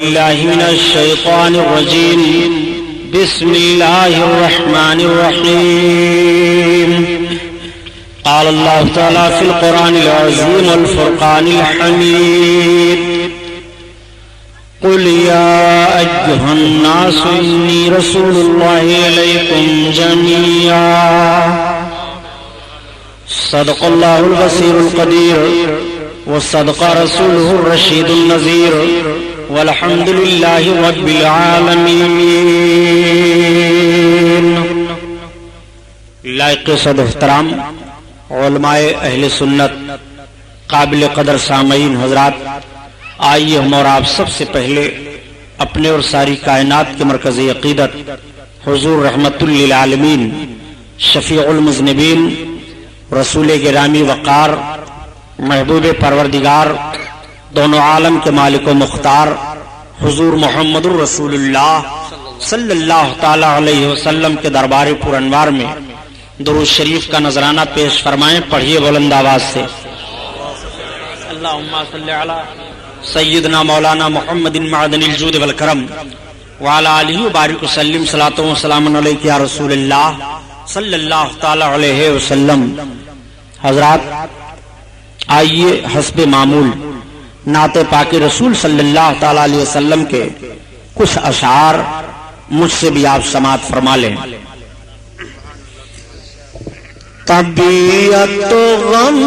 الله من الشيطان الرجيم. بسم الله الرحمن الرحيم. قال الله تعالى في القرآن العظيم والفرقان الحميد: قل يا أيها الناس إني رسول الله إليكم جميعا. صدق الله البصير القدير وصدق رسوله الرشيد النذير والحمد لله رب العالمين. لائق صد احترام علماء اہل سنت، قابل قدر سامعین حضرات، آئیے ہم اور آپ سب سے پہلے اپنے اور ساری کائنات کے مرکزی عقیدت حضور رحمت للعالمین، شفیع المذنبین، رسول گرامی وقار، محبوب پروردگار، دونوں عالم کے مالک و مختار حضور محمد الرسول اللہ صلی اللہ تعالی علیہ وسلم کے دربار پر انوار میں درود شریف کا نذرانہ پیش فرمائیں. پڑھیے بلند آواز سے: اللہم صلی علی سیدنا مولانا محمد معدن الجود والکرم وعلی آلہ وبارک وسلم. صلاۃ و سلام علیک یا رسول اللہ صلی اللہ تعالی علیہ وسلم. حضرات، آئیے حسب معمول نعت پاک رسول صلی اللہ تعالی علیہ وسلم کے کچھ اشعار مجھ سے بھی آپ سماعت فرما لیں. طبیعت تو غم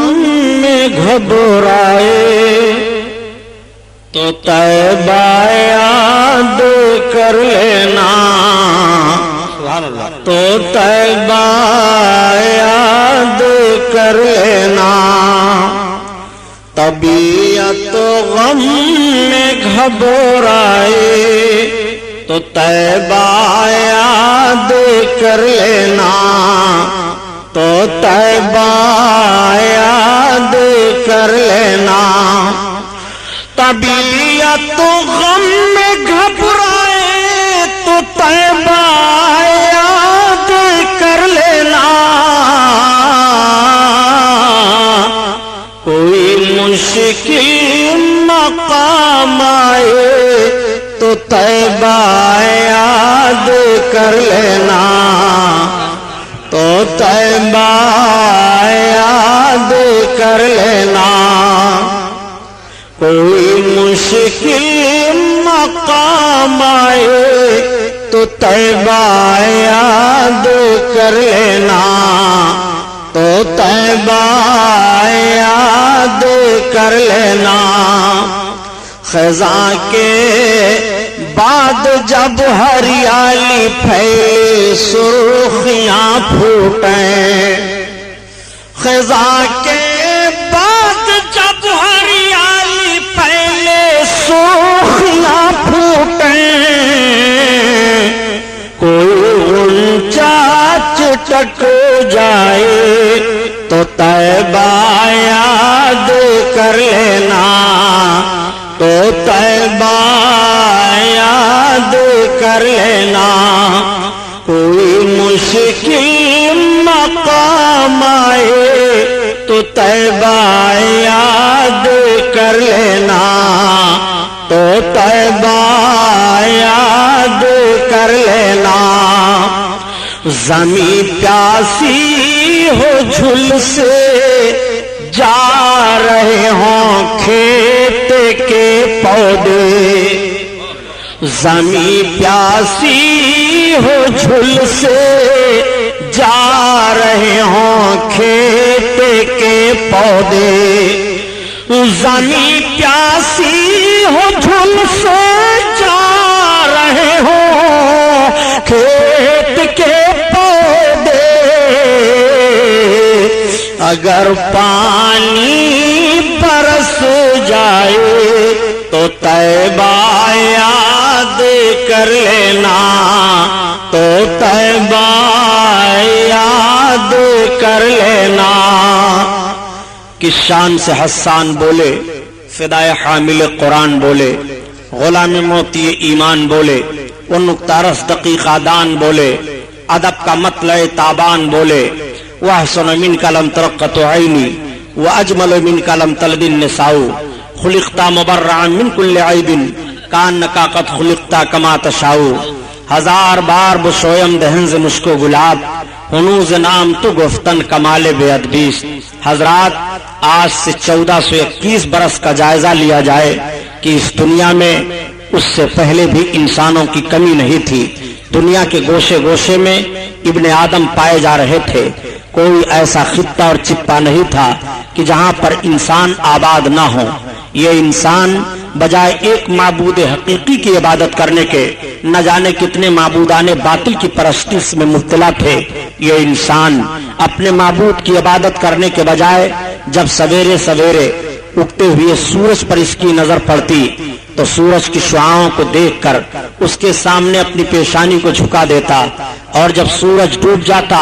میں گھبرائے تو طیبہ یاد کر لینا، تو طیبہ یاد کر لینا. طبیعت تو غم میں گھبرائے تو طیبہ یاد کر لینا، تو طیبہ یاد کر لینا. طبیعت تو غم میں گھبرائے تو طیبہ یاد کر لینا. کوئی مشکل مقام آئے تو طیبہ یاد کر لینا، تو طیبہ یاد کر لینا. کوئی مشکل مقام آئے تو طیبہ یاد کر لینا، تو طیبہ یاد کر لینا. خزاں کے بعد جب ہریالی پھیلے سرخیاں پھوٹیں، خزاں کے بعد جب ہریالی پھیلے سرخیاں پھوٹیں، کوئی غنچہ چٹک جائے تو طیبہ یاد کر لینا، تو طیبہ یاد کر لینا. کوئی مشکل مقام آئے تو طیبہ یاد کر لینا، تو طیبہ یاد کر لینا. زمیں پیاسی ہو جھل سے جا رہے ہوں کھیت کے پودے، زمیں پیاسی ہو جھل سے جا رہے ہوں کھیت کے پودے، زمیں پیاسی ہو جھل سے جا رہے ہوں کھیت کے پودے. اگر پانی برس جائے تو طیبہ یاد کر لینا، تو طیبہ یاد کر لینا. کس شان سے حسان بولے، فدائے حامل قرآن بولے، غلام موتی ایمان بولے، وہ نکتہ رس دقیقہ دان بولے، ادب کا مطلع تابان بولے. وَأَحْسَنُ مِنْكَ لَمْ تَرَقَّتُ عَيْنِي وَأَجْمَلُ مِنْكَ لَمْ تَلِدِ النِّسَاءُ خُلِقْتَ مُبَرَّعًا مِنْ كُلِّ عَيْبٍ کان نکاقت خلقتا کما تشاؤ، ہزار بار بشویم دہن سے مشکو گلاب، ہنوز نام تو گفتن کمال بے ادبیست۔ حضرات، آج سے 1421 برس کا جائزہ لیا جائے کہ اس دنیا میں اس سے پہلے بھی انسانوں کی کمی نہیں تھی۔ دنیا کے گوشے گوشے میں ابن آدم پائے جا رہے تھے، کوئی ایسا خطہ اور چپا نہیں تھا کہ جہاں پر انسان آباد نہ ہو۔ یہ انسان بجائے ایک معبود حقیقی کی عبادت کرنے کے نہ جانے کتنے معبودان باطل کی پرستش میں مبتلا تھے۔ یہ انسان اپنے معبود کی عبادت کرنے کے بجائے جب سویرے سویرے اگتے ہوئے سورج پر اس کی نظر پڑتی تو سورج کی شعاؤں کو دیکھ کر اس کے سامنے اپنی پیشانی کو جھکا دیتا، اور جب سورج ڈوب جاتا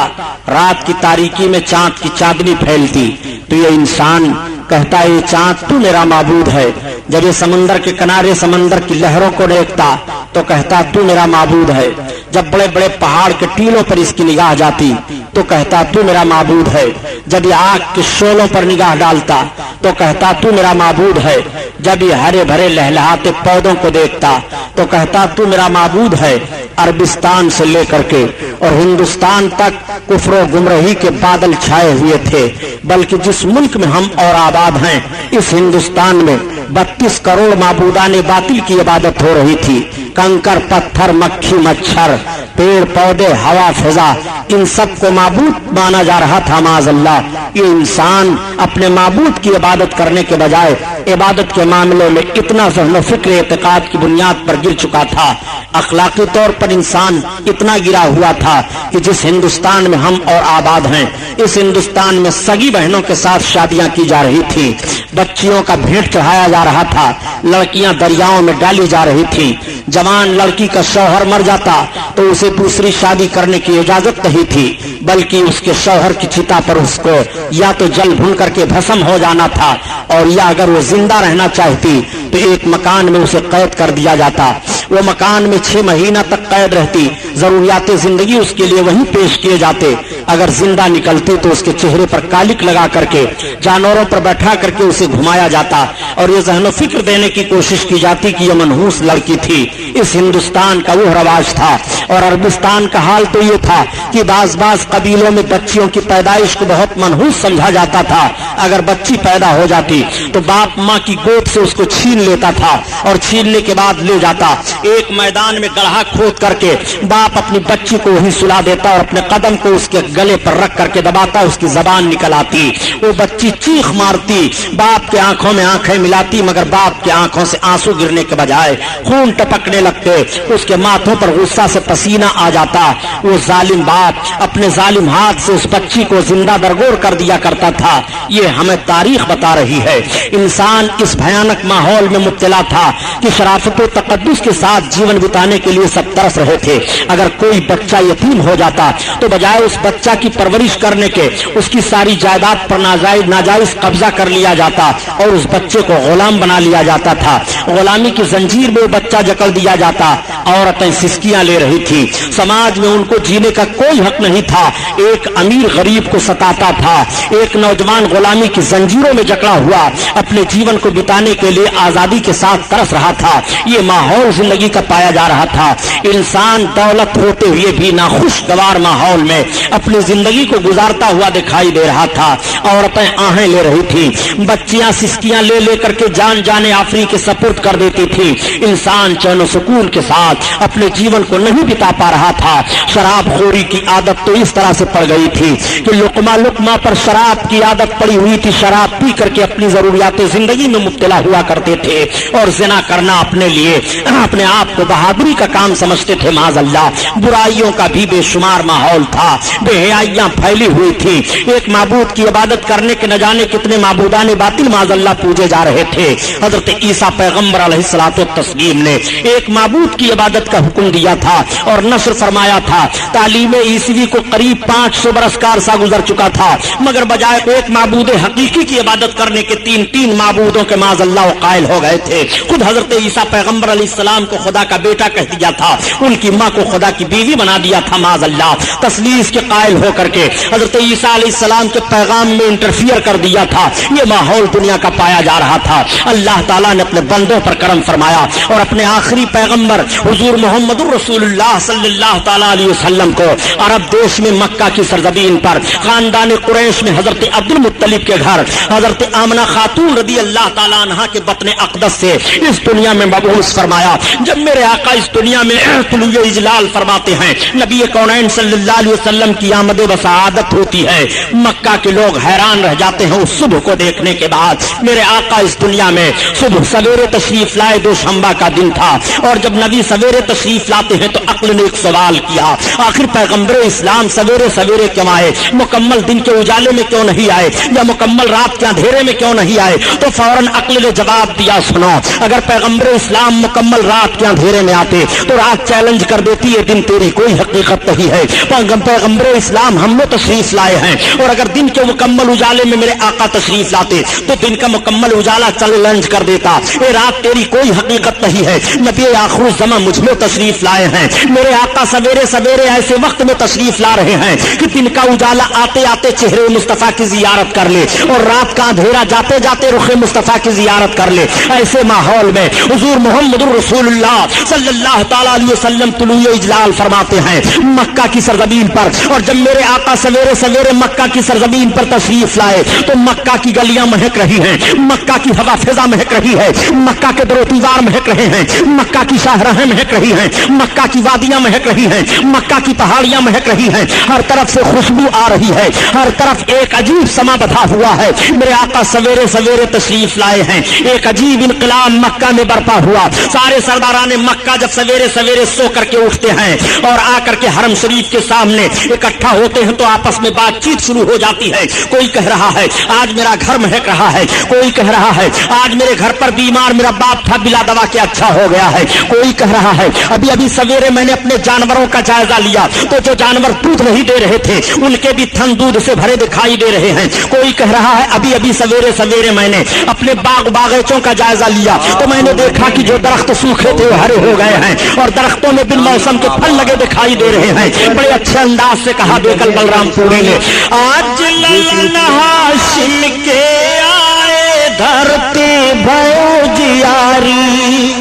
رات کی تاریکی میں چاند کی چاندنی پھیلتی تو یہ انسان کہتا ہے یہ چاند تو میرا معبود ہے۔ جب یہ سمندر کے کنارے سمندر کی لہروں کو دیکھتا تو کہتا تو میرا معبود ہے۔ جب بڑے بڑے پہاڑ کے ٹیلوں پر اس کی نگاہ جاتی تو کہتا تو میرا معبود ہے۔ جب یہ آگ کے شعلوں پر نگاہ ڈالتا تو کہتا تو میرا معبود ہے۔ جب یہ ہرے بھرے لہلہاتے پودوں کو دیکھتا تو کہتا تو میرا معبود ہے۔ عربستان سے لے کر کے اور ہندوستان تک کفر و گمراہی کے بادل چھائے ہوئے تھے، بلکہ جس ملک میں ہم اور آباد ہیں اس ہندوستان میں 32 کروڑ معبودان باطل کی عبادت ہو رہی تھی۔ کنکر پتھر مکھی مچھر پیڑ پودے ہوا فضا ان سب کو معبود مانا جا رہا تھا معاذ اللہ۔ یہ انسان اپنے معبود کی عبادت کرنے کے بجائے عبادت کے معاملے میں اتنا ذہن و فکر اعتقاد کی بنیاد پر گر چکا تھا، اخلاقی طور پر انسان اتنا گرا ہوا تھا کہ جس ہندوستان میں ہم اور آباد ہیں اس ہندوستان میں سگی بہنوں کے ساتھ شادیاں کی جا رہی تھی، بچیوں کا بھیٹ چڑھایا جا رہا تھا، لڑکیاں دریاؤں میں ڈالی جا رہی تھی۔ جوان لڑکی کا شوہر مر جاتا تو اسے دوسری شادی کرنے کی اجازت نہیں تھی، بلکہ اس کے شوہر کی چتا پر اس کو یا تو جل بھن کر کے بھسم ہو جانا تھا، اور یا اگر وہ زندہ رہنا چاہتی تو ایک مکان میں اسے قید کر دیا جاتا۔ وہ مکان میں 6 مہینہ تک قید رہتی، ضروریات زندگی اس کے لیے وہیں پیش کیے جاتے۔ اگر زندہ نکلتی تو اس کے چہرے پر کالک لگا کر کے جانوروں پر بیٹھا کر کے اسے گھمایا جاتا، اور یہ ذہن و فکر دینے کی کوشش کی جاتی کہ یہ منحوس لڑکی تھی۔ اس ہندوستان کا وہ رواج تھا، اور عربستان کا حال تو یہ تھا کہ بعض قبیلوں میں بچیوں کی پیدائش کو بہت منحوس سمجھا جاتا تھا۔ اگر بچی پیدا ہو جاتی تو باپ ماں کی گود سے اس کو چھین لیتا تھا، اور چھیننے کے بعد لے جاتا ایک میدان میں گڑھا کھود کر کے باپ اپنی بچی کو وہیں سلا دیتا اور اپنے قدم کو اس کے گلے پر رکھ کر کے دباتا، اس کی زبان نکل آتی، وہ بچی چیخ مارتی، باپ کے آنکھوں میں آنکھیں ملاتی، مگر باپ کے آنکھوں سے آنسو گرنے کے بجائے خون ٹپکنے لگتے، اس کے ماتھوں پر غصہ سے پسینہ آ جاتا۔ وہ ظالم باپ اپنے ظالم ہاتھ سے اس بچی کو زندہ درگور کر دیا کرتا تھا۔ یہ ہمیں تاریخ بتا رہی ہے۔ انسان اس بھیانک ماحول میں مبتلا تھا کہ شرافت و تقدس کے ساتھ جیون بتانے کے لیے سب ترس رہے تھے۔ اگر کوئی بچہ یتیم ہو جاتا تو بجائے اس بچہ کی پرورش کرنے کے اس کی ساری جائیداد پر ناجائز قبضہ کر لیا جاتا اور اس بچے کو غلام بنا لیا جاتا تھا۔ غلامی کی زنجیر میں وہ بچہ جکڑ دیا جاتا۔ عورتیں سسکیاں لے رہی تھی، سماج میں ان کو جینے کا کوئی حق نہیں تھا۔ ایک امیر غریب کو ستاتا تھا، ایک نوجوان غلامی کی زنجیروں میں جکڑا ہوا اپنے جیون کو بتانے کے لیے آزادی کے ساتھ ترس رہا تھا۔ یہ ماحول زندگی کا پایا جا رہا تھا۔ انسان دولت ہوتے ہوئے بھی ناخوشگوار ماحول میں اپنی زندگی کو گزارتا ہوا دکھائی دے رہا تھا۔ عورتیں آہیں لے رہی تھی، بچیاں سسکیاں لے لے کر کے جان جانے آفری کے سپرد کر دیتی تھی۔ انسان چین و سکون کے ساتھ اپنے جیون کو نہیں بتا پا رہا تھا۔ شراب خوری کی عادت تو اس طرح سے پڑ گئی تھی کہ لقمہ لقمہ پر شراب کی عادت پڑی ہوئی تھی۔ شراب پی کر کے اپنی ضروریات زندگی میں مبتلا ہوا کرتے تھے، اور زنا کرنا اپنے لیے اپنے آپ کو بہادری کا کام سمجھتے تھے معاذ اللہ۔ برائیوں کا بھی بے شمار ماحول تھا، بے حیائیاں پھیلی ہوئی تھی۔ ایک معبود کی عبادت کرنے کے نہ جانے کتنے معبودان باطل معاذ اللہ پوجے جا رہے تھے۔ حضرت عیسیٰ پیغمبر علیہ الصلوۃ والتسلیم نے ایک معبود کی عبادت کا حکم دیا تھا اور نشر فرمایا تھا۔ تعلیم عیسوی کو قریب 500 برس کا عرصہ گزر چکا تھا، مگر بجائے ایک معبود حقیقی کی عبادت کرنے کے تین معبودوں کے معاذ اللہ قائل ہو گئے تھے۔ خود حضرت عیسیٰ پیغمبر علیہ السلام کو خدا کا بیٹا کہہ دیا تھا، ان کی ماں کو خدا کی بیوی بنا دیا تھا معاذ اللہ۔ تثلیث کے قائل قائل ہو کر کے حضرت عیسیٰ علیہ السلام کے پیغام میں انٹرفیئر کر دیا تھا، یہ ماحول دنیا کا پایا جا رہا تھا۔ اللہ تعالیٰ نے اپنے بندوں پر کرم فرمایا اور اپنے آخری پیغمبر حضور محمد رسول اللہ صلی اللہ تعالیٰ علیہ وسلم کو عرب دیش میں مکہ کی سرزمین پر خاندان قریش میں حضرت عبد المطلب کے گھر حضرت آمنہ خاتون رضی اللہ تعالیٰ عنہا کے بطن اقدس سے اس دنیا میں مبعوث فرمایا۔ جب میرے آقا اس دنیا میں طلوع اجلال فرماتے ہیں، نبی کونین صلی اللہ علیہ وسلم کی آمد و سعادت ہوتی ہے، مکہ کے لوگ حیران رہ جاتے ہیں۔ اس صبح کو دیکھنے کے بعد میرے آقا اس دنیا میں صبح سویرے تشریف لائے، دوشنبہ کا دن تھا، اور جب نبی سویرے تشریف لاتے ہیں تو عقل نے ایک سوال کیا، آخر پیغمبر اسلام سویرے سویرے کیوں آئے؟ مکمل دن کے اجالے میں کیوں نہیں آئے، یا مکمل رات کے اندھیرے میں کیوں نہیں آئے؟ تو فوراً عقل نے جواب دیا، سنو، اگر پیغمبر اسلام مکمل رات کے اندھیرے میں آتے تو رات چیلنج کر دیتی ہے، دن تیری کوئی حقیقت نہیں ہے۔ پیغمبر اسلام ہم نے تشریف لائے ہیں، اور اگر دن کے مکمل اجالے میں میرے آقا تشریف لاتے تو دن کا مکمل اجالا چیلنج کر دیتا، اے رات تیری کوئی حقیقت نہیں ہے، نبی آخر الزمان مجھ میں تشریف لائے ہیں۔ میرے آقا سویرے سویرے ایسے وقت میں تشریف لا رہے ہیں کہ دن کا اجالا آتے آتے چہرے مصطفیٰ کی زیارت کر لے، اور رات کا اندھیرا جاتے جاتے رخ مصطفیٰ کی زیارت کر لے۔ ایسے ماحول میں حضور محمد رسول اللہ صلی اللہ تعالیٰ علیہ وسلم طلوع اجلال فرماتے ہیں مکہ کی سرزمین پر، اور جب میرے آقا سویرے سویرے مکہ کی سرزمین پر تشریف لائے تو مکہ کی گلیاں مہک رہی ہیں، مکہ کی ہوا فضا مہک رہی ہے، مکہ کے در و دیوار مہک رہے ہیں، مکہ کی شاہراہیں مہک رہی ہیں، مکہ کی وادیاں مہک رہی ہیں، مکہ کی پہاڑیاں مہک رہی ہیں، ہر طرف سے خوشبو آ رہی ہے، ہر طرف ایک عجیب سما بدھا ہوا ہے۔ میرے آقا سویرے سویرے تشریف لائے ہیں، ایک عجیب انقلاب مکہ میں برپا ہوا۔ سارے سرداران مکہ جب سویرے سویرے سو کر کے اٹھتے ہیں اور آ کر کے حرم شریف کے سامنے اکٹھا ہوتے ہیں تو آپس میں بات چیت شروع ہو جاتی ہے۔ کوئی کہہ رہا ہے آج میرا گھر مہک رہا ہے، کوئی کہہ رہا ہے آج میرے گھر پر بیمار میرا باپ تھا بلا دوا کے اچھا ہو گیا ہے، کوئی کہہ رہا ہے ابھی ابھی سویرے میں نے اپنے جانوروں کا جائزہ لیا تو جو جانور دودھ نہیں دے رہے تھے ان کے بھی تھن دودھ سے بھرے دکھائی دے رہے ہیں، کوئی کہہ رہا ہے ابھی ابھی سویرے سویرے میں نے اپنے باغیچوں کا جائزہ لیا تو میں نے دیکھا کہ جو درخت سوکھے تھے وہ ہرے ہو گئے ہیں اور درختوں میں بن موسم کے پھل لگے دکھائی دے رہے ہیں۔ بڑے اچھے انداز سے کہا بیکل بلرام پوری نے، آج للن ہاشم کے آئے دھرتی بھیو جیاری،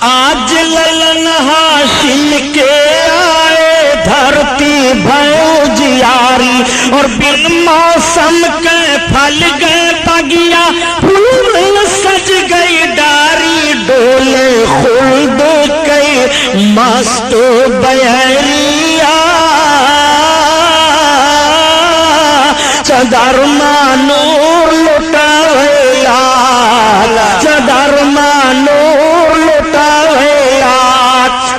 آج للن ہاشم کے آئے دھرتی بھیو جیاری، اور بن موسم کے پھل گئے بگیا پھول سج گئی ڈاری، ڈولے خلد کئی مست بہریا، چدر نور لٹایا، چدر نور لٹایا۔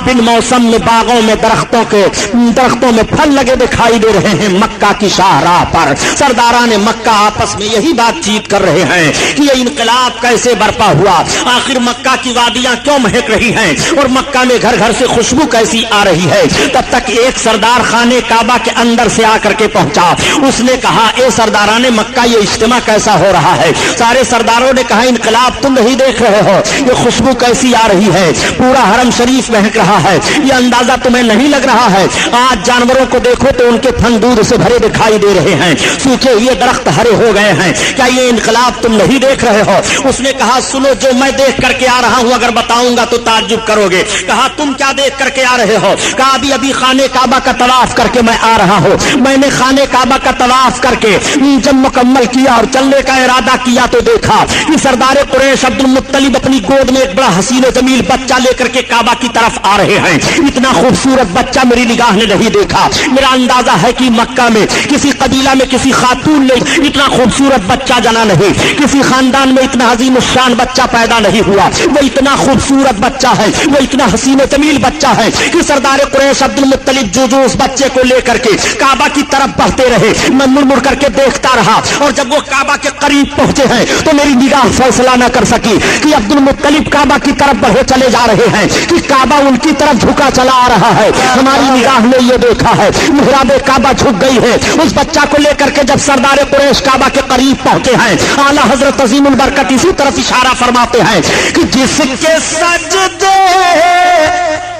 بن موسم میں باغوں میں درختوں میں پھل لگے دکھائی دے رہے ہیں۔ مکہ کی شاہراہ پر سرداران مکہ آپس میں یہی بات چیت کر رہے ہیں کہ یہ انقلاب کیسے برپا ہوا، آخر مکہ کی وادیاں کیوں مہک رہی ہیں اور مکہ میں گھر گھر سے خوشبو کیسی آ رہی ہے۔ تب تک ایک سردار خانے کعبہ کے اندر سے آ کر کے پہنچا، اس نے کہا اے سرداران مکہ یہ اجتماع کیسا ہو رہا ہے؟ سارے سرداروں نے کہا انقلاب تم نہیں دیکھ رہے ہو، یہ خوشبو کیسی آ رہی ہے، پورا حرم شریف مہک رہا ہے، یہ اندازہ تمہیں نہیں لگ رہا ہے؟ آج جانوروں کو دیکھو تو ان کے تھن دودھ سے بھرے دکھائی دے رہے ہیں، سوکھے ہوئے درخت ہرے ہو گئے ہیں، کیا یہ انقلاب تم نہیں دیکھ رہے ہو؟ اس نے کہا سنو جو میں دیکھ کر کے آ رہا ہوں اگر بتاؤں گا تو تعجب کرو گے۔ کہا تم کیا دیکھ کر کے آ رہے ہو؟ کہا ابھی ابھی خانے کعبہ کا طواف کر کے میں آ رہا ہوں، میں نے خانے کعبہ کا طواف کر کے جب مکمل کیا اور چلنے کا ارادہ کیا تو دیکھا کہ سردار قریش عبد المطلب اپنی گود میں ایک بڑا حسین و جمیل بچہ لے کر کے کعبہ کی طرف آ رہے ہیں۔ اتنا خوبصورت بچہ میری نگاہ نے نہیں دیکھا، میرا اندازہ ہے کہ مکہ میں کسی قبیلہ میں کسی خاتون نے اتنا خوبصورت بچہ جنا نہیں، کسی خاندان میں اتنا عظیم الشان بچہ پیدا نہیں ہوا، وہ اتنا خوبصورت بچہ ہے، وہ اتنا حسین و جمیل بچہ ہے کہ سردار قریش عبد المطلب جو اس بچے کو لے کر کے کعبہ کی طرف بڑھتے رہے، میں مڑ مڑ کر کے دیکھتا رہا، اور جب وہ کعبہ کے قریب پہنچے ہیں تو میری نگاہ فیصلہ نہ کر سکی کہ عبد المطلب کعبہ کی طرف بڑھے چلے جا رہے ہیں کہ کعبہ ان کی طرف جھکا چلا آ رہا ہے۔ ہماری نگاہ نے یہ دیکھا ہے محراب کعبہ جھک گئی ہے۔ اس بچہ کو لے کر کے جب سردار قریش کعبہ کے قریب پہنچے ہیں، اعلیٰ حضرت عظیم البرکت اسی طرف اشارہ فرماتے ہیں کہ جس کے سجدے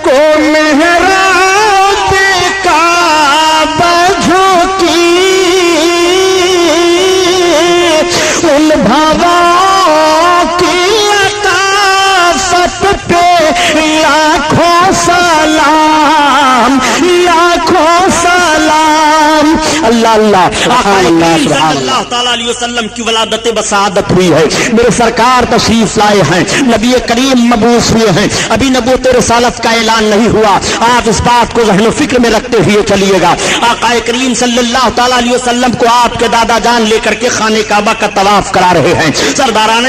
کو محراب کعبہ اللہ اللہ صلی اللہ تعالی علیہ وسلم کی ولادت بسعادت ہوئی ہے. میرے سرکار تشریف لائے ہیں, نبی کریم مبعوث ہوئے ہیں, ابھی نبوت رسالت کا اعلان نہیں ہوا. آپ اس بات کو ذہن و فکر میں رکھتے ہوئے چلیے گا. آقا کریم صلی اللہ تعالی علیہ وسلم کو آپ کے دادا جان لے کر کے خانہ کعبہ کا طواف کرا رہے ہیں. سرداران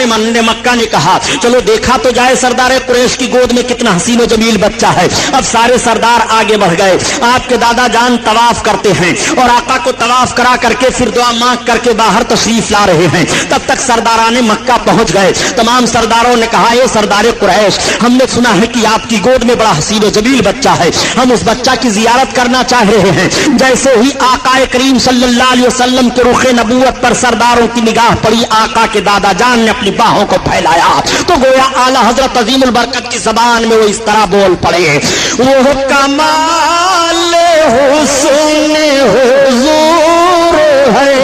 مکہ نے کہا چلو دیکھا تو جائے سردار قریش کی گود میں کتنا حسین و جمیل بچہ ہے. اب سارے سردار آگے بڑھ گئے, آپ کے دادا جان طواف کرتے ہیں اور آقا کو طواف کرا کر کے پھر دعا مانگ کر کے باہر تشریف لا رہے ہیں. تب تک سرداران مکہ پہنچ گئے. تمام سرداروں نے کہا اے سردار قریش, ہم نے سنا ہے کہ آپ کی گود میں بڑا حسین و جمیل بچہ ہے, ہم اس بچہ کی زیارت کرنا چاہ رہے ہیں. جیسے ہی آقا کریم صلی اللہ علیہ وسلم کے رخ نبوت پر سرداروں کی نگاہ پڑی, آقا کے دادا جان نے اپنی باہوں کو پھیلایا تو گویا اعلیٰ حضرت عظیم البرکت کی زبان میں وہ اس طرح بول پڑے, وہ کمال حسن حضور ہے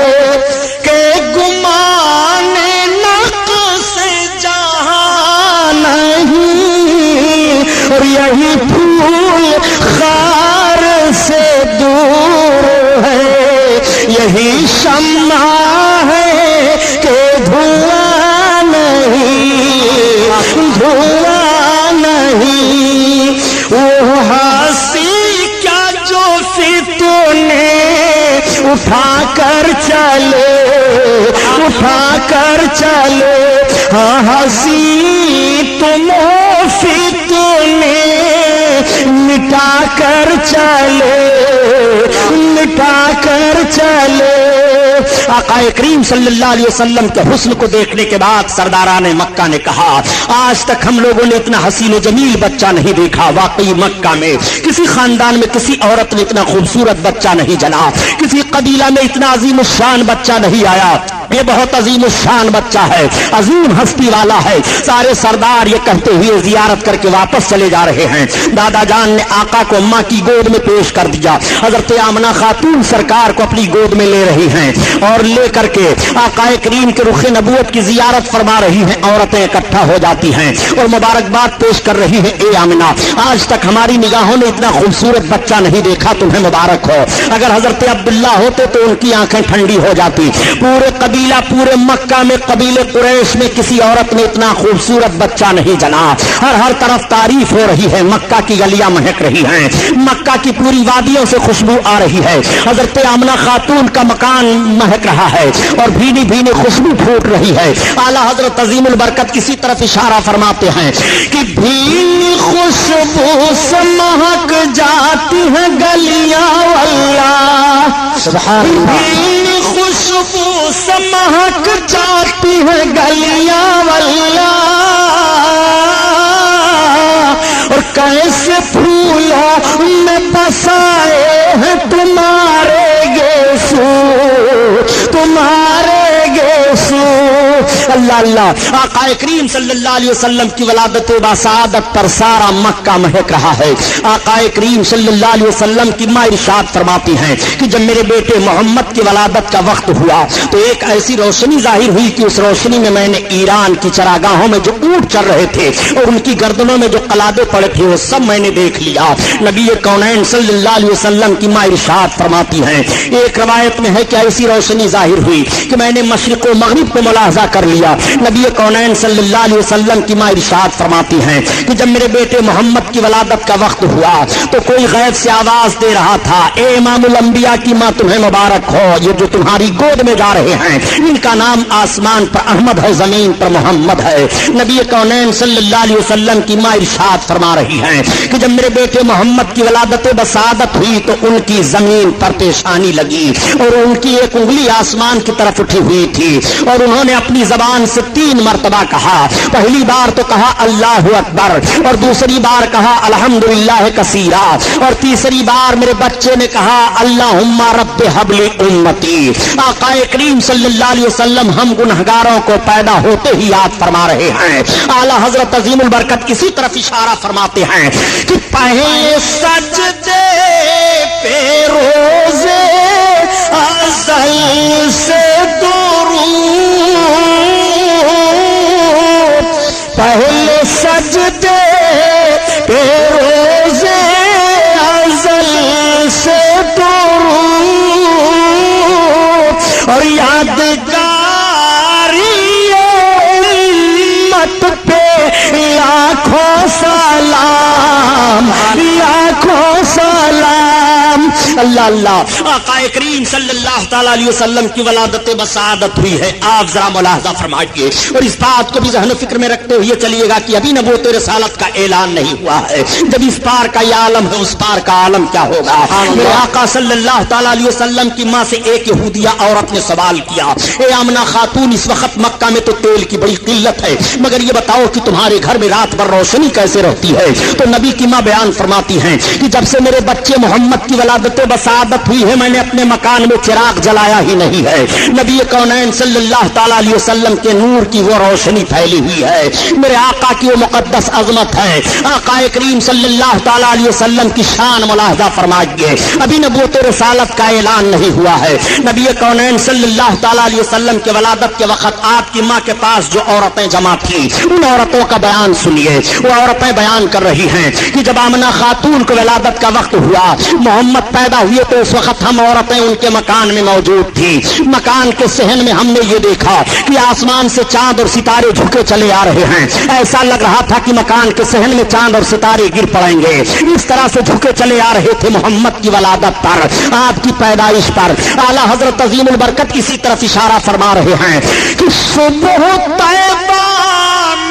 کہ گمان نقص جہاں نہیں, اور یہی پھول خار سے دور ہے, یہی شمع ہے کہ دھواں نہیں, وہ ہنسی کیا جو فتنے اٹھا کر چلے, ہاں ہنسی تم فتنے مٹا کر چلے. آقا کریم صلی اللہ علیہ وسلم کے حسن کو دیکھنے کے بعد سرداران مکہ نے کہا آج تک ہم لوگوں نے اتنا حسین و جمیل بچہ نہیں دیکھا. واقعی مکہ میں کسی خاندان میں کسی عورت نے اتنا خوبصورت بچہ نہیں جنا, کسی قبیلہ میں اتنا عظیم الشان بچہ نہیں آیا. یہ بہت عظیم الشان بچہ ہے, عظیم ہستی والا ہے. سارے سردار یہ کہتے ہوئے زیارت کر کے واپس چلے جا رہے ہیں. دادا جان نے آقا کو اماں کی گود میں پیش کر دیا. حضرت آمنہ خاتون سرکار کو اپنی گود میں لے رہی ہیں اور لے کر کے آقا کریم کے رخ نبوت کی زیارت فرما رہی ہیں. عورتیں اکٹھا ہو جاتی ہیں اور مبارکباد پیش کر رہی ہیں, اے آمنہ آج تک ہماری نگاہوں نے اتنا خوبصورت بچہ نہیں دیکھا, تمہیں مبارک ہو. اگر حضرت عبداللہ ہوتے تو ان کی آنکھیں ٹھنڈی ہو جاتی. پورے مکہ میں قبیلے قریش میں کسی عورت نے اتنا خوبصورت بچہ نہیں جنا. ہر طرف تعریف ہو رہی ہے, مکہ کی گلیاں مہک رہی ہیں, مکہ کی پوری وادیوں سے خوشبو آ رہی ہے. حضرت آمنہ خاتون کا مکان مہک رہا ہے اور بھینی بھینی خوشبو پھوٹ رہی ہے. اعلیٰ حضرت عظیم البرکت کسی طرف اشارہ فرماتے ہیں کہ بھینی خوشبو سے مہک جاتی ہے گلیاں, واللہ سبحان اللہ, خوشبو سے مہک جاتی ہے گلیاں, واللہ اور کیسے پھولوں میں بسائے ہیں تمہارے گیسو. اللہ اللہ. آقا کریم صلی اللہ علیہ وسلم کی ولادت بسعادت پر سارا مکہ مہک رہا ہے. آقا کریم صلی اللہ علیہ وسلم کی ماں ارشاد فرماتی ہیں کہ جب میرے بیٹے محمد کی ولادت کا وقت ہوا تو ایک ایسی روشنی ظاہر ہوئی کہ اس روشنی میں میں نے ایران کی چراگاہوں میں جو اونٹ چل رہے تھے اور ان کی گردنوں میں جو قلادے پڑے تھے وہ سب میں نے دیکھ لیا. نبی کونین صلی اللہ علیہ وسلم کی ماں ارشاد فرماتی ہیں, ایک روایت میں ہے کہ ایسی روشنی ظاہر ہوئی کہ میں نے مشرق و مغرب کو ملاحظہ کر لیا. نبی کونین صلی اللہ علیہ وسلم کی ماں ارشاد فرماتی ہیں کہ جب میرے بیٹے محمد کی ولادت کا وقت ہوا تو کوئی غیب سے آواز دے رہا تھا, اے امام الانبیاء کی ماں تمہیں مبارک ہو, یہ جو تمہاری گود میں جا رہے ہیں ان کا نام آسمان پر احمد ہے, زمین پر محمد ہے. نبی کونین صلی اللہ علیہ وسلم کی ماں ارشاد فرما رہی ہیں کہ جب میرے بیٹے محمد کی ولادت بسعادت ہوئی تو ان کی زمین پر پیشانی لگی اور ان کی ایک انگلی آسمان کی طرف اٹھی ہوئی تھی اور انہوں نے اپنی زبان سے 3 مرتبہ کہا. پہلی بار تو کہا اللہ اکبر, اور دوسری بار کہا الحمدللہ کثیرا, اور تیسری بار میرے بچے نے کہا اللہم رب حب لی امتی. آقا کریم صلی اللہ علیہ وسلم ہم گنہگاروں کو پیدا ہوتے ہی یاد فرما رہے ہیں. اعلیٰ حضرت عظیم البرکت کسی طرف اشارہ فرماتے ہیں کہ پہلے سجدے پہ روزے ازل سے درود, پہلے سجدے پہ روزے ازل سے درود, یادگاری امت پہ لاکھوں سلام، لاکھوں سلام۔ اللہ اللہ، آقا کریم صلی اللہ تعالی علیہ وسلم کی ولادت بسعادت ہوئی ہے۔ آپ ذرا ملاحظہ فرمائیے اور اس بات کو بھی ذہن و فکر میں رکھتے ہوئے چلیے گا کہ ابھی نبوت رسالت کا اعلان نہیں ہوا ہے۔ جب اس پار کا یہ عالم ہے اس پار کا عالم کیا ہوگا؟ میرے آقا صلی اللہ تعالی علیہ وسلم کی ماں سے ایک یہودیہ عورت نے سوال کیا، اے آمنہ خاتون، اس وقت مکہ میں تو تیل کی بڑی قلت ہے، مگر یہ بتاؤ کہ تمہارے گھر میں رات بھر روشنی کیسے رہتی ہے؟ تو نبی کی ماں بیان فرماتی ہیں کہ جب سے میرے بچے محمد کی ولادت بسعادت ہوئی ہے میں نے اپنے مکان میں چراغ جلایا ہی نہیں ہے۔ نبی کونین صلی اللہ تعالی علیہ وسلم کے نور کی وہ روشنی پھیلی ہوئی ہے، میرے آقا کی وہ مقدس عظمت ہے۔ آقا کریم صلی اللہ تعالی علیہ وسلم کی شان ملاحظہ فرمائیے، ابھی نبوت رسالت کا اعلان نہیں ہوا ہے۔ نبی کونین صلی اللہ تعالی علیہ وسلم کے ولادت کے وقت آپ کی ماں کے پاس جو عورتیں جمع تھیں ان عورتوں کا بیان سنیے۔ وہ عورتیں بیان کر رہی ہیں کہ جب آمنہ خاتون کو ولادت کا وقت ہوا، محمد پیدا ہوئے، تو اس وقت ہم عورتیں ان کے مکان میں موجود تھی۔ مکان کے صحن میں ہم نے یہ دیکھا کہ آسمان سے چاند اور ستارے جھکے چلے آ رہے ہیں، ایسا لگ رہا تھا کہ مکان کے صحن میں چاند اور ستارے گر پڑیں گے، اس طرح سے جھکے چلے آ رہے تھے محمد کی ولادت پر، آپ کی پیدائش پر۔ اعلیٰ حضرت عظیم البرکت اسی طرف اشارہ فرما رہے ہیں کہ صبح طیبہ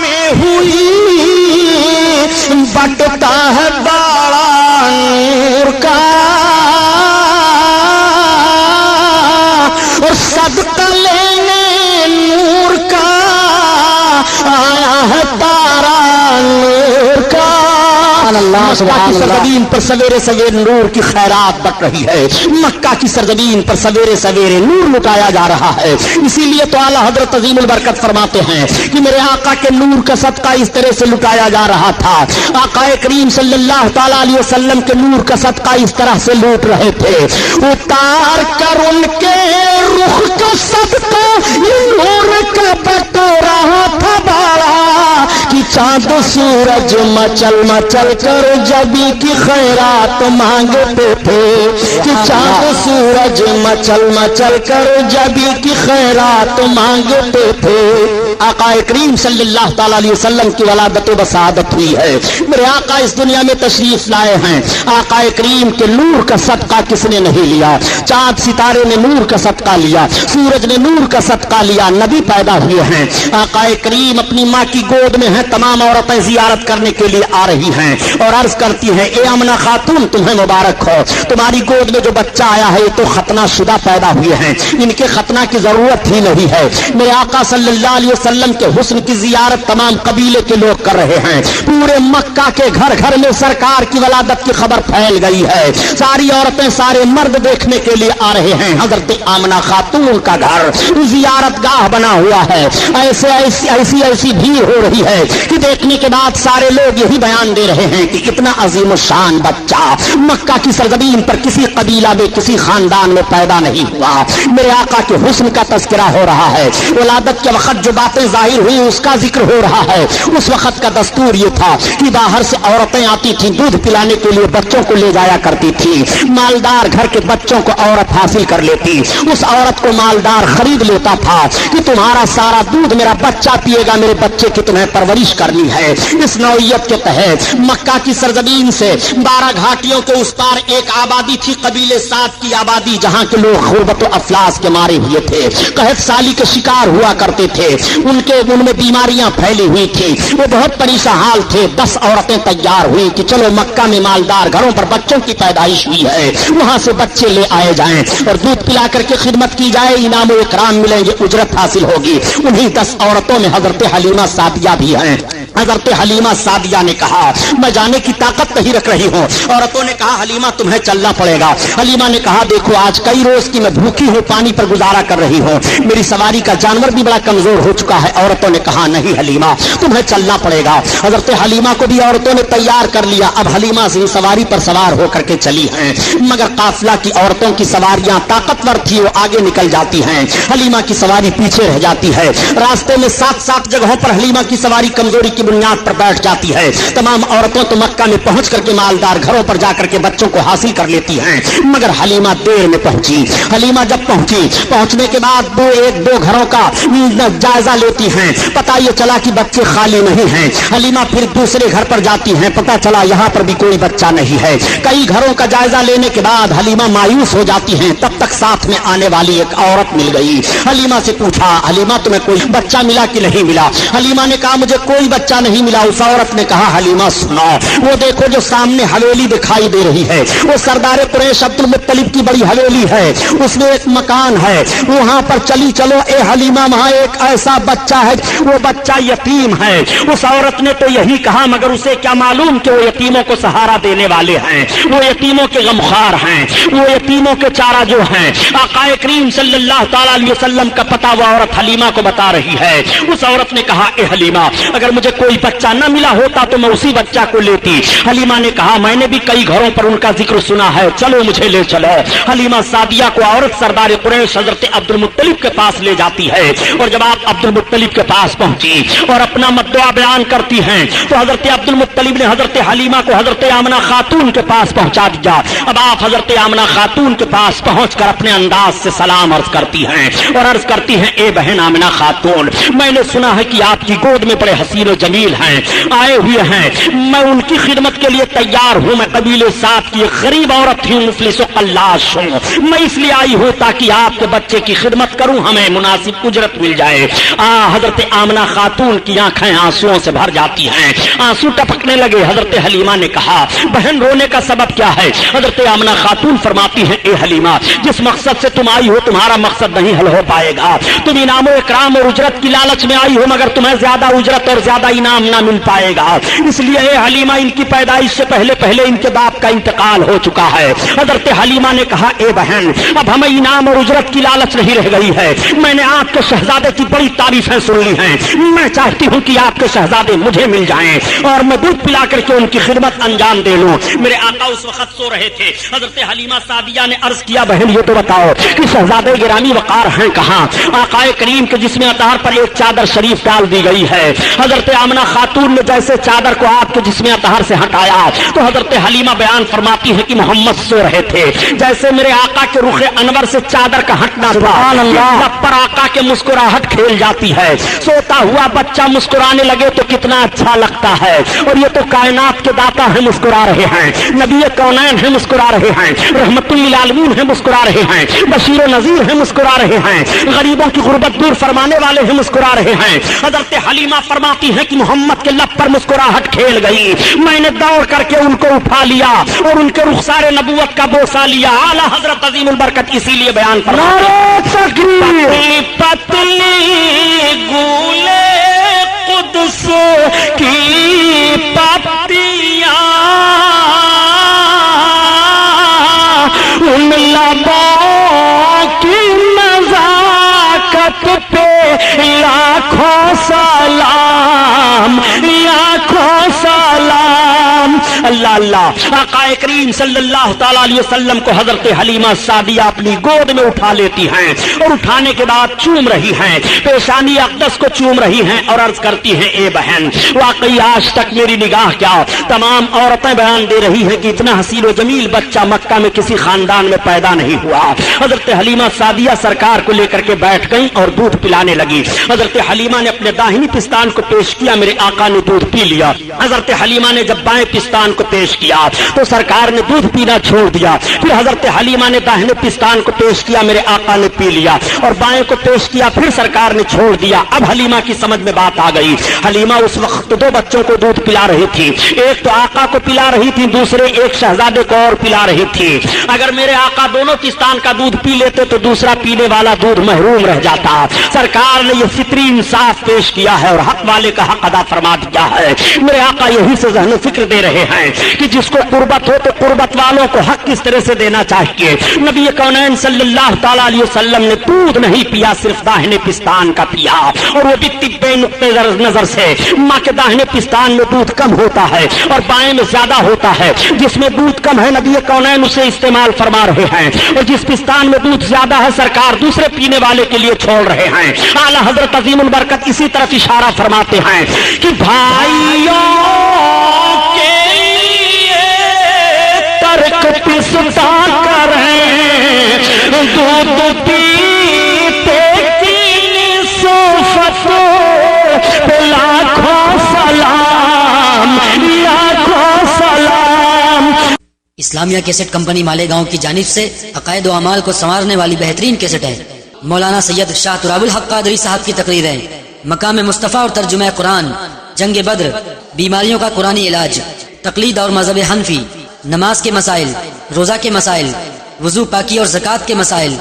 میں ہوئی بٹتا ہے باڑا نور کا، اور صدقہ لینے نور کا آیا ہے تارا نور کا۔ مکہ کی سرزمین پر سویرے سویرے نور کی خیرات بٹ رہی ہے، مکہ کی سرزمین پر سویرے سویرے نور لٹایا جا رہا ہے۔ اسی لیے تو اعلیٰ حضرت عظیم البرکت فرماتے ہیں کہ میرے آقا کے نور کا صدقہ اس طرح سے لٹایا جا رہا تھا، آقا کریم صلی اللہ تعالی علیہ وسلم کے نور کا صدقہ اس طرح سے لوٹ رہے تھے، اتار کر ان کے رخ کا صدقہ نور کا بٹ رہا تھا باڑا، کہ چاند سورج مچل مچل کر جبی کی خیرات مانگتے تھے، کہ چاند سورج مچل مچل کر جبی کی خیرات مانگتے تھے۔ آقا کریم صلی اللہ تعالی علیہ وسلم کی ولادت و بسعادت ہوئی ہے، میرے آقا اس دنیا میں تشریف لائے ہیں۔ آقا کریم کے نور کا صدقہ کس نے نہیں لیا؟ چاند ستارے نے نور کا صدقہ لیا، سورج نے نور کا صدقہ لیا، نبی پیدا ہوئے ہیں۔ آقا کریم اپنی ماں کی گود میں ہیں، تمام عورتیں زیارت کرنے کے لیے آ رہی ہیں اور عرض کرتی ہیں، اے آمنہ خاتون تمہیں مبارک ہو، تمہاری گود میں جو بچہ آیا ہے یہ تو ختنہ شدہ پیدا ہوئے ہیں، ان کے ختنہ کی ضرورت ہی نہیں ہے۔ میرے آقا صلی اللہ علیہ وسلم کے حسن کی زیارت تمام قبیلے کے لوگ کر رہے ہیں، پورے مکہ کے گھر گھر میں سرکار کی ولادت کی خبر پھیل گئی ہے، ساری عورتیں سارے مرد دیکھنے کے لیے آ رہے ہیں۔ حضرت آمنہ خاتون کا گھر زیارت گاہ بنا ہوا ہے، ایسی بھیڑ ہو رہی ہے کہ دیکھنے کے بعد سارے لوگ یہی بیان دے رہے ہیں کہ اتنا عظیم الشان بچہ مکہ کی سرزمین پر کسی قبیلہ میں کسی خاندان میں پیدا نہیں ہوا۔ میرے آقا کے حسن کا تذکرہ ہو رہا ہے، ولادت کے وقت جو باتیں ظاہر ہوئی اس کا ذکر ہو رہا ہے۔ اس وقت کا دستور یہ تھا کہ باہر سے عورتیں آتی تھیں، دودھ پلانے کے لیے بچوں کو لے جایا کرتی تھی، مالدار گھر کے بچوں کو عورت حاصل کر لیتی، اس عورت کو مالدار خرید لیتا تھا کہ تمہارا سارا دودھ میرا بچہ پیے گا، میرے بچے کی تمہیں پرورش کرنی ہے۔ اس نوعیت کے تحت مکہ کی سرزمین سے 12 گھاٹیوں کے اس پار ایک آبادی تھی، قبیلے سعد کی آبادی، جہاں کے لوگ غربت و افلاس کے مارے ہوئے تھے، قحط سالی کے شکار ہوا کرتے تھے، ان میں بیماریاں پھیلی ہوئی تھی، وہ بہت پریشان حال تھے۔ 10 عورتیں تیار ہوئی کہ چلو مکہ میں مالدار گھروں پر بچوں کی پیدائش ہوئی ہے، وہاں سے بچے لے آئے جائیں اور دودھ پلا کر کے خدمت کی جائے، انعام و اکرام ملیں گے، اجرت حاصل ہوگی۔ انہی 10 عورتوں میں حضرت حلیمہ سعدیہ بھی ہیں۔ حضرت حلیمہ سعدیہ نے کہا میں جانے کی طاقت نہیں رکھ رہی ہوں۔ عورتوں نے کہا حلیمہ تمہیں چلنا پڑے گا۔ حلیمہ نے کہا دیکھو آج کئی روز کی میں بھوکی ہوں، پانی پر گزارا کر رہی ہوں، میری سواری کا جانور بھی بڑا کمزور ہو چکا ہے۔ عورتوں نے کہا نہیں حلیمہ تمہیں چلنا پڑے گا۔ حضرت حلیمہ کو بھی عورتوں نے تیار کر لیا، اب حلیمہ سے سواری پر سوار ہو کر کے چلی ہیں، مگر قافلہ کی عورتوں کی سواریاں طاقتور تھی، وہ آگے نکل جاتی ہیں، حلیمہ کی سواری پیچھے رہ جاتی ہے۔ راستے میں 7 جگہوں پر حلیمہ کی سواری کمزوری کی بنیاد پر بیٹھ جاتی ہے. تمام عورتوں تو مکہ میں پہنچ کر کے مالدار گھروں پر جا کر کے بچوں کو حاصل کر لیتی ہیں, مگر حلیمہ دیر میں پہنچی. حلیمہ جب پہنچنے کے بعد ایک دو گھروں کا جائزہ لیتی ہیں, پتہ یہ چلا کہ بچے خالی نہیں ہیں. حلیمہ پھر دوسرے گھر پر جاتی ہیں, پتہ چلا یہاں پر بھی کوئی بچہ نہیں ہے. کئی گھروں کا جائزہ لینے کے بعد حلیمہ مایوس ہو جاتی ہیں. تب تک ساتھ میں آنے والی ایک عورت مل گئی. حلیمہ سے پوچھا, حلیمہ تمہیں کوئی بچہ ملا کہ نہیں ملا؟ حلیمہ نے کہا مجھے کوئی بچہ نہیں ملا. اس عورت نے کہا حلیمہ سنو, وہ دیکھو جو سامنے حویلی دکھائی دے رہی ہے, وہ سردار قریش عبد المطلب کی بڑی حویلی ہے, اس میں ایک مکان ہے, وہاں پر چلی چلو اے حلیمہ, وہاں ایک ایسا بچہ ہے, وہ بچہ یتیم ہے. اس عورت نے تو یہی کہا, مگر اسے کیا معلوم کہ وہ یتیموں کو سہارا دینے والے ہیں, وہ یتیموں کے غمخوار ہیں, وہ یتیموں کے چارہ جو ہیں. آقا کریم صلی اللہ تعالی علیہ وسلم کا پتہ وہ عورت حلیمہ کو بتا رہی ہے. اس عورت نے کہا اے حلیمہ, اگر مجھے کوئی بچہ نہ ملا ہوتا تو میں اسی بچہ کو لیتی. حلیمہ نے کہا میں نے بھی کئی گھروں پر ان کا ذکر سنا ہے, چلو مجھے لے چلو. حلیمہ سعدیہ کو عورت سردار قریش حضرت عبد المطلب کے پاس لے جاتی ہے, اور جب آپ عبد المطلب کے پاس پہنچی اور اپنا مدعا بیان کرتی ہیں تو حضرت عبد المطلب نے حضرت حلیمہ کو حضرت آمنہ خاتون کے پاس پہنچا دیا. اب آپ حضرت آمنہ خاتون کے پاس پہنچ کر اپنے انداز سے سلام عرض کرتی ہیں اور عرض کرتی ہیں اے بہن آمنہ خاتون, میں نے سنا ہے کہ آپ کی گود میں بڑے حسین و جمیل ہیں, آئے ہوئے ہیں, میں ان کی خدمت کے لیے تیار ہوں. میں قبیلے سعد کی غریب عورت ہوں, مفلس و قلاش ہوں, میں اس لیے آئی ہوں تاکہ آپ کے بچے کی خدمت کروں, ہمیں مناسب اجرت مل جائے. حضرت آمنہ خاتون کی آنکھیں آنسوؤں سے بھر جاتی ہیں, آنسو ٹپکنے لگے. حضرت حلیمہ نے کہا بہن رونے کا سبب کیا ہے؟ حضرت آمنہ خاتون فرماتی ہیں اے حلیمہ, جس مقصد سے تم آئی ہو تمہارا مقصد نہیں حل ہو پائے گا. تم انعام و اکرام اور اجرت کی لالچ میں آئی ہو, مگر تمہیں زیادہ اجرت اور زیادہ انعام نہ مل پائے گا. اس لیے اے حلیمہ, ان کی پیدائش سے پہلے ان کے باپ کا انتقال ہو چکا ہے. حضرت حلیمہ نے کہا اے بہن, اب ہمیں انعام اور اجرت کی لالچ نہیں رہ گئی ہے. میں نے آپ کے شہزادے کی بڑی تعریفیں سن لی ہیں, میں چاہتی ہوں کہ آپ کے شہزادے مجھے مل جائیں اور میں دودھ پلا کر کے ان کی خدمت انجام دے لوں. میرے آقا اس وقت سو رہے تھے. حضرت حلیمہ سعدیہ نے عرض کیا بہن یہ تو بتاؤ کہ شہزادے گرامی وقار ہیں کہاں؟ آقا کریم کے جسم اطہار پر ایک چادر شریف ڈال دی گئی ہے. حضرت آمنہ خاتون نے جیسے چادر کو آپ کے جسم اطہار سے ہٹایا تو حضرت حلیمہ بیان فرماتی ہے کہ محمد سو رہے تھے. جیسے میرے آقا کے رخ انور سے چادر کا ہٹنا سبحان اللہ پر آقا کے مسکراہٹ کھیل جاتی ہے. سوتا ہوا بچہ مسکرانے لگے تو کتنا اچھا لگتا ہے. اور یہ تو کائنات کے داتا ہیں, مسکرا رہے ہیں, نبی کونین ہیں, مسکرا رہے ہیں, رحمت للعالمین ہیں, مسکرا رہے ہیں, بشیر و نذیر ہیں, مسکرا رہے ہیں, غریبوں کی غربت دور فرمانے والے ہیں, مسکرا رہے ہیں. حضرت حلیمہ فرماتی ہیں کہ محمد کے لب پر مسکراہٹ کھیل گئی. میں نے دوڑ کر کے ان کو اٹھا لیا اور ان کے رخسار نبوت کا بوسہ لیا. اعلیٰ حضرت عظیم البرکت اسی لیے بیان فرماتے ہیں پتلی گولے قدس کی پتیاں ان لبوں کی نزاکت پہ لاکھوں سلام, لاکھوں سلام. اللہ اللہ. آقا کریم صلی اللہ تعالی علیہ وسلم کو حضرت حلیمہ سعدیہ اپنی گود میں اٹھا لیتی ہیں اور اٹھانے کے بعد چوم رہی ہیں, پیشانی اقدس کو چوم رہی ہیں اور عرض کرتی ہیں اے بہن, واقعی آج تک میری نگاہ کیا تمام عورتیں بیان دے رہی ہیں کہ اتنا حسین و جمیل بچہ مکہ میں کسی خاندان میں پیدا نہیں ہوا. حضرت حلیمہ سعدیہ سرکار کو لے کر کے بیٹھ گئی اور دودھ پلانے لگی. حضرت حلیمہ نے اپنے داہنی پستان کو پیش کیا, میرے آقا نے دودھ پی لیا. حضرت حلیمہ نے جب بائیں پستان کو پیش کیا تو سرکار نے دودھ پینا چھوڑ دیا. پھر حضرت حلیمہ نے داہنے پستان کو پیش کیا, میرے آقا نے پی لیا, اور بائیں کو پیش کیا, پھر سرکار نے چھوڑ دیا. اب حلیمہ کی سمجھ میں بات آ گئی. حلیمہ اس وقت دو بچوں کو دودھ پلا رہی تھی, ایک تو آقا کو پلا رہی تھی, دوسرے ایک شہزادے کو اور پلا رہی تھی. اگر میرے آقا دونوں پستان کا دودھ پی لیتے تو دوسرا پینے والا دودھ محروم رہ جاتا. سرکار نے یہ فطری انصاف پیش کیا ہے اور حق والے کا حق ادا فرما دیا ہے. میرے آقا یہی سے ذہن و فکر دے رہے ہیں ہیں کہ جس کو قربت ہو تو قربت والوں کو حق کس طرح سے دینا چاہیے۔ نبی کونین صلی اللہ تعالیٰ علیہ وسلم نے دودھ نہیں پیا، صرف داہنے پستان کا پیا، اور وہ بھی طبی نقطۂ نظر سے۔ ماں کے داہنے پستان میں دودھ کم ہوتا ہے اور بائیں میں زیادہ ہوتا ہے، جس میں دودھ کم ہے نبی کونین اسے استعمال فرما رہے ہیں، اور جس پستان میں دودھ زیادہ ہے سرکار دوسرے پینے والے کے لیے چھوڑ رہے ہیں۔ اعلیٰ حضرت عظیم البرکت اسی طرف اشارہ فرماتے ہیں کہ بھائیوں کے لیے ترک پستا کریں، دودھ پیتے کی صفت لاکھوں سلام، لاکھوں سلام۔ اسلامیہ کیسٹ کمپنی مالیگاؤں کی جانب سے عقائد و اعمال کو سنوارنے والی بہترین کیسٹ ہے۔ مولانا سید شاہ تراب الحق قادری صاحب کی تقریریں، مقام مصطفیٰ اور ترجمہ قرآن، جنگ بدر، بیماریوں کا قرآنی علاج، تقلید اور مذہب حنفی، نماز کے مسائل، روزہ کے مسائل، وضو پاکی اور زکوٰۃ کے مسائل،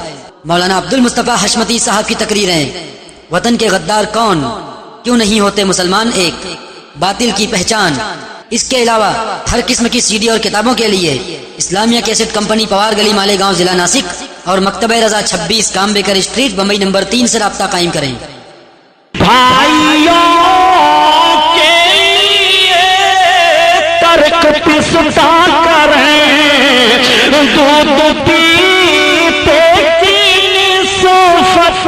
مولانا عبد المصطفیٰ حشمتی صاحب کی تقریریں، وطن کے غدار کون، کیوں نہیں ہوتے مسلمان ایک، باطل کی پہچان۔ اس کے علاوہ ہر قسم کی CD اور کتابوں کے لیے اسلامیہ کیسٹ کمپنی پوار گلی مالیگاؤں ضلع ناسک اور مکتبہ رضا 26 کامبیکر اسٹریٹ بمبئی نمبر 3 سے رابطہ قائم کریں۔ بھائیوں کے لیے ترک پستا کریں، دودھ پیتے کی صفت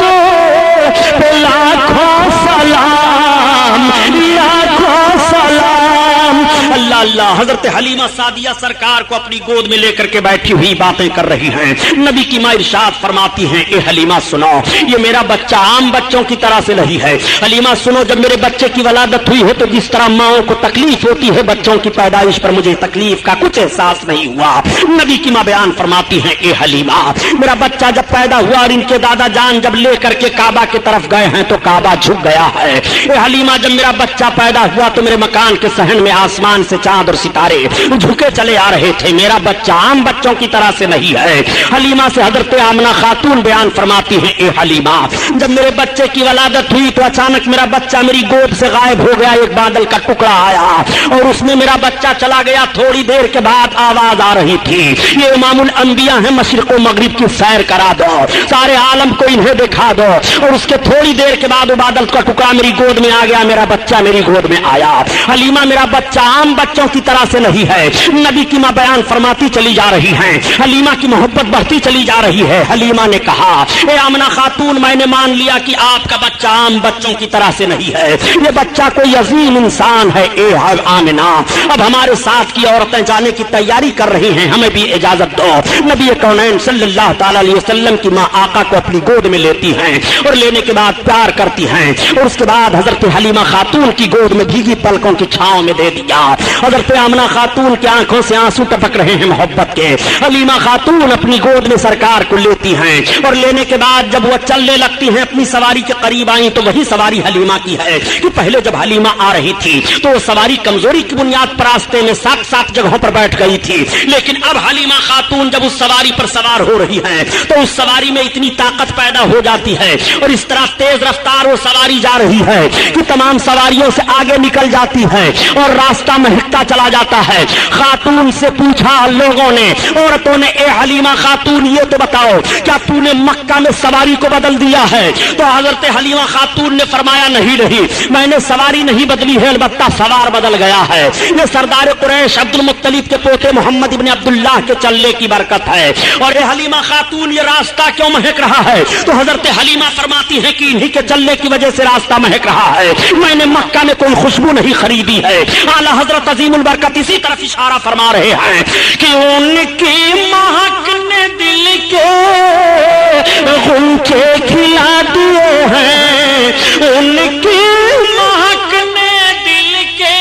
لاکھوں سلام، لاکھوں سلام۔ اللہ اللہ حضرت حلیمہ سعدیہ سرکار کو اپنی گود میں لے کر کے بیٹھی ہوئی باتیں کر رہی ہیں۔ نبی کی ماں ارشاد فرماتی ہیں اے حلیمہ سنو، یہ میرا بچہ عام بچوں کی طرح سے نہیں ہے۔ حلیمہ سنو، جب میرے بچے کی ولادت ہوئی ہے تو جس طرح ماؤں کو تکلیف ہوتی ہے بچوں کی پیدائش پر، مجھے تکلیف کا کچھ احساس نہیں ہوا۔ نبی کی ماں بیان فرماتی ہیں اے حلیمہ، میرا بچہ جب پیدا ہوا اور ان کے دادا جان جب لے کر کے کعبہ کی طرف گئے ہیں تو کعبہ جھک گیا ہے۔ اے حلیمہ، جب میرا بچہ پیدا ہوا تو میرے مکان کے صحن میں آسمان سے چاند اور ستارے جھکے چلے آ رہے تھے۔ میرا بچہ عام بچوں کی طرح سے نہیں ہے۔ حلیمہ سے حضرت آمنہ خاتون بیان فرماتی ہیں اے حلیمہ، جب میرے بچے کی ولادت ہوئی تو اچانک میرا بچہ میری گود سے غائب ہو گیا، ایک بادل کا ٹکڑا آیا اور اس میں میرا بچہ چلا گیا۔ تھوڑی دیر کے بعد آواز آ رہی تھی، یہ امام الانبیاء ہیں، مشرق و مغرب کی سیر کرا دو، سارے عالم کو انہیں دکھا دو۔ اور اس کے تھوڑی دیر کے بعد وہ بادل کا ٹکڑا میری گود میں آ گیا، میرا بچہ میری گود میں آیا۔ حلیمہ، میرا بچہ عام بچوں کی طرح سے نہیں ہے۔ نبی کی ماں بیان فرماتی چلی جا رہی ہیں، حلیمہ کی محبت بڑھتی چلی جا رہی ہے۔ حلیمہ نے کہا اے آمنہ خاتون، میں نے مان لیا کہ آپ کا بچہ عام بچوں کی طرح سے نہیں ہے، یہ بچہ کوئی عظیم انسان ہے۔ اے آمنہ، اب ہمارے ساتھ کی عورتیں جانے کی تیاری کر رہی ہیں، ہمیں بھی اجازت دو۔ نبی کونین صلی اللہ تعالی علیہ وسلم کی ماں آقا کو اپنی گود میں لیتی ہیں اور لینے کے بعد پیار کرتی ہیں، اور اس کے بعد حضرت حلیمہ خاتون کی گود میں بھیگی پلکوں کی چھاؤں میں دے دیا۔ حضرت آمنہ خاتون کی آنکھوں سے آنسو ٹپک رہے ہیں محبت کے۔ حلیمہ خاتون اپنی گود میں سرکار کو لیتی ہیں اور لینے کے بعد جب وہ چلنے لگتی ہیں اپنی سواری کے قریب آئیں تو وہی سواری حلیمہ کی ہے کہ پہلے جب حلیمہ آ رہی تھی تو وہ سواری کمزوری کی بنیاد پر راستے میں 7 جگہوں پر بیٹھ گئی تھی، لیکن اب حلیمہ خاتون جب اس سواری پر سوار ہو رہی ہیں تو اس سواری میں اتنی طاقت پیدا ہو جاتی ہے اور اس طرح تیز رفتار وہ سواری جا رہی ہے کہ تمام سواریوں سے آگے نکل جاتی ہے اور راستہ مہکتا چلا جاتا ہے۔ خاتون سے پوچھا لوگوں نے، عورتوں نے، اے حلیمہ خاتون یہ تو بتاؤ کیا تو نے مکہ میں سواری کو بدل دیا ہے؟ تو حضرت حلیمہ خاتون نے فرمایا نہیں، میں نے سواری نہیں بدلی ہے، البتہ سوار بدل گیا ہے۔ یہ سردار قریش عبد المطلب کے پوتے محمد ابن عبداللہ کے چلنے کی برکت ہے۔ اور اے حلیمہ خاتون، یہ راستہ کیوں مہک رہا ہے؟ تو حضرت حلیمہ فرماتی ہے کہ انہی کے چلنے کی وجہ سے راستہ مہک رہا ہے، میں نے مکہ میں کوئی خوشبو نہیں خریدی ہے۔ اعلیٰ حضرت عظیم البرکت اسی طرف اشارہ فرما رہے ہیں کہ ان کی مہک نے دل کے غنچے کھلا دیے ہیں، ان کی مہک نے دل کے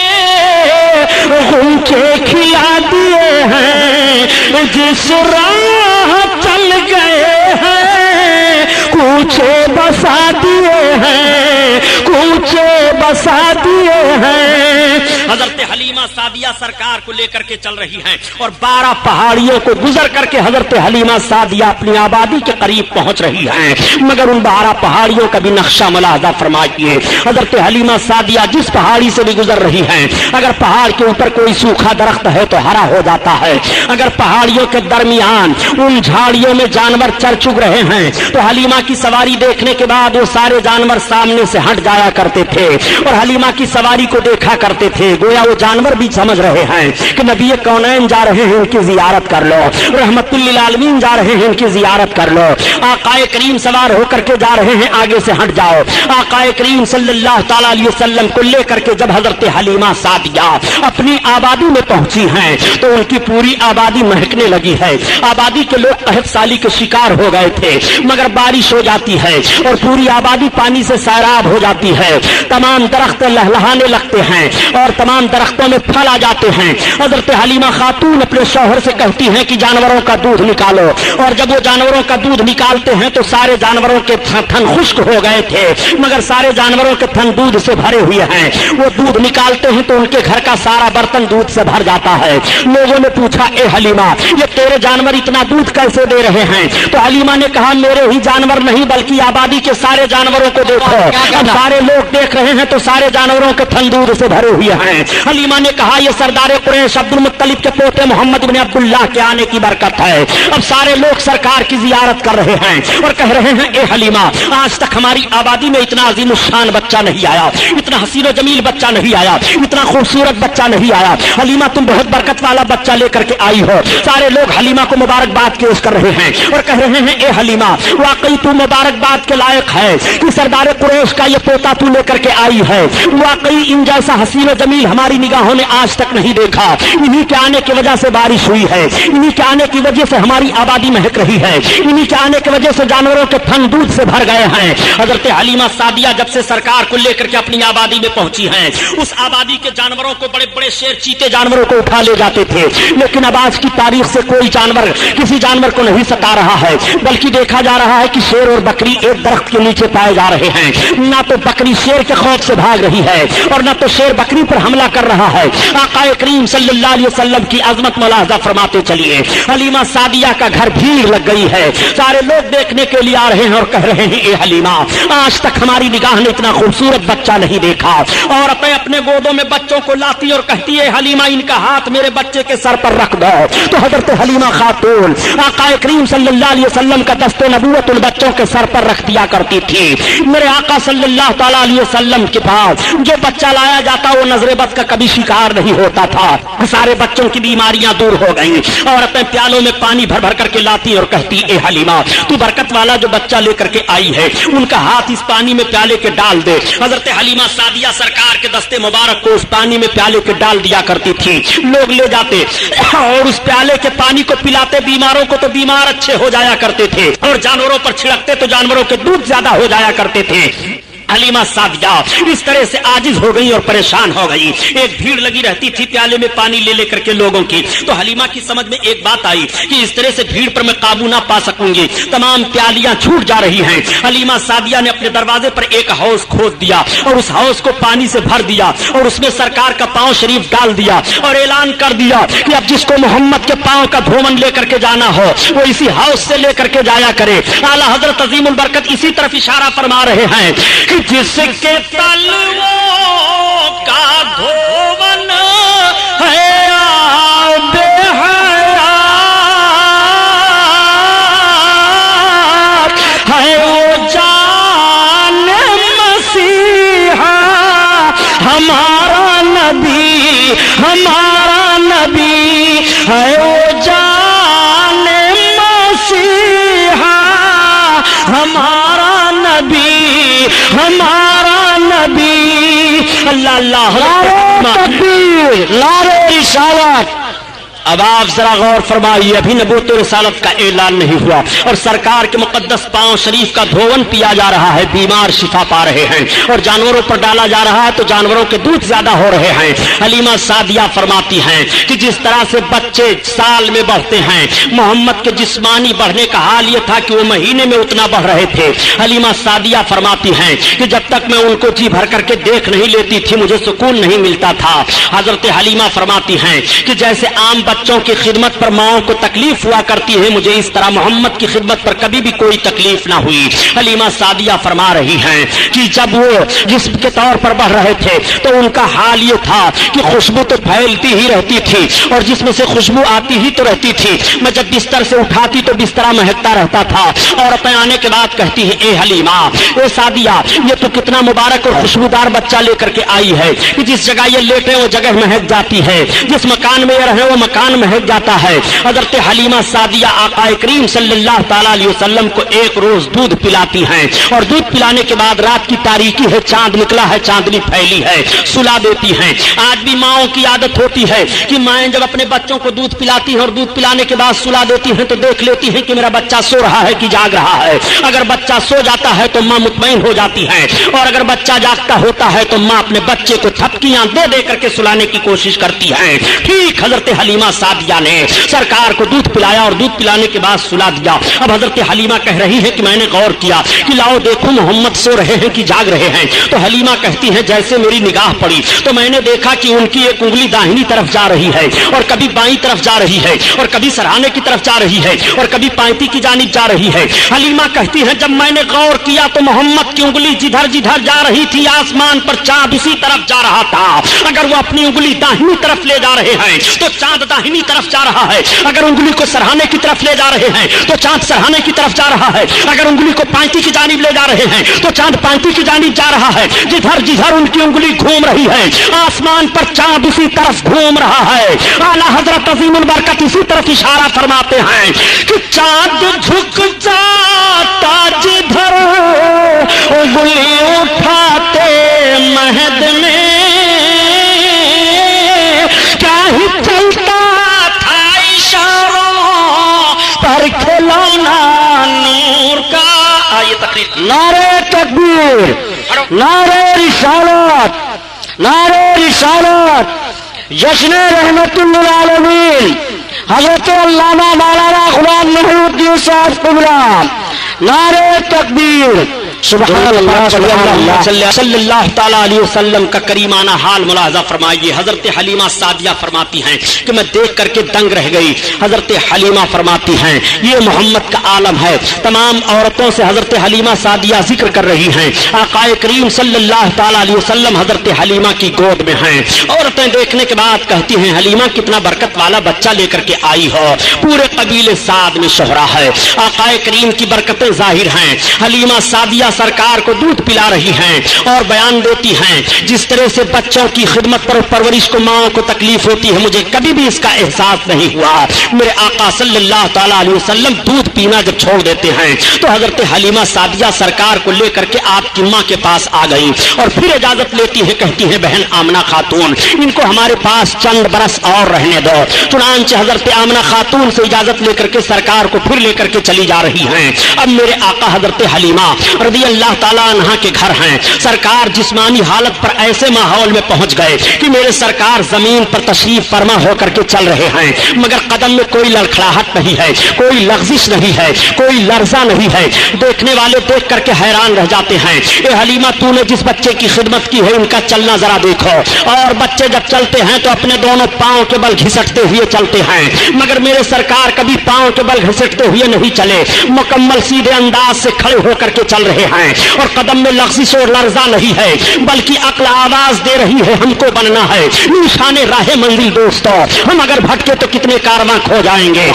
غنچے کھلا دیے ہیں، جس راہ چل گئے ہیں کوچے بسا دیے ہیں، کوچے بسا دیے ہیں. حضرت حلیمہ سعدیہ سرکار کو لے کر کے چل رہی ہیں اور 12 پہاڑیوں کو گزر کر کے حضرت حلیمہ سعدیہ اپنی آبادی کے قریب پہنچ رہی ہیں. مگر ان 12 پہاڑیوں کا بھی نقشہ ملاحظہ فرمائیے. حضرت حلیمہ سعدیہ جس پہاڑی سے بھی گزر رہی ہیں، اگر پہاڑ کے اوپر کوئی سوکھا درخت ہے تو ہرا ہو جاتا ہے. اگر پہاڑیوں کے درمیان ان جھاڑیوں میں جانور چر چگ رہے ہیں تو حلیمہ کی سواری دیکھنے کے بعد وہ سارے جانور سامنے سے ہٹ جایا کرتے تھے اور حلیمہ کی سواری کو دیکھا کرتے تھے. گویا وہ جانور بھی سمجھ رہے ہیں کہ نبی کونین جا رہے ہیں، ان کی زیارت کر لو. رحمت للعالمین جا رہے ہیں، ان کی زیارت کر لو. آقا کریم سوار ہو کر کے جا رہے ہیں، آگے سے ہٹ جاؤ. آقا کریم صلی اللہ تعالی علیہ وسلم کو لے کر کے جب حضرت حلیمہ سعدیہ اپنی آبادی میں پہنچی ہیں تو ان کی پوری آبادی مہکنے لگی ہے. آبادی کے لوگ قحط سالی کے شکار ہو گئے تھے، مگر بارش ہو جاتی ہے اور پوری آبادی پانی سے سیراب ہو جاتی ہے. تمام درخت لہلہانے لگتے ہیں اور تمام درختوں میں پھل آ جاتے ہیں. حضرت حلیمہ خاتون اپنے شوہر سے کہتی ہیں کہ جانوروں کا دودھ نکالو، اور جب وہ جانوروں کا دودھ نکالتے ہیں تو سارے جانوروں کے تھن خشک ہو گئے تھے، مگر سارے جانوروں کے تھن دودھ سے بھرے ہوئے ہیں. وہ دودھ نکالتے ہیں تو ان کے گھر کا سارا برتن دودھ سے بھر جاتا ہے. لوگوں نے پوچھا اے حلیمہ یہ تیرے جانور اتنا دودھ کیسے دے رہے ہیں؟ تو حلیمہ نے کہا میرے ہی جانور نہیں بلکہ آبادی کے سارے جانوروں کو دیکھو، اب سارے لوگ دیکھ رہے ہیں تو سارے جانوروں کے تھن دودھ سے بھرے ہوئے ہیں. حلیمہ نے کہا یہ سردار قریش عبد المطلب کے پوتے محمد بن عبداللہ کے آنے کی برکت ہے. اب سارے لوگ سرکار کی زیارت کر رہے ہیں اور کہہ رہے ہیں اے حلیمہ آج تک ہماری آبادی میں اتنا عظیم الشان بچہ نہیں آیا، اتنا حسین و جمیل بچہ نہیں آیا، اتنا خوبصورت بچہ نہیں آیا. حلیمہ تم بہت برکت والا بچہ لے کر کے آئی ہو. سارے لوگ حلیمہ کو مبارکباد پیش کر رہے ہیں اور کہہ رہے ہیں اے حلیمہ واقعی تو مبارکباد کے لائق ہے کہ سردار قریش کا یہ پوتا تو لے کر کے آئی ہے. واقعی ان جیسا حسین و جمیل ہماری نگاہوں نے آج تک نہیں دیکھا. انہی کے آنے کی وجہ سے بارش ہوئی ہے، انہی کے آنے کی وجہ سے ہماری آبادی مہک رہی ہے، انہی کے آنے کی وجہ سے جانوروں کے تھن دودھ سے بھر گئے ہیں. حضرت حلیمہ سعدیہ جب سے سرکار کو لے کر کے اپنی آبادی میں پہنچی ہیں، اس آبادی کے جانوروں کو بڑے بڑے شیر چیتے جانوروں کو اٹھا لے جاتے تھے، لیکن اب آج کی تاریخ سے کوئی جانور کسی جانور کو نہیں ستا رہا ہے، بلکہ دیکھا جا رہا ہے کہ شیر اور بکری ایک درخت کے نیچے پائے جا رہے ہیں. نہ تو بکری شیر کے خوف سے بھاگ رہی ہے اور نہ تو شیر بکری پر حملہ کر رہا ہے. آقا کریم صلی اللہ علیہ وسلم کی عظمت ملاحظہ فرماتے چلیے. حلیمہ سعدیہ کا گھر بھیڑ لگ گئی ہے، سارے لوگ دیکھنے کے لیے آ رہے ہیں اور کہہ رہے ہیں اے حلیمہ آج تک ہماری نگاہ نے اتنا خوبصورت بچہ نہیں دیکھا. اور اپنے گودوں میں بچوں کو لاتی اور کہتی ہے حلیمہ ان کا ہاتھ میرے بچے کے سر پر رکھ دو. تو حضرت حلیمہ خاتون آقا کریم صلی اللہ علیہ وسلم کا دست نبوت ان بچوں کے سر پر رکھ دیا کرتی تھی. میرے آقا صلی اللہ تعالی علیہ وسلم کے پاس جو بچہ لایا جاتا وہ نظر بد کا کبھی شکار نہیں ہوتا تھا. سارے بچوں کی بیماریاں دور ہو گئیں اور اپنے پیالوں میں پانی بھر بھر کر کے لاتی اور کہتی اے حلیمہ تو برکت والا جو بچہ لے کر کے آئی ہے ان کا ہاتھ اس پانی میں پیالے کے ڈال دے. حضرت حلیمہ سعدیہ سرکار کے دستے مبارک کو اس پانی میں پیالے کے ڈال دیا کرتی تھی. لوگ لے جاتے اور اس پیالے کے پانی کو پلاتے بیماروں کو تو بیمار اچھے ہو جایا کرتے تھے اور جانوروں پر چھڑکتے تو جانوروں کے دودھ زیادہ ہو جایا کرتے تھے. حلیمہ سعدیہ اس طرح سے عاجز ہو گئی اور پریشان ہو گئی. ایک بھیڑ لگی رہتی تھی پیالے میں پانی لے لے کر کے لوگوں کی. تو حلیمہ کی سمجھ میں ایک بات آئی کہ اس طرح سے بھیڑ پر میں قابو نہ پا سکوں گی، تمام پیالیاں چھوٹ جا رہی ہیں. حلیمہ سعدیہ نے اپنے دروازے پر ایک حوض کھود دیا اور اس حوض کو پانی سے بھر دیا اور اس میں سرکار کا پاؤں شریف ڈال دیا اور اعلان کر دیا کہ اب جس کو محمد کے پاؤں کا دھومن لے کر کے جانا ہو وہ اسی حوض سے لے کر کے جایا کرے. اعلیٰ حضرت عظیم البرکت اسی طرف اشارہ فرما رہے ہیں کہ جس کے تلووں کا دھومن ہے آب حیات ہے وہ جان مسیحا ہمارا نبی ہے وہ جان مسیحا ہمارا نبی اللہ اللہ. تکبیر، نعرہ رسالت. اب آپ ذرا غور فرمائیے، ابھی نبوت و رسالت کا اعلان نہیں ہوا اور سرکار کے مقدس پاؤں شریف کا دھون پیا جا رہا ہے، بیمار شفا پا رہے ہیں، اور جانوروں پر ڈالا جا رہا ہے تو جانوروں کے دودھ زیادہ ہو رہے ہیں۔ حلیمہ سعدیہ فرماتی ہیں کہ جس طرح سے بچے سال میں بڑھتے ہیں، محمد کے جسمانی بڑھنے کا حال یہ تھا کہ وہ مہینے میں اتنا بڑھ رہے تھے۔ حلیمہ سعدیہ فرماتی ہیں کہ جب تک میں ان کو جی بھر کر کے دیکھ نہیں لیتی تھی مجھے سکون نہیں ملتا تھا۔ حضرت حلیمہ فرماتی ہیں کہ جیسے عام بچوں کی خدمت پر ماؤں کو تکلیف ہوا کرتی ہے، مجھے اس طرح محمد کی خدمت پر کبھی بھی کوئی تکلیف نہ ہوئی۔ حلیمہ سعدیہ فرما رہی ہیں کہ جب وہ جسم کے طور پر بڑھ رہے تھے تو ان کا حال یہ تھا کہ خوشبو تو پھیلتی ہی رہتی تھی اور جسم سے خوشبو آتی ہی تو رہتی تھی، میں جب بستر سے اٹھاتی تو بستر مہکتا رہتا تھا۔ عورتیں آنے کے بعد کہتی ہیں اے حلیمہ، اے سعدیہ، یہ تو کتنا مبارک اور خوشبودار بچہ لے کر کے آئی ہے کہ جس جگہ یہ لیٹے وہ جگہ مہک جاتی ہے، جس مکان میں یہ رہے وہ مکان مہک جاتا ہے۔ حضرت حلیمہ سعدیہ آقا کریم صلی اللہ تعالی علیہ وسلم کو ایک روز دودھ پلاتی ہیں اور دودھ پلانے کے بعد رات کی تاریکی ہے، چاند نکلا ہے، چاندنی پھیلی ہے، سلا دیتی ہیں۔ آج بھی ماؤں کی عادت ہوتی ہے کہ مائیں جب اپنے بچوں کو دودھ پلاتی ہیں اور دودھ پلانے کے بعد سلا دیتی ہیں تو دیکھ لیتی ہیں کہ میرا بچہ سو رہا ہے کہ جاگ رہا ہے۔ اگر بچہ سو جاتا ہے تو ماں مطمئن ہو جاتی ہے، اور اگر بچہ جاگتا ہوتا ہے تو ماں اپنے بچے کو تھپکیاں دے دے کر کے سلانے کی کوشش کرتی ہے۔ ٹھیک حضرت حلیمہ سعدیہ نے سرکار کو دودھ پلایا اور دودھ پلانے کے بعد سلا دیا۔ اب حضرت حلیمہ کہہ رہی ہے کہ میں نے غور کیا کہ لاؤ دیکھو محمد سو رہے ہیں کہ جاگ رہے ہیں، تو حلیمہ کہتی ہیں جیسے میری نگاہ پڑی تو میں نے دیکھا کہ ان کی ایک انگلی داہنی طرف جا رہی ہے اور کبھی بائیں طرف جا رہی ہے اور کبھی سرہانے کی طرف جا رہی ہے اور کبھی پائنتی کی جانب جا رہی ہے۔ حلیمہ کہتی ہیں جب میں نے غور کیا تو محمد کی انگلی جدھر جدھر جا رہی تھی آسمان پر چاند اسی طرف جا رہا تھا۔ اگر وہ اپنی انگلی داہنی طرف لے جا رہے ہیں تو چاند داہنی طرف جا رہا ہے، اگر انگلی کو سرہانے کی طرف لے جا رہے ہیں تو چاند سرہانے کی طرف جا رہا ہے، اگر انگلی کو پائنتی کی جانب لے جا رہے ہیں تو چاند پائنتی کی جانب جا رہا ہے۔ جدھر جدھر ان کی انگلی گھوم رہی ہے آسمان پر چاند اسی طرف گھوم رہا ہے۔ اعلیٰ حضرت عظیم البرکت اسی طرف اشارہ فرماتے ہیں کہ چاند جھک جاتا جدھر انگلی اٹھاتے مہد میں، کیا ہی چلتا تھا اشاروں پر کھلونا نور کا۔ آئیے تقریر، نعرہ تکبیر، نعرہ رسالت، نعرہ رسالت، جشن رحمت للعالمین حضرت علامہ مولانا غلام محی الدین صاحب قبلہ، نعرہ تکبیر، سبحان اللہ صلی اللہ تعالیٰ علیہ وسلم کا کریمانہ حال ملاحظہ فرمائیے۔ حضرت حلیمہ سعدیہ فرماتی ہیں کہ میں دیکھ کر کے دنگ رہ گئی۔ حضرت حلیمہ فرماتی ہیں یہ محمد کا عالم ہے۔ تمام عورتوں سے حضرت حلیمہ سعدیہ ذکر کر رہی ہیں، آقا کریم صلی اللہ تعالیٰ علیہ وسلم حضرت حلیمہ کی گود میں ہیں۔ عورتیں دیکھنے کے بعد کہتی ہیں حلیمہ کتنا برکت والا بچہ لے کر کے آئی ہو، پورے قبیلے سعد میں شہرا ہے، آقا کریم کی برکتیں ظاہر ہیں۔ حلیمہ سعدیہ سرکار کو دودھ پلا رہی ہیں اور بیان دیتی ہیں جس طرح سے بچوں کی خدمت پر پرورش کو ماؤں کو تکلیف ہوتی ہے مجھے کبھی بھی اس کا احساس نہیں ہوا۔ میرے آقا صلی اللہ تعالیٰ علیہ وسلم دودھ پینا جب چھوڑ دیتے ہیں تو حضرت حلیمہ سعدیہ سرکار کو لے کر کے آپ کی ماں کے پاس آ گئی اور پھر اجازت لیتی ہیں، کہتی ہیں بہن آمنہ خاتون ان کو ہمارے پاس چند برس اور رہنے دو۔ چنانچہ حضرت آمنہ خاتون سے اجازت لے کر کے سرکار کو پھر لے کر کے چلی جا رہی ہیں۔ اب میرے آقا حضرت حلیمہ رضی اللہ تعالیٰ عنہ کے گھر ہیں۔ سرکار جسمانی حالت پر ایسے ماحول میں پہنچ گئے کہ میرے سرکار زمین پر تشریف فرما ہو کر کے چل رہے ہیں، مگر قدم میں کوئی لڑکھڑاہٹ نہیں ہے، کوئی لغزش نہیں ہے، کوئی لرزہ نہیں ہے۔ دیکھنے والے دیکھ کر کے حیران رہ جاتے ہیں، اے حلیمہ تو نے جس بچے کی خدمت کی ہے ان کا چلنا ذرا دیکھو۔ اور بچے جب چلتے ہیں تو اپنے دونوں پاؤں کے بل گھسٹتے ہوئے چلتے ہیں، مگر میرے سرکار کبھی پاؤں کے بل گھسٹتے ہوئے نہیں چلے، مکمل سیدھے انداز سے کھڑے ہو کر کے چل رہے ہیں اور قدم میں لغزش اور لرزہ نہیں ہے، بلکہ عقل آواز دے رہی ہے ہم کو بننا ہے نشان راہ منزل دوستو، ہم اگر بھٹکے تو کتنے کارواں کھو جائیں گے۔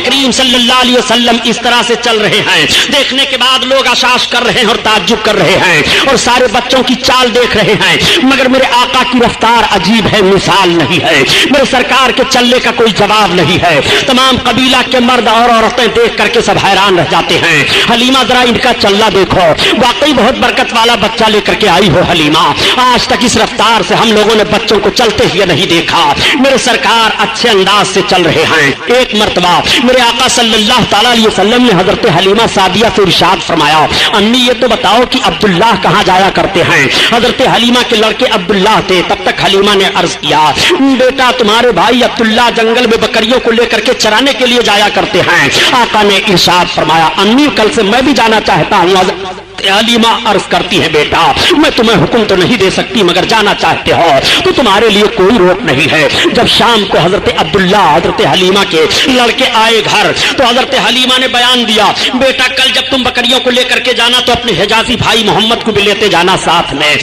کریم صلی اللہ علیہ وسلم اس طرح سے چل رہے ہیں، دیکھنے کے بعد لوگ آشاش کر رہے ہیں اور تعجب کر رہے ہیں اور سارے بچوں کی چال دیکھ رہے ہیں، مگر میرے آقا کی رفتار عجیب ہے، مثال نہیں ہے، میرے سرکار کے چلنے کا کوئی جواب نہیں ہے۔ تمام قبیلہ کے مرد اور عورتیں دیکھ کر کے سب حیران رہ جاتے ہیں، حلیمہ ذرا ان کا چلنا دیکھو۔ دیکھو واقعی بہت برکت والا بچہ لے کر کے آئی ہو حلیمہ. آج تک اس رفتار سے ہم لوگوں نے بچوں کو چلتے ہوئے نہیں دیکھا. میرے سرکار اچھے انداز سے چل رہے ہیں. ایک مرتبہ میرے آقا صلی اللہ تعالی علیہ وسلم نے حضرت حلیمہ سعدیہ سے ارشاد فرمایا امی یہ تو بتاؤ کہ عبداللہ کہاں جایا کرتے ہیں. حضرت حلیمہ کے لڑکے عبداللہ تھے. تب تک حلیمہ نے عرض کیا بیٹا تمہارے بھائی عبداللہ جنگل میں بکریوں کو لے کر کے چرانے کے لیے جایا کرتے ہیں. آقا نے ارشاد فرمایا امی کل سے میں بھی جانا چاہتا ہوں. حلیمہ عرض کرتی ہے بیٹا میں تمہیں حکم تو نہیں دے سکتی مگر جانا چاہتے ہو تو تمہارے لیے کوئی روک نہیں ہے. جب شام کو حضرت عبداللہ حضرت حلیمہ کے لڑکے آئے گھر تو حضرت حلیمہ نے بیان دیا بیٹا کل جب تم بکریوں کو لے کر کے جانا تو اپنے حجازی بھائی محمد کو بھی لیتے جانا ساتھ میں.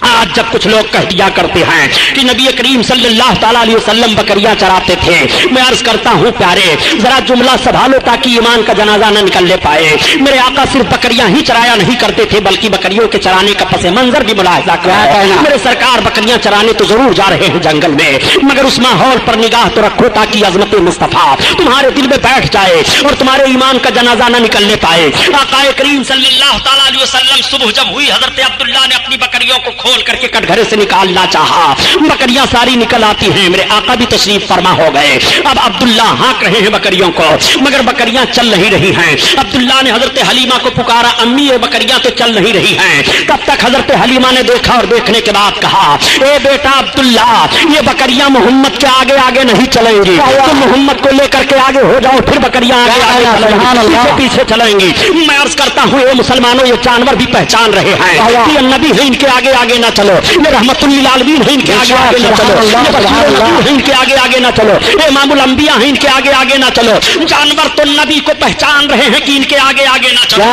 آج جب کچھ لوگ کہہ دیا کرتے ہیں کہ نبی کریم صلی اللہ تعالیٰ علیہ وسلم بکریاں چراتے تھے, میں عرض کرتا ہوں پیارے ذرا جملہ سنبھالو تاکہ ایمان کا جنازہ نہ نکلنے پائے. میرے آقا صرف بکریاں ہی چرایا نہیں کرتے تھے بلکہ بکریوں کے چرانے کا پس منظر بھی ملاحظہ کیا. میرے سرکار بکریاں چرانے تو ضرور جا رہے ہیں جنگل میں مگر اس ماحول پر نگاہ تو رکھو تاکہ عظمت مصطفیٰ تمہارے دل میں بیٹھ جائے اور تمہارے ایمان کا جنازہ نہ نکلنے پائے. آقا کریم صلی اللہ تعالیٰ علیہ وسلم صبح جب ہوئی حضرت عبداللہ نے اپنی بکریوں کو کھول کر کے کٹ گھرے سے نکالنا چاہا. بکریاں ساری نکل آتی ہیں. میرے آقا بھی تشریف فرما ہو گئے. اب عبداللہ ہانک رہے ہیں بکریوں کو مگر بکریاں چل نہیں رہی ہیں. عبداللہ نے حضرت حلیمہ کو پکارا امی یہ بکریاں تو چل نہیں رہی ہیں. تب تک حضرت حلیمہ نے دیکھا اور دیکھنے کے بعد کہا اے بیٹا عبداللہ یہ بکریاں محمد کے آگے آگے نہیں چلیں گی. تم محمد کو لے کر کے آگے ہو جاؤ پھر بکریاں آگے پیچھے چلیں گی. میں عرض کرتا ہوں اے مسلمانوں یہ جانور بھی پہچان رہے ہیں یہ نبی ہے ان کے آگے آگے نہ چلو. یہ رحمت للعالمین ہے ان کے آگے آگے نہ چلو. یہ بشیر نذیر ہے ان کے آگے آگے نہ چلو. امام الانبیاء ہیں ان کے آگے آگے نہ چلو. جانور تو نبی کو پہچان رہے ہیں کہ ان کے آگے آگے نہ چلو.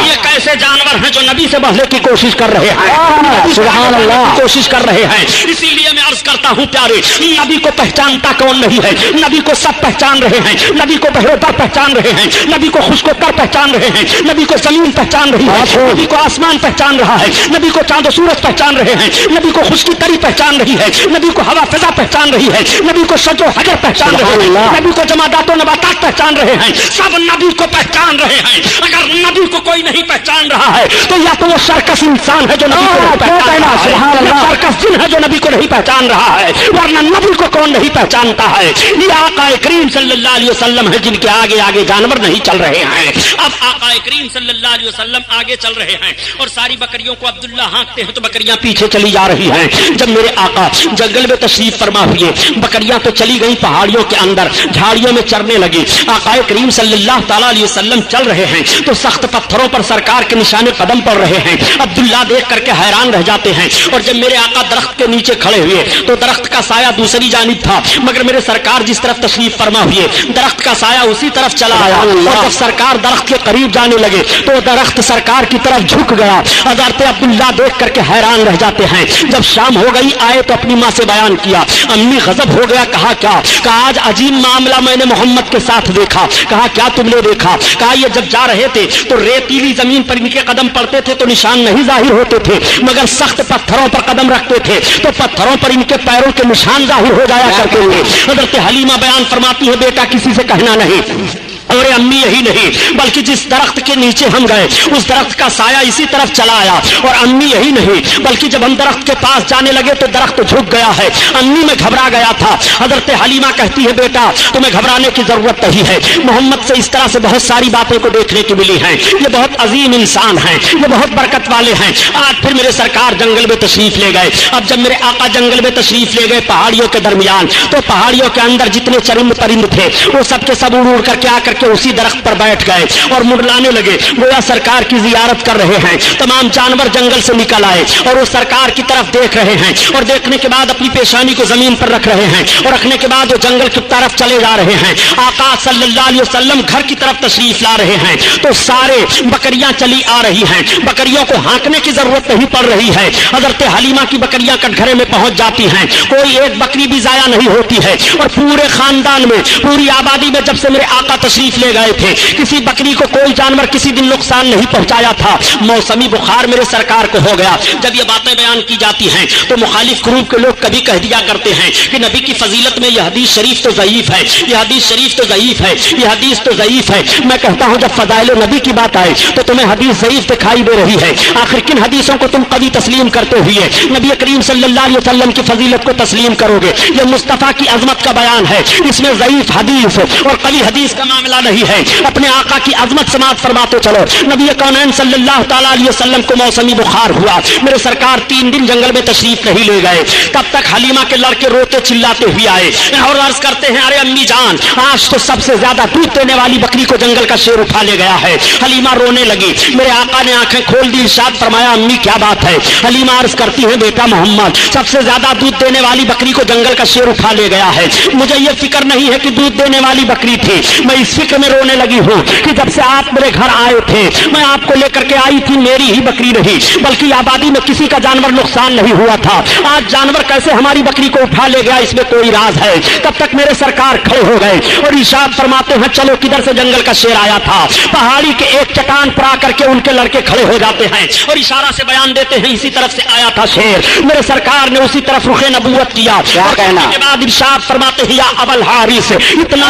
یہ کیسے جانور ہیں جو نبی سے بڑھنے کی کوشش کر رہے ہیں سبحان اللہ کوشش کر رہے ہیں. اسی لیے میں عرض کرتا ہوں پیارے نبی کو پہچانتا کون نہیں ہے. نبی کو سب پہچان رہے ہیں. نبی کو بحر در پہچان رہے ہیں. نبی کو خشک و تر پہچان رہے ہیں. نبی کو زمین پہچان رہی ہے. نبی کو آسمان پہچان رہا ہے. نبی کو چاند و سورج پہچان رہے ہیں. نبی کو خشکی تری پہچان رہی ہے. نبی کو ہوا فضا پہچان رہی ہے. نبی کو شج و حجر پہچان رہے ہیں. نبی کو جمادات و نباتات پہچان رہے ہیں. سب نبی کو پہچان رہے ہیں. اگر نبی کو کوئی نہیں پہچان رہا ہے تو یا تو وہ سرکس انسان ہے جو نبی کو نہیں پہچان رہا ہے یا سرکس جن ہے جو نبی کو نہیں پہچان رہا ہے ورنہ نبی کو کون نہیں پہچانتا ہے. یہ آقا کریم صلی اللہ علیہ وسلم ہے جن کے آگے آگے جانور نہیں چل رہے ہیں. اب آقا کریم صلی اللہ علیہ وسلم آگے چل رہے ہیں اور ساری بکریوں کو عبداللہ ہانکتے ہیں تو بکریاں پیچھے چلی جا رہی ہیں. جب میرے آقا جنگل میں تشریف فرما ہوئے بکریاں تو چلی گئی پہاڑیوں کے اندر جھاڑیوں میں چرنے لگی. آقا کریم صلی اللہ تعالیٰ علیہ وسلم چل رہے ہیں تو سخت پتھروں پر سرکار کے نشانے قدم پڑ رہے ہیں. عبداللہ دیکھ کر کے حیران رہ جاتے ہیں. اور جب میرے آقا درخت کے نیچے کھڑے ہوئے تو درخت کا سایہ دوسری جانب تھا مگر میرے سرکار جس طرف تشریف فرما ہوئے درخت کا سایہ اسی طرف چلا آیا. اور جب سرکار درخت کے قریب جانے لگے تو درخت سرکار کی طرف جھک گیا. حضرت عبداللہ دیکھ کر کے حیران رہ جاتے ہیں. جب شام ہو گئی آئے تو اپنی ماں سے بیان کیا. امی غضب ہو گیا. کہا کیا؟ کہا آج عجیب معاملہ میں نے محمد کے ساتھ دیکھا. کہا کیا تم نے دیکھا؟ کہا یہ جب جا رہے تھے تو ریتیلی زمین پر ان کے قدم پڑتے تھے تو نشان نہیں ظاہر ہوتے تھے مگر سخت پتھروں پر قدم رکھتے تھے تو پتھروں پر ان کے پیروں کے نشان ظاہر ہو جایا کرتے تھے. حضرت حلیمہ بیان فرماتی ہے بیٹا کسی سے کہنا نہیں. اور امی یہی نہیں بلکہ جس درخت کے نیچے ہم گئے اس درخت کا سایہ اسی طرف چلا آیا. اور امی یہی نہیں بلکہ جب ہم درخت کے پاس جانے لگے تو درخت جھک گیا ہے. امی میں گھبرا گیا تھا. حضرت حلیمہ کہتی ہے بیٹا تمہیں گھبرانے کی ضرورت نہیں ہے. محمد سے اس طرح سے بہت ساری باتیں کو دیکھنے کی ملی ہیں. یہ بہت عظیم انسان ہیں. یہ بہت برکت والے ہیں. آج پھر میرے سرکار جنگل میں تشریف لے گئے. اب جب میرے آقا جنگل میں تشریف لے گئے پہاڑیوں کے درمیان تو پہاڑیوں کے اندر جتنے چرند پرند تھے وہ سب کے سب اڑ کر کے آ کر کے اسی درخت پر بیٹھ گئے اور منڈلانے لگے گویا سرکار کی زیارت کر رہے ہیں. تمام جانور جنگل سے نکل آئے اور وہ سرکار کی طرف دیکھ رہے ہیں اور دیکھنے کے بعد اپنی پیشانی کو زمین پر رکھ رہے ہیں اور رکھنے کے بعد وہ جنگل کی طرف چلے جا رہے ہیں. آقا صلی اللہ علیہ وسلم گھر کی طرف تشریف لا رہے ہیں تو سارے بکریاں چلی آ رہی ہیں. بکریوں کو ہانکنے کی ضرورت نہیں پڑ رہی ہے. حضرت حلیمہ کی بکریاں کٹگھرے میں پہنچ جاتی ہیں. کوئی ایک بکری بھی ضائع نہیں ہوتی ہے اور پورے خاندان میں پوری آبادی میں جب سے میرے آقا تشریف تشریف لے گئے تھے, کسی بکری کو کوئی جانور کسی دن نقصان نہیں پہنچایا تھا. موسمی بخار میرے سرکار کو ہو گیا. جب یہ باتیں بیان کی جاتی ہیں تو مخالف گروپ کے لوگ کبھی کہہ دیا کرتے ہیں کہ نبی کی فضیلت میں یہ حدیث شریف تو ضعیف ہے, یہ حدیث شریف تو ضعیف ہے, یہ حدیث تو ضعیف ہے. میں کہتا ہوں جب فضائل نبی کی بات آئے تو تمہیں حدیث ضعیف دکھائی دے رہی ہے, آخر کن حدیثوں کو تم قوی تسلیم کرتے ہوئے نبی کریم صلی اللہ علیہ وسلم کی فضیلت کو تسلیم کرو گے؟ یہ مصطفیٰ کی عظمت کا بیان ہے, اس میں ضعیف حدیث اور قوی حدیث کا معاملہ نہیں ہے. اپنے آقا کی عظمت سماعت فرماتے چلو. نبی کونین صلی اللہ تعالیٰ علیہ وسلم کو موسمی بخار ہوا, میرے سرکار 3 دن جنگل میں تشریف نہیں لے گئے. تب تک حلیمہ کے لڑکے روتے چلاتے ہوئے آئے اور عرض کرتے ہیں ارے امی جان, آج تو سب سے زیادہ دودھ دینے والی بکری کو جنگل کا شیر اٹھا لے گیا ہے. حلیمہ رونے لگی. میرے آقا نے آنکھیں کھول دی, ارشاد فرمایا امی کیا بات ہے؟ حلیمہ عرض کرتی ہے بیٹا محمد, سب سے زیادہ دودھ دینے والی بکری کو جنگل کا شیر اٹھا لے گیا ہے. مجھے یہ فکر نہیں ہے کہ دودھ دینے والی بکری تھی, میں اس فکر میں رونے لگی ہوں کہ جب سے آپ میرے گھر آئے تھے میں آپ کو لے کر کے آئی تھی, میری ہی بکری رہی, بلکہ آبادی میں کسی کا جانور نقصان نہیں ہوا تھا. آج جانور کیسے ہماری بکری کو اٹھا لے گیا, اس میں کوئی راز ہے. تب تک میرے سرکار کھڑے ہو گئے اور ارشاد فرماتے ہیں چلو کدھر سے جنگل کا شیر آیا تھا. پہاڑی کے ایک چٹان پر آ کر کے ان کے لڑکے کھڑے ہو جاتے ہیں اور اشارہ سے بیان دیتے ہیں اسی طرف سے آیا تھا شیر. میرے سرکار نے اسی طرف رخ نبوت کیا. کے بعد ارشاد فرماتے ہیں یا ابل حارث, اتنا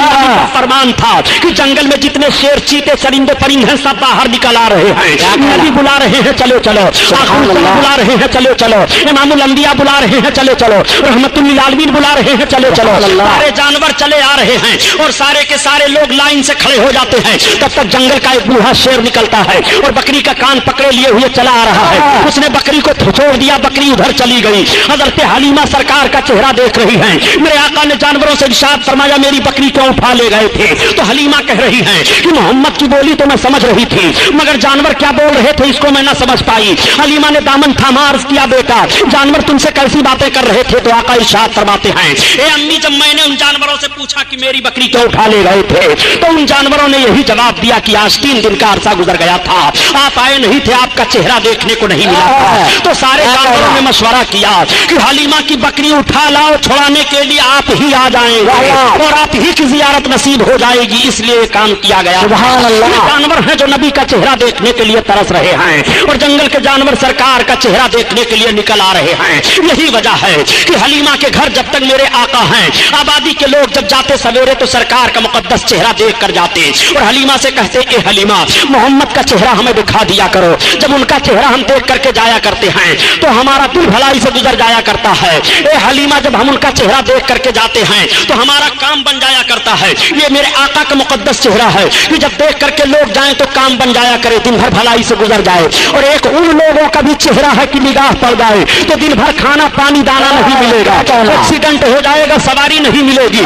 فرمان تھا کہ جنگل میں جتنے شیر چیتے چرندے پرند ہیں سب باہر نکل آ رہے ہیں. نبی بلا رہے ہیں چلو چلو, بلا رہے ہیں چلو چلو, امام الانبیاء بلا رہے ہیں چلو چلو, رحمت للعالمین بلا رہے ہیں چلو چلو. سارے جانور چلے آ رہے ہیں اور سارے کے سارے لوگ لائن سے کھڑے ہو جاتے ہیں. تب تک جنگل کا ایک بوڑھا شیر نکلتا ہے اور بکری کا کان پکڑے لیے ہوئے چلا آ رہا ہے. اس نے بکری کو چھوڑ دیا, بکری ادھر چلی گئی. حضرت حلیمہ سرکار کا چہرہ دیکھ رہی ہیں. میرے آقا نے جانوروں سے ارشاد فرمایا میری بکری کیوں اٹھا لے گئے تھے؟ تو حلیمہ کہہ رہی ہیں کہ محمد کی بولی تو میں سمجھ رہی تھی مگر جانور کیا بول رہے تھے اس کو میں نہ سمجھ پائی. حلیمہ نے دامن تھاما, عرض کیا بیٹا جانور تم سے کیسی باتیں کر رہے تھے؟ تو آقا ارشاد فرماتے ہیں اے امی جب میں نے ان جانوروں سے پوچھا کہ میری بکری کیوں اٹھا لے گئے تھے تو ان جانوروں نے یہی جواب دیا کہ آج 3 دن کا عرصہ گزر گیا تھا, آپ آئے نہیں تھے, آپ کا چہرہ دیکھنے کو نہیں ملا تھا. تو سارے جانوروں نے مشورہ کیا کہ حلیمہ کی بکری اٹھا لاؤ, چھڑانے کے لیے آپ ہی آ جائیں گے اور آپ ہی کی زیارت نصیب ہو جائے گی, اس لیے یہ کام کیا گیا. جانور ہیں جو نبی کا چہرہ دیکھنے کے لیے ترس رہے ہیں اور جنگل کے جانور سرکار کا چہرہ دیکھنے کے لیے نکل آ رہے ہیں. یہی وجہ ہے کہ حلیمہ کے گھر جب تک میرے آقا ہیں, آبادی کے لوگ جب جاتے سویرے تو سرکار کا مقدس چہرہ دیکھ کر جاتے اور حلیمہ سے کہتے اے حلیمہ محمد کا چہرہ ہمیں دکھا دیا کرو. جب ان کا چہرہ ہم دیکھ کر کے جایا کرتے ہیں تو ہمارا دل بھلائی سے گزر جایا کرتا ہے. اے حلیمہ جب ہم ان کا چہرہ دیکھ کر کے جاتے ہیں تو ہمارا کام بن جایا کرتا ہے. یہ میرے آقا کا مقدس چہرہ ہے کہ جب دیکھ کر کے لوگ جائیں تو کام بن جایا کرے, دن بھر بھلائی سے گزر جائے. اور ایک ان لوگوں کا بھی چہرہ ہے کہ نگاہ پڑ جائے تو دن بھر کھانا پانی دانا نہیں ملے گا, ایکسیڈنٹ ہو جائے گا, سواری نہیں ملے گی.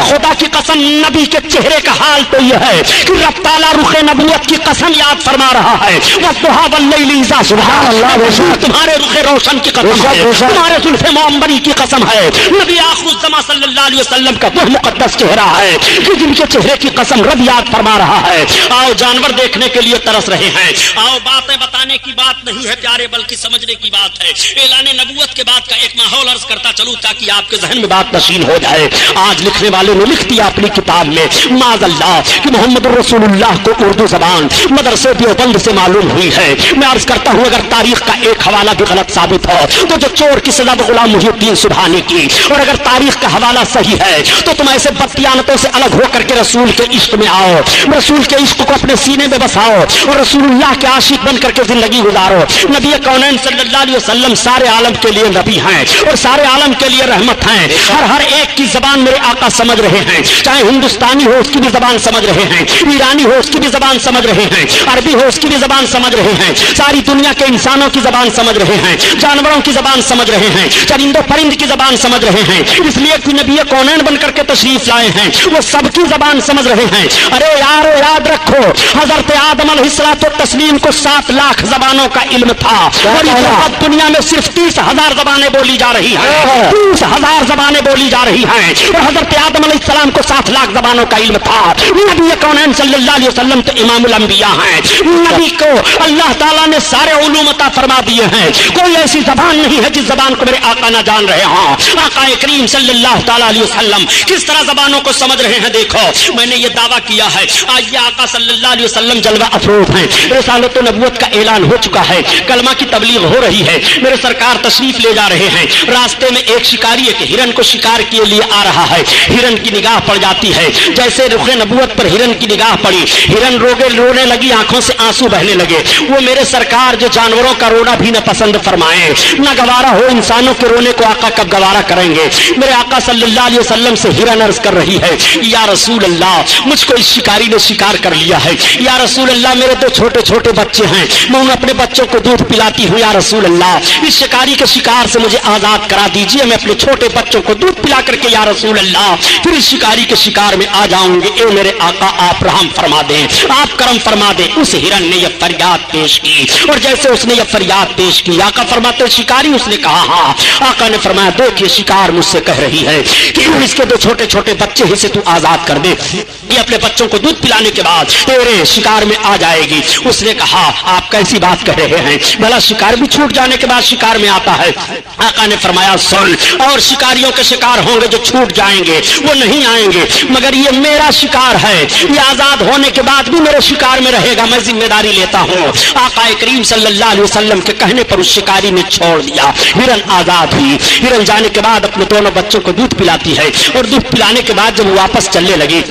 خدا کی قسم نبی کے چہرے کا حال تو یہ ہے کہ رب تعالیٰ رخ نبوت کی قسم یاد فرما رہا ہے. سبحان اللہ, تمہارے رخ روشن کی قسم ہے, تمہارے زلف معمبری کی قسم ہے. نبی آخر الزمان صلی اللہ علیہ وسلم کا وہ مقدس چہرہ ہے کہ جن کے چہرے کی قسم رب یاد فرما رہا ہے. آؤ جانور دیکھنے کے لیے ترس رہے ہیں, آؤ باتیں بتانے کی بات نہیں ہے پیارے بلکہ سمجھنے کی بات ہے. اعلان نبوت کے بعد کا ایک ماحول عرض کرتا چلوں تاکہ آپ کے ذہن میں بات نشین ہو جائے. آج لکھنے والے نے لکھ دیا اپنی کتاب میں معاذ اللہ کہ محمد رسول اللہ کو اردو زبان مدرسے دیوبند سے معلوم ہوئی ہے. میں عرض کرتا ہوں اگر تاریخ کا ایک حوالہ بھی غلط ثابت ہو تو جو چور کی سزا غلام محی الدین سبحانی کی, اور اگر تاریخ کا حوالہ صحیح ہے تو تم ایسے بددیانتوں سے الگ ہو کر کے رسول کے عشق میں آؤ, رسول کے عشق کو اپنے سینے میں بساؤ اور رسول اللہ کے عاشق بن کر کے زندگی گزارو. نبی کونین صلی اللہ علیہ وسلم سارے عالم کے لیے نبی ہیں اور سارے عالم کے لیے رحمت ہیں. ہر ایک کی زبان میرے آقا سمجھ رہے ہیں, چاہے ہندوستانی ہو اس کی بھی زبان سمجھ رہے ہیں, ایرانی ہو اس کی بھی زبان سمجھ رہے ہیں, عربی ہو اس کی بھی زبان سمجھ رہے ہیں, ساری دنیا کے انسانوں کی زبان سمجھ رہے ہیں, جانوروں کی زبان سمجھ رہے ہیں, چرند و پرند کی زبان سمجھ رہے ہیں. اس لیے کہ نبی کونین بن کر کے تشریف لائے ہیں وہ سب کی زبان سمجھ رہے ہیں. ارے یارو یاد رکھو حضرت آدم علیہ الصلوۃ والتسلیم کو 7 لاکھ زبانوں کا علم تھا اور اس دنیا میں صرف 30,000 زبانیں بولی جا رہی ہیں, 30,000 زبانیں بولی جا رہی ہیں. اور حضرت آدم علیہ السلام کو 7 لاکھ زبانوں کا علم تھا. نبی کونین صلی اللہ علیہ وسلم تو امام الانبیاء ہیں. نبی کو اللہ تعالیٰ نے سارے علوم عطا فرما دیے ہیں. کوئی ایسی زبان نہیں ہے جس زبان کو میرے آقا نہ جان رہے ہوں. آقا کریم صلی اللہ تعالیٰ علیہ وسلم کس طرح زبانوں کو سمجھ رہے ہیں. دیکھو میں نے یہ دعویٰ کیا ہے. آئیے آقا صلی اللہ علیہ وسلم جلوہ افروز ہیں, رسالت و نبوت کا اعلان ہو چکا ہے, کلمہ کی تبلیغ ہو رہی ہے, میرے سرکار تشریف لے جا رہے ہیں. راستے میں ایک شکاری ایک ہرن کو شکار کے لیے آ رہا ہے. ہرن کی نگاہ پڑ جاتی ہے, جیسے رخ نبوت پر ہرن کی نگاہ پڑی, ہرن رونے لگی, آنکھوں سے آنسو بہنے لگے. وہ میرے سرکار جو جانوروں کا رونا بھی نہ پسند فرمائے, نہ گوارا ہو انسانوں کے رونے کو, آقا کب گوارا کریں گے. میرے آقا صلی اللہ علیہ وسلم سے ہرن عرض کر رہی ہے, یا رسول اللہ مجھ کو اس شکاری نے شکار کر لیا ہے. یا رسول اللہ میرے دو چھوٹے چھوٹے بچے ہیں, میں اپنے بچوں کو دودھ پلاتی ہوں. یا رسول اللہ اس شکاری کے شکار سے مجھے آزاد کرا دیجئے, میں اپنے چھوٹے بچوں کو دودھ پلا کر کے یا رسول اللہ پھر اس شکاری کے شکار میں آ جاؤں گے. اے میرے آقا آپ رحم فرما دیں, آپ کرم فرما دیں. اس ہرن نے یہ فریاد پیش کی, اور جیسے اس نے یہ فریاد پیش کی, آقا فرماتے شکاری, اس نے کہا ہاں. آقا نے فرمایا دیکھ یہ شکار مجھ سے کہہ رہی ہے کہ اس کے دو چھوٹے چھوٹے بچے ہی سے تو آزاد کر دے, یہ اپنے بچوں کو دودھ پلانے کے بعد تیرے شکار میں آ جائے گی. اس نے کہا آپ کیسی بات کہہ رہے ہیں, بھلا شکار بھی چھوٹ جانے کے بعد شکار میں آتا ہے. آقا نے فرمایا سن, اور شکاریوں کے شکار ہوں گے جو چھوٹ جائیں گے, وہ نہیں آئیں گے, مگر یہ میرا شکار ہے, یہ آزاد ہونے کے بعد بھی میرے شکار میں رہے گا, میں ذمہ داری لیتا ہوں. آقا کریم صلی اللہ علیہ وسلم کے کہنے پر اس شکاری نے چھوڑ دیا, ہرن آزاد ہوئی. ہرن جانے کے بعد اپنے دونوں بچوں کو دودھ پلاتی ہے, اور دودھ پلانے کے بعد جب وہ واپس چلنے لگی,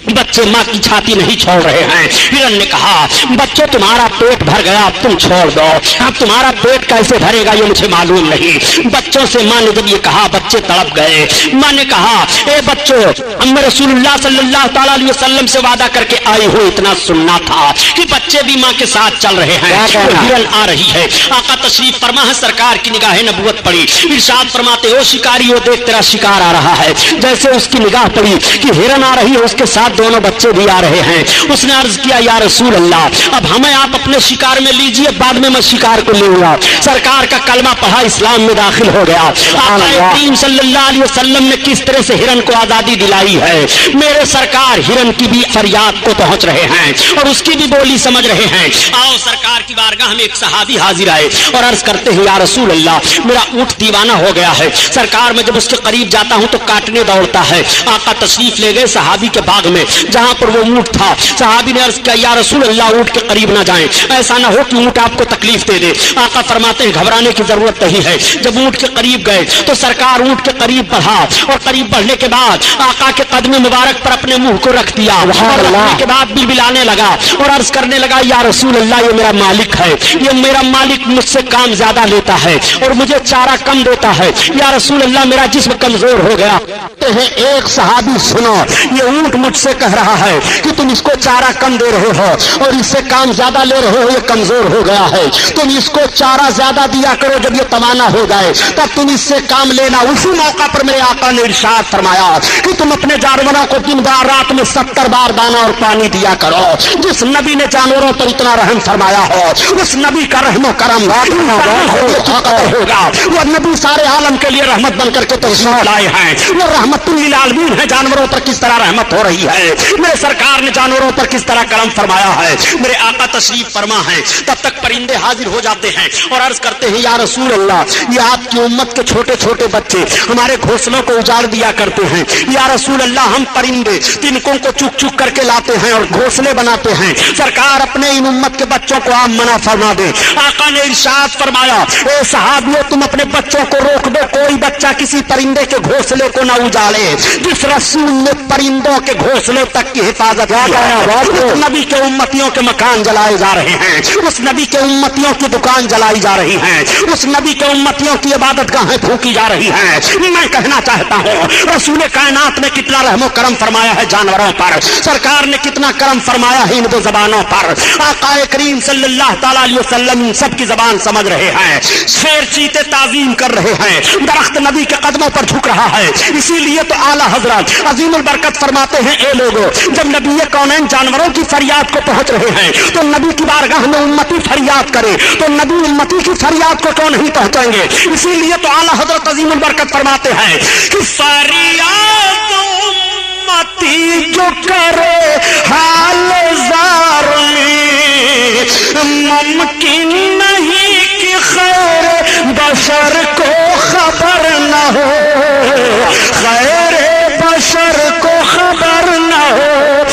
بچے ماں کی چھاتی نہیں چھوڑ رہے ہیں. ہرن نے کہا بچوں تمہارا پیٹ بھر گیا, اب تم چھوڑ دو, اب تمہارا پیٹ کیسے بھرے گا یہ مجھے معلوم نہیں. بچوں سے ماں نے جب یہ کہا بچے تڑپ گئے. ماں نے کہا اے بچوں, ہم رسول اللہ صلی اللہ تعالی علیہ وسلم سے وعدہ کر کے آئی ہوں, اتنا سننا تھا کہ بچے بھی ماں کے ساتھ چل رہے ہیں. ہرن آ رہی ہے, آقا تشریف فرما ہے, سرکار کی نگاہ نبوت پڑی, ارشاد فرماتے ہو شکاری, وہ دیکھ تیرا شکار آ رہا ہے. جیسے اس کی نگاہ پڑی کہ ہرن آ رہی ہے, اس کے ساتھ دونوں بچے بھی آ رہے ہیں. اس نے عرض کیا یا رسول اللہ اب ہمیں آپ اپنے شکار میں لیجئے, بعد میں میں شکار کو لوں گا. سرکار کا کلمہ پڑھا, اسلام میں داخل ہو گیا. آقا کریم صلی اللہ علیہ وسلم نے کس طرح سے ہرن کو آزادی دلائی ہے. میرے سرکار ہرن کی بھی فریاد کو پہنچ رہے ہیں اور اس کی بھی بولی سمجھ رہے ہیں. آؤ سرکار کی بارگاہ میں ایک صحابی حاضر آئے اور عرض کرتے ہیں یا رسول اللہ میرا اونٹ دیوانہ ہو گیا ہے, سرکار میں جب اس کے قریب جاتا ہوں تو کاٹنے دوڑتا ہے. آقا تشریف لے گئے صحابی کے باغ میں جہاں پر وہ اونٹ تھا. صحابی نے عرض کیا یا رسول اللہ اونٹ کے قریب نہ جائیں, ایسا نہ ہو کہ اونٹ آپ کو تکلیف دے دے. آقا فرماتے ہیں گھبرانے کی ضرورت نہیں ہے. جب اونٹ کے قریب گئے تو سرکار اونٹ کے قریب بڑھا, اور قریب بڑھنے کے بعد آقا کے قدم مبارک پر اپنے منہ کو رکھ دیا, اور رکھنے کے بعد بلبلانے لگا اور عرض کرنے لگا یا رسول اللہ یہ میرا مالک ہے, یہ میرا مالک مجھ سے کام زیادہ لیتا ہے اور مجھے چارہ کم دیتا ہے. یا رسول اللہ میرا جسم کمزور ہو گیا. ایک صحابی سنو, یہ اونٹ مجھ سے کہہ رہا ہے کہ تم اس کو چارہ کم دے رہے ہو اور اس سے کام زیادہ لے رہے ہو, یہ کمزور ہو گیا ہے, تم اس کو چارہ زیادہ دیا کرو, جب یہ توانا ہو جائے تب تم اس سے کام لینا. اسی موقع پر میرے آقا نے ارشاد فرمایا کہ تم اپنے جانوروں کو دن بار رات میں 70 بار دانا اور پانی دیا کرو. جس نبی نے جانوروں پر اتنا رحم فرمایا ہو اس نبی کا رحم و کرم ہوگا. وہ نبی سارے عالم کے لیے رحمت بن کر کے تشریف لائے ہیں, وہ رحمت للعالمین ہے. جانوروں پر کس طرح رحمت ہو رہی ہے, میرے سرکار نے جانوروں پر کس طرح کرم فرمایا ہے. میرے آقا تشریف فرما ہے, تب تک پرندے حاضر ہو جاتے ہیں اور عرض کرتے ہیں یا رسول اللہ یہ آپ کی امت کے چھوٹے چھوٹے بچے ہمارے گھونسلوں کو اجاڑ دیا کرتے ہیں. یا رسول اللہ ہم پرندے تنکوں کو چک چک کر کے لاتے ہیں اور گھونسلے بناتے ہیں, سرکار اپنے ان امت کے بچوں کو آپ منع فرما دیں. آقا نے ارشاد فرمایا اے صحابیوں تم اپنے بچوں کو روک دو, کوئی بچہ کسی پرندے کے گھونسلے کو نہ اجاڑے. جس رسول نے پرندوں کے گھونسلے تک کی حفاظت اس نبی کے امتیوں کے مکان جلائے جا رہے ہیں, اس نبی کے امتیوں کی دکان جلائی جا رہی ہیں, اس نبی کے امتیوں کی عبادت گاہیں پھونکی جا رہی ہیں. میں کہنا چاہتا ہوں رسول کائنات نے کتنا رحم و کرم فرمایا ہے جانوروں پر, سرکار نے کتنا کرم فرمایا ہے ان دو زبانوں پر. آقا کریم صلی اللہ تعالی علیہ وسلم سب کی زبان سمجھ رہے ہیں. شیر چیتے تعظیم کر رہے ہیں, درخت نبی کے قدموں پر جھک رہا ہے. اسی لیے تو اعلیٰ حضرت عظیم البرکت فرماتے ہیں اے لوگوں جب نبی کونین جانوروں کی فریاد کو پہنچ رہے ہیں تو نبی کی بارگاہ میں امتی فریاد کرے تو نبی امتی کی فریاد کو کیوں نہیں پہنچیں گے. اسی لیے تو اعلیٰ حضرت عظیم البرکت فرماتے ہیں کہ فریاد امتی جو کرے حال زار میں ممکن نہیں کہ خیر بشر کو خبر نہ ہو, خیر بشر کو خبر نہ ہو.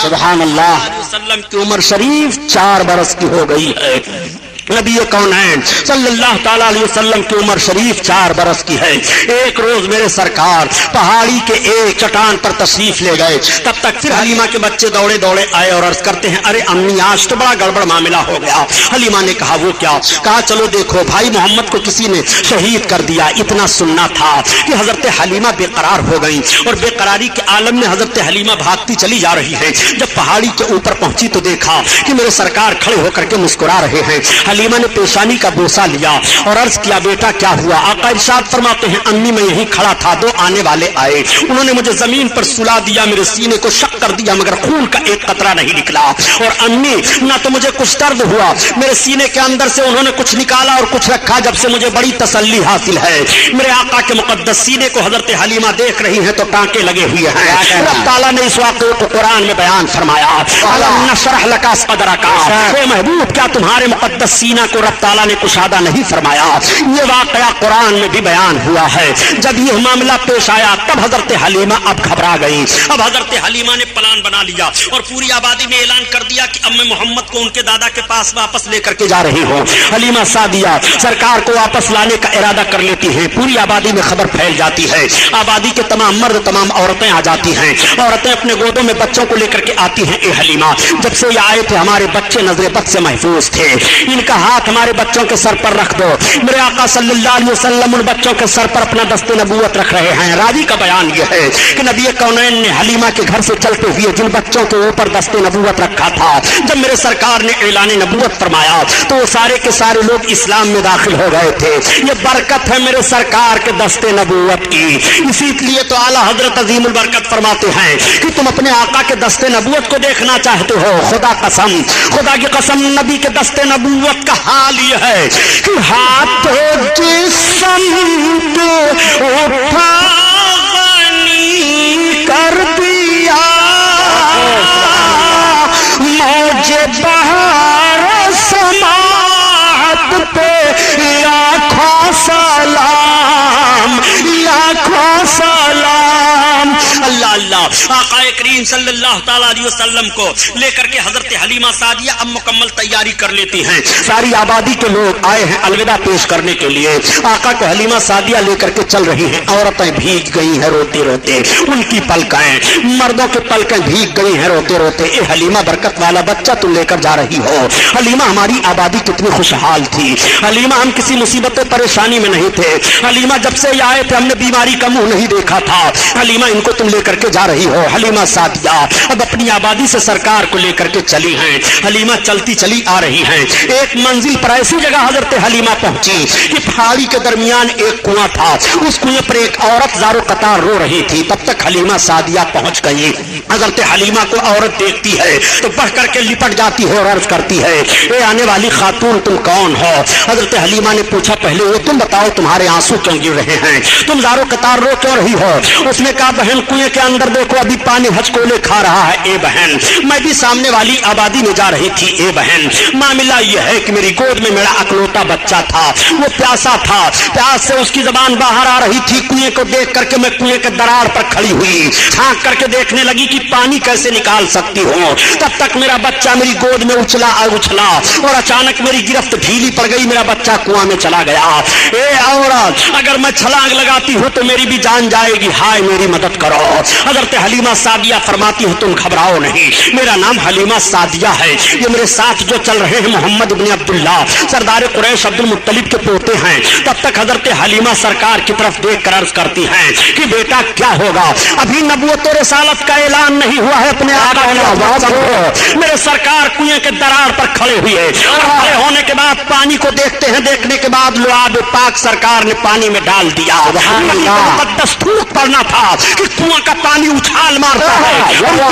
सुभान अल्लाह। वसल्लम की उम्र शरीफ 4 बरस की हो गई है। नबी कौनैन सल्लल्लाहु ताला अलैहि वसल्लम की उम्र शरीफ 4 बरस की है। एक रोज मेरे सरकार पहाड़ी के एक चट्टान पर तशरीफ ले गए। तब तक फिर हलीमा के बच्चे दौड़े दौड़े आए और अर्ज करते हैं, अरे अम्मी आज तो बड़ा गड़बड़ मामला हो गया। हलीमा ने कहा वो क्या? कहा चलो देखो भाई मोहम्मद को किसी ने शहीद कर दिया। इतना सुनना था कि हजरत हलीमा बेकरार हो गई और बेकरारी के आलम में हजरत हलीमा भागती चली जा रही है। जब पहाड़ी के ऊपर पहुंची तो देखा कि मेरे सरकार खड़े होकर के मुस्कुरा रहे हैं। हलीमा ने पेशानी का बोसा लिया और अर्ज किया, बेटा क्या हुआ? आका इरशाद फरमाते हैं, अम्मी मैं यहीं खड़ा था, 2 आने वाले आए, उन्होंने मुझे जमीन पर सुला दिया, मेरे सीने को शक कर दिया मगर खून का एक कतरा नहीं निकला। और अम्मी ना तो मुझे कुछ दर्द हुआ, मेरे सीने के अंदर से उन्होंने कुछ निकाला और कुछ रखा, जब से मुझे बड़ी तसल्ली हासिल है। मेरे आका के मुकद्दस सीने को हजरत हलीमा देख रही है तो टांके लगे हुए हैं। अल्लाह ताला ने इस वाक़े को कुरान में बयान फरमाया, अलम नशरह लका सदरका, हे महबूब क्या तुम्हारे मुकद्दस सीना को रब ताला ने कुशादा नहीं फरमाया? ये वाकया कुरान में भी बयान हुआ है। जब ये मामला पेश आया तब हजरत हलीमा अब घबरा गई। अब हजरत हलीमा ने प्लान बना लिया और पूरी आबादी में ऐलान कर दिया कि अब मैं मोहम्मद को उनके दादा के पास वापस लेकर के जा रही हूँ। हलीमा सादिया सरकार को वापस लाने का इरादा कर लेती है। पूरी आबादी में खबर फैल जाती है। आबादी के तमाम मर्द तमाम औरतें आ जाती हैं। औरतें अपने गोदों में बच्चों को लेकर के आती हैं। ए हलीमा जब से ये आए थे हमारे बच्चे नजर बद से महफूज थे, इनका हाथ हमारे बच्चों के सर पर रख दो। मेरे आका सल्लल्लाहु अलैहि वसल्लम उन बच्चों के सर पर अपना दस्ते नबूवत रख रहे हैं। रावी का बयान यह है कि नबी कौनैन ने हलीमा के घर से चलते हुए जिन बच्चों के ऊपर दस्ते नबूवत रखा था, जब मेरे सरकार ने ऐलान नबूवत फरमाया तो वो सारे के सारे लोग इस्लाम में दाखिल हो गए थे। ये बरकत है मेरे सरकार के दस्ते नबूवत की। इसीलिए तो आला हजरत अजीमुल बरकत फरमाते हैं कि तुम अपने आका के दस्ते नबूवत को देखना चाहते हो, खुदा कसम, खुदा की कसम नबी के दस्ते नबूवत का हाल यह है कि हाथ जिस्म पे उठा कर दिया, मौजे बहार समात पे लाखों सलाम, लाखों सलाम। अल्लाह अल्लाह। आक़ाए करीम सल्लल्लाहु ताला अलैहि वसल्लम को लेकर के हजरत हलीमा सादिया अब मुकम्मल तैयारी कर लेती हैं। सारी आबादी के लोग आए हैं अलविदा पेश करने के लिए। आका को हलीमा सादिया लेकर के चल रही हैं। औरतें भीग गई हैं रोते रोते, उनकी पलकें, मर्दों की पलकें भीग गई हैं रोते रोते। ए हलीमा बरकत वाला बच्चा तुम लेकर जा रही हो। हलीमा हमारी आबादी कितनी खुशहाल थी। हलीमा हम किसी मुसीबत परेशानी में नहीं थे। हलीमा जब से आए थे हमने बीमारी का मुंह नहीं देखा था। हलीमा इनको तुम लेकर के जा रही हो। हलीमा सादिया अब अपनी आबादी से सरकार को लेकर के चली हैं। हलीमा चलती चली आ रही हैं। एक मंजिल पर ऐसी जगह हजरत हलीमा पहुंची कि पहाड़ी के दरमियान एक कुआं था। उस कुएं पर एक औरत ज़ारो कतार रो रही थी। तब तक हलीमा सादिया पहुंच गई। हजरत हलीमा को औरत देखती है तो बढ़ करके लिपट जाती है और अर्ज करती है, ए आने वाली खातून तुम कौन हो? हजरत हलीमा ने पूछा, पहले वो तुम बताओ तुम्हारे आंसू क्यों गिर रहे हैं, तुम ज़ारो कतार रो क्यों रही हो? उसने कहा, बहन कुएं के अंदर देखो अभी पानी हचकोले खा रहा है। ए बहन मैं भी सामने वाली आबादी में जा रही थी। ए बहन मामला यह है कि मेरी गोद में मेरा अकलौता बच्चा था, वो प्यासा था, प्यास से उसकी जबान बाहर आ रही थी। कुएं को देख करके मैं कुएं के दरार पर खड़ी हुई, झांक करके देखने लगी कि पानी कैसे निकाल सकती हूँ। तब तक मेरा बच्चा मेरी गोद में उछला और अचानक मेरी गिरफ्त ढीली पड़ गई, मेरा बच्चा कुआं में चला गया। ए औरत अगर मैं छलांग लगाती हूँ तो मेरी भी जान जाएगी, हाय मेरी मदद करो। हजरत हलीमा सादिया फरमाती है, तुम घबराओ नहीं, मेरा नाम हलीमा सादिया है। ये मेरे साथ जो चल रहे हैं मोहम्मद इब्न अब्दुल्ला सरदार कुरैश अब्दुल मुत्तलिब के पोते हैं। तब तक हजरत हलीमा सरकार की तरफ देख कर अर्ज करती हैं कि बेटा क्या होगा, अभी नबूवत और रिसालत का ऐलान नहीं हुआ है। अपने आका मेरे सरकार कुएं के दरार पर खड़े हुए और खड़े होने के बाद पानी को देखते हैं, देखने के बाद लुआब पाक सरकार ने पानी में डाल दिया। मुकद्दस थूक पड़ना था कि कुआं का पानी उछाल मारता है,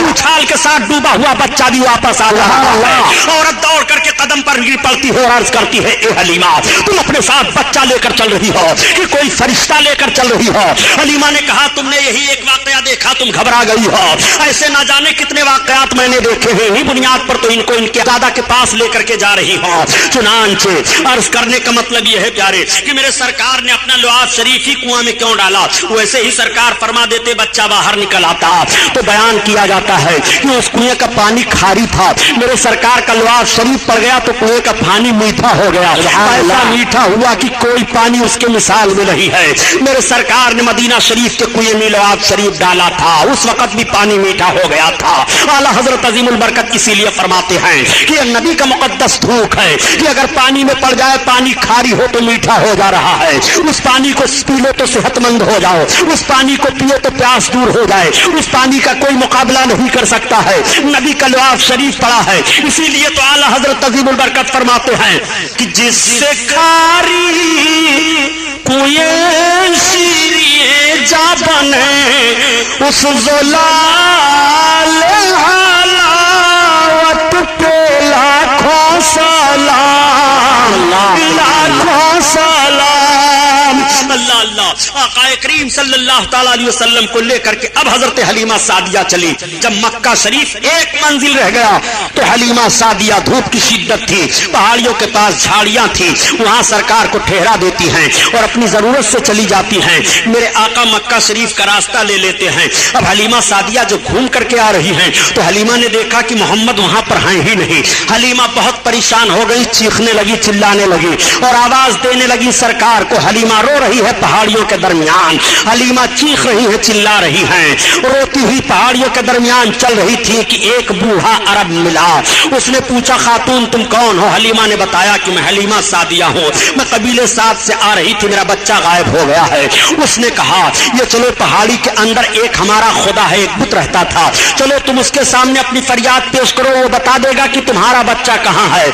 उछाल के साथ डूबा हुआ बच्चा भी वापस आ रहा है। औरत दौड़ करके कदम पर गिर पड़ती है और अर्ज करती है, ए हलीमा तुम अपने साथ बच्चा लेकर चल रही हो कि कोई फरिश्ता लेकर चल रही हो? हलीमा ने कहा, तुमने यही एक वाकया देखा, तुम घबरा गई हो, ऐसे ना जाने कितने वाकयात मैंने देखे हैं, इन्हीं बुनियाद पर तो इनको इनके दादा के पास लेकर के जा रही हो। चुनांचे अर्ज करने का मतलब यह है प्यारे कि मेरे सरकार ने अपना लुआब शरीफ ही कुआं में क्यों डाला? वैसे ही सरकार फरमा देते बच्चा बाहर निकल आता। तो बयान بیان کیا جاتا ہے کہ اس کنویں کا پانی کھاری تھا، میرے سرکار کا لحاظ شریف پڑ گیا تو کنویں کا پانی میٹھا ہو گیا، ایسا میٹھا ہوا کہ کوئی پانی اس کے مثال میں نہیں ہے۔ میرے سرکار نے مدینہ شریف کے کنویں میں لحاظ شریف ڈالا تھا، اس وقت بھی پانی میٹھا ہو گیا تھا۔ اعلیٰ حضرت عظیم البرکت اسی لیے فرماتے ہیں کہ یہ نبی کا مقدس تھوک ہے کہ اگر پانی میں پڑ جائے پانی کھاری ہو تو میٹھا ہو جا رہا ہے، اس پانی کو پی لو تو صحت مند ہو جاؤ، اس پانی کو پیو تو پیاس دور ہو جائے، اس پانی کا کوئی مقابلہ نہیں کر سکتا ہے۔ نبی کا لحاظ شریف پڑا ہے، اسی لیے تو اعلیٰ حضرت عظیم البرکت فرماتے ہیں کہ جس سے کھاری کوئی شیریں جا بنے اس زلال حلاوت پہ لاکھوں سلام، لاکھوں سلام۔ اللہ اللہ، آقا کریم صلی اللہ تعالی علیہ وسلم کو لے کر کے اب حضرت حلیمہ سعدیہ چلی۔ جب مکہ شریف ایک منزل رہ گیا تو حلیمہ سعدیہ، دھوپ کی شدت تھی، پہاڑیوں کے پاس جھاڑیاں تھی، وہاں سرکار کو ٹھہرا دیتی ہیں اور اپنی ضرورت سے چلی جاتی ہیں۔ میرے آقا مکہ شریف کا راستہ لے لیتے ہیں۔ اب حلیمہ سعدیہ جو گھوم کر کے آ رہی ہیں تو حلیمہ نے دیکھا کہ محمد وہاں پر ہیں ہی نہیں۔ حلیمہ بہت پریشان ہو گئی، چیخنے لگی، چلانے لگی اور آواز دینے لگی سرکار کو۔ حلیمہ رو رہی ہے پہاڑیوں کے درمیان، حلیمہ چیخ رہی ہے، چلا رہی ہیں، روتی ہوئی پہاڑیوں کے درمیان چل رہی تھی کہ ایک بوڑھا عرب ملا۔ اس نے پوچھا خاتون تم کون ہو؟ حلیمہ نے بتایا کہ میں حلیمہ سعدیہ ہوں، میں قبیلے سعد سے آ رہی تھی، میرا بچہ غائب ہو گیا ہے۔ اس نے کہا یہ چلو پہاڑی کے اندر ایک ہمارا خدا ہے، ایک بت رہتا تھا، چلو تم اس کے سامنے اپنی فریاد پیش کرو، وہ بتا دے گا کہ تمہارا بچہ کہاں ہے۔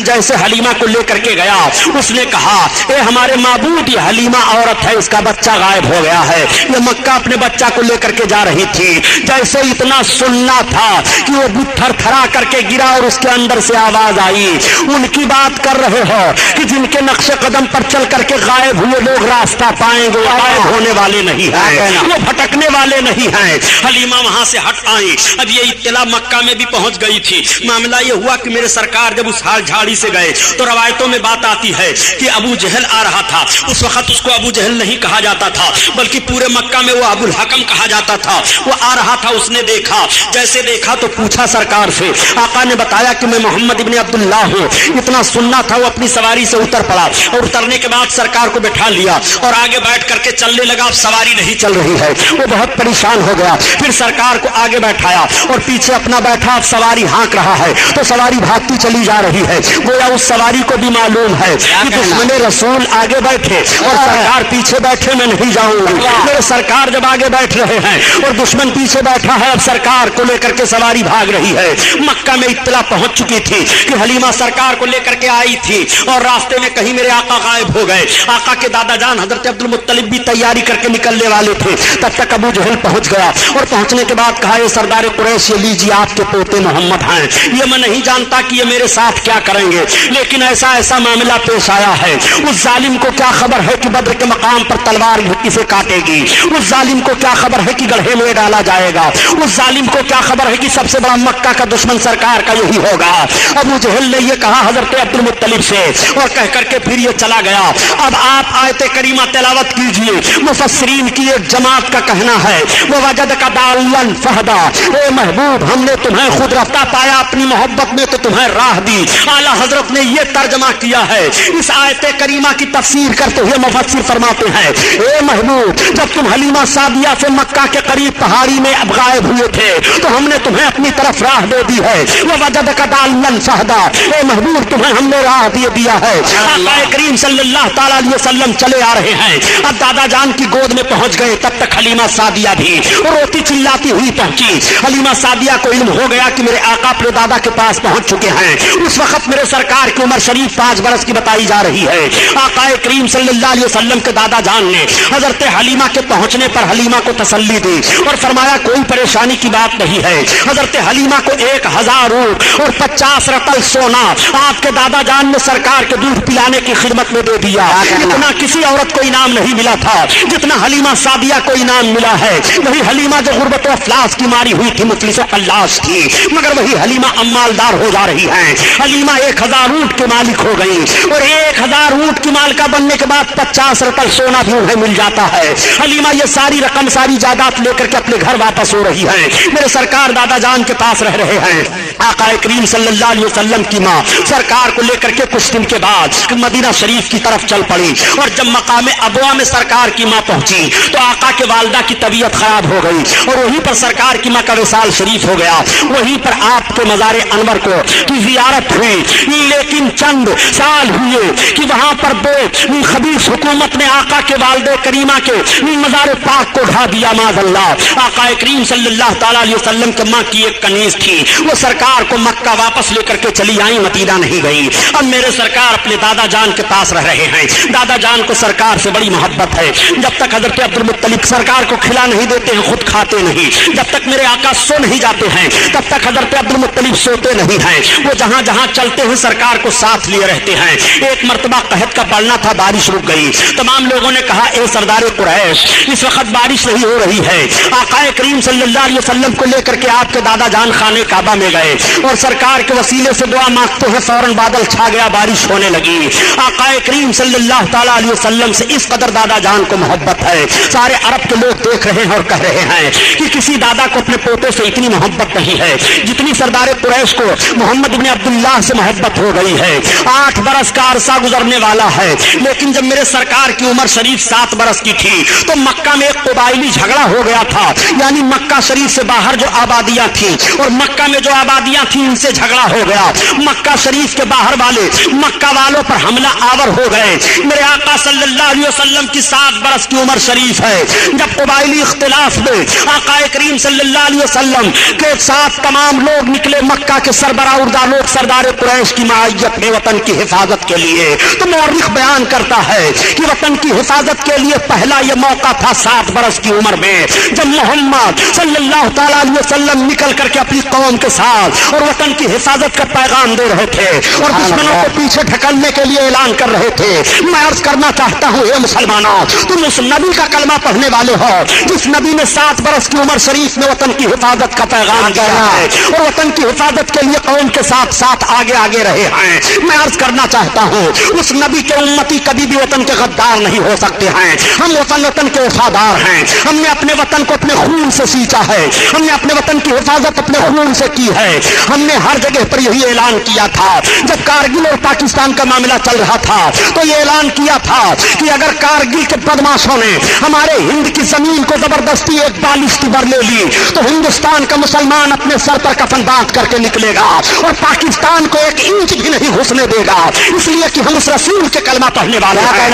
جیسے حلیمہ کو لے کر کے گیا، اس نے کہا اے ہمارے معبود، یہ حلیمہ عورت ہے، اس کا بچہ غائب ہو گیا ہے۔ یہ مکہ اپنے بچہ کو لے کر کے جا رہی تھی، جیسے اتنا سننا تھا کہ وہ بت تھر تھرا کر کے گرا اور اس کے اندر سے آواز آئی ان کی بات کر رہے ہو کہ جن کے نقش قدم پر چل کر کے غائب ہوئے لوگ راستہ پائیں گے، وہ غائب ہونے والے نہیں ہیں، وہ بھٹکنے والے نہیں ہیں۔ حلیمہ وہاں سے ہٹ آئی۔ اب یہ اطلاع مکہ میں بھی پہنچ گئی تھی۔ معاملہ یہ ہوا کہ میرے سرکار جب اس حال جھاڑی سے گئے تو روایتوں میں بات آتی ہے کہ ابو جہل آ رہا تھا۔ اس وقت اس کو ابو جہل نہیں کہا جاتا تھا بلکہ پورے مکہ میں وہ ابو الحکم کہا جاتا تھا۔ وہ آ رہا تھا، اس نے دیکھا، جیسے دیکھا تو پوچھا سرکار سے۔ آقا نے بتایا کہ میں محمد ابن عبداللہ ہوں۔ اتنا سننا تھا، وہ اپنی سواری سے اتر پڑا اور اترنے کے بعد سرکار کو بٹھا لیا اور آگے بیٹھ کر کے چلنے لگا۔ اب سواری نہیں چل رہی ہے، وہ بہت پریشان ہو گیا۔ پھر سرکار کو آگے بیٹھایا اور پیچھے اپنا بیٹھا۔ اب سواری ہانک رہا ہے تو سواری بھاگتی چلی جا رہی ہے، گویا اس سواری کو بھی معلوم ہے کہ دشمن رسول آگے بیٹھے اور سرکار پیچھے بیٹھے، میں نہیں جاؤں گی۔ میرے سرکار جب آگے بیٹھ رہے ہیں اور دشمن پیچھے بیٹھا ہے، اب سرکار کو لے کر کے سواری بھاگ رہی ہے۔ مکہ میں اطلاع پہنچ چکی تھی کہ حلیمہ سرکار کو لے کر کے آئی تھی اور راستے میں کہیں میرے آقا غائب ہو گئے۔ آقا کے دادا جان حضرت عبد المطلب بھی تیاری کر کے نکلنے والے تھے، تب تک ابو جہل پہنچ گیا اور پہنچنے کے بعد کہا یہ سردار قریش، یہ لیجیے آپ کے پوتے محمد ہیں۔ یہ میں نہیں جانتا کہ یہ میرے ساتھ کیا کریں گے، لیکن ایسا ایسا معاملہ پیش آیا ہے۔ اس ظالم کو کیا خبر ہے کہ بدر کے مقام پر تلوار اسے کاٹے گی؟ اس ظالم کو کیا خبر ہے کہ گڑھے میں ڈالا جائے گا؟ اس ظالم کو کیا خبر ہے کہ سب سے بڑا مکہ کا دشمن سرکار کا یہی ہوگا؟ ابو جہل نے یہ کہا حضرت عبد المطلب سے اور کہہ کر کے پھر یہ چلا گیا۔ اب آپ آیت کریمہ تلاوت کیجئے۔ مفسرین کی ایک جماعت کا کہنا ہے وَوَجَدَكَ ضَالًّا فَهَدَىٰ، اے محبوب ہم نے تمہیں خود رفتہ پایا، اپنی محبت میں تو تمہیں راہ دی۔ اعلیٰ حضرت نے یہ ترجمہ کیا ہے۔ اس آیت کریمہ کی تفسیر کرتے ہوئے مفسر فرماتے ہیں اے محبوب جب تم حلیمہ سعدیہ سے مکہ کے قریب پہاڑی میں اب غائب ہوئے تھے تو ہم نے تمہیں اپنی طرف راہ دے دی ہے۔ وَوَجَدَكَ ضَالًّا فَهَدَىٰ، اے محبوب تمہیں ہم نے راہ دیا ہے۔ آقا کریم صلی اللہ تعالی علیہ وسلم چلے آ رہے ہیں، اب دادا جان کی گود میں پہنچ گئے، تب تک حلیمہ سعدیہ بھی روتی چلاتی ہوئی پہنچی۔ حلیمہ سعدیہ کو علم ہو گیا کہ میرے آقا اپنے دادا کے پاس پہنچ چکے ہیں۔ اس وقت میرے سرکار کی عمر شریف 5 برس کی بتائی جا رہی ہے۔ آقا کریم صلی اللہ علیہ وسلم کے دادا جان نے حضرت حلیمہ کے پہنچنے پر حلیمہ کو تسلی دی اور فرمایا کوئی پریشانی کی بات نہیں ہے۔ حضرت حلیمہ کو 1000 اونٹ اور 50 رطل سونا آپ کے دادا جان نے سرکار کے دودھ پلانے کی خدمت میں دے دیا۔ اتنا کسی عورت کو انعام نہیں ملا تھا جتنا حلیمہ سعدیہ کو انعام ملا ہے۔ وہی حلیمہ جو غربت و افلاس کی ماری ہوئی تھی، مفلس و قلاش تھی، مگر وہی حلیمہ اب مالدار ہو جا رہی ہیں۔ حلیمہ 1000 اونٹ کے مالک ہو گئی اور 1000 اونٹ کی مالکہ بننے کے بعد 50 बोतल सोना भी उन्हें मिल जाता है। हलीमा ये सारी रकम सारी जायदाद लेकर के अपने घर वापस हो रही है। मेरे सरकार दादा जान के पास रह रहे हैं। आका करीम सल्लल्लाहु अलैहि वसल्लम की माँ सरकार को लेकर के कुछ दिन के बाद मदीना शरीफ की तरफ चल पड़ी और जब मकाम अबवा में सरकार की माँ पहुंची तो आका के वालदा की तबीयत खराब हो गई और वहीं पर सरकार की माँ का विसाल शरीफ हो गया। वहीं पर आपके मज़ार अनवर को की जियारत हुई, लेकिन चंद साल हुए कि वहां पर बेखबीस हुकूमत ने आका के वालदे करीमा के मज़ार पाक को ढा दिया। माज़अल्लाह आका करीम सल्लल्लाहु अलैहि वसल्लम के माँ की एक कनीज थी, वो सरकार को मक्का वापस लेकर के चली आई, मदीना नहीं गई। अब मेरे सरकार अपने दादा जान के पास रह रहे हैं। दादा जान को सरकार से बड़ी मोहब्बत है। जब तक हजरत अब्दुल मुत्तलिब सरकार को खिला नहीं देते हैं, खुद खाते नहीं। जब तक मेरे आका सो नहीं जाते हैं तब तक हजरत अब्दुल मुत्तलिब सोते नहीं हैं। वो जहां जहां चलते हैं सरकार को साथ लिए रहते हैं। एक मर्तबा कहत का पड़ना था, बारिश रुक गई। तमाम लोगों ने कहा ए सरदार कुरैश इस वक्त बारिश नहीं हो रही है। आका करीम सल्लल्लाहु अलैहि वसल्लम को लेकर के आपके दादा जान खाने काबा में गए और सरकार के वसीले से दुआ मांगते हैं, फौरन बादल छा गया, बारिश होने लगी। आका करीम सल्लल्लाहु अलैहि वसल्लम से इस कदर दादा जान को मोहब्बत है। सारे अरब के लोग देख रहे हैं और कह रहे हैं कि किसी दादा को अपने पोते से इतनी मोहब्बत नहीं है जितनी सरदार कुरैश को मोहम्मद इब्न अब्दुल्लाह से मोहब्बत हो गई है। 8 बरस का अरसा गुजरने वाला है, लेकिन जब मेरे सरकार की उम्र शरीफ 7 बरस की थी तो मक्का में एक कबाइली झगड़ा हो गया था। यानी मक्का शरीफ से बाहर जो आबादियां थी और मक्का में जो आबादियां थी उनसे झगड़ा हो गया। मक्का शरीफ के बाहर वाले मक्का वालों पर हमला आवर हो गए। मेरे आका सल्लल्लाहु अलैहि वसल्लम की 7 बरस की उम्र शरीफ है। जब कबाइली इख्तिलाफ में आका करीम सल्लल्लाहु अलैहि वसल्लम के साथ तमाम लोग निकले, मक्का के सरबराह लोग सरदार कुरैश की मायत में वतन की हिफाजत के लिए, तो मौरिख बयान करता है कि वतन की हिफाजत के लिए पहला यह मौका था 7 बरस की उम्र में, जब मोहम्मद सल्लल्लाहु अलैहि वसल्लम निकल करके अपनी कौम के साथ और वतन की हिफाजत का पैगाम दे रहे थे और दुश्मनों को पीछे ढकलने के लिए ऐलान कर रहे थे। मैं अर्ज करना चाहता हूँ, हे मुसलमानों, तुम उस नबी का कलमा पढ़ने वाले हो जिस नबी ने 7 बरस की उम्र शरीफ में वतन की हिफाजत का पैगाम दिया है और वतन की हिफाजत के लिए कौम के साथ साथ आगे आगे रहे हैं। मैं अर्ज करना चाहता हूँ, उस नबी के उम्मती कभी भी वतन के गद्दार नहीं हो सकते हैं। हम वतन के वफादार हैं। हमने अपने वतन को अपने खून से सींचा है। हमने अपने वतन की हिफाजत अपने खून से की है। हमने हर जगह पर यही ऐलान किया था। जब कारगिल और पाकिस्तान का मामला चल रहा था तो ये ऐलान किया था कि अगर कारगिल के बदमाशों ने हमारे हिंद की जमीन को जबरदस्ती एक बालिश पर ले ली तो हिंदुस्तान का मुसलमान अपने सर पर कफन बांध करके निकलेगा और पाकिस्तान को 1 इंच भी नहीं घुसने देगा। इसलिए कि हम उस रसूल के कलमा पढ़ने वाले हैं।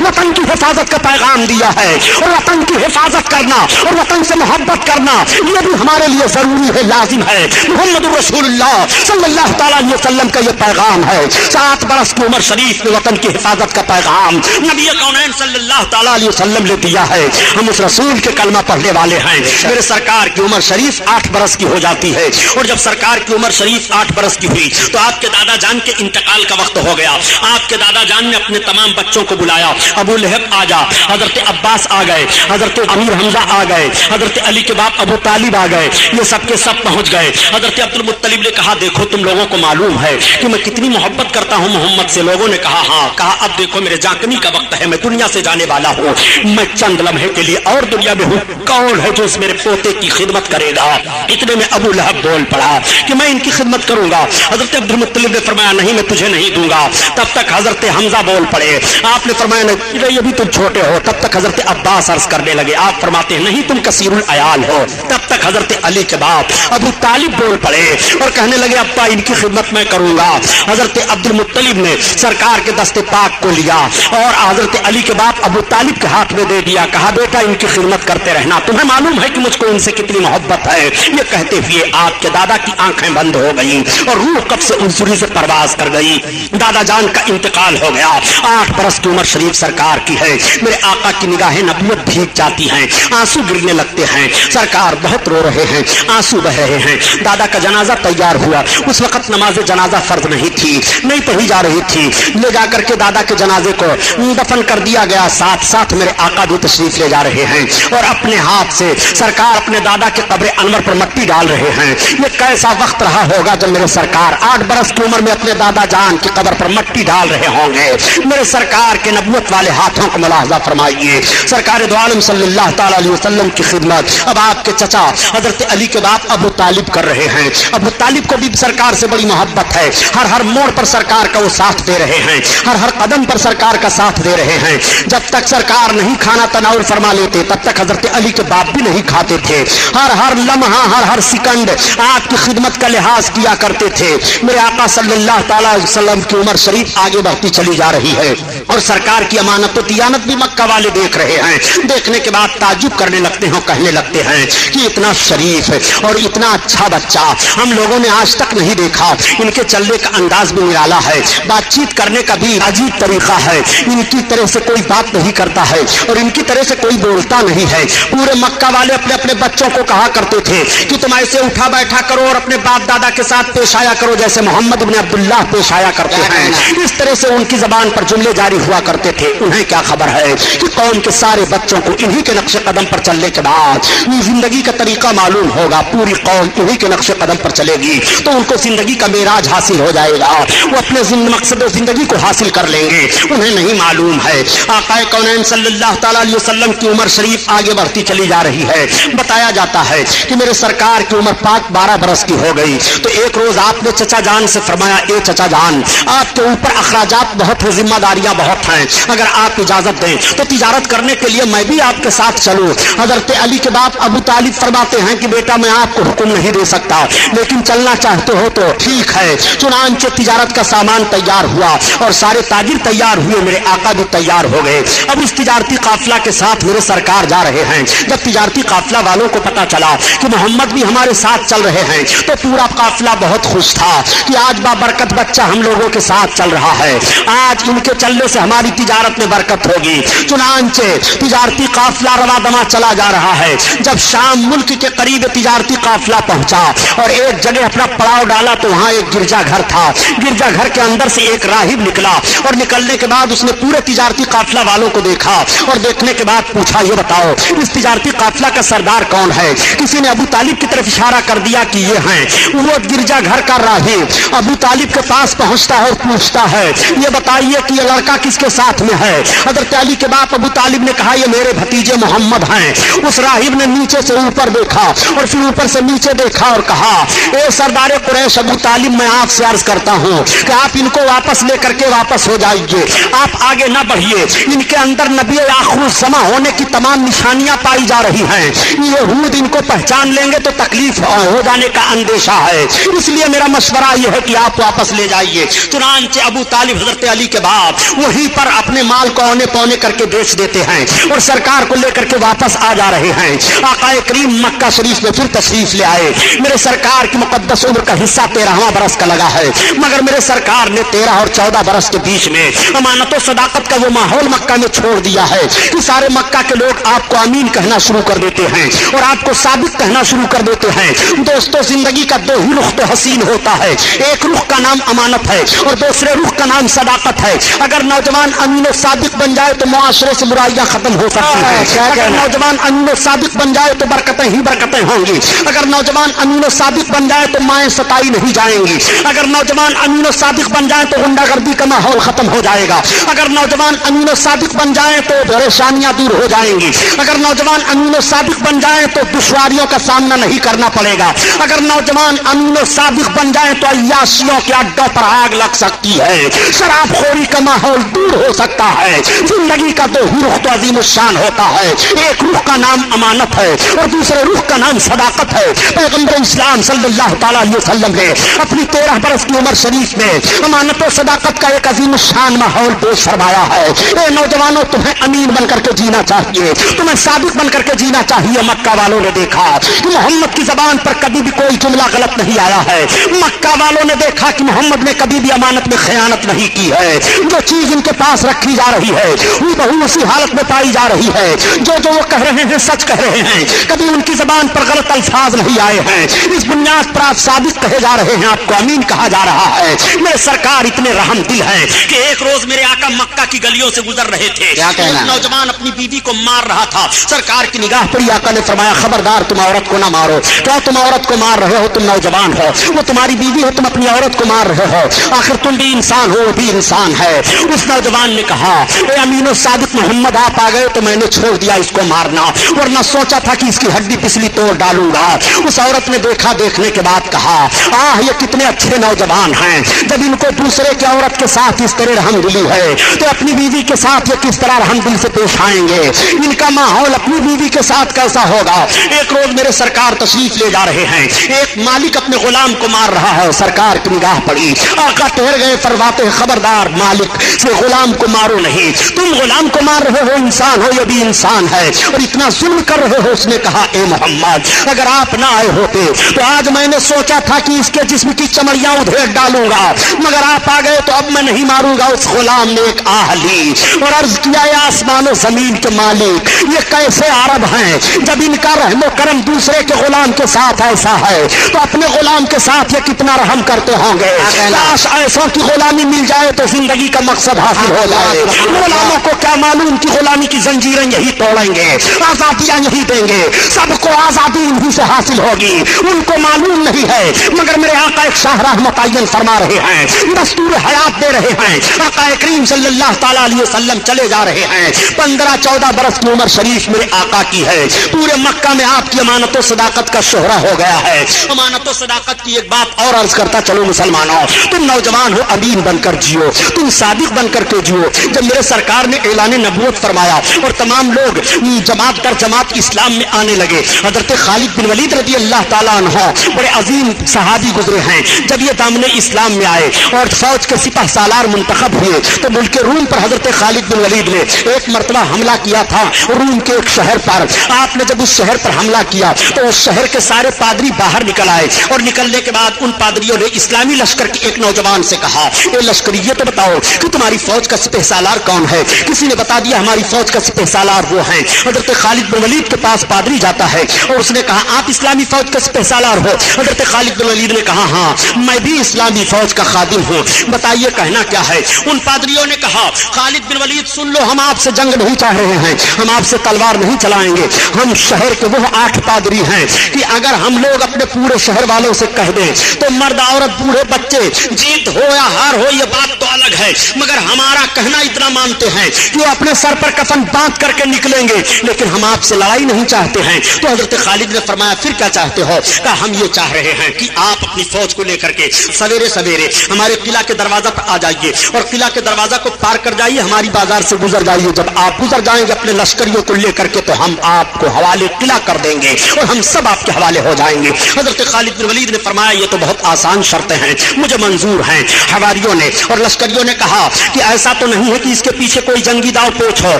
वतन की हिफाजत का पैगाम दिया है और वतन की हिफाजत करना और वतन से मोहब्बत करना ये भी हमारे लिए जरूरी है, लाजिम है। मोहम्मद रसूलुल्लाह सल्लल्लाहु अलैहि वसल्लम का ये पैगाम है। 7 बरस की उम्र शरीफ में वतन की हिफाजत का पैगाम नबी कौनैन सल्लल्लाहु अलैहि वसल्लम ने दिया है। हम उस रसूल के कलमा पढ़ने वाले हैं। मेरे सरकार की उम्र शरीफ 8 बरस की हो जाती है और जब सरकार की उम्र शरीफ 8 बरस की हुई तो आपके दादा जान के इंतकाल का वक्त हो गया। आपके दादा जान ने अपने तमाम बच्चों को बुलाया, अबू लहब आ जा, हजरत अब्बास आ गए, हजरत अमीर हमजा आ गए, हजरत अली के बाप अबू तालिब आ गए, ये सब के सब पहुंच गए। हजरत अब्दुल मुत्तलिब ने कहा देखो तुम लोगों को मालूम है कि मैं कितनी मोहब्बत करता हूं मोहम्मद से। लोगों ने कहा हाँ। कहा अब देखो मेरे जाकनी का वक्त है, मैं दुनिया से जाने वाला हूँ, मैं चंद लम्हे के लिए और दुनिया में हूँ, कौन है जो इस मेरे पोते की खिदमत करेगा। इतने में अबू लहब बोल पड़ा कि मैं इनकी खिदमत करूंगा। हजरत अब्दुल मुत्तलिब ने फरमाया नहीं मैं तुझे नहीं दूंगा। तब तक हजरत हमजा बोल पड़े, आपने फरमाया नहीं अभी तुम छोटे हो। तब तक हजरत अब्बास अर्ज करने लगे, आप फरमाते हैं नहीं तुम कसीरुल अयाल हो। तब तक हजरत अली के बाप अबू तालिब बोल पड़े और कहने लगे अब्बा इनकी खिदमत मैं करूंगा। हजरत अब्दुल मुत्तलिब ने सरकार के दस्ते पाक को लिया और हजरत अली के बाप अबू तालिब के हाथ में दे दिया। कहा बेटा इनकी खिदमत करते रहना, तुम्हें मालूम है कि मुझको इनसे कितनी मोहब्बत है। ये कहते हुए आपके दादा की आंखें बंद हो गई और रूह कब से उनसुरी से परवाज कर गई। दादा जान का इंतकाल हो गया। 8 बरस की उम्र शरीफ सरकार की है। मेरे आका की निगाहें नबूवत भीग जाती हैं, आंसू गिरने लगते हैं। सरकार बहुत रो रहे हैं, आंसू बह रहे रहे हैं। दादा का जनाजा तैयार हुआ, उस वक्त नमाज जनाजा फर्ज नहीं थी, नहीं पढ़ी जा रही थी। ले जाकर के दादा के जनाजे को दफन कर दिया गया। साथ साथ मेरे आका भी तशरीफ ले जा रहे हैं और अपने हाथ से सरकार अपने दादा के कब्र अनवर पर मट्टी डाल रहे हैं। ये कैसा वक्त रहा होगा जब मेरे सरकार 8 बरस की उम्र में अपने दादा जान की कब्र पर मट्टी डाल रहे होंगे। मेरे सरकार के नबूवत वाले हाथों को मुलाहजा फरमाइए। सरकार दो आलम सल्लल्लाहु ताला अलैहि वसल्लम की खिदमत अब आपके चचा हजरत अली के बाप अबू तालिब कर रहे हैं। अबू तालिब को भी सरकार से बड़ी मोहब्बत है। हर हर मोड़ पर सरकार का वो साथ दे रहे हैं, हर हर कदम पर सरकार का साथ दे रहे हैं। जब तक सरकार नहीं खाना तनाउल फरमा लेते तब तक हजरत अली के बाप भी नहीं खाते थे। हर हर लम्हा हर हर सेकंड आपकी खिदमत का लिहाज किया करते थे। मेरे आका सल्लल्लाहु ताला अलैहि वसल्लम की उम्र शरीफ आगे बढ़ती चली जा रही है और सरकार की अमानत तो दियानत भी मक्का वाले देख रहे हैं। देखने के बाद ताज्जुब करने लगते हैं, कहने लगते हैं कि इतना शरीफ और इतना अच्छा बच्चा हम लोगों ने आज तक नहीं देखा। इनके चलने का अंदाज भी निराला है, बातचीत करने का भी अजीब तरीका है। इनकी तरह से कोई बात नहीं करता है और इनकी तरह से कोई बोलता नहीं है। पूरे मक्का वाले अपने अपने बच्चों को कहा करते थे कि तुम ऐसे उठा बैठा करो और अपने बाप दादा के साथ पेश आया करो जैसे मोहम्मद इब्न अब्दुल्लाह पेश आया करते हैं। इस तरह से उनकी जबान पर जुमले जारी हुआ करते थे। उन्हें क्या खबर है कि कौम के सारे बच्चों को इन्हीं के नक्शे कदम पर चलने के बाद जिंदगी का तरीका मालूम होगा। पूरी कौम इन्हीं के नक्शे कदम पर चलेगी तो उनको जिंदगी का मेराज हासिल हो जाएगा। वो अपने मकसद जिंदगी को हासिल कर लेंगे। उन्हें नहीं मालूम है आकाए कौनैन सल्लल्लाहु ताला अलैहि वसल्लम की उम्र शरीफ आगे बढ़ती चली जा रही है। बताया जाता है कि मेरे सरकार की उम्र पाक 12 बरस की हो गई तो एक रोज आपने चचा जान से फरमाया, ए चचा जान, आपके ऊपर अखराजात बहुत है, जिम्मेदारियां बहुत हैं, अगर आप इजाजत दें तो तिजारत करने के लिए मैं भी आपके साथ चलूं। हजरत अली के बाप अबू तालिब फरमाते हैं कि बेटा मैं आपको हुक्म नहीं दे सकता, लेकिन चलना चाहते हो तो ठीक है। चुनांचे तिजारत का सामान तैयार हुआ और सारे ताजिर तैयार हुए, मेरे आका भी तैयार हो गए। अब इस तिजारती काफिला के साथ मेरे सरकार जा रहे हैं। जब तिजारती काफिला वालों को पता चला कि मोहम्मद भी हमारे साथ चल रहे हैं तो पूरा काफिला बहुत खुश था कि आज बाबरकत बच्चा हम लोगों के साथ चल रहा है, आज इनके चलने से हमारी तिजारत में बरकत होगी। चुनांचे तिजारती काफिला रवा दमा चला जा रहा है। जब शाम मुल्क के करीब तिजारती काफिला पहुंचा और एक जगह अपना पड़ाव डाला तो वहां एक गिरजा घर था। गिरजा घर के अंदर से एक राहिब निकला और निकलने के बाद उसने पूरे तिजारती काफिला वालों को देखा और देखने के बाद पूछा, ये बताओ इस तिजारती काफिला का सरदार कौन है? किसी ने अबू तालिब की तरफ इशारा कर दिया कि ये हैं। वो गिरजा घर का राहिब अबू तालिब के पास पहुंचता है और पूछता है, ये बताइए कि ये लड़का किसके साथ में है? हजरत अली के बाप अबू तालिब ने कहा, ये मेरे भतीजे मोहम्मद हैं। उस राहिब ने नीचे से ऊपर देखा और फिर ऊपर से नीचे देखा और कहा, ए सरदार कुरैश अबू तालिब, मैं आपसे अर्ज करता हूं कि आप इनको वापस लेकर के वापस हो जाइए, आप आगे ना बढ़िए। इनके अंदर नबी आखिर समा होने की तमाम निशानियां पाई जा रही हैं। यहूद इनको पहचान लेंगे तो तकलीफ हो जाने का अंदेशा है, इसलिए मेरा मशवरा यह है कि आप वापस ले जाइए। चुनांचे अबू तालिब हजरत अली के बाप वहीं पर अपने माल को औने पौने करके बेच देते हैं और सरकार को लेकर के वापस आ जा रहे हैं। आकाए करीम मक्का शरीफ में फिर तशरीफ ले आए। मेरे सरकार की मुकद्दस उम्र का हिस्सा 13वां बरस का लगा है, मगर मेरे सरकार ने 13 और 14 बरस के बीच में अमानत और सदाकत का वो माहौल मक्का में छोड़ दिया है कि सारे मक्का के लोग आपको अमीन कहना शुरू कर देते हैं और आपको साबित कहना शुरू कर देते हैं। दोस्तों, जिंदगी का 2 ही रुख तो हसीन होता है, एक रुख का नाम अमानत है और दूसरे रुख का नाम सदाकत है। अगर नौजवान अमीन और साबित बन जाए तो मुआशरे से बुराइयां खत्म हो सकती हैं। अगर नौजवान अमीन और साबित बन जाए तो बरकतें ही बरकतें होंगी। अगर नौजवान अमीन और साबित बन जाए तो माएं सताई नहीं जाएंगी। अगर नौजवान अमीन और साबित बन जाए तो गुंडागर्दी का माहौल खत्म हो जाएगा। अगर नौजवान अमीन और साबित बन जाए तो परेशानियां दूर हो जाएंगी। अगर नौजवान अमीन और साबित बन जाए तो दुश्वारियों का सामना नहीं करना पड़ेगा। अगर नौजवान अमीन और साबित बन जाए तो अय्याशियों के अड्डों पर आग लग सकती है, शराबखोरी का माहौल दूर हो सकता है। जिंदगी का 2 ही रुख तो अजीम शान होता है, एक रुख का नाम अमानत है और दूसरे रुख का नाम सदाकत है। पैगंबर इस्लाम सल्लल्लाहु ताला अलैहि वसल्लम ने अपनी 13 बरस की उम्र शरीफ में अमानत और सदाकत का एक अजीम शान माहौल पेश फरमाया है। ए नौजवानों, तुम्हें अमीन बनकर के जीना चाहिए, तुम्हें साबित बनकर के जीना चाहिए। मक्का वालों ने देखा कि मोहम्मद की जबान पर कभी भी कोई जुमला गलत नहीं आया है। मक्का वालों ने देखा कि मोहम्मद ने कभी भी अमानत में खयानत नहीं की है। जो चीज इनके पास रखी जा रही है वो बहु उसी हालत में पाई जा रही है। जो वो कह रहे हैं सच कह रहे हैं, कभी उनकी जबान पर गलत अल्फाज नहीं आए हैं, इस बुनियाद पर आप साबित कहे जा रहे हैं, आपको अमीन कहा जा रहा है। मेरे सरकार इतने रहम दिल है कि एक रोज मेरे आका मक्का की गलियों से गुजर रहे थे, एक नौजवान अपनी बीवी को मार रहा था। सरकार की निगाह पड़ी, आका ने फरमाया खबरदार तुम औरत को ना मारो। क्या तुम औरत को मार रहे हो? तुम नौजवान हो, वो तुम्हारी बीवी है, तुम अपनी औरत को मार रहे हो, आखिर तुम भी इंसान हो, वो भी इंसान है। उस नौजवान ने कहा ए अमीनो सादिक मोहम्मद, आप आ गए तो मैंने छोड़ दिया इसको मारना, वरना सोचा था कि इसकी हड्डी पिछली तोड़ डालूंगा। उस औरत ने देखा, देखने के बाद कहा आह ये कितने अच्छे नौजवान हैं, जब इनको दूसरे की औरत के साथ इस तरह रहमदिली है तो अपनी बीवी के साथ ये किस तरह रहमदिल से पेश आएंगे, इनका माहौल अपनी बीवी के साथ कैसा होगा। एक रोज मेरे सरकार तशरीफ ले जा रहे हैं, एक मालिक अपने गुलाम को मार रहा है, सरकार की निगाह पड़ी, आका ठहर गए, फरमाते खबरदार मालिक से गुलाम को मारो नहीं, तुम गुलाम को मार रहे हो, इंसान हो, ये भी इंसान है और इतना जुल्म कर रहे हो। उसने कहा ए मोहम्मद अगर आप ना आए होते तो आज मैंने सोचा था कि इसके जिस्म की चमड़ियां उधेड़ डालूंगा, मगर आप आ गए तो अब मैं नहीं मारूंगा। उस गुलाम ने एक आह ली और अर्ज किया आसमान और जमीन के मालिक ये कैसे अरब हैं, जब इनका रहमो करम दूसरे के गुलाम के साथ ऐसा है तो अपने गुलाम के साथ ये कितना रहम करते होंगे। काश ऐसों की गुलामी मिल जाए तो जिंदगी का मकसद हासिल हो जाए। गुलामों को क्या मालूम कि गुलामी की जंजीरें यही तोड़ेंगे, आजादियां यही देंगे, सबको आजादी इन्हीं से हासिल होगी, उनको मालूम नहीं है। मगर मेरे आका एक शाहराह मुतय्यन फरमा रहे हैं, दस्तूर हयात दे रहे हैं, आका करीम सल्लल्लाहु ताला अलैहि वसल्लम चले जा रहे हैं। 15-14 बरस की उम्र शरीफ मेरे आका की है, पूरे मक्का में आपकी अमानत और सदाकत का शोहरा हो गया है। अमानत और सदाकत की एक बात और अर्ज करता चलो मुसलमानों, तुम नौजवान हो, अमीन बनकर जियो, तुम सादिक बनकर के जियो। जब मेरे सरकार ने ऐलान नबूवत फरमाया और तमाम लोग जमात दर जमात इस्लाम में आने लगे, हजरत खालिद बिन वलीद रज़ी अल्लाह ताला अन्हु बड़े अजीम सहाबी गुजरे हैं, जब ये दामने इस्लाम में आए और फौज के सिपह सालार मुंतखब हुए तो मुल्क रूम पर हजरत खालिद बिन वलीद ने एक मरतबा हमला किया था रूम के एक शहर पर। आपने जब उस शहर पर हमला किया तो उस शहर के सारे पादरी बाहर निकल आए और निकलने के बाद उन पादरियों ने इस्लामी लश्कर के एक नौजवान से कहा ए लश्करी ये तो बताओ कि तुम्हारी फौज का सिपह सालार कौन है। किसी ने बता दिया हमारी फौज का सिपह सालार वो है। हजरत खालिद बिन वलीद के पास पादरी जाता है और उसने कहा आप इस्लामी फौज का सिपह सालार हो। हजरत खालिद बिन वलीद ने कहा हाँ मैं भी इस्लामी फौज का खादिम हूँ, बताइए कहना क्या है। उन पादरियों ने कहा खालिद बिन वलीद सुन लो, हम आपसे जंग नहीं चाह रहे हैं, हम आपसे तलवार नहीं चलाएंगे, हम शहर के वो 8 पादरी हैं कि अगर हम लोग अपने पूरे शहर वालों से कह दें तो मर्द औरत बूढ़े बच्चे जीत हो या हार हो ये बात तो अलग है, मगर हमारा कहना इतना मानते हैं कि वो अपने सर पर कफन बांध करके निकलेंगे, लेकिन हम आपसे लड़ाई नहीं चाहते हैं। तो हजरत खालिद ने फरमाया फिर क्या चाहते हो? कहा हम ये चाह रहे हैं कि आप अपनी फौज को लेकर के सवेरे सवेरे हमारे किला के दरवाजा पर आ जाइए और किला के दरवाजा को पार कर जाइए, हमारी बाजार से गुजर जाइए। जब आप गुजर जाएंगे अपने लश्करियों को लेकर के तो हम आपको हवाले किला कर देंगे और हम सब आपके हवाले हो जाएंगे। हजरत खालिद बिन वलीद ने फरमाया ये तो बहुत आसान शर्तें हैं, मुझे मंजूर हैं। हवारियों ने और लश्करियों ने कहा कि ऐसा तो नहीं है कि इसके पीछे कोई जंगी दाव पेच हो।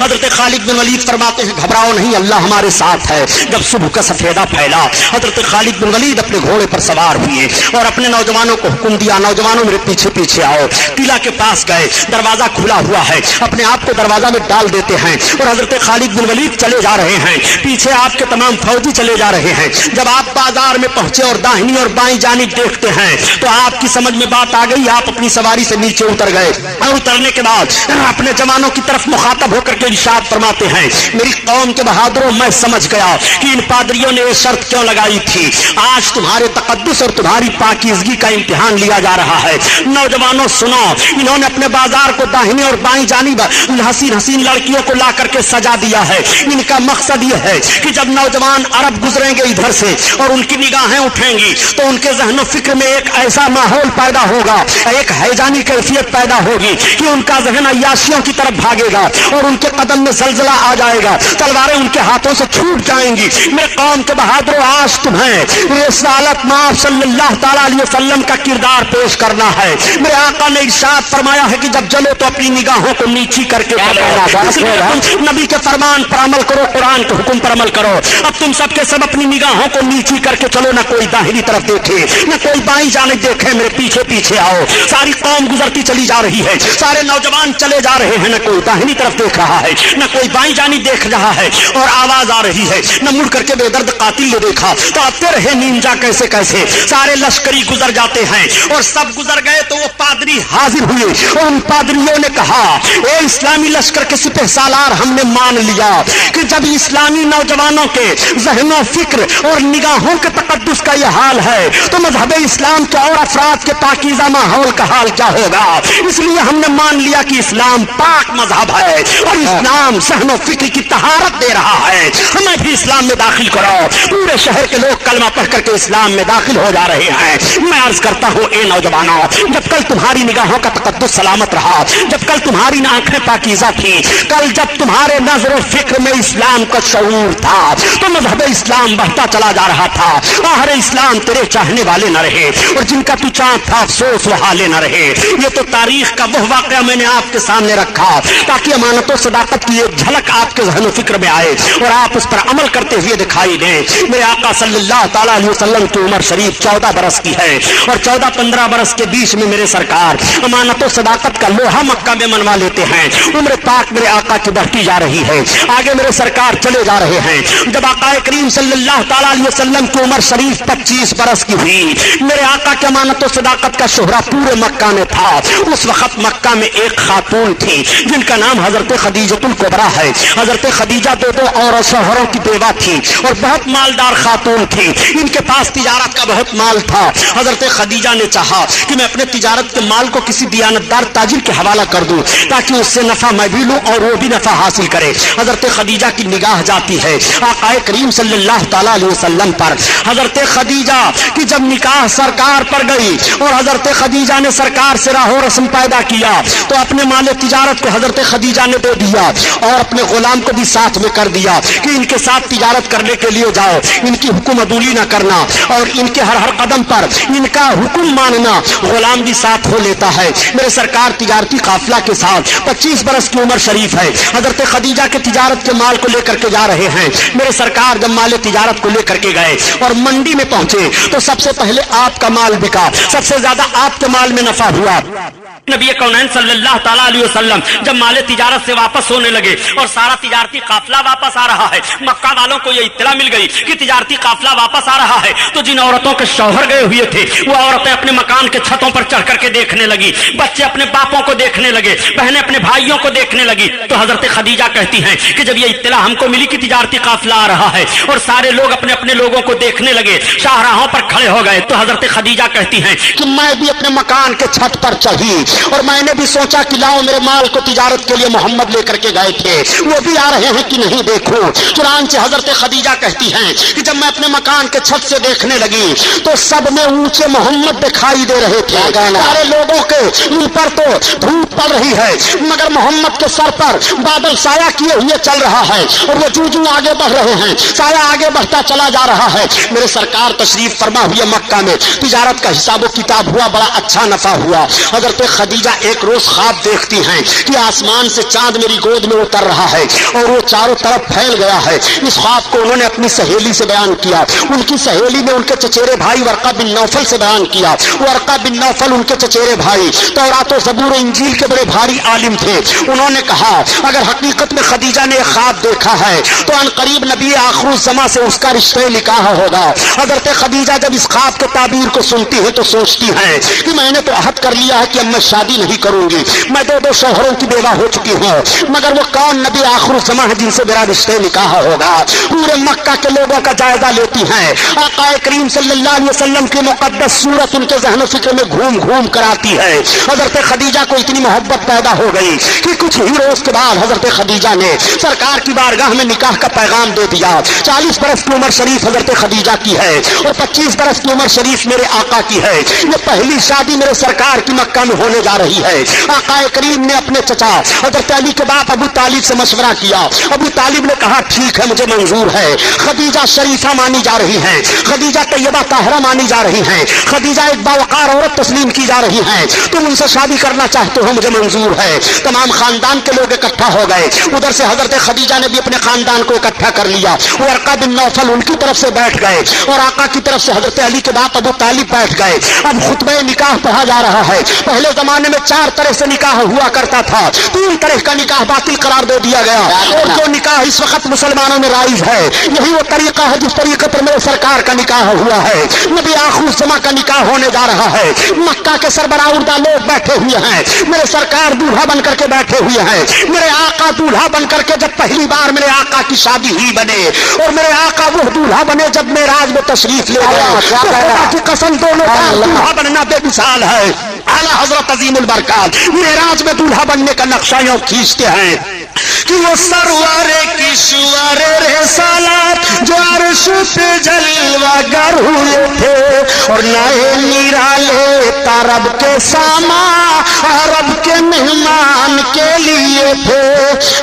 हजरत खालिद बिन वलीद फरमाते हैं घबराओ नहीं, अल्लाह हमारे साथ है। जब सुबह का सफेदा फैला हजरत खालिद बिन वलीद अपने घोड़े पर सवार हुए और अपने नौजवानों को हुक्म दिया नौजवानों मेरे पीछे पीछे आओ। किला के पास गए, दरवाजा खुला हुआ है, अपने आप को दरवाजा में डाल देते हैं और हजरत खालिद बिन वलीद चले जा रहे हैं, पीछे आपके तमाम फौजी चले जा रहे हैं। जब आप बाजार में पहुंचे और दाहिनी और बाईं जानिब देखते हैं तो आपकी समझ में बात आ गई, आप अपनी सवारी से नीचे उतर गए और उतरने के बाद अपने जवानों की तरफ मुखातब होकर के इरशाद फरमाते हैं मेरी कौम के बहादुरों मैं समझ गया कि इन पादरियों ने ये शर्त क्यों लगाई थी। आज तुम्हारे तकद्दुस और तुम्हारी पाकीज़गी का इम्तिहान लिया जा रहा है। नौजवानों सुनो, इन्होंने अपने बाजार को दाहिनी और बाईं जानिब हसीन हसीन लड़कियों को ला करके सजा दिया है। इनका मकसद यह है कि जब नौजवान अरब गुजरेंगे इधर से और उनकी निगाहें उठेंगी तो उनके ज़हन फिक्र में एक ऐसा माहौल पैदा होगा, एक हैजानी कैफियत पैदा होगी कि उनका ज़हन अय्याशियों की तरफ भागेगा और उनके कदम में जलजला आ जाएगा, तलवारें उनके हाथों से छूट जाएंगी। मेरे कौम के बहादुरों आज तुम्हें रिसालत माफ सल्लल्लाहु ताला अलैहि वसल्लम का किरदार पेश करना है। मेरे आका ने इरशाद फरमाया है कि जब जलो तो अपनी निगाहों को नीची करके तुम नबी के फरमान पर अमल करो, कुरान के हुक्म पर अमल करो। अब तुम सबके सब अपनी निगाहों को नीची करके चलो, ना कोई दाहिनी तरफ देखे ना कोई बाईं जानिब देखे, मेरे पीछे पीछे आओ। सारी कौम गुजरती चली چلی جا رہی ہے، سارے نوجوان چلے جا رہے ہیں، نہ کوئی داہنی طرف دیکھ رہا ہے نہ کوئی بائیں جانب دیکھ رہا ہے، اور آواز آ رہی ہے، نہ مڑ کر کے بے درد قاتل نے دیکھا تو آتے رہے نینجا کیسے کیسے، سارے لشکری گزر جاتے ہیں اور سب گزر گئے تو وہ پادری حاضر ہوئے اور ان پادریوں نے کہا اے اسلامی لشکر کے سپہ سالار، ہم نے مان لیا کہ جب اسلامی نوجوانوں کے ذہن و فکر اور نگاہوں کے تقدس کا یہ حال ہے تو مذہب اسلام کے اور افراد کے پاکیزہ ماحول کا حال کیا ہوگا، اس لیے ہم نے مان لیا کہ اسلام پاک مذہب ہے اور اسلام ذہن و فکر کی طہارت دے رہا ہے، ہمیں بھی اسلام میں داخل کرو۔ پورے شہر کے لوگ کلمہ پڑھ کر کے اسلام میں داخل ہو جا رہے ہیں۔ میں عرض کرتا ہوں اے نوجوانوں، جب کل تمہاری نگاہوں کا تقدس سلامت رہا، جب کل تمہاری آنکھیں پاکیزہ تھیں، کل جب تمہارے نظر و فکر میں اسلام کا شعور تھا تو مذہب اسلام بڑھتا چلا جا رہا تھا۔ آخر اسلام تیرے چاہنے والے نہ رہے اور جن کا تو چاہتا تھا افسوس وہ حالے نہ رہے۔ یہ تو تاریخ کا وہ واقعہ میں نے آپ کے سامنے رکھا تاکہ امانت و صداقت کی ایک جھلک آپ کے ذہن و فکر میں آئے اور آپ اس پر عمل کرتے ہوئے دکھائی دیں۔ میرے آقا صلی اللہ تعالیٰ علیہ وسلم کی عمر شریف 14 برس کی ہے اور 14-15 برس کے بیچ میں میرے سرکار امانت و صداقت کا لوہا مکہ میں منوا لیتے ہیں۔ عمر پاک میرے آقا کی بڑھتی جا رہی ہے، آگے میرے سرکار چلے جا رہے ہیں۔ جب آقا کریم صلی اللہ تعالیٰ علیہ وسلم کی عمر شریف 25 برس کی ہوئی، میرے آقا کی امانت و صداقت کا شہرہ پورے مکہ میں تھا۔ اس وقت مکہ میں ایک خاتون تھی جن کا نام حضرت خدیجۃ الکبریٰ ہے۔ حضرت خدیجہ دو اور شوہروں کی بیوہ تھی اور بہت مالدار خاتون تھی، ان کے پاس تجارت کا بہت مال تھا۔ حضرت خدیجہ نے چاہا کہ میں اپنے تجارت کے مال کو کسی دیانتدار تاجر کے حوالہ کر دوں تاکہ اس سے نفع میں بھی لوں اور وہ بھی نفع حاصل کرے۔ حضرت خدیجہ کی نگاہ جاتی ہے آقا کریم صلی اللہ تعالیٰ علیہ وسلم پر۔ حضرت خدیجہ کی جب نکاح سرکار پر گئی اور حضرت خدیجہ نے سرکار سے راہ و رسم پیدا کیا تو اپنے مال تجارت کو حضرت خدیجہ نے دے دیا اور اپنے غلام کو بھی ساتھ میں کر دیا کہ ان کے ساتھ تجارت کرنے کے لیے جاؤ، ان کی حکم عدولی نہ کرنا اور ان کے ہر قدم پر ان کا حکم ماننا۔ غلام بھی ساتھ ہو لیتا ہے۔ میرے سرکار تجارتی قافلہ کے ساتھ 25 برس کی عمر شریف ہے، حضرت خدیجہ کے تجارت کے مال کو لے کر کے جا رہے ہیں۔ میرے سرکار جب مال تجارت کو لے کر کے گئے اور منڈی میں پہنچے تو سب سے پہلے آپ کا مال بکا، سب سے زیادہ آپ کے مال میں نفع ہوا۔ نبی کونین صلی اللہ تعالیٰ علیہ وسلم جب مال تجارت سے واپس ہونے لگے اور سارا تجارتی قافلہ واپس آ رہا ہے، مکہ والوں کو یہ اطلاع مل گئی کہ تجارتی قافلہ واپس آ رہا ہے، تو جن عورتوں کے شوہر گئے ہوئے تھے وہ عورتیں اپنے مکان کے چھتوں پر چڑھ کر کے دیکھنے لگی، بچے اپنے باپوں کو دیکھنے لگے، بہنیں اپنے بھائیوں کو دیکھنے لگی۔ تو حضرت خدیجہ کہتی ہیں کہ جب یہ اطلاع ہم کو ملی کہ تجارتی قافلہ آ رہا ہے اور سارے لوگ اپنے اپنے لوگوں کو دیکھنے لگے، شاہراہوں پر کھڑے ہو گئے، تو حضرت خدیجہ کہتی ہیں کہ میں بھی اپنے مکان کے چھت پر چڑھی اور میں نے بھی سوچا کہ لاؤ میرے مال کو تجارت کے لیے محمد لے کر کے گئے تھے، وہ بھی آ رہے ہیں کہ نہیں دیکھو۔ چنانچہ حضرت خدیجہ کہتی ہیں کہ جب میں اپنے مکان کے چھت سے دیکھنے لگی تو سب میں اونچے محمد دکھائی دے رہے تھے، سارے لوگوں کے اوپر تو دھوپ پڑ رہی ہے مگر محمد کے سر پر بادل سایہ کیے ہوئے چل رہا ہے اور وہ جو آگے بڑھ رہے ہیں، سایہ آگے بڑھتا چلا جا رہا ہے۔ میرے سرکار تشریف فرما ہوئے مکہ میں، تجارت کا حساب و کتاب ہوا، بڑا اچھا نفع ہوا۔ حضرت خدیجہ ایک روز خواب دیکھتی ہیں کہ آسمان سے چاند میری گود میں اتر رہا ہے اور وہ چاروں طرف پھیل گیا ہے۔ اس خواب کو انہوں نے اپنی سہیلی سے بیان کیا، ان کی سہیلی نے ان کے چچیرے بھائی ورقہ بن نوفل سے بیان کیا۔ ورقہ بن نوفل ان کے چچیرے بھائی تورات و زبور و انجیل کے بڑے بھاری عالم تھے۔ انہوں نے کہا اگر حقیقت میں خدیجہ نے ایک خواب دیکھا ہے تو ان قریب نبی آخر الزماں سے اس کا رشتہ نکاح ہوگا۔ حضرت خدیجہ جب اس خواب کے تعبیر کو سنتی ہے تو سوچتی ہیں کہ میں نے تو عہد کر لیا ہے کہ اب میں شادی نہیں کروں گی، میں دو شوہروں کی بیوہ ہو چکی ہوں، مگر وہ کون نبی آخر الزماں ہے جن سے میرا رشتہ نکاح ہوگا۔ پورے مکہ کے لوگوں کا جائزہ لیتی ہیں، آقا کریم صلی اللہ علیہ وسلم کی مقدس صورت ان کے ذہن و فکر میں گھوم گھوم کر آتی ہے۔ حضرت خدیجہ کو اتنی محبت پیدا ہو گئی کہ کچھ ہی روز کے بعد حضرت خدیجہ نے سرکار کی بارگاہ میں نکاح کا پیغام دے دیا۔ 40 برس کی عمر شریف حضرت خدیجہ کی ہے اور 25 برس کی عمر شریف میرے آقا کی ہے۔ یہ پہلی شادی میرے سرکار کی مکہ میں ہونے جا رہی ہے۔ آقا کریم نے اپنے چچا حضرت علی کے باپ ابو طالب سے مشورہ کیا۔ ابو طالب نے کہا ٹھیک ہے مجھے منظور ہے، خدیجہ شریفہ مانی جا رہی ہیں، خدیجہ طیبہ طاہرہ مانی جا رہی ہیں، خدیجہ ایک باوقار عورت تسلیم کی جا رہی ہیں، تم ان سے شادی کرنا چاہتے ہو مجھے منظور ہے۔ تمام خاندان کے لوگ اکٹھا ہو گئے، ادھر سے حضرت خدیجہ نے بھی اپنے خاندان کو اکٹھا کر لیا۔ ورقہ بن نوفل ان کی طرف سے بیٹھ گئے اور آقا کی طرف سے حضرت علی کے باپ ابو طالب بیٹھ گئے۔ اب خطبہ نکاح پڑھا جا رہا ہے۔ پہلے زمانے जमाने में 4 तरह से निकाह हुआ करता था, 3 तरह का निकाह बातिल करार दे दिया गया। और जो निकाह इस वक्त मुसलमानों में राइज है, यही वो तरीका है जिस तरीके पर मेरे सरकार का निकाह हुआ है। नबी आखिर ज़मा का निकाह होने जा रहा है। मक्का के सरबराह लोग बैठे हुए हैं, मेरे सरकार दूल्हा बन करके बैठे हुए हैं। मेरे आका दूल्हा बन करके जब पहली बार मेरे आका की शादी ही बने, और मेरे आका वो दूल्हा बने जब मेराज में तशरीफ ले गए, तो खुदा की कसम दोनों का दूल्हा बनना बेमिसाल है। आला हजरत अजीमुल बरकात मेराज में दूल्हा बनने का नक्शा यूं खींचते हैं कि वो सरवारे की सुवारे रे सालात जो अर्श पे जलवागर हुए थे, और नए निराले तारब के सामा अरब के मेहमान के लिए थे।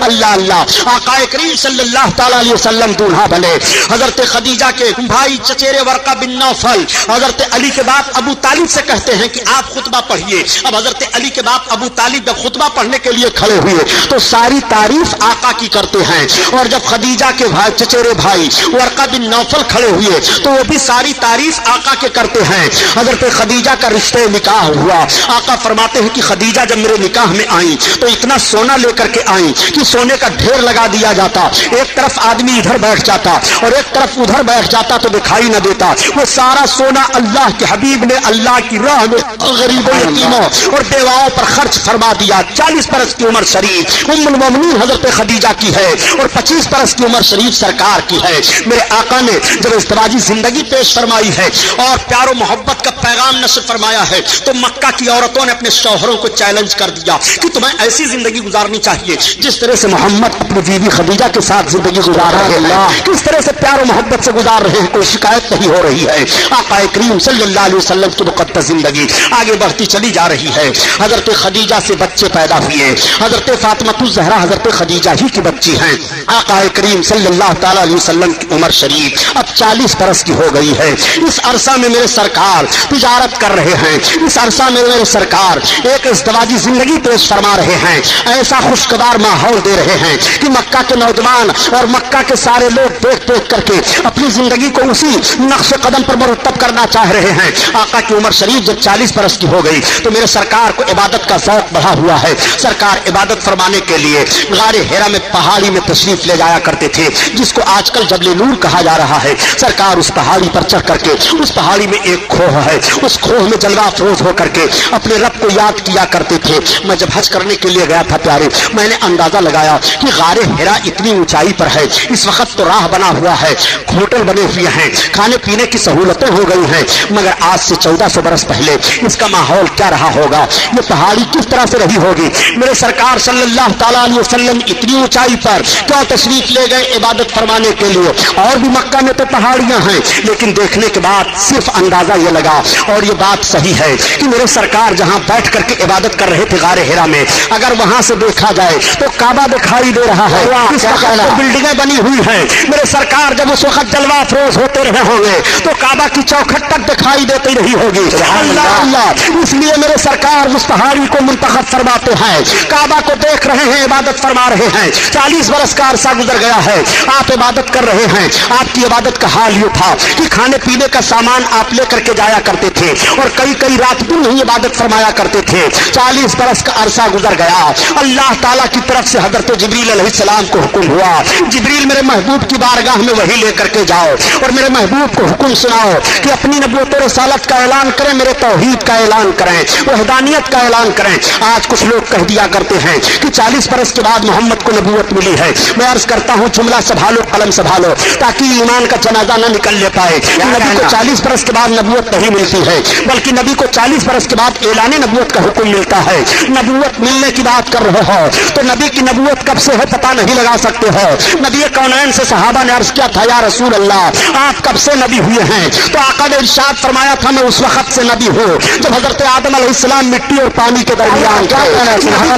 अल्लाह अल्लाह आका करीम सल्लल्लाहु ताला अलैहि वसल्लम दूल्हा बने। हजरत खदीजा के भाई चचेरे वर्का बिन नौफल हजरत अली के बाप अबू तालिब से कहते हैं कि आप खुतबा पढ़िए। अब हजरत अली के बाप अबू तालिब जब खुतबा पढ़ने के लिए खड़े हुए तो सारी तारीफ आका की करते हैं, और जब खदीजा के भाई चचेरे भाई वर्का बिन नौफल खड़े हुए तो वो भी सारी तारीफ आका के करते हैं। हजरत खदीजा का रिश्ते निकाह हुआ। आका फरमाते हैं कि खदीजा जब मेरे निकाह में आई तो इतना सोना लेकर के आई कि सोने का ढेर लगा दिया जाता, एक तरफ आदमी इधर बैठ जाता और एक तरफ उधर बैठ जाता तो दिखाई न देता। वो सारा सोना अल्लाह के हबीब ने अल्लाह की राह में गरीबों यतीमों और बेवाओं पर खर्च फरमा दिया। 40 बरस की उम्र शरीफ उम्मुल मोमिनीन हजरत खदीजा की है और 25 बरस की उम्र शरीफ सरकार की है। मेरे आका ने जब इज़्दिवाजी जिंदगी पेश फरमाई है और प्यारो मोहब्बत का पैगाम नशर फरमाया है तो मक्का की औरतों ने अपने शौहरों को चैलेंज कर दिया कि तुम्हें ऐसी जिंदगी गुजारनी चाहिए जिस तरह से मोहम्मद अपनी बीवी खदीजा के साथ जिंदगी गुजार रहे हैं, किस तरह से प्यारो मोहब्बत से गुजार रहे हैं, कोई शिकायत नहीं हो रही है। आका करीम सल्लल्लाहु अलैहि वसल्लम की मुक़द्दस जिंदगी आगे बढ़ती चली जा रही है। हजरत खदीजा से बच्चे पैदा हुए। हजरत फातिमा ज़हरा हजरत खदीजा ही की बच्ची हैं। आका करीम सल्लल्लाहु ताला अलैहि वसल्लम की उम्र शरीफ अब 40 बरस की हो गई है। इस अरसा में मेरे सरकार तिजारत कर रहे हैं। इस अरसा में मेरे सरकार एक इज़्दिवाजी जिंदगी पेश फरमा रहे हैं। ऐसा खुशगवार माहौल दे रहे हैं कि मक्का के नौजवान और मक्का के सारे लोग देख देख करके अपनी जिंदगी को उसी नक्श कदम पर मुरतब करना चाह रहे हैं। आका की उम्र शरीफ जब 40 बरस की हो गई तो मेरे सरकार को इबादत का शौक बढ़ा हुआ है। सरकार इबादत फरमाने के लिए गारे हेरा में पहाड़ी में तशरीफ ले जाया करते थे, जिसको आजकल जबल नूर कहा जा रहा है। सरकार उस पहाड़ी पर चढ़ करके, उस पहाड़ी में एक खोह है, उस खोह में जलवा अफरोज होकर के अपने रब को याद किया करते थे। मैं जब हज करने के लिए गया था प्यारे, मैंने अंदाजा लगाया कि गारे हेरा इतनी ऊंचाई पर है। इस वक्त तो राह बना हुआ है, होटल बने हुए हैं, खाने पीने की सहूलतें हो गई हैं, मगर आज से 1400 बरस पहले इसका माहौल क्या रहा होगा, ये पहाड़ी किस तरह से रही होगी। मेरे सरकार सल्लल्लाहु ताला अलैहि वसल्लम इतनी ऊंचाई पर क्यों तशरीफ ले गए इबादत फरमाने के लिए। और भी मक्का में तो पहाड़ियां हैं, लेकिन देखने के बाद सिर्फ अंदाजा ये लगा और ये बात सही है कि मेरे सरकार जहां बैठ करके इबादत कर रहे थे गारे हेरा में, अगर वहां से देखा जाए तो काबा दिखाई दे रहा है। इस वक्त तो बिल्डिंगें बनी हुई हैं। मेरे सरकार जब उस वक्त जलवा अफरोज होते रहे होंगे तो काबा की चौखट तक दिखाई देती रही होगी। अल्लाह अल्लाह, इसलिए मेरे सरकार उस पहाड़ी को मुंतखब फरमाते हैं, काबा को देख रहे हैं, इबादत फरमा रहे हैं। 40 बरस का अरसा गुजर गया है, आप इबादत कर रहे हैं। आपकी इबादत का हाल ये था कि खाने पीने का सामान आप लेकर के जाया करते थे और कई कई रात दिन ही इबादत फरमाया करते थे। 40 बरस का अरसा गुजर गया। अल्लाह ताला की तरफ से हजरत जिब्रील अलैहिस्सलाम को हुक्म हुआ, जिब्रील मेरे महबूब की बारगाह में वही लेकर के जाओ और मेरे महबूब को हुक्म सुनाओ कि अपनी नबूवत और रिसालत का ऐलान करें, मेरे तौहीद का ऐलान करें, वहदानियत का ऐलान करें। आज कुछ लोग कह दिया करते हैं कि 40 बरस के बाद मोहम्मद को नबूवत मिली है। मैं अर्ज करता हूँ जुमला संभालो, कलम संभालो, ताकि ईमान का जनाजा न निकलने पाए। नबी को 40 बरस के बाद नबूवत नहीं मिलती है, बल्कि नबी को 40 बरस के बाद ऐलान नबूवत का हुक्म मिलता है। नबूवत मिलने की बात कर रहे हो तो नबी की नबूवत कब से है पता नहीं लगा सकते हो। नबी कौनैन से सहाबा ने अर्ज किया था, या रसूल अल्लाह आप कब से नबी हुए हैं? तो आका ने इरशाद फरमाया था, मैं उस वक्त से नबी हूँ जब हजरत आदम अलैहिस्सलाम मिट्टी और पानी के दरमियान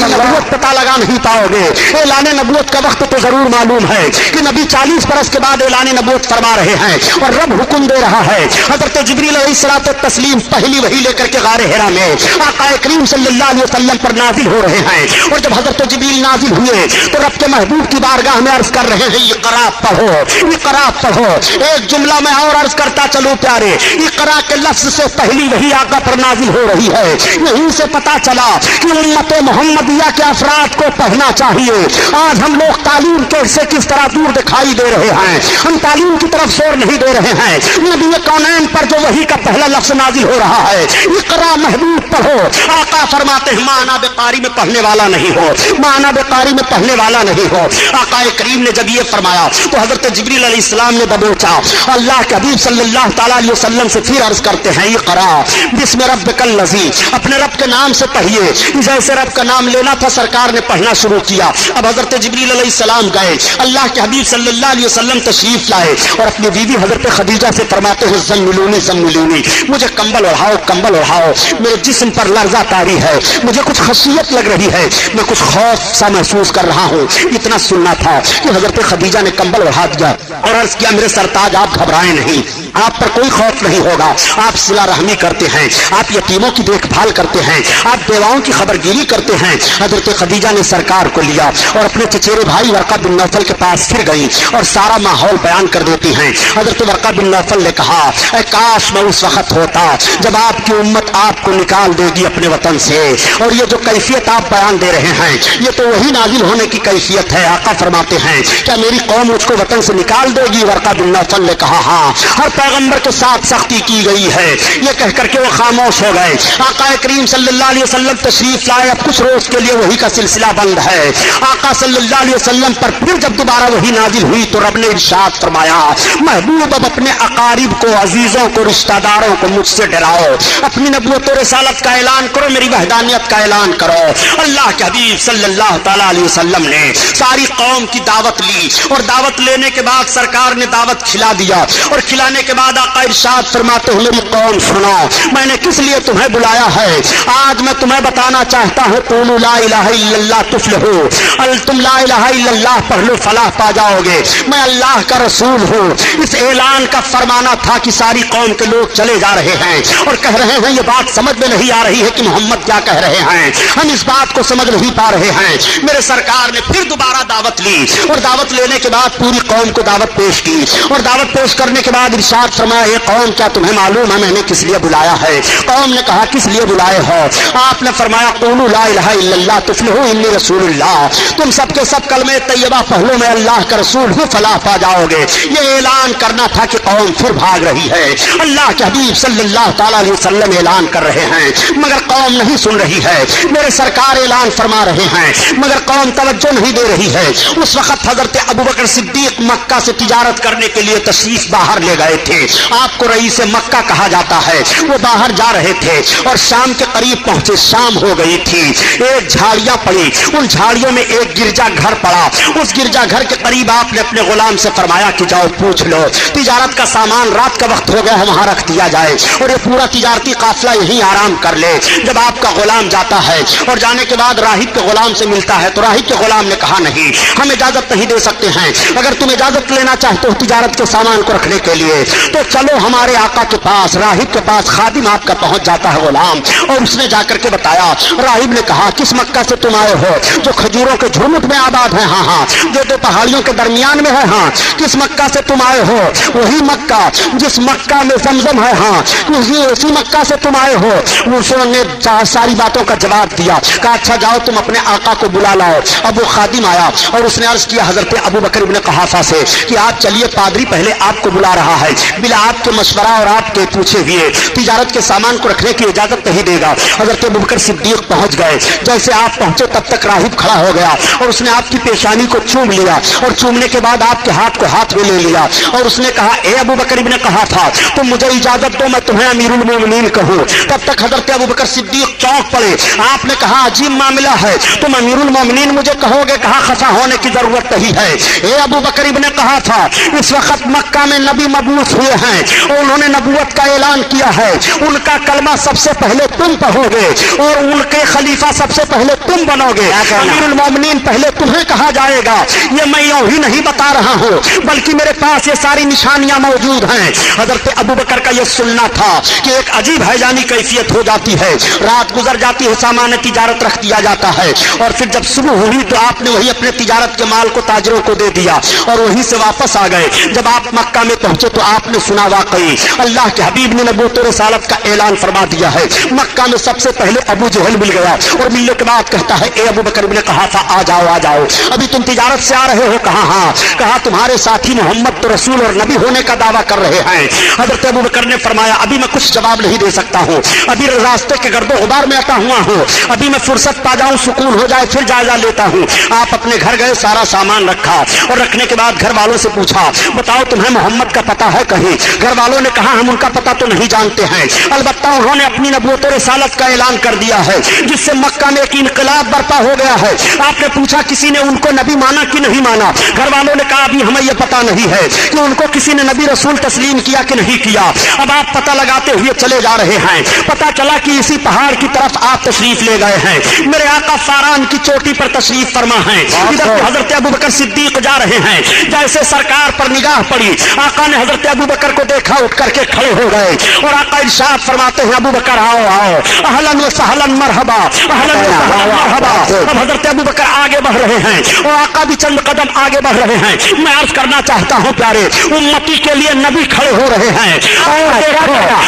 नबूवत पता लगा नहीं पाओगे। ऐलान नबूवत का वक्त तो जरूर मालूम है कि नबी 40 बरस के बाद ऐलान नबूवत फरमा रहे हैं और रब हुक्म दे रहा है। हजरत जिब्रील अलैहिस्सलाम तस्लीम पहली वही लेकर کر کے غار حرا میں آقا کریم صلی اللہ علیہ وسلم پر نازل ہو رہے ہیں، اور جب حضرت جبریل نازل ہوئے تو رب کے محبوب کی بارگاہ میں عرض کر رہے ہیں اقرا پڑھو، اقرا پڑھو۔ ایک جملہ میں اور عرض کرتا چلوں پیارے، اقرا کے لفظ سے پہلی وہی آقا پر نازل ہو رہی ہے۔ یہیں سے پتا چلا کہ امت محمدیہ کے افراد کو پڑھنا چاہیے۔ آج ہم لوگ تعلیم سے کس طرح دور دکھائی دے رہے ہیں، ہم تعلیم کی طرف زور نہیں دے رہے ہیں۔ نبی کونین پر جو وحی کا پہلا لفظ نازل ہو رہا ہے اقرا محبوب پڑھو، آقا فرماتے ہیں مانا بقاری میں پڑھنے والا نہیں ہو، مانا بقاری میں پڑھنے والا نہیں ہو۔ آقا کریم نے جب یہ فرمایا تو حضرت جبریل علیہ السلام نے دبوچا، اللہ کے حبیب صلی اللہ تعالیٰ علیہ وسلم سے پھر عرض کرتے ہیں اقرا بسم ربک الذی، اپنے رب کے نام سے پڑھیے۔ جیسے رب کا نام لینا تھا سرکار نے پڑھنا شروع کیا۔ اب حضرت جبریل علیہ السلام گئے، اللہ کے حبیب صلی اللہ علیہ وسلم تشریف لائے اور اپنی بیوی حضرت خدیجہ سے فرماتے ہیں زملونی زملونی، مجھے کمبل اڑاؤ کمبل اڑاؤ، میرے جسم پر لرزہ طاری ہے، مجھے کچھ خشیت لگ رہی ہے، میں کچھ خوف سا محسوس کر رہا ہوں۔ اتنا سننا تھا کہ حضرت خدیجہ نے کمبل اڑا دیا اور عرض کیا میرے سرتاج آپ گھبرائیں نہیں، آپ پر کوئی خوف نہیں ہوگا، آپ صلہ رحمی کرتے ہیں، آپ یتیموں کی دیکھ بھال کرتے ہیں، آپ بیواؤں کی خبرگیری کرتے ہیں۔ حضرت خدیجہ نے سرکار کو لیا اور اپنے چچیرے بھائی ورقہ بن نوفل کے پاس پھر گئی اور سارا ماحول بیان کر دیتی ہیں۔ حضرت ورقہ بن نوفل نے کہا اے کاش میں اس وقت ہوتا جب آپ کی امت آپ کو نکال دے گی اپنے وطن سے، اور یہ جو کیفیت آپ بیان دے رہے ہیں یہ تو وہی نازل ہونے کی کیفیت ہے۔ آقا فرماتے ہیں کیا میری قوم مجھ کو وطن سے نکال دے گی؟ ورقہ بن نوفل نے کہا ہاں، ہر پیغمبر کے ساتھ سختی کی گئی ہے۔ یہ کہہ کر کے وہ خاموش ہو گئے۔ آقا کریم صلی اللہ علیہ وسلم تشریف لائے، اب کچھ روز کے لیے وہی کا سلسلہ بند ہے۔ آقا صلی اللہ علیہ وسلم پر پھر جب دوبارہ وہی نازل ہوئی تو رب نے ارشاد فرمایا محبوب اب اپنے اقارب کو، عزیزوں کو، رشتہ داروں کو مجھ سے ڈراؤ، اپنی نبوت و رسالت کا اعلان کرو، میری وحدانیت کا اعلان کرو۔ اللہ کے حبیب صلی اللہ تعالیٰ علیہ وسلم نے ساری قوم کی دعوت لی اور دعوت لینے کے بعد سرکار نے دعوت کھلا دیا، اور کھلانے کے بعد آقا ارشاد فرماتے ہیں میری قوم سنو، میں نے کس لیے تمہیں بلایا ہے؟ آج میں تمہیں بتانا چاہتا ہوں قولوا لا الہ الا اللہ تفلحوا، تم لا الہ الا اللہ پڑھ لو فلاح پا جاؤ گے، میں اللہ کا رسول ہوں۔ اس اعلان کا فرمانا تھا کہ ساری قوم کے لوگ چلے جا رہے ہیں اور کہہ رہے ہیں یہ بات سمجھ میں نہیں آ رہی ہے کہ محمد کیا کہہ رہے ہیں، ہم اس بات کو سمجھ نہیں پا رہے ہیں۔ میرے سرکار نے پھر دوبارہ دعوت لی اور دعوت لینے کے بعد پوری قوم کو دعوت پیش کی، اور دعوت پیش کرنے کے بعد ارشاد فرمایا یہ قوم کیا تمہیں معلوم ہے میں نے کس لیے بلایا ہے؟ قوم نے کہا کس لیے بلائے ہو؟ آپ نے فرمایا قولوا لا الہ الا اللہ تفلحوا انی رسول اللہ، تم سب کے سب کلمہ طیبہ پڑھ لو میں اللہ کا رسول ہوں فلاح پا جاؤ گے۔ یہ اعلان کرنا تھا کہ قوم پھر بھاگ رہی ہے۔ اللہ کے حبیب صلی اللہ تعالیٰ علیہ وسلم اعلان کر رہے ہیں مگر قوم نہیں سن رہی ہے، میرے سرکار اعلان فرما رہے ہیں مگر قوم توجہ نہیں دے رہی ہے۔ اس وقت حضرت ابوبکر صدیق مکہ سے تجارت کرنے کے لیے تشریف باہر لے گئے تھے، آپ کو رئیس مکہ کہا جاتا ہے۔ وہ باہر جا رہے تھے اور شام کے قریب پہنچے، شام ہو گئی تھی، ایک جھاڑیاں پڑی، ان جھاڑیوں میں ایک گرجا گھر پڑا، اس گرجا گھر کے قریب آپ نے اپنے غلام سے فرمایا کہ جاؤ پوچھ لو تجارت کا سامان رات کا وقت ہو گیا ہے وہاں رکھ دیا جائے اور یہ پورا تجارتی قافلہ یہیں آرام کر لے۔ جب آپ کا غلام جاتا ہے اور جانے کے بعد راہب کے غلام سے ملتا ہے تو راہب کے غلام نے کہا نہیں ہم اجازت نہیں دے سکتے ہیں، اگر تم اجازت لینا چاہتے ہو تجارت کے سامان کو رکھنے کے لیے تو چلو ہمارے آقا کے پاس۔ راہب کے پاس خادم آپ کا پہنچ جاتا ہے غلام، اور اس نے جا کر کے بتایا، راہب نے کہا کس مکہ سے تم آئے ہو؟ جو کھجوروں کے جھرمٹ میں آباد ہے، ہاں ہاں، جو دو پہاڑیوں کے درمیان میں ہے، ہاں۔ کس مکہ سے تم آئے ہو؟ وہی مکہ جس مکہ میں زمزم ہے، ہاں اسی مکہ سے تم آئے ہو۔ اس نے ساری باتوں کا جواب دیا، کہا اچھا جاؤ تم اپنے آقا کو بلا لاؤ۔ اب وہ خادم آیا اور اس نے عرض کیا حضرت ابو بکر ابن قحافہ سے کہ آپ چلیے پادری پہلے آپ کو بلا رہا ہے، بلا آپ کے مشورہ اور آپ کے پوچھے ہوئے تجارت کے سامان کو رکھنے کی اجازت نہیں دے گا۔ حضرت ابو بکر صدیق پہنچ گئے، جیسے آپ پہنچے تب تک راہب کھڑا ہو گیا اور اس نے آپ کی پیشانی کو چوم لیا، اور چومنے کے بعد آپ کے ہاتھ کو ہاتھ میں لے لیا اور اس نے کہا اے ابو بکر ابن قحافہ تم مجھے اجازت دو میں تمہیں امیر المومنین کہوں۔ تب تک حضرت ابو بکر صدیق چونک پڑے، آپ نے کہا عجیب معاملہ ہے، تم امیر المومنین مجھے کہو گے؟ کہا خفا होने की जरूरत नहीं है। ए अबू बकर इब्ने कहा था, इस वक्त मक्का में नबी मबूस हुए हैं और उन्होंने नबूवत का ऐलान किया है। उनका कलमा सबसे पहले तुम पढ़ोगे और उनके खलीफा सबसे पहले तुम बनोगे। अमीरुल मोमिनीन पहले तुम्हें कहा जाएगा। ये मैं यूं ही नहीं बता रहा हूं, बल्कि मेरे पास ये सारी निशानियां मौजूद हैं। हजरत अबू बकर का यह सुनना था कि एक अजीब हैजानी कैफियत हो जाती है। रात गुजर जाती है, सामान तिजारत रख दिया जाता है और फिर जब सुबह हुई तो आपने वही अपने तिजारत के माल को ताजरों को दे दिया और वहीं से वापस आ गए। जब आप मक्का में पहुंचे तो आपने सुना वाकई अल्लाह के हबीब ने नबूवत और रिसालत का ऐलान फरमा दिया है। मक्का में सबसे पहले अबू जहल मिल गया और मिलने के बाद कहता है, ए अबू बकर ने कहा था आ जाओ आ जाओ, अभी तुम तिजारत से आ रहे हो? कहा हाँ। कहा तुम्हारे साथी मोहम्मद तो रसूल और नबी होने का दावा कर रहे हैं। हजरत अबू बकर ने फरमाया, अभी मैं कुछ जवाब नहीं दे सकता हूँ, अभी रास्ते के गर्दो गुबार में अटा हुआ हूँ, अभी मैं फुर्सत पा जाऊं, सुकून हो जाए फिर जायजा लेता हूँ। आप अपने घर गए, सारा सामान रखा और रखने के बाद घर वालों से पूछा, बताओ तुम्हें मोहम्मद का पता है कहीं? घर वालों ने कहा हम उनका पता तो नहीं जानते हैं, अलबत्ता उन्होंने अपनी नबूवत और रिसालत का ऐलान कर दिया है जिससे मक्का में एक इनकलाब बर्पा हो गया है। आपने पूछा किसी ने उनको नबी माना कि नहीं माना? घर वालों ने कहा अभी हमें यह पता नहीं है कि उनको किसी ने नबी रसूल तस्लीम किया कि नहीं किया। अब आप पता लगाते हुए चले जा रहे हैं। पता चला कि इसी पहाड़ की तरफ आप तशरीफ ले गए हैं। मेरे आका फारान की चोटी पर तशरीफ फरमा है। इधर हजरत अबू बकर सिद्दीक जा रहे हैं। जैसे सरकार पर निगाह पड़ी, आका ने हजरत अबू बकर को देखा, उठ करके खड़े हो गए और आका इरशाद फरमाते हैं, अबू बकर आओ आओ, अहलन व सहलन मरहबा, अहलन व सहलन मरहबा। अब हजरत अबू बकर आगे बढ़ रहे हैं और आका भी चंद कदम आगे बढ़ रहे हैं। मैं अर्ज करना चाहता हूं प्यारे, उम्मती के लिए नबी खड़े हो रहे हैं और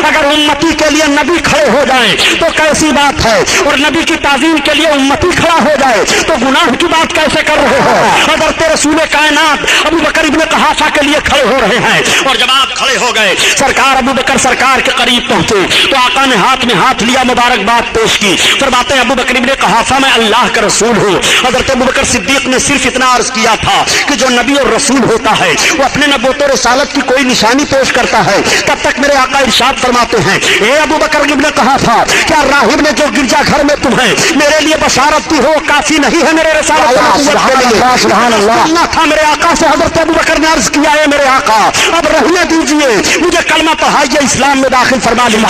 अगर उम्मती के लिए नबी खड़े हो जाए तो कैसी बात है, और नबी की ताज़ीम के लिए उम्मती खड़ा हो जाए तो गुनाह की बात कैसे कर रहे हो? हज़रत रसूल कायनात अबू बकर इब्ने क़हाफ़ा के लिए खड़े हो रहे हैं और जब आप खड़े हो गए, सरकार अबू बकर सरकार के करीब पहुंचे तो आका ने हाथ में हाथ लिया, मुबारकबाद पेश की। फरमाते हैं अबू बकर इब्ने क़हाफ़ा मैं अल्लाह का रसूल हूँ। हज़रत अबू बकर सिद्दीक ने सिर्फ इतना अर्ज किया था कि जो नबी और रसूल होता है वो अपने नबूवत और रिसालत की कोई निशानी पेश करता है। तब तक मेरे आका इरशाद फरमाते हैं, ए अबू बकर इब्ने क़हाफ़ा, क्या राहिब ने जो गिरजा घर में तुम्हें मेरे लिए बशारत की हो काफी नहीं है मेरे रिसालत था? मेरे आका से हजरत अबू बकर ने अर्ज किया है, मेरे आका अब रहने दीजिए, मुझे कलमा पढ़ाइए, इस्लाम में दाखिल फरमा लीजिए।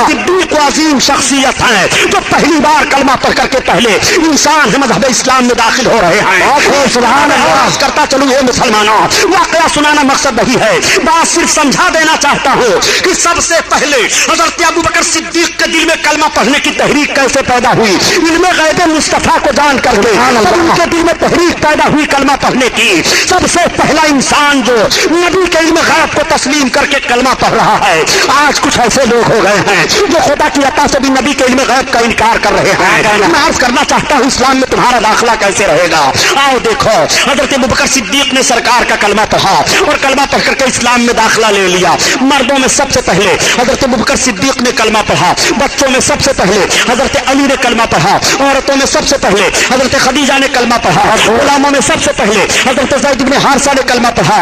सिद्दीक अजीम शख्सियत है जो पहली बार कलमा पढ़ करके पहले इंसान है मज़हब इस्लाम में दाखिल हो रहे हैं। सुभान अल्लाह करता चलूं ये मुसलमानों, वाकया सुनाना मकसद नहीं है, बात सिर्फ समझा देना चाहता हूँ कि सबसे पहले हजरत अबू बकर सिद्दीक के दिल में कलमा पढ़ने की तहरीक कैसे पैदा हुई। इल्मे गैब मुस्तफा को जान करके उनके दिल में तहरीक पैदा हुई कलमा पढ़ने की। सबसे पहला इंसान जो नबी के इल्मे गैब को तस्लीम करके कलमा पढ़ रहा है। आज कुछ ऐसे लोग हो गए हैं जो खुदा की अता से भी नबी के इल्मे गैब का इनकार कर रहे हैं। मैं अर्ज करना चाहता हूँ इस्लाम में तुम्हारा दाखिला कैसे रहेगा। आओ देखो, हजरत अबू बकर सिद्दीक ने सरकार का कलमा पढ़ा और कलमा पढ़ करके इस्लाम में दाखिला ले लिया। मर्दों में सबसे पहले हजरत अबू बकर सिद्दीक ने कलमा पढ़ा, बच्चों में सबसे पहले हजरत अली ने कलमा पढ़ा, औरतों में सबसे पहले हजरत खदीजा ने कलमा पढ़ा, गुलामों में सबसे पहले हजरत ज़ैद इब्ने हारिसा ने कलमा पढ़ा।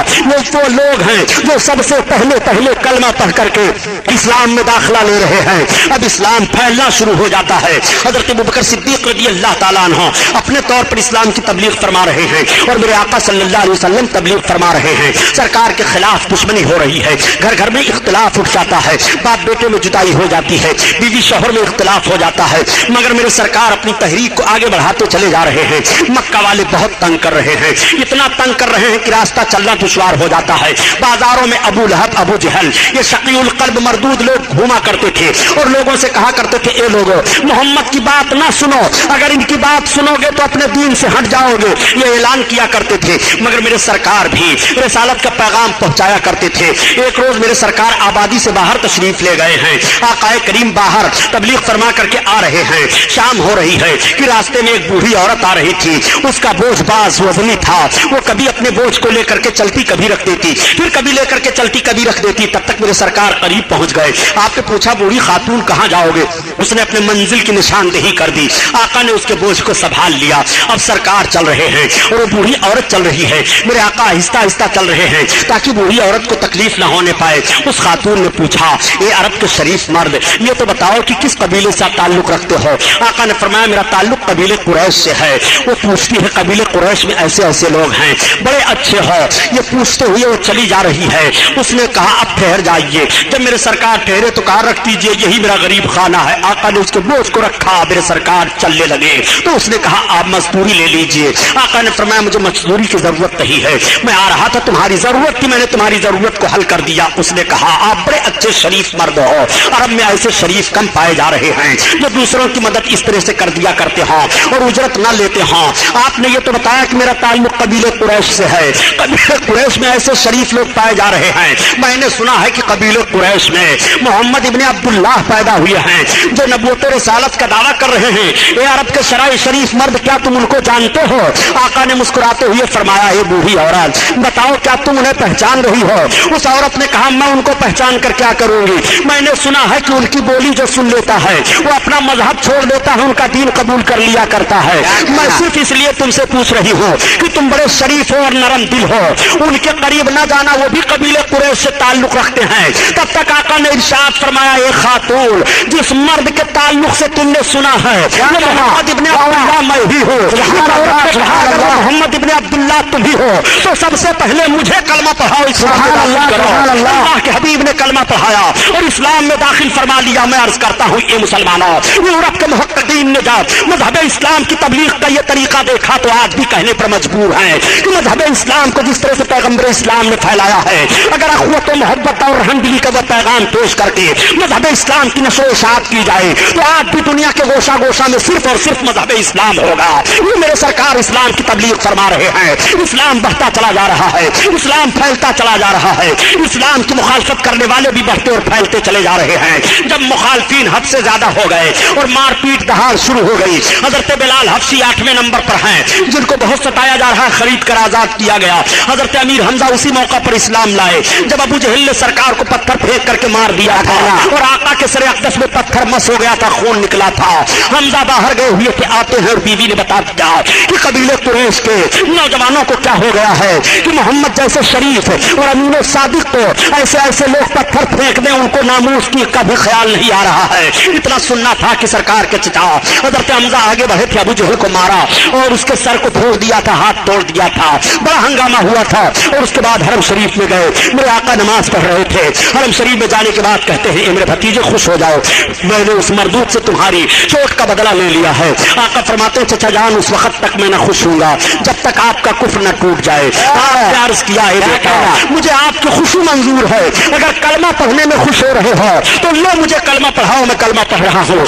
वो लोग हैं जो सबसे पहले कलमा पढ़ करके इस्लाम में दाखिला ले रहे हैं। अब इस्लाम फैलना शुरू हो जाता है। हजरत अबू बकर सिद्दीक रज़ियल्लाहु ताला अन्हु अपने तौर पर इस्लाम की तबलीग फरमा रहे हैं और मेरे आका सल्लल्लाहु अलैहि वसल्लम तबलीग फरमा रहे हैं। सरकार के खिलाफ दुश्मनी हो रही है, घर घर में इख्तिलाफ उठ जाता है, बाप बेटे में जुदाई हो जाती है, बीवी शौहर में इख्तिलाफ हो जाता है, मगर मेरे सरकार अपनी तहरीक को आगे बढ़ाते चले जा रहे हैं। मक्का वाले बहुत तंग कर रहे हैं, इतना तंग कर रहे हैं कि रास्ता चलना दुश्वार हो जाता है। बाजारों में अबू लहब अबू जहल ये शकीउल कल्ब मरदूद लोग घूमा करते थे और लोगों से कहा करते थे, ए लोगों मोहम्मद की बात ना सुनो, अगर इनकी बात सुनोगे तो अपने दीन से हट जाओगे, ये ऐलान किया करते थे। मगर मेरे सरकार भी रिसालत का पैगाम पहुंचाया करते थे। एक रोज मेरे सरकार आबादी से बाहर तशरीफ ले गए हैं। आकाए करीम बाहर तबलीग फरमा करके आ रहे हैं। शाम हो रही है कि रास्ते में एक बूढ़ी औरत आ रही थी, उसका बोझ बाज पास वजनी था, वो कभी अपने बोझ को लेकर के चलती कभी रख देती, फिर कभी लेकर के चलती कभी रख देती। तब तक मेरे सरकार करीब पहुंच गए। आपने पूछा बूढ़ी खातून कहाँ जाओगे? उसने अपने मंजिल की निशानदेही कर दी। आका ने उसके बोझ को संभाल लिया। अब सरकार चल रहे हैं और वो बूढ़ी औरत चल रही है। मेरे आका आहिस्ता आहिस्ता चल रहे हैं ताकि बूढ़ी औरत को तकलीफ ना होने पाए। उस खातून ने पूछा, ये अरब के शरीफ मर्द, ये तो बताओ कि किस कबीले से आप ताल्लुक रखते हो? आका ने फरमाया, मेरा ताल्लुक कबीले कुरैश से है। वो पूछती है, कबीले कुरैश में ऐसे ऐसे लोग हैं, बड़े अच्छे हो। ये पूछते हुए वो चली जा रही है। उसने कहा, अब ठहर जाइए। जब मेरे सरकार ठहरे तो कहा, रख दीजिए, यही मेरा गरीब खाना है। आका ने उसके बोझ को रखा। मेरे सरकार चलने लगे तो उसने कहा, आप मजदूरी ले लीजिए। आका ने फरमाया, मुझे मजदूरी की जरूरत नहीं है, मैं आ रहा था, तुम्हारी जरूरत थी, मैंने तुम्हारी जरूरत को हल कर दिया। उसने कहा, आप बड़े अच्छे शरीफ मर्द हो, अरब में ऐसे शरीफ कम पाए जा रहे हैं जो दूसरों की मदद इस तरह से कर दिया करते हैं और उजरत न लेते हैं। आपने ये तो बताया कि मेरा ताल्लुक कबीले कुरैश से है, कबीले कुरैश में ऐसे शरीफ लोग पाए जा रहे हैं। मैंने सुना है कि कबीले कुरैश में मोहम्मद इब्ने अब्दुल्लाह पैदा हुए हैं जो नबूवत रिसालत का दावा कर रहे हैं। ये अरब के शराय शरीफ मर्द, क्या तुम उनको जानते हो? आका ने मुस्कुराते हुए फरमाया, ये बूढ़ी औरत, बताओ क्या तुम उन्हें पहचान रही हो? उस औरत ने कहा, मैं उनको पहचान कर क्या करूंगी? मैंने सुना है कि उनकी बोली जो सुन लेता है वो अपना मजहब छोड़ देता है, उनका दीन कबूल कर लिया करता है। मैं सिर्फ इसलिए तुमसे पूछ रही हूँ कि तुम बड़े शरीफ हो और नरम दिल हो, उनके करीब न जाना, वो भी कबीले कुरैश से ताल्लुक रखते हैं। तब तक आका ने इरशाद फरमाया, एक खातून, जिस मर्द के ताल्लुक से तुमने सुना है मोहम्मद इब्ने अब्दुल्लाह मैं ही हूँ, मोहम्मद इब्ने अब्दुल्लाह तुम ही हो, तो सबसे पहले मुझे कलमा पढ़ाओ, अल्लाह के हबीब ने कलमा पढ़ाया और इस्लाम में दाखिल फरमा लिया। मैं अर्ज करता हूँ, ये मुसलमानों, यूरोप के मुहक्किकीन ने जब मजहब इस्लाम की तबलीग का ये तरीका देखा तो आज भी कहने पर मजबूर हैं कि मजहब इस्लाम को जिस तरह से पैगम्बर इस्लाम ने फैलाया है, अगर अखवत व मोहब्बत और रहमदिली का वो पैगाम पेश करके मजहब इस्लाम की नशो इशात की जाए तो आज भी दुनिया के गोशा गोशा में सिर्फ और सिर्फ मजहब इस्लाम होगा। ये मेरे सरकार इस्लाम की तबलीग फरमा रहे हैं। इस्लाम बढ़ता चला जा रहा है, इस्लाम फैलता चला जा रहा है, इस्लाम की मुखालफत करने वाले भी बढ़ते और फैलते चले जा रहे हैं। जब मुखालफीन हद से ज्यादा हो गए और मारपीट दहाड़ शुरू हो गई, हजरत बिलाल हफ्सी 8वें नंबर पर हैं जिनको बहुत सताया जा रहा है, खरीद कर आजाद किया गया। हजरत अमीर हमजा उसी मौका पर इस्लाम लाए जब अबू जहल ने सरकार को पत्थर फेंक करके मार दिया था और आका के सर अक़दस में पत्थर मस हो गया था, खून निकला था। हमजा बाहर गए हुए थे, आते हैं और बीवी ने बता दिया कि कबीले कुरैश के नौजवानों को क्या हो गया है कि मोहम्मद जैसे शरीफ और अमीन सादिक को ऐसे ऐसे लोग पत्थर फेंक दें, उनको नामूस की कभी ख्याल नहीं आ रहा है। इतना सुनना था कि सरकार के चचा हजरत हमजा आगे बढ़े थे, अबू जहल को मारा और उसके सर को फोड़ दिया था, हाथ तोड़ दिया था, बड़ा हंगामा हुआ था। और उसके बाद हरम शरीफ में गए, मेरे आका नमाज पढ़ रहे थे। हरम शरीफ में जाने के बाद कहते हैं, मेरे भतीजे खुश हो जाओ, मैंने उस मरदूद से तुम्हारी चोट का बदला ले लिया है। आका फरमाते हैं, चचा जान उस वक्त तक मैं न खुश हूँगा जब तक आपका कुफ्र न टूट जाए। आपने अर्ज किया है, बेटा मुझे आपकी खुशी मंजूर है, अगर कलमा पढ़ने में खुश हो रहे हो तो लो मुझे कलमा पढ़ाओ, मैं कलमा पढ़ रहा हूँ।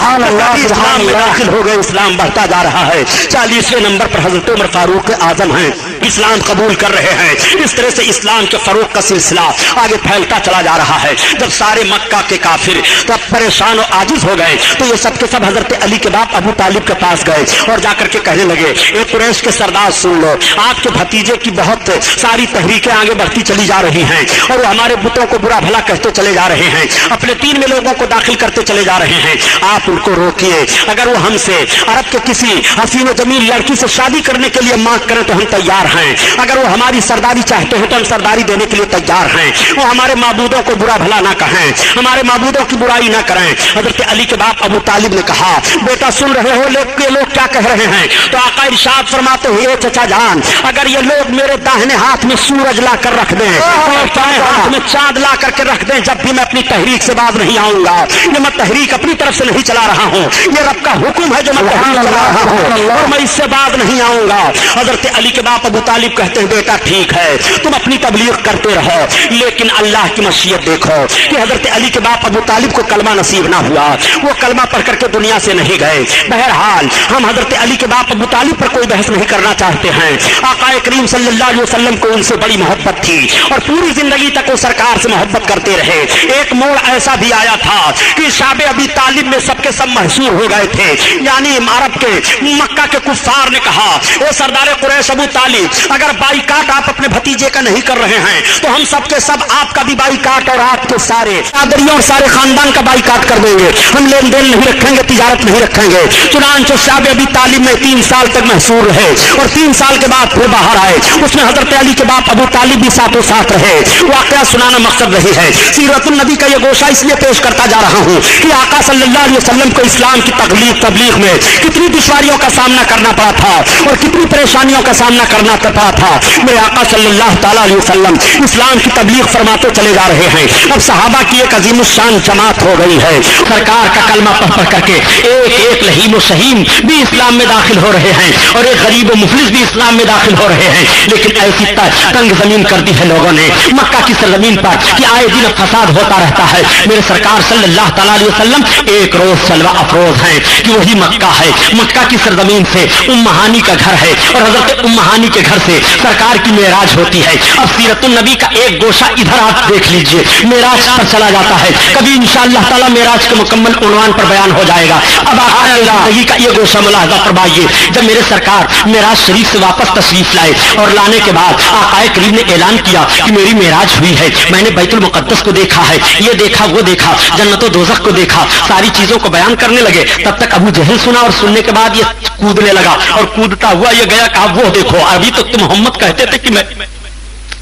इस्लाम में दाखिल हो गए, इस्लाम बढ़ता जा रहा है। 40वें नंबर पर हजरत उमर फारूक आजम हैं, इस्लाम कबूल कर रहे हैं। इस तरह से इस्लाम के फरोग का सिलसिला आगे फैलता चला जा रहा है। जब सारे मक्का के काफिर तब परेशान और आजिज हो गए तो ये सब के सब हजरत अली के बाप अबू तालिब के पास गए और जाकर के कहने लगे, ए कुरैश के सरदार सुन लो, आपके भतीजे की बहुत सारी तहरीकें आगे बढ़ती चली जा रही हैं और वो हमारे बुतों को बुरा भला कहते चले जा रहे हैं, अपने दीन में लोगों को दाखिल करते चले जा रहे हैं। आप उनको रोकिए, अगर वो हमसे अरब के किसी हसीन जमील लड़की से शादी करने के लिए मांग करें तो हम तैयार हैं, अगर वो हमारी सरदारी चाहते हैं तो हम सरदारी देने के लिए तैयार हैं। वो हमारे माबूदों को बुरा भला ना कहें, हमारे माबूदों की बुराई ना करें। हजरत अली के बाप अबू तालिब ने कहा, बेटा सुन रहे हो लोग क्या कह रहे हैं? तो आका इरशाद फरमाते हुए, चचा जान अगर ये लोग मेरे दाहिने हाथ में सूरज ला कर रख दें और बाएं हाथ में चांद ला करके रख दें, जब भी मैं अपनी तहरीक से बाज नहीं आऊंगा। ये मैं तहरीक अपनी तरफ से नहीं चला रहा हूँ, ये रब का हुक्म है जो मैं तहरीक चला रहा हूँ और मैं इससे बाज नहीं आऊंगा। हजरत अली के बाप अबू طالب کہتے ہیں بیٹا ٹھیک ہے تم اپنی تبلیغ کرتے رہو، لیکن اللہ کی مشیت دیکھو کہ حضرت علی کے باپ ابو طالب کو کلمہ نصیب نہ ہوا، وہ کلمہ پڑھ کر کے دنیا سے نہیں گئے۔ بہرحال ہم حضرت علی کے باپ ابو طالب پر کوئی بحث نہیں کرنا چاہتے ہیں۔ آقا کریم صلی اللہ علیہ وسلم کو ان سے بڑی محبت تھی اور پوری زندگی تک وہ سرکار سے محبت کرتے رہے۔ ایک موڑ ایسا بھی آیا تھا کہ شاب ابی طالب میں سب کے سب محصور ہو گئے تھے، یعنی عرب کے مکہ کے کفار نے کہا اے سردار قریش ابو طالب، اگر بائیکاٹ آپ اپنے بھتیجے کا نہیں کر رہے ہیں تو ہم سب کے سب آپ کا بھی بائیکاٹ اور آپ کے سارے برادریوں اور سارے خاندان کا بائیکاٹ کر دیں گے، ہم لین دین نہیں رکھیں گے، تجارت نہیں رکھیں گے۔ چنانچہ شاب ابی طالب میں 3 سال تک محصور رہے اور 3 سال کے بعد پھر باہر آئے۔ اس میں حضرت علی کے باپ ابو طالب بھی ساتھوں ساتھ رہے۔ واقعہ سنانا مقصد رہی ہے، سیرت النبی کا یہ گوشہ اس لیے پیش کرتا جا رہا ہوں کہ آقا صلی اللہ علیہ وسلم کو اسلام کی تبلیغ میں کتنی دشواریوں کا سامنا کرنا پڑا تھا اور کتنی پریشانیوں کا سامنا کرنا پڑا تھا۔ میرے آقا صلی اللہ تعالیٰ علیہ وسلم اسلام کی تبلیغ فرماتے چلے جا رہے ہیں۔ اب صحابہ کی ایک عظیم الشان جماعت ہو گئی ہے، سرکار کا کلمہ پڑھ کر کے ایک لہیم و شہیم بھی اسلام میں داخل ہو رہے ہیں اور ایک غریب و مفلس بھی اسلام میں داخل ہو رہے ہیں۔ لیکن ایسی تنگ زمین کر دی ہے لوگوں نے مکہ کی سرزمین پر کہ آئے دن فساد ہوتا رہتا ہے۔ میرے سرکار صلی اللہ تعالیٰ علیہ وسلم ایک روز جلوہ افروز ہیں کہ وہی مکہ ہے، مکہ کی سرزمین سے ام ہانی کا گھر ہے اور حضرت ام ہانی کے گھر سے سرکار کی معراج ہوتی ہے۔ اب سیرت النبی کا ایک گوشہ ادھر آپ دیکھ لیجئے، معراج پر چلا جاتا ہے، کبھی انشاءاللہ تعالیٰ معراج کے مکمل عنوان پر بیان ہو جائے گا۔ اب آپ زندگی کا یہ گوشہ ملاحظہ فرمائیے، جب میرے سرکار معراج شریف سے واپس تشریف لائے اور لانے کے بعد آقا کریم نے اعلان کیا کہ میری معراج ہوئی ہے، میں نے بیت المقدس کو دیکھا ہے، یہ دیکھا وہ دیکھا، جنت و دوزخ کو دیکھا، ساری چیزوں کو بیان کرنے لگے۔ تب تک ابو جہل سنا اور سننے کے بعد یہ کودنے لگا اور کودتا ہوا یہ گیا، کہا وہ دیکھو ابھی تک تو محمد کہتے تھے کہ میں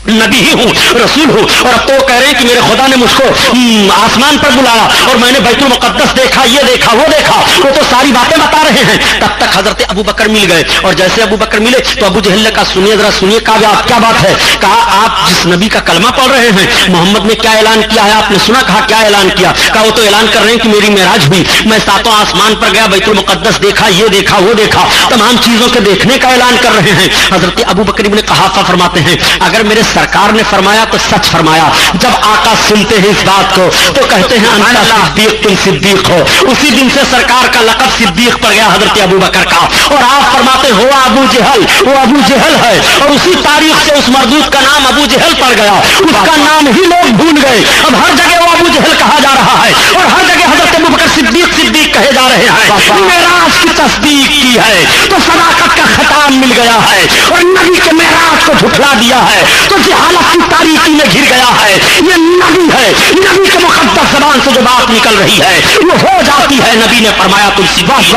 نبی ہی ہوں، رسول ہوں، اور اب تو کہہ رہے ہیں کہ میرے خدا نے مجھ کو آسمان پر بلایا اور میں نے بیت المقدس دیکھا، یہ دیکھا وہ دیکھا، وہ تو ساری باتیں بتا رہے ہیں۔ تب تک حضرت ابو بکر مل گئے اور جیسے ابو بکر ملے تو ابو جہل نے کہا سنیے ذرا سنیے، کہا کیا بات ہے؟ کہا آپ جس نبی کا کلمہ پڑھ رہے ہیں محمد نے کیا اعلان کیا ہے آپ نے سنا؟ کہا کیا اعلان کیا؟ کہا وہ تو اعلان کر رہے ہیں کہ میری معراج ہوئی، میں 7 آسمان پر گیا، بیت المقدس دیکھا، یہ دیکھا وہ دیکھا، تمام چیزوں کے دیکھنے کا اعلان کر رہے ہیں۔ حضرت ابو بکر ابن قحافہ فرماتے ہیں اگر میرے سرکار نے فرمایا تو سچ فرمایا۔ جب آقا سنتے ہیں اس بات کو تو کہتے ہیں انت صدیق، تم صدیق ہو۔ اسی دن سے سرکار کا لقب صدیق پڑ گیا حضرت ابو بکر کا، اور آپ فرماتے ہو ابو جہل، وہ ابو جہل ہے، اور اسی تاریخ سے اس مردود کا نام ابو جہل پڑ گیا، اس کا نام ہی لوگ بھول گئے۔ اب ہر جگہ وہ ابو جہل کہا جا رہا ہے اور ہر جگہ حضرت ابو بکر صدیق صدیق کہے جا رہے ہیں۔ معراج کی تصدیق کی ہے تو صداقت کا خطاب مل گیا ہے، اور نبی کے معراج کو جھٹلا دیا ہے تو جہالت کی تاریکی میں گھر گیا ہے۔ یہ نبی ہے، نبی کے مقدس زبان سے جو بات نکل رہی ہے وہ ہو جاتی ہے۔ نبی نے فرمایا تم صدیق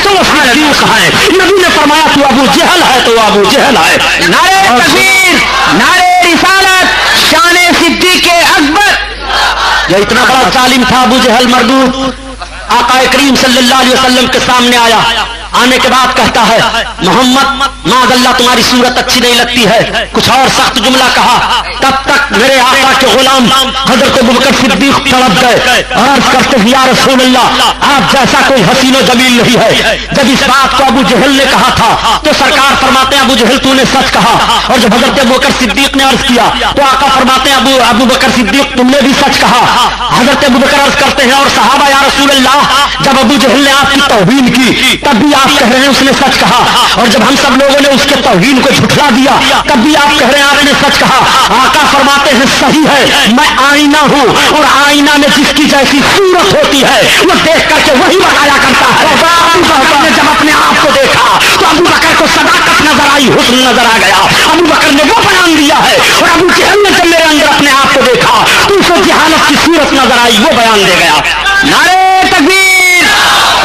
تو وہ صدیق ہے، نبی نے فرمایا تو ابو جہل ہے تو وہ ابو جہل ہے۔ نعرہ تکبیر، نعرہ رسالت، شان صدیق اکبر۔ یہ اتنا بڑا ظالم تھا ابو جہل مردود، آقا کریم صلی اللہ علیہ وسلم کے سامنے آیا، آنے کے بعد کہتا ہے محمد معاذ اللہ تمہاری صورت اچھی نہیں لگتی ہے، کچھ اور سخت جملہ کہا۔ تب تک میرے آقا کے غلام حضرت ابوبکر صدیق تڑپ گئے، عرض کرتے ہیں یا رسول اللہ آپ جیسا کوئی حسین و جمیل نہیں ہے۔ جب اس بات کو ابو جہل نے کہا تھا تو سرکار فرماتے ہیں ابو جہل تو نے سچ کہا، اور جب حضرت ابوبکر صدیق نے عرض کیا تو آقا فرماتے ہیں ابوبکر صدیق تم نے بھی سچ کہا۔ حضرت ابوبکر عرض کرتے ہیں اور صحابہ یا رسول اللہ جب ابو جہل نے آپ کی توہین کی تب بھی آپ کہہ رہے ہیں اس نے سچ کہا، اور جب ہم سب لوگوں نے اس کے توہین کو جھٹلا دیا تب بھی آپ کہہ رہے ہیں آپ نے سچ کہا۔ آقا فرماتے ہیں صحیح ہے، میں آئینہ ہوں اور آئینہ میں جس کی جیسی صورت ہوتی ہے وہ دیکھ کر کے وہی بتایا کرتا ہے۔ ابو بکر نے جب اپنے آپ کو دیکھا تو ابو بکر کو صداقت نظر آئی، حسن نظر آ گیا، ابو بکر نے وہ بیان دیا ہے، اور ابو جہل نے جب میرے اندر اپنے آپ کو دیکھا تو اسے جہالت کی صورت نظر آئی، وہ بیان دے گیا۔ نعرہ تکبیر،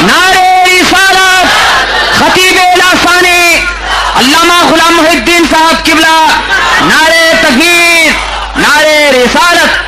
نعرہ رسالت، خطیب لاثانی علامہ غلام محی الدین صاحب قبلہ، نعرہ تکبیر، نعرہ رسالت۔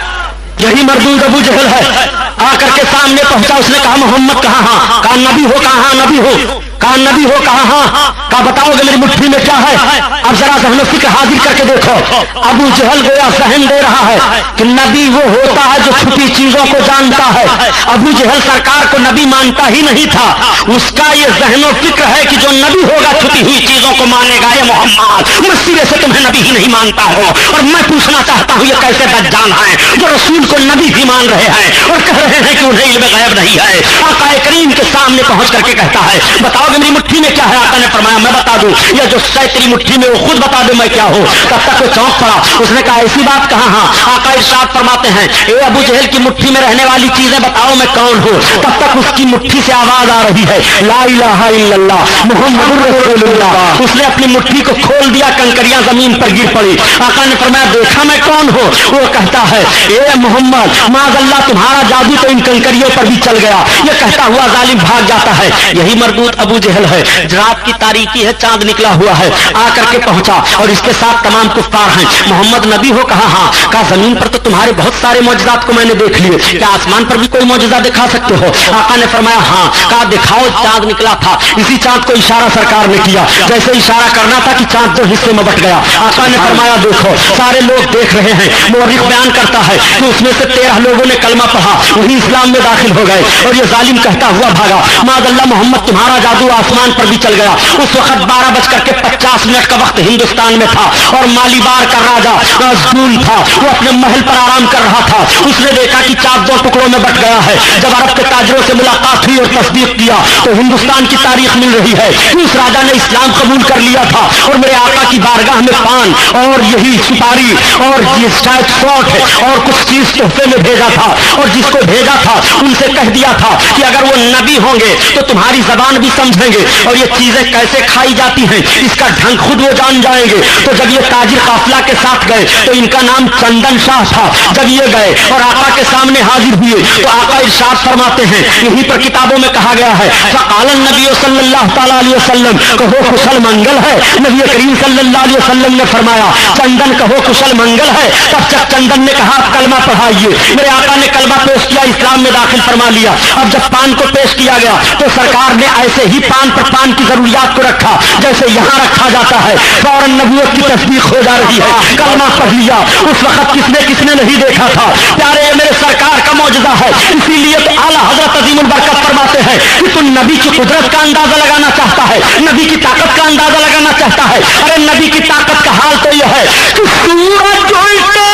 یہی مردود ابو جہل ہے، آ کر کے سامنے پہنچا، اس نے کہا محمد کہاں؟ ہاں۔ کہا نبی ہو؟ کہاں نبی ہو؟ कहा नबी हो? कहा हाँ। कहा बताओगे मेरी मुट्ठी में क्या है? अब जरा ज़हन फिक्र हाजिर करके देखो। अबू जहल गोया जहन दे रहा है कि नबी वो होता है जो छुपी चीजों को जानता है। अबू जहल सरकार को नबी मानता ही नहीं था, उसका ये ज़हनो फिक्र है कि जो नबी होगा छुपी हुई चीजों को मानेगा। ये मोहम्मद मसीह से तुम्हें नबी ही नहीं मानता हो। और मैं पूछना चाहता हूँ ये कैसे दज्जाल हैं जो रसूल को नबी भी मान रहे हैं और कह रहे हैं कि उन्हें इल्म गैब नहीं है। आका करीम के सामने पहुंच करके कहता है बताओगे मेरी मुट्ठी में क्या है? आका ने फरमाया मैं बता दूं, ये जो शय तेरी मुट्ठी में वो खुद बता दे मैं क्या हूं। तब तक वो चौंक पड़ा, उसने कहा ऐसी बात कहा? हाँ। आका इरशाद फरमाते हैं ए अबू जहल की मुट्ठी में रहने वाली चीजें बताओ मैं कौन हूं। तब तक उसकी मुट्ठी से आवाज आ रही है ला इलाहा इल्लल्लाह मुहम्मदुर रसूलुल्लाह। उसने अपनी मुट्ठी को खोल दिया, कंकरियां जमीन पर गिर पड़ी। आका ने फरमाया देखा मैं कौन हूं? वो कहता है ए मोहम्मद माज़अल्लाह तुम्हारा जादू तो इन कंकरियों पर भी चल गया। ये कहता हुआ जालिम भाग जाता है। यही मरदूद अबू जहल है। रात की तारीकी है, चांद निकला हुआ है, आकर के पहुंचा और इसके साथ तमाम कुफ्फार हैं। मोहम्मद नबी हो? कहा हाँ। कहा जमीन पर तो तुम्हारे बहुत सारे मौजूदात को मैंने देख लिए, क्या आसमान पर भी कोई मौजूदा दिखा सकते हो? आका ने फरमाया हाँ। कहा दिखाओ। चांद निकला था, इसी चांद को इशारा सरकार ने किया, जैसे इशारा करना था कि चांद दो हिस्से में बट गया। आका ने फरमाया देखो सारे लोग देख रहे हैं। मुअर्रिख बयान करता है कि उसमें से 13 लोगों ने कलमा पढ़ा, वही इस्लाम में दाखिल हो गए और ये जालिम कहता हुआ भागा। माज़अल्लाह मोहम्मद तुम्हारा जादू आसमान पर भी चल गया। उस वक्त 12:50 का वक्त हिंदुस्तान में था और मालीबार का राजा ज़ूल था, वो अपने महल पर आराम कर रहा था। उसने देखा कि चांद 2 टुकड़ों में बट गया है। जब अरब के ताजरों से मुलाकात हुई और तस्दीक किया तो हिंदुस्तान की तारीख मिल रही है कि उस राजा ने इस्लाम कबूल कर लिया था और मेरे आका की बारगाह में पान और यही सुपारी और ये शायद सौठ और कुछ चीज तोहफे में भेजा था। और जिसको भेजा था उनसे कह दिया था कि अगर वो नबी होंगे तो तुम्हारी जबान भी समझेंगे और ये चीजें कैसे खाई जाती हैं इसका ढंग खुद वो जान जाएंगे। तो जब ये ताजिर काफिला के साथ गए तो इनका नाम चंदन शाह था। जब ये गए और आका के सामने हाजिर हुए तो आका इरशाद फरमाते हैं, यहीं पर किताबों में कहा गया है फ़क़ालन नबी सल्लल्लाहु अलैहि वसल्लम कहो कुशल मंगल है। नबी करीम सल्लल्लाहु अलैहि वसल्लम ने फरमाया चंदन कहो कुशल मंगल है। तब जब चंदन ने कहा कलमा पढ़ाइए, मेरे आका ने कलमा पेश किया, इस्लाम में दाखिल फरमा लिया। अब जब पान को पेश किया गया तो सरकार ने ऐसे ही पान पर पान की जरूरियात को रखा जैसे यहाँ रखा जाता है। फौरन नबूवत की तस्दीक हो जा रही है, कलमा पढ़ लिया। उस वक्त किसने नहीं देखा था। प्यारे मेरे सरकार का मौजूदा है, इसीलिए तो आला हजरत अजीमुल बरकत फरमाते हैं कि तू नबी की कुदरत का अंदाजा लगाना चाहता है, नबी की ताकत का अंदाजा लगाना चाहता है। अरे नबी की ताकत का हाल तो यह है कि सूरज उल्टे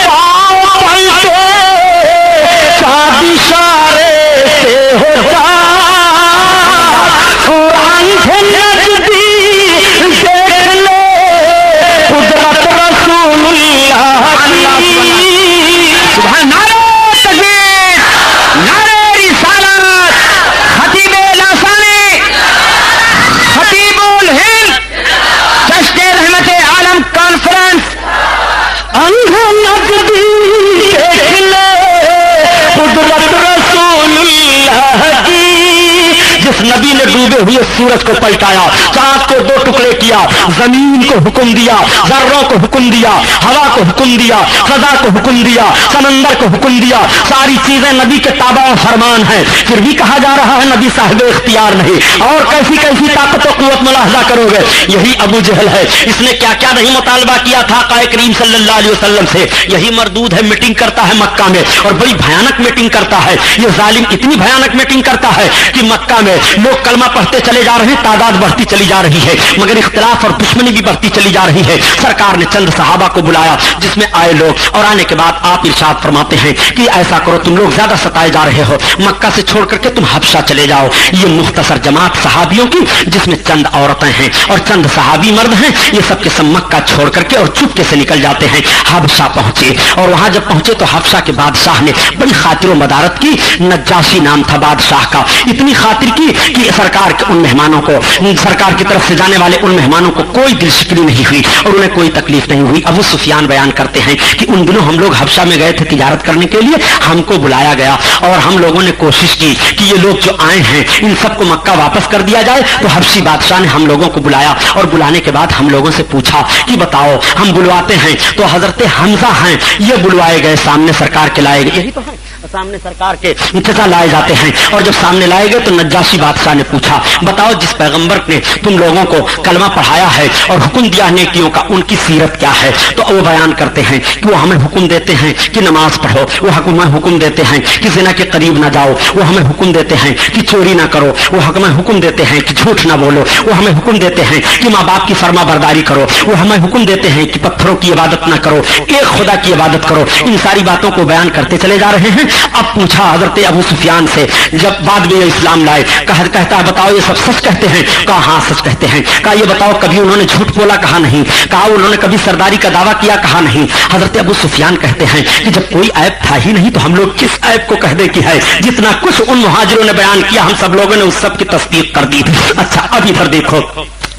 पाँव पलटे चाँद इशारे से होता कुरान से नजदीक देख ले कुदरत रसूलुल्लाह की। सुभान नारे तकबीर, नारे रिसालत, खतीबे लासानी, खतीबुल हिंद, जश्न रहमते आलम कॉन्फ्रेंस अंधा नजदीक देख ले कुदरत रसूलुल्लाह की। जिस नबी ने डूबे हुए सूरज को पलटाया, चांद को 2 टुकड़े किया, जमीन को हुक्म दिया, जर्रों को हुक्म दिया, हवा को हुक्म दिया, फजा को हुक्म दिया, समंदर को हुक्म दिया, सारी चीजें नबी के ताबा और फरमान है। फिर भी कहा जा रहा है नबी साहिब इख्तियार नहीं। और कैसी कैसी ताकत और कुव्वत मुलाहजा करोगे। यही अबू जहल है, इसने क्या क्या नहीं मुतालबा किया था आका करीम सल्लल्लाहु अलैहि वसल्लम से। यही मरदूद है, मीटिंग करता है मक्का में और बड़ी भयानक मीटिंग करता है। ये जालिम इतनी भयानक मीटिंग करता है कि मक्का में लोग कलमा पढ़ते चले जा रहे हैं, तादाद बढ़ती चली जा रही है, मगर इख्तिलाफ और दुश्मनी भी बढ़ती चली जा रही है। सरकार ने चंद सहाबा को बुलाया जिसमें आए लोग, और आने के बाद आप इरशाद फरमाते हैं कि ऐसा करो, तुम लोग ज्यादा सताए जा रहे हो, मक्का से छोड़ करके तुम हबशा चले जाओ। ये मुख्तसर जमात सहाबियों की जिसमें चंद औरतें हैं और चंद सहाबी मर्द हैं, ये सब के सब मक्का छोड़ करके और चुपके से निकल जाते हैं। हबशा पहुंचे और वहां जब पहुंचे तो हबशा के बादशाह ने बड़ी खातिर मदारत की। नज्जाशी नाम था बादशाह का। इतनी खातिर की कि सरकार के उन मेहमानों को, सरकार की तरफ से जाने वाले उन मेहमानों को कोई दिलशिकनी नहीं हुई और उन्हें कोई तकलीफ नहीं हुई। अबू सुफियान बयान करते हैं कि उन दिनों हम लोग हबशा में गए थे तिजारत करने के लिए, हमको बुलाया गया और हम लोगों ने कोशिश की कि ये लोग जो आए हैं इन सबको मक्का वापस कर दिया जाए। तो हबशी बादशाह ने हम लोगों को बुलाया और बुलाने के बाद हम लोगों से पूछा कि बताओ, हम बुलवाते हैं तो हजरत हमजा हैं, ये बुलवाए गए, सामने सरकार के लाए गए। यही तो है सामने सरकार के चचा लाए जाते हैं, और जब सामने लाए गए तो नज्जाशी बादशाह ने पूछा, बताओ जिस पैगंबर ने तुम लोगों को कलमा पढ़ाया है और हुक्म दिया नेकियों का, उनकी सीरत क्या है? तो वो बयान करते हैं कि वो हमें हुक्म देते हैं कि नमाज पढ़ो, वो हमें हुक्म देते हैं कि ज़िना के करीब ना जाओ, वो हमें हुक्म देते हैं कि चोरी ना करो, वो हमें हुक्म देते हैं कि झूठ ना बोलो, वो हमें हुक्म देते हैं कि माँ बाप की फर्मा बरदारी करो, वो हमें हुक्म देते हैं कि पत्थरों की इबादत ना करो, एक खुदा की इबादत करो। इन सारी बातों को बयान करते चले जा रहे हैं। अब पूछा हजरत अबू सुफियान से, जब बाद में इस्लाम लाए, कहता है बताओ ये सब सच कहते हैं? कहा हाँ सच कहते हैं। कहा ये बताओ कभी उन्होंने झूठ बोला? कहा नहीं। कहा उन्होंने कभी सरदारी का दावा किया? कहा नहीं। हजरत अबू सुफियान कहते हैं कि जब कोई ऐब था ही नहीं तो हम लोग किस ऐब को कह दे कि है? जितना कुछ उन मुहाजिरों ने बयान किया हम सब लोगों ने उस सब की तस्दीक कर दी। अच्छा अब इधर देखो,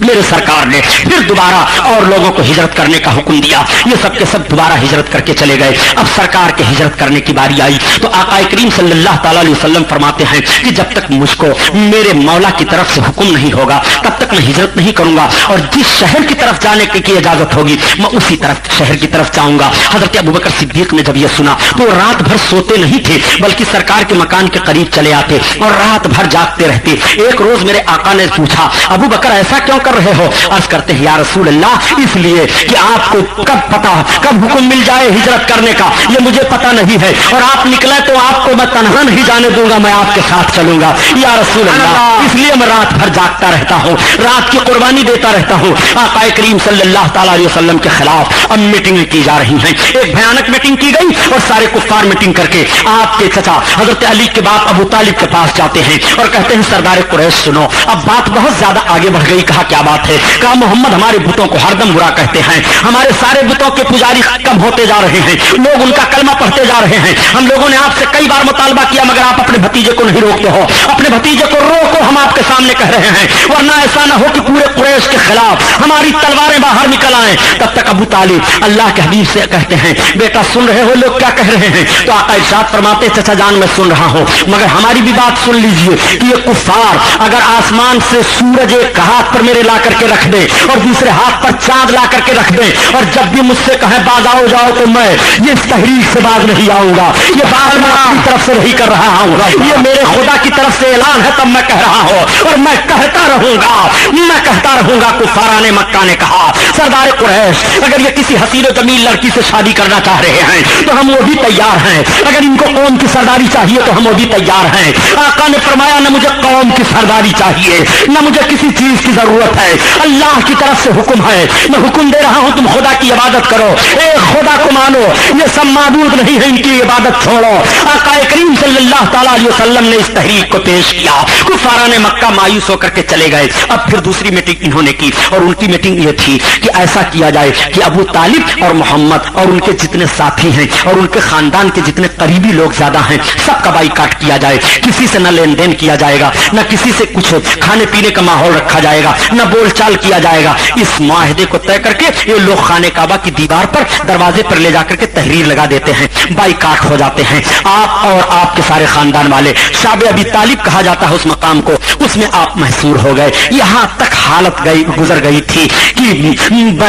मेरे सरकार ने फिर दोबारा और लोगों को हिजरत करने का हुक्म दिया। ये सब के सब दोबारा हिजरत करके चले गए। अब सरकार के हिजरत करने की बारी आई तो आका करीम सल्लल्लाहु ताला अलैहि वसल्लम फरमाते हैं कि जब तक मुझको मेरे मौला की तरफ से हुक्म नहीं होगा तब तक मैं हिजरत नहीं करूंगा, और जिस शहर की तरफ जाने की इजाजत होगी मैं उसी तरफ शहर की तरफ जाऊंगा। हजरत अबू बकर सिद्दीक ने जब यह सुना तो रात भर सोते नहीं थे, बल्कि सरकार के मकान के करीब चले आते और रात भर जागते रहते। एक रोज मेरे आका ने पूछा, अबू बकर ऐसा क्यों कर रहे हो? अर्ज करते हैं या रसूल अल्लाह, इसलिए कि आपको कब हुक्म मिल जाए हिजरत करने का ये मुझे पता नहीं है, और आप निकले तो आपको मैं तन्हा नहीं जाने दूंगा, मैं आपके साथ चलूंगा या रसूल अल्लाह। इसलिए मैं रात भर जागता रहता हूँ, रात की कुर्बानी देता रहता हूँ। आका करीम सल्लल्लाहु ताला अलैहि वसल्लम के खिलाफ अब मीटिंग की जा रही हैं। एक भयानक मीटिंग की गई और सारे कुफ्फार मीटिंग करके आपके चचा हजरत अली के बाप अबू तालिब के पास जाते हैं और कहते हैं सरदार कुरैश सुनो। अब बात बहुत ज्यादा आगे बढ़ गई। कहा क्या बात है? कहा मोहम्मद हमारे बुतों को हरदम बुरा कहते हैं, हमारे सारे बुतों के पुजारी कम होते जा रहे हैं, लोग उनका कलमा पढ़ते जा रहे हैं। हम लोगों ने आपसे कई बार मुतालबा किया मगर आप अपने भतीजे को नहीं रोकते हो, अपने भतीजे को रोको, हम आपके सामने कह रहे हैं, वरना ऐसा ना हो कि पूरे कुरैश के खिलाफ हमारी तलवारें बाहर निकल आए। तब तक अबू तालिब अल्लाह के हबीब से कहते हैं बेटा सुन रहे हो लोग क्या कह रहे हैं? तो आका इरशाद फरमाते चचा जान मैं सुन रहा हूं, मगर हमारी भी बात सुन लीजिए कि ये कुफ्फार अगर आसमान से सूरज एक हाथ पर मेरे ला करके रख दे और दूसरे हाथ पर चांद ला करके रख दे और जब भी मुझसे कहे बाज आओ जाओ तो मैं ये इस तहरीक से बाज नहीं आऊंगा। ये बात मैं अपनी तरफ से नहीं कर रहा हूं, ये मेरे खुदा की तरफ से ऐलान है, तब मैं कह रहा हूं और मैं कहता रहूंगा। कुफ्फाराने मक्का ने कहा सरदार कुरैश अगर ये किसी हसीन और जमील लड़की से शादी करना चाह रहे हैं तो हम वो भी तैयार हैं, अगर इनको कौम की सरदारी चाहिए तो हम वो भी तैयार हैं। आका ने फरमाया न मुझे कौम की सरदारी चाहिए न मुझे किसी चीज की जरूरत है, अल्लाह की तरफ से हुक्म है, मैं हुक्म दे रहा हूं तुम खुदा की इबादत करो, एक खुदा को मानो, ये सब माबूद नहीं है, इनकी इबादत छोड़ो। आका करीम सल्लल्लाहु ताला अलैहि वसल्लम ने इस तहरीक को पेश किया। कुफाराने मक्का मायूस होकर के चले गए। अब फिर दूसरी मीटिंग इन्होंने की और उनकी मीटिंग ये थी कि ऐसा किया जाए कि अबू तालिब और मोहम्मद और उनके जितने साथी हैं और उनके खानदान के जितने करीबी लोग ज्यादा हैं सबका बाइकाट किया जाए, किसी से न लेन देन किया जाएगा, न किसी से कुछ खाने पीने का माहौल रखा जाएगा, न बोलचाल किया जाएगा। इस माहदे को तय करके ये लोग खाने काबा की दीवार पर दरवाजे पर ले जाकर के तहरीर लगा देते हैं, बाइकाट हो जाते हैं। आप और आपके सारे खानदान वाले शाब अबी तालिब कहा जाता है उस मकाम को, उसमें आप महसूर हो गए। यहां तक हालत गुजर गई थी कि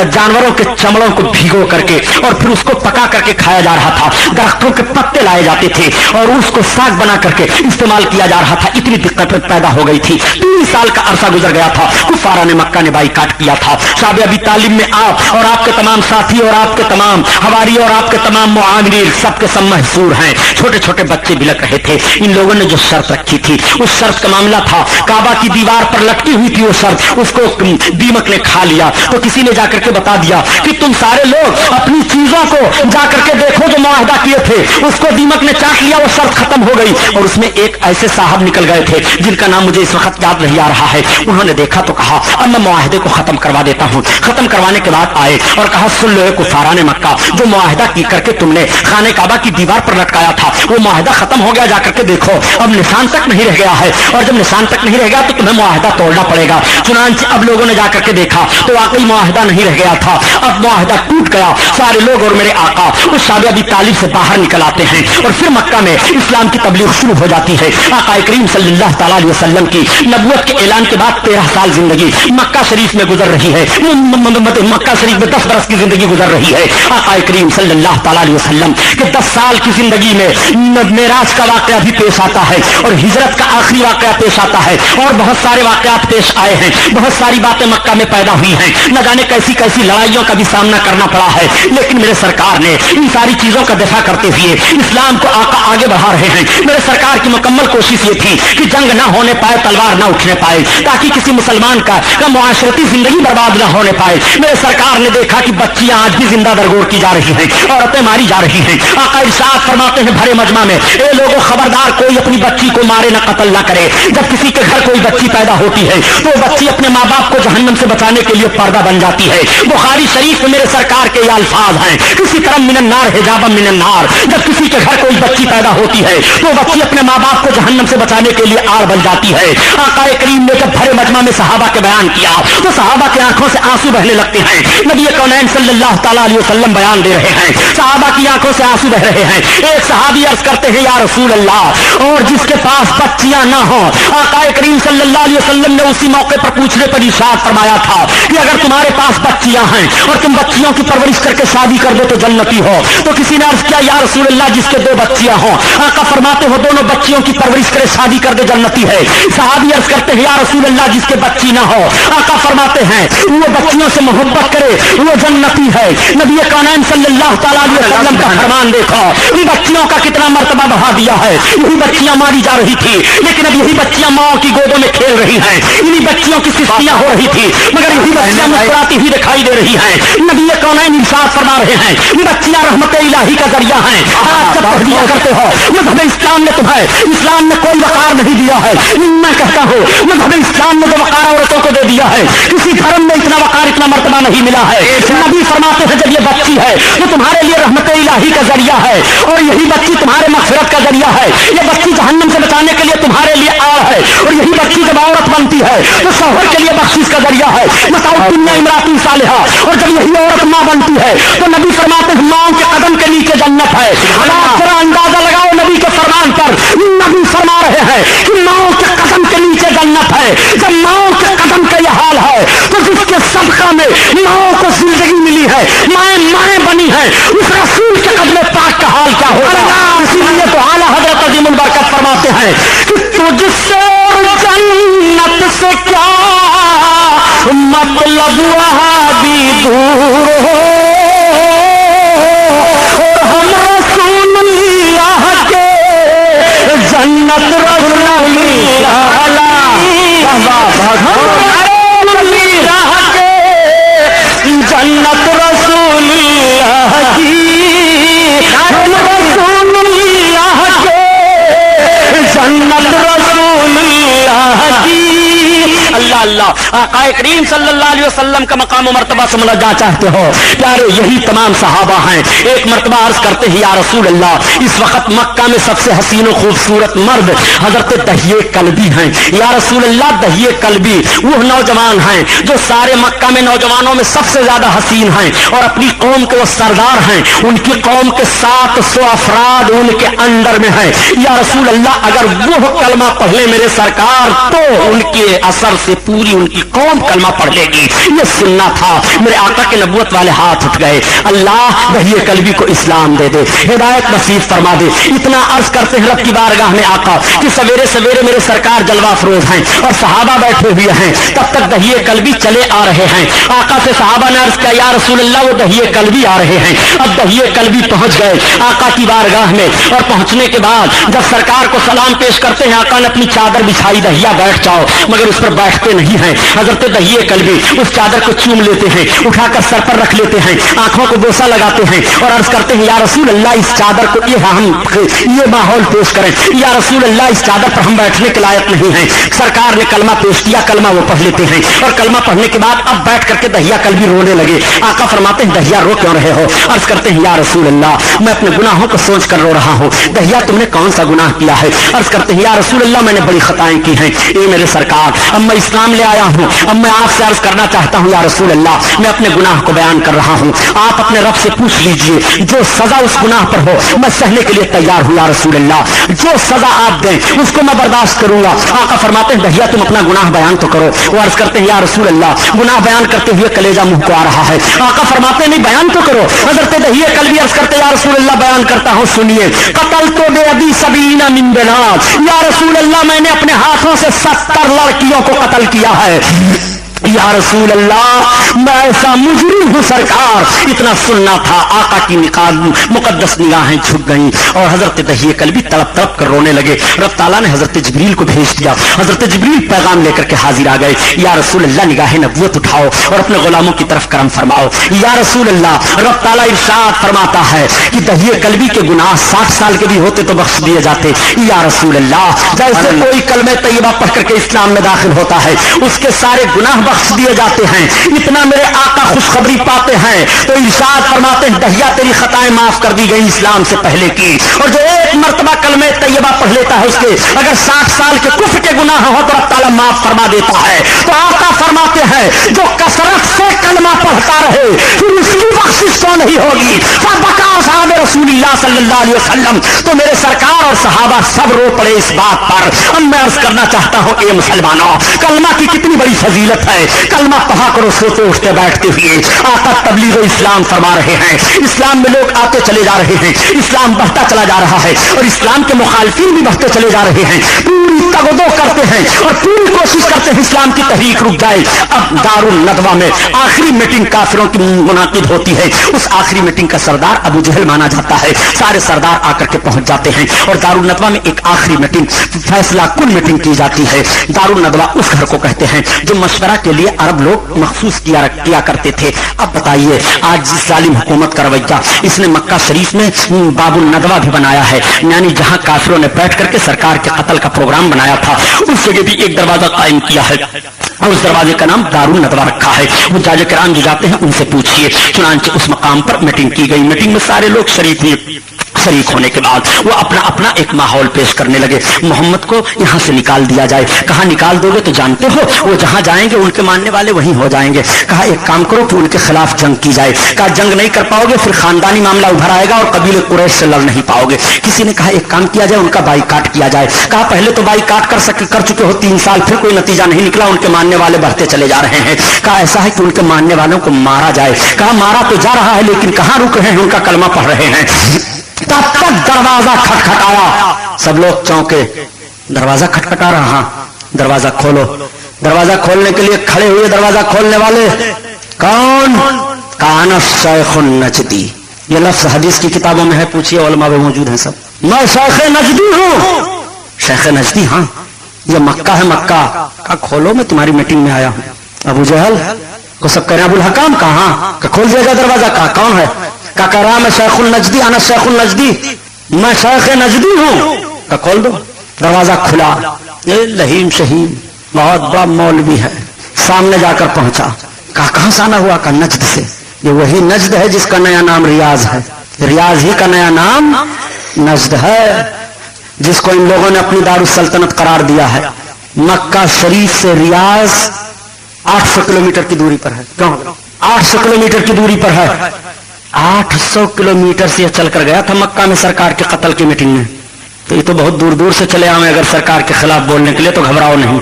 जानवरों के चमड़ों को भिगो करके और फिर उसको पका करके खाया जा रहा था, दरख्तों के पत्ते लाए जाते थे और उसको साग बना करके इस्तेमाल किया जा रहा था। इतनी दिक्कतें पैदा हो गई थी। 3 साल का अरसा गुजर गया था। कुफारा ने मक्का ने बाइकाट किया था। शाब अबी तालिब में आप और आपके तमाम साथी और आपके तमाम हवारी और आपके तमाम मुआमिरीन सबके सब महसूर हैं। छोटे छोटे बच्चे बिलक रहे थे। इन लोगों ने जो शर्त रखी थी उस शर्त का मामला था काबा की दीवार पर लटकी हुई थी वो शर्त, उसको दीमक ने खा लिया। तो किसी ने जाकर के बता दिया कि तुम सारे लोग अपनी चीजों को जाकर के देखो जो मुआहदा किए थे, उसको दीमक ने चाट लिया, वो शर्त खत्म हो गई। और उसमें एक ऐसे साहब निकल गए थे जिनका नाम मुझे इस वक्त याद नहीं आ रहा है। उन्होंने देखा तो कहा अब मैं मुआहदे को खत्म करवा देता हूँ। खत्म करवाने के बाद आए और कहा सुन लो कुफाराने मक्का, जो मुआहदा की करके तुमने खाने काबा की दीवार पर लटकाया था वो मुआहदा खत्म हो गया, जाकर के देखो अब निशान तक नहीं रह गया है, और जब निशान तक नहीं रह गया तो तुम्हें मुआहदा तोड़ना पड़ेगा। चुनांचे अब लोगों ने जाकर के देखा तो वाकई मुआहदा नहीं रह गया था, अब मुआहदा टूट गया। सारे लोग और मेरे आका उस शाब अबी तालिब से बाहर निकल आते हैं और फिर मक्का में इस्लाम की तबलीग शुरू हो जाती है। आका करीम सल्लल्लाहु ताला अलैहि वसल्लम की नबूवत के ऐलान के बाद 13 साल जिंदगी मक्का शरीफ में गुजर रही है, मक्का शरीफ में 10 बरस की जिंदगी गुजर रही है। आका करीम सल्लल्लाहु अलैहि वसल्लम के 10 साल की जिंदगी में मेराज का वाकया भी पेश आता है और हिजरत का आखिरी वाकया पेश आता है और बहुत सारे वाकयात पेश आए हैं। बहुत सारी बातें मक्का में पैदा हुई हैं, न जाने कैसी कैसी लड़ाइयों का भी सामना करना पड़ा है, लेकिन मेरे सरकार ने इन सारी चीजों का दफा करते हुए इस्लाम को आगे बढ़ा रहे हैं। मेरे सरकार की मुकम्मल कोशिश ये थी कि जंग ना होने पाए, तलवार ना उठने पाए, ताकि किसी मुसलमान का मुआशरती जिंदगी बर्बाद ना होने पाए। मेरे सरकार ने देखा कि बच्चियां आज भी जिंदा दरगोर की जा रही हैं, औरतें मारी जा रही हैं। आका इरशाद फरमाते हैं भरे मजमा में, ए लोगों खबरदार, कोई अपनी बच्ची को मारे ना, कत्ल ना करे। जब किसी के घर कोई बच्ची पैदा होती है तो बच्ची अपने माँ बाप को जहन्नम से बचाने के लिए पर्दा बन जाती है। बुखारी शरीफ में मेरे सरकार के ये अल्फाज हैं, किसी तरह मिनन्नार हिजाबम मिनन्नार। जब किसी के घर कोई बच्ची पैदा होती है तो बच्ची अपने माँ बाप को जहन्नम से बचाने के लिए आड़ बन जाती है। आका करीम ने जब भरे मजमा में सहाबा के बयान किया तो सहाबा के आंखों से आंसू बहने लगते हैं। नबी कौनैन सल्लल्लाहु तआला अलैहि वसल्लम बयान दे रहे हैं, सहाबा की आंखों से आंसू बह रहे हैं। एक सहाबी अर्ज करते हैं, या रसूल अल्लाह, और जिसके पास बच्चियां ना हो, आका करीम सल्लल्लाहु अलैहि वसल्लम ने उसी मौके पर पूछने पर इरशाद फरमाया था कि अगर तुम्हारे पास बच्चियां हैं और तुम बच्चियों की परवरिश करके शादी कर दो तो जन्नती हो। तो किसी ने अर्ज किया, या रसूल अल्लाह, जिसके 2 बच्चियां हो। आका फरमाते हो दोनों बच्चियों की परवरिश करे, शादी कर दे, जन्नती है। सहाबी अर्ज करते हैं, या रसूल अल्लाह, जिसके बच्ची ना हो। आका फरमाते हैं वो बच्चियों से मोहब्बत करे, वो जन्नती है। नबी कौनैन सल्लल्लाहु तआला अलैहि वसल्लम का फरमान देखो, इन बच्चियों का कितना मर्तबा बढ़ा दिया है। यही बच्चियां मारी जा रही थी, लेकिन अब यही बच्चियां माओ की गोदों में खेल रही हैं। इन्हीं बच्चियों की सिस्तियां हो रही थी, मगर यही बच्चियां मुस्कुराती हुई दिखाई दे रही हैं। नबी कौनैन इरशाद फरमा रहे हैं, बच्चियां रहमत इलाही का जरिया हैं। आज जब तहदिया करते हो, मज़हब इस्लाम ने तुम्हें, इस्लाम ने कोई वकार नहीं दिया है। मैं कहता हूँ मज़हब इस्लाम ने जो वकार औरतों को दे दिया है, किसी धर्म में इतना वकार, इतना मर्तबा नहीं मिला है। नबी फरमाते हैं जब ये बच्ची है तो तुम्हारे लिए रहमत इलाही का जरिया है, और यही बच्ची तुम्हारे मग़फ़िरत का जरिया है। ये बच्ची जहन्नम से बचाने के लिए तुम्हारे लिए आड़ है, और यही बच्ची जब औरत बनती है तो शौहर के लिए बख्शिश का जरिया है। बताओ दुनिया इमराती सालिहा, और जब यही औरत माँ बनती है तो नबी फरमाते हैं माँ के कदम के नीचे जन्नत है। जरा अंदाजा लगाओ नबी के फरमान पर, नबी फरमा रहे हैं कि माँ के कदम के नीचे जन्नत है। जब माँ के कदम का यह हाल है तो जिसके सबका में माँ को जिंदगी मिली है, माए बनी है, उस रसूल के कदम पाक का हाल क्या होगा। इसीलिए तो आला हजरत अज़ीमुल बरकत फरमाते हैं कि तुझसे जन्नत से क्या मतलब वहाबी दूर हो, और हम रसूलुल्लाह के जन्नत रसूलुल्लाह के जन्नत रसूलुल्लाह की, हम रसूलुल्लाह के जन्नत रसूलुल्लाह की। अल्लाह अल्लाह, आका करीम सल्लल्लाहु अलैहि वसल्लम का मकाम और मर्तबा समझना जा चाहते हो प्यारे, यही तमाम सहाबा हैं। एक मर्तबा अर्ज करते हैं, या रसूल अल्लाह, इस वक्त मक्का में सबसे हसीन और खूबसूरत मर्द हजरत दहिए कल्बी हैं। या रसूल अल्लाह, दहिए कल्बी वो नौजवान हैं जो सारे मक्का में नौजवानों में सबसे ज्यादा हसीन हैं और अपनी कौम के वो सरदार हैं। उनकी कौम के 700 अफराद उनके अंदर में हैं। या रसूल अल्लाह, अगर वो कलमा पढ़ ले मेरे सरकार तो उनके असर से पूरी उनकी कौम कलमा पढ़ लेगी। ये सुनना था। मेरे आका के नबूवत वाले हाथ उठ गए। अल्लाह दहिए कल्बी को इस्लाम दे दे, हिदायत नसीब फरमा दे। इतना अर्ज करते हैं रब की बारगाह में आका कि सवेरे सवेरे मेरे सरकार जलवा फरोज हैं और सहाबा बैठे हुए हैं। तब तक दहिए कल्बी चले आ रहे हैं। आका से सहाबा ने अर्ज किया, या रसूल अल्लाह, वो दहिए कल्बी आ रहे हैं। अब दहिए कल्बी पहुंच गए आका की बारगाह में, और पहुंचने के बाद जब सरकार को सलाम पेश करते हैं, आका ने अपनी चादर बिछाई, दहिया बैठ जाओ, मगर उस पर बैठते नहीं हैं। हजरत दहिए कल्बी उस चादर को चूम लेते हैं, उठाकर सर पर रख लेते हैं, आंखों को बोसा लगाते हैं और अर्ज करते हैं, या रसूल अल्लाह, इस चादर को ये माहौल पेश करें। या रसूल अल्लाह, इस चादर पर हम बैठने के लायक नहीं हैं। सरकार ने कलमा पेश किया, कलमा वो पढ़ लेते हैं, और कलमा पढ़ने के बाद अब बैठ करके दहिया कल्बी रोने लगे। आका फरमाते हैं, दहिया रो क्यों रहे हो? अर्ज करते हैं, या रसूल अल्लाह, मैं अपने गुनाहों को सोच कर रो रहा हूँ। दहिया, तुमने कौन सा गुनाह किया है? अर्ज करते हैं, या रसूल अल्लाह, मैंने बड़ी खताएं की हैं। ए मेरे सरकार, अब मैं इस्लाम ले आया आया हूँ। अब मैं आपसे अर्ज करना चाहता हूँ या रसूल अल्लाह, मैं अपने गुनाह को बयान कर रहा हूँ, आप अपने रब से पूछ लीजिए, जो सजा उस गुनाह पर हो मैं सहने के लिए तैयार हूँ या रसूल अल्लाह, जो सजा आप दें उसको मैं बर्दाश्त करूंगा। आका फरमाते हैं दहिया तुम अपना गुनाह बयान तो करो। वो अर्ज करते हैं या रसूल अल्लाह, गुनाह बयान करते हुए कलेजा मुंह को आ रहा है। आका फरमाते नहीं बयान तो करो। हजरत दहिया कल भी अर्ज करते या रसूल अल्लाह बयान करता हूँ सुनिए, कतल तो बेअदी सबीना मिन बनात, या रसूल अल्लाह मैंने अपने हाथों से 70 लड़कियों को कत्ल किया है। या रसूल अल्लाह मैं ऐसा मुजरिम हूँ सरकार। इतना सुनना था, आका की मुकद्दस निगाहें झुक गईं और हजरत दहिया कल भी तड़प तड़प कर रोने लगे। रब ताला ने हजरत जिब्रील को भेज दिया। हजरत जिब्रील पैगाम लेकर के हाजिर आ गए। या रसूल अल्लाह निगाहें नबूवत उठाओ और अपने गुलामों की तरफ करम फरमाओ। या रसूल अल्लाह, रब ताला इरशाद फरमाता है कि दहिया कल्बी के गुनाह 60 साल के भी होते तो बख्श दिए जाते। या रसूल अल्लाह, जैसे कोई कलमे तैयबा पढ़ करके इस्लाम में दाखिल होता है उसके सारे गुनाह बख्श दिए जाते हैं। इतना मेरे आका खुशखबरी पाते हैं तो इरशाद फरमाते हैं दहिया तेरी खताएं माफ कर दी गई इस्लाम से पहले की, और जो एक मर्तबा कलमे तैयबा पढ़ लेता है उसके अगर 60 साल के कुफ्र के गुनाह हो तो अल्लाह ताला माफ फरमा देता है। तो आका फरमाते हैं जो कसरत से कलमा पढ़ता रहे फिर उसकी बख्शिश तो नहीं होगी। साहब रसूलुल्लाह सल्लल्लाहु अलैहि वसल्लम, तो मेरे सरकार और सहाबा सब रो पड़े इस बात पर। अब मैं अर्ज करना चाहता हूँ ए मुसलमानों, कलमा की कितनी बड़ी फजीलत है। कलमा पढ़ा करो सोते उठते बैठते हुए। आका तबलीग इस्लाम फरमा रहे हैं, इस्लाम में लोग आते चले जा रहे हैं, इस्लाम बढ़ता चला जा रहा है और इस्लाम के मुखालिफिन भी बढ़ते चले जा रहे हैं। पूरी तगदो करते हैं और पूरी कोशिश करते हैं इस्लाम की तहरीक रुक जाए। अब दारुल नदवा में आखिरी मीटिंग काफिरों की मुनाकिद होती है। उस आखिरी मीटिंग का सरदार अबू जहल माना जाता है। सारे सरदार आकर के पहुंच जाते हैं और दारुल नदवा में एक आखिरी मीटिंग फैसला कुल मीटिंग की जाती है। दारुल नदवा उस घर को कहते हैं जो मशवरा के लिए अरब लोग मखसूस किया करते थे। अब बताइए आज जिस जालिम हुकूमत का रवैया, इसने मक्का शरीफ में बाबुल नदवा भी बनाया है, यानी जहां काफिरों ने बैठ करके सरकार के कत्ल का प्रोग्राम बनाया था उस जगह भी एक दरवाजा कायम किया है और उस दरवाजे का नाम दारुल नदवा रखा है। वो जाजे कराम जो जाते हैं उनसे पूछिए। चुनांचे उस मकाम पर मीटिंग की गई। मीटिंग में सारे लोग शरीक होने के बाद वो अपना अपना एक माहौल पेश करने लगे। मोहम्मद को यहाँ से निकाल दिया जाए। कहा निकाल दोगे तो जानते हो वो जहां जाएंगे उनके मानने वाले वहीं हो जाएंगे। कहा एक काम करो कि उनके खिलाफ जंग की जाए। कहा जंग नहीं कर पाओगे फिर खानदानी मामला उभर आएगा और कबीले कुरैश से लड़ नहीं पाओगे। किसी ने कहा एक काम किया जाए, उनका बाईकाट किया जाए। कहा पहले तो बाईकाट कर चुके हो 3 साल, फिर कोई नतीजा नहीं निकला, उनके मानने वाले बढ़ते चले जा रहे हैं। कहा ऐसा है कि उनके मानने वालों को मारा जाए। कहा मारा तो जा रहा है लेकिन कहाँ रुक रहे हैं, उनका कलमा पढ़ रहे हैं। तब तक दरवाजा खटखटाया, सब लोग चौंके। दरवाजा खटखटा रहा, हाँ दरवाजा खोलो। दरवाजा खोलने के लिए खड़े हुए दरवाजा खोलने वाले कौन? काना शेखुन नजदी। ये लफ्ज हदीस की किताबों में है, पूछिए उलमा में मौजूद है सब। मैं शेख नजदी हूँ। शेख नजदी, हाँ ये मक्का है मक्का। का खोलो मैं तुम्हारी मीटिंग में आया हूँ। अबू जहल को सब कह रहे हैं अबुल हकाम कहाँ? खोल दिया दरवाजा। का कौन है? का कह रहा मैं शेखुल नजदी, अना शेखुल नजदी, मैं शेख नजदी हूँ। का खोल दो। दरवाजा खुला। ये लहीम शहीम बहुत बड़ा मौलवी है, सामने जाकर पहुंचा। कहा कहां से आना हुआ? का नजद से। ये वही नजद है जिसका नया नाम रियाज है। रियाज ही का नया नाम नजद है, जिसको इन लोगों ने अपनी दारुल सल्तनत करार दिया है। मक्का शरीफ से रियाज 800 किलोमीटर की दूरी पर है। क्यों? 800 किलोमीटर की दूरी पर है। 800 किलोमीटर से चल कर गया था मक्का में सरकार के कत्ल की मीटिंग में। तो ये तो बहुत दूर दूर से चले आए अगर सरकार के खिलाफ बोलने के लिए, तो घबराओ नहीं।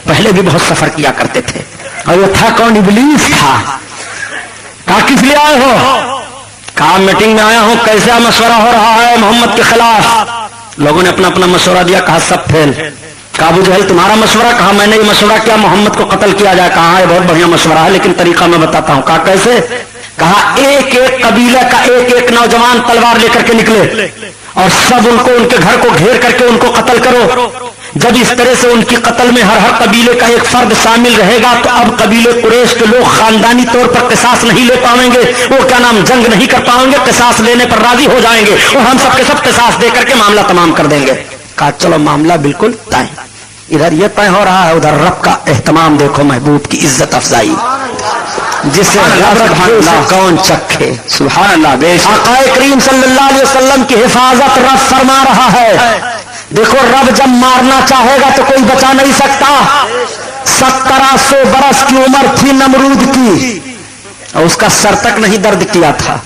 पहले भी बहुत सफर किया करते थे। और ये था कौन? इब्लीस था। कहा किस लिए आए हो? कहा मीटिंग में आया हूं, कैसा मशवरा हो रहा है मोहम्मद के खिलाफ। लोगों ने अपना अपना मशवरा दिया। कहा सब फेल। कहा अबू जहल तुम्हारा मशवरा? कहा मैंने ये मशवरा किया मोहम्मद को कत्ल किया जाए। कहा ये बहुत बढ़िया मशवरा है लेकिन तरीका मैं बताता हूं। कहा कैसे? कहा एक एक कबीले का एक एक नौजवान तलवार लेकर के निकले और सब उनको उनके घर को घेर करके उनको कत्ल करो। जब इस तरह से उनकी कत्ल में हर कबीले का एक फर्द शामिल रहेगा तो अब कबीले कुरैश के लोग खानदानी तौर पर किसास नहीं ले पाएंगे, वो क्या नाम जंग नहीं कर पाएंगे, किसास लेने पर राजी हो जाएंगे और हम सबके सब किसास दे करके मामला तमाम कर देंगे। कहा चलो मामला बिल्कुल तय। इधर ये तय हो रहा है, उधर रब का एहतमाम देखो, महबूब की इज्जत अफजाई जिसे कौन चखे। सुभान अल्लाह। आका करीम सल्लल्लाहु अलैहि वसल्लम की हिफाजत रब फरमा रहा है। देखो रब जब मारना चाहेगा तो कोई बचा नहीं सकता। 1700 बरस की उम्र थी नमरूद की, और उसका सर तक नहीं दर्द किया था,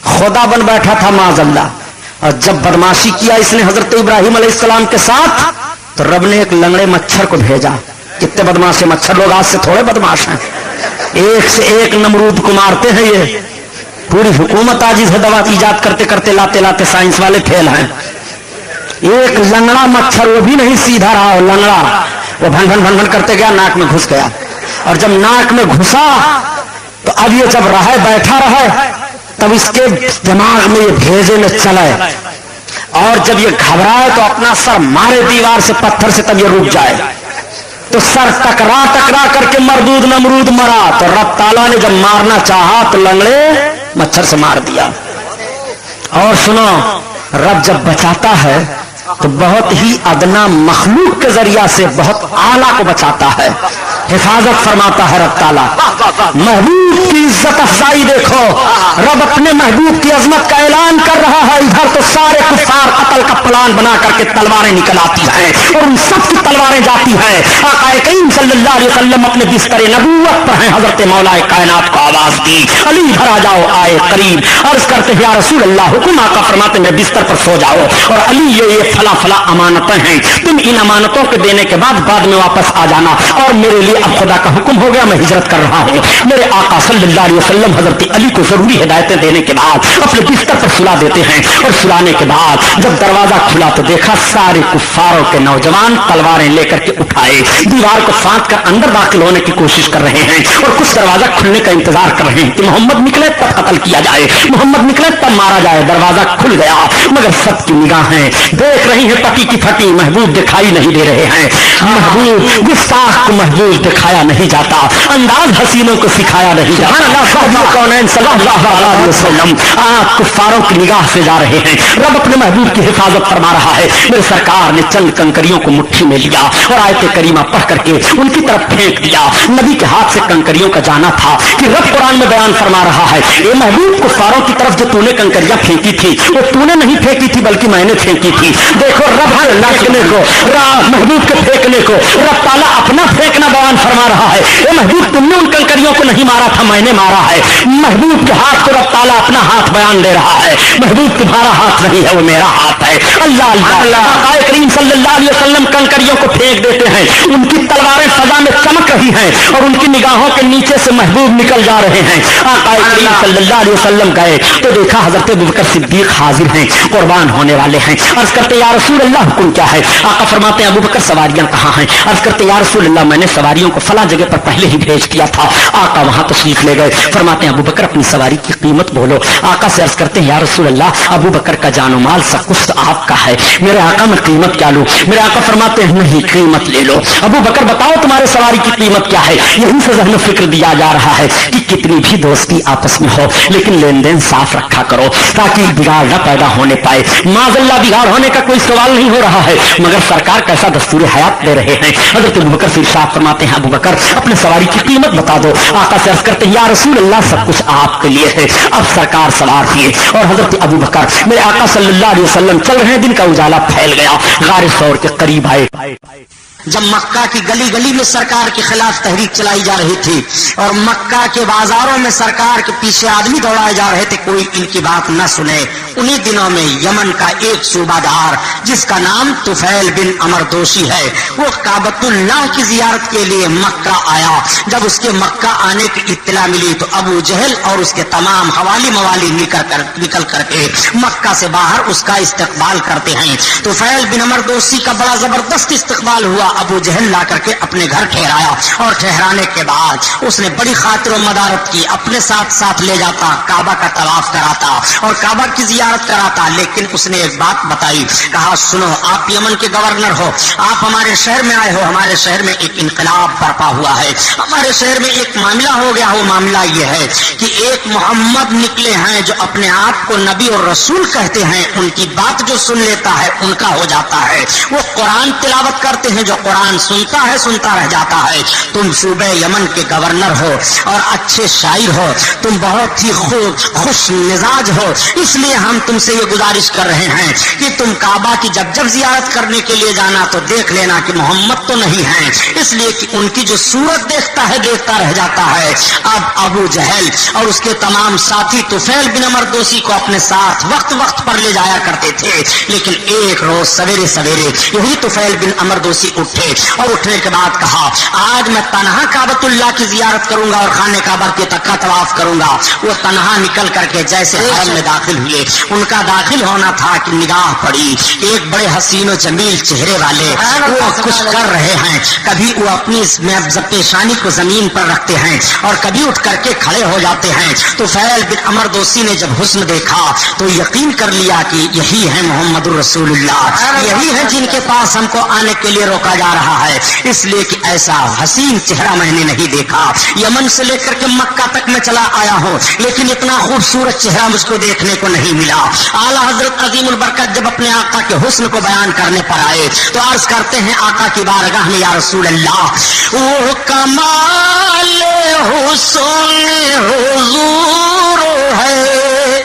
खुदा बन बैठा था माज़अल्लाह। और जब बदमाशी किया इसने हजरत इब्राहिम अलैहिस्सलाम के साथ, तो रब ने एक लंगड़े मच्छर को भेजा। कितने बदमाश है मच्छर लोग, आज से थोड़े बदमाश हैं, एक से एक नमरूद को मारते हैं। ये पूरी हुकूमत आजिज है, दवा ईजाद करते करते लाते लाते साइंस वाले फेल हैं। एक लंगड़ा मच्छर, वो भी नहीं सीधा रहा, वो लंगड़ा, वो भन भन भन भन करते गया, नाक में घुस गया। और जब नाक में घुसा तो अब ये जब रहे बैठा रहे, तब इसके दिमाग में ये भेजे में चले, और जब ये घबराए तो अपना सर मारे दीवार से, पत्थर से, तब ये रुक जाए। तो सर टकरा टकरा करके मरदूद नमरूद मरा। तो रब ताला ने जब मारना चाहा तो लंगड़े मच्छर से मार दिया। और सुनो, रब जब बचाता है तो बहुत ही अदना मखलूक के जरिया से बहुत आला को बचाता है, हिफाजत फरमाता है रब ताला। महबूब की इज्जत अफजाई देखो, रब अपने महबूब की अजमत का ऐलान कर रहा है। इधर तो सारे कुफार कत्ल का प्लान बना करके तलवारें निकल आती हैं, और उन सब की तलवारें जाती हैं। आका करीम सल्लल्लाहु अलैहि वसल्लम अपने बिस्तर नबूवत पर हैं, हजरत मौलाए कायनात को आवाज दी, अली भरा जाओ आए करीब। अर्ज करते हैं या रसूल अल्लाह, हुक्म। आका फरमाते मेरे बिस्तर पर सो जाओ, और अली ये फला फला अमानतें हैं, तुम इन अमानतों के देने के बाद में वापस आ जाना। और मेरे लिए अब खुदा का हुक्म हो गया, मैं हिजरत कर रहा हूँ। मेरे आका सल्लल्लाहु अलैहि वसल्लम हजरत अली को जरूरी हिदायतें देने के बाद अपने बिस्तर पर सुला देते हैं, और सुलाने के बाद जब दरवाजा खुला तो देखा सारे कुफारों के नौजवान तलवारें लेकर के उठाए, दीवार को फांद कर अंदर दाखिल होने की कोशिश कर रहे हैं, और कुछ दरवाजा खुलने का इंतजार कर रहे हैं कि मोहम्मद निकले तब कत्ल किया जाए, मोहम्मद निकले तब मारा जाए। दरवाजा खुल गया, मगर सबकी निगाहें देख रही है पटी की फटी, महबूब दिखाई नहीं दे रहे हैं। महबूब गुस्ताख को महबूब दिखाया नहीं जाता, अंदाज हसीनों को सिखाया नहीं जाता। आप कुफारों की निगाह से जा रहे हैं, रब अपने महबूब की हिफाजत फरमा रहा है। मेरे सरकार ने चंद कंकरियों को मुट्ठी में लिया और आयत करीमा पढ़ करके उनकी तरफ फेंक दिया। नबी के हाथ से कंकरियों का जाना था कि रब कुरान में बयान फरमा रहा है, ये महबूब कुफारों की तरफ जो तूने कंकरियां फेंकी थी, वो तूने नहीं फेंकी थी बल्कि मैंने फेंकी थी। देखो रब फेंकने को, महबूब के फेंकने को रब ताला अपना फेंकना बयान फरमा रहा है। ये महबूब तुमने उन कंकरियों को नहीं मारा था, मैंने मारा है। महबूब के हाथ को रब ताला अपना हाथ बयान दे रहा है, महबूब तुम्हारा हाथ नहीं है, वो मेरा हाथ है। अल्लाह अल्लाह करीम सल्लल्लाहु अलैहि वसल्लम कंकरियों को फेंक देते हैं, उनकी तलवारें फजा में चमक रही हैं, और उनकी निगाहों के नीचे से महबूब निकल जा रहे हैं। आका करीम सल्लल्लाहु अलैहि वसल्लम गए तो देखा हजरत अबू बकर सिद्दीक हाजिर हैं, कुर्बान होने वाले हैं। अर्ज करते या रसूल अल्लाह हुक्म क्या है? आका फरमाते हैं अबू बकर सवारियां कहाँ हैं? अर्ज करते या रसूल अल्लाह मैंने सवारियों को फला जगह पर पहले ही भेज दिया था। आका वहां तशरीफ ले गए। फरमाते हैं अबू बकर अपनी सवारी की कीमत बोलो। आका से अर्ज करते हैं या रसूल अल्लाह अबू बकर का जानो माल सब कुछ तो आपका है, मेरे आका मैं कीमत क्या लूं? मेरे आका फरमाते हैं नहीं कीमत ले लो। अबू बकर बताओ तुम्हारे सवारी की कीमत क्या है? यहीं से ज़हन फिक्र दिया जा रहा है कि कितनी भी दोस्ती आपस में हो लेकिन लेन देन साफ रखा करो ताकि बिगाड़ न पैदा होने पाए। माज़अल्लाह बिगाड़ होने का कोई सवाल नहीं हो रहा है, मगर सरकार कैसा दस्तूर हयात दे रहे हैं। हज़रत अबू बकर से इरशाद फरमाते हैं अबू बकर अपने सवारी की कीमत बता दो। आका से अर्ज करते हैं या रसूल अल्लाह सब कुछ आपके लिए है। अब सरकार सवार किए और हज़रत अबू बकर मेरे आका सल्लल्लाहु अलैहि वसल्लम चल रहे हैं। दिन का उजाला फैल गया, गारे सौर के करीब आए। जब मक्का की गली गली में सरकार के खिलाफ तहरीक चलाई जा रही थी और मक्का के बाजारों में सरकार के पीछे आदमी दौड़ाए जा रहे थे, कोई इनकी बात न सुने। उन्हीं दिनों में यमन का एक सूबादार जिसका नाम तुफैल बिन अमर दोशी है, वो काबतुल्लाह की जियारत के लिए मक्का आया। जब उसके मक्का आने की इत्तला मिली तो अबू जहल और उसके तमाम हवाली मवाली निकल करके मक्का से बाहर उसका इस्तकबाल करते हैं। तुफैल बिन अमर दोशी का बड़ा जबरदस्त इस्तकबाल हुआ। अबू जहल ला करके अपने घर ठहराया और ठहराने के बाद उसने बड़ी खातिर मदारत की, अपने साथ साथ ले जाता, काबा का तवाफ कराता और काबा की जियारत कराता। लेकिन उसने एक बात बताई, कहा सुनो आप यमन के गवर्नर हो, आप हमारे शहर में आए हो, हमारे शहर में एक इनकलाब बरपा हुआ है, हमारे शहर में एक मामला हो गया हो। मामला यह है कि एक मोहम्मद निकले हैं जो अपने आप को नबी और रसूल कहते हैं, उनकी बात जो सुन लेता है उनका हो जाता है। वो कुरान तिलावत करते हैं, जो कुरान सुनता है सुनता रह जाता है। तुम सूबे यमन के गवर्नर हो और अच्छे शायर हो, तुम बहुत ही खुश मिजाज हो, इसलिए ہم تم سے یہ گزارش کر رہے ہیں کہ تم کعبہ کی جب جب زیارت کرنے کے لیے جانا تو دیکھ لینا کہ محمد تو نہیں ہیں، اس لیے کہ ان کی جو صورت دیکھتا ہے دیکھتا رہ جاتا ہے۔ اب ابو جہل اور اس کے تمام ساتھی طفیل بن عمر دوسی کو اپنے ساتھ وقت وقت پر لے جایا کرتے تھے، لیکن ایک روز سویرے سویرے یہی طفیل بن عمر دوسی اٹھے اور اٹھنے کے بعد کہا آج میں تنہا کعبۃ اللہ کی زیارت کروں گا اور خانہ کعبہ کے تک کا طواف کروں گا۔ وہ تنہا نکل کر کے جیسے حرم میں داخل ہوئے، ان کا داخل ہونا تھا کہ نگاہ پڑی ایک بڑے حسین و جمیل چہرے والے، وہ کچھ کر رہے ہیں، کبھی وہ اپنی پیشانی کو زمین پر رکھتے ہیں اور کبھی اٹھ کر کے کھڑے ہو جاتے ہیں۔ تو طفیل بن عمر دوسی نے جب حسن دیکھا تو یقین کر لیا کہ یہی ہے محمد الرسول اللہ، یہی ہے جن کے پاس ہم کو آنے کے لیے روکا جا رہا ہے، اس لیے کہ ایسا حسین چہرہ میں نے نہیں دیکھا۔ یمن سے لے کر کے مکہ تک میں چلا آیا ہوں لیکن اتنا خوبصورت چہرہ مجھ کو دیکھنے کو نہیں ملا۔ اعلیٰ حضرت عظیم البرکت جب اپنے آقا کے حسن کو بیان کرنے پر آئے تو عرض کرتے ہیں آقا کی بارگاہ میں یا رسول اللہ وہ کمال حسن حضور ہے،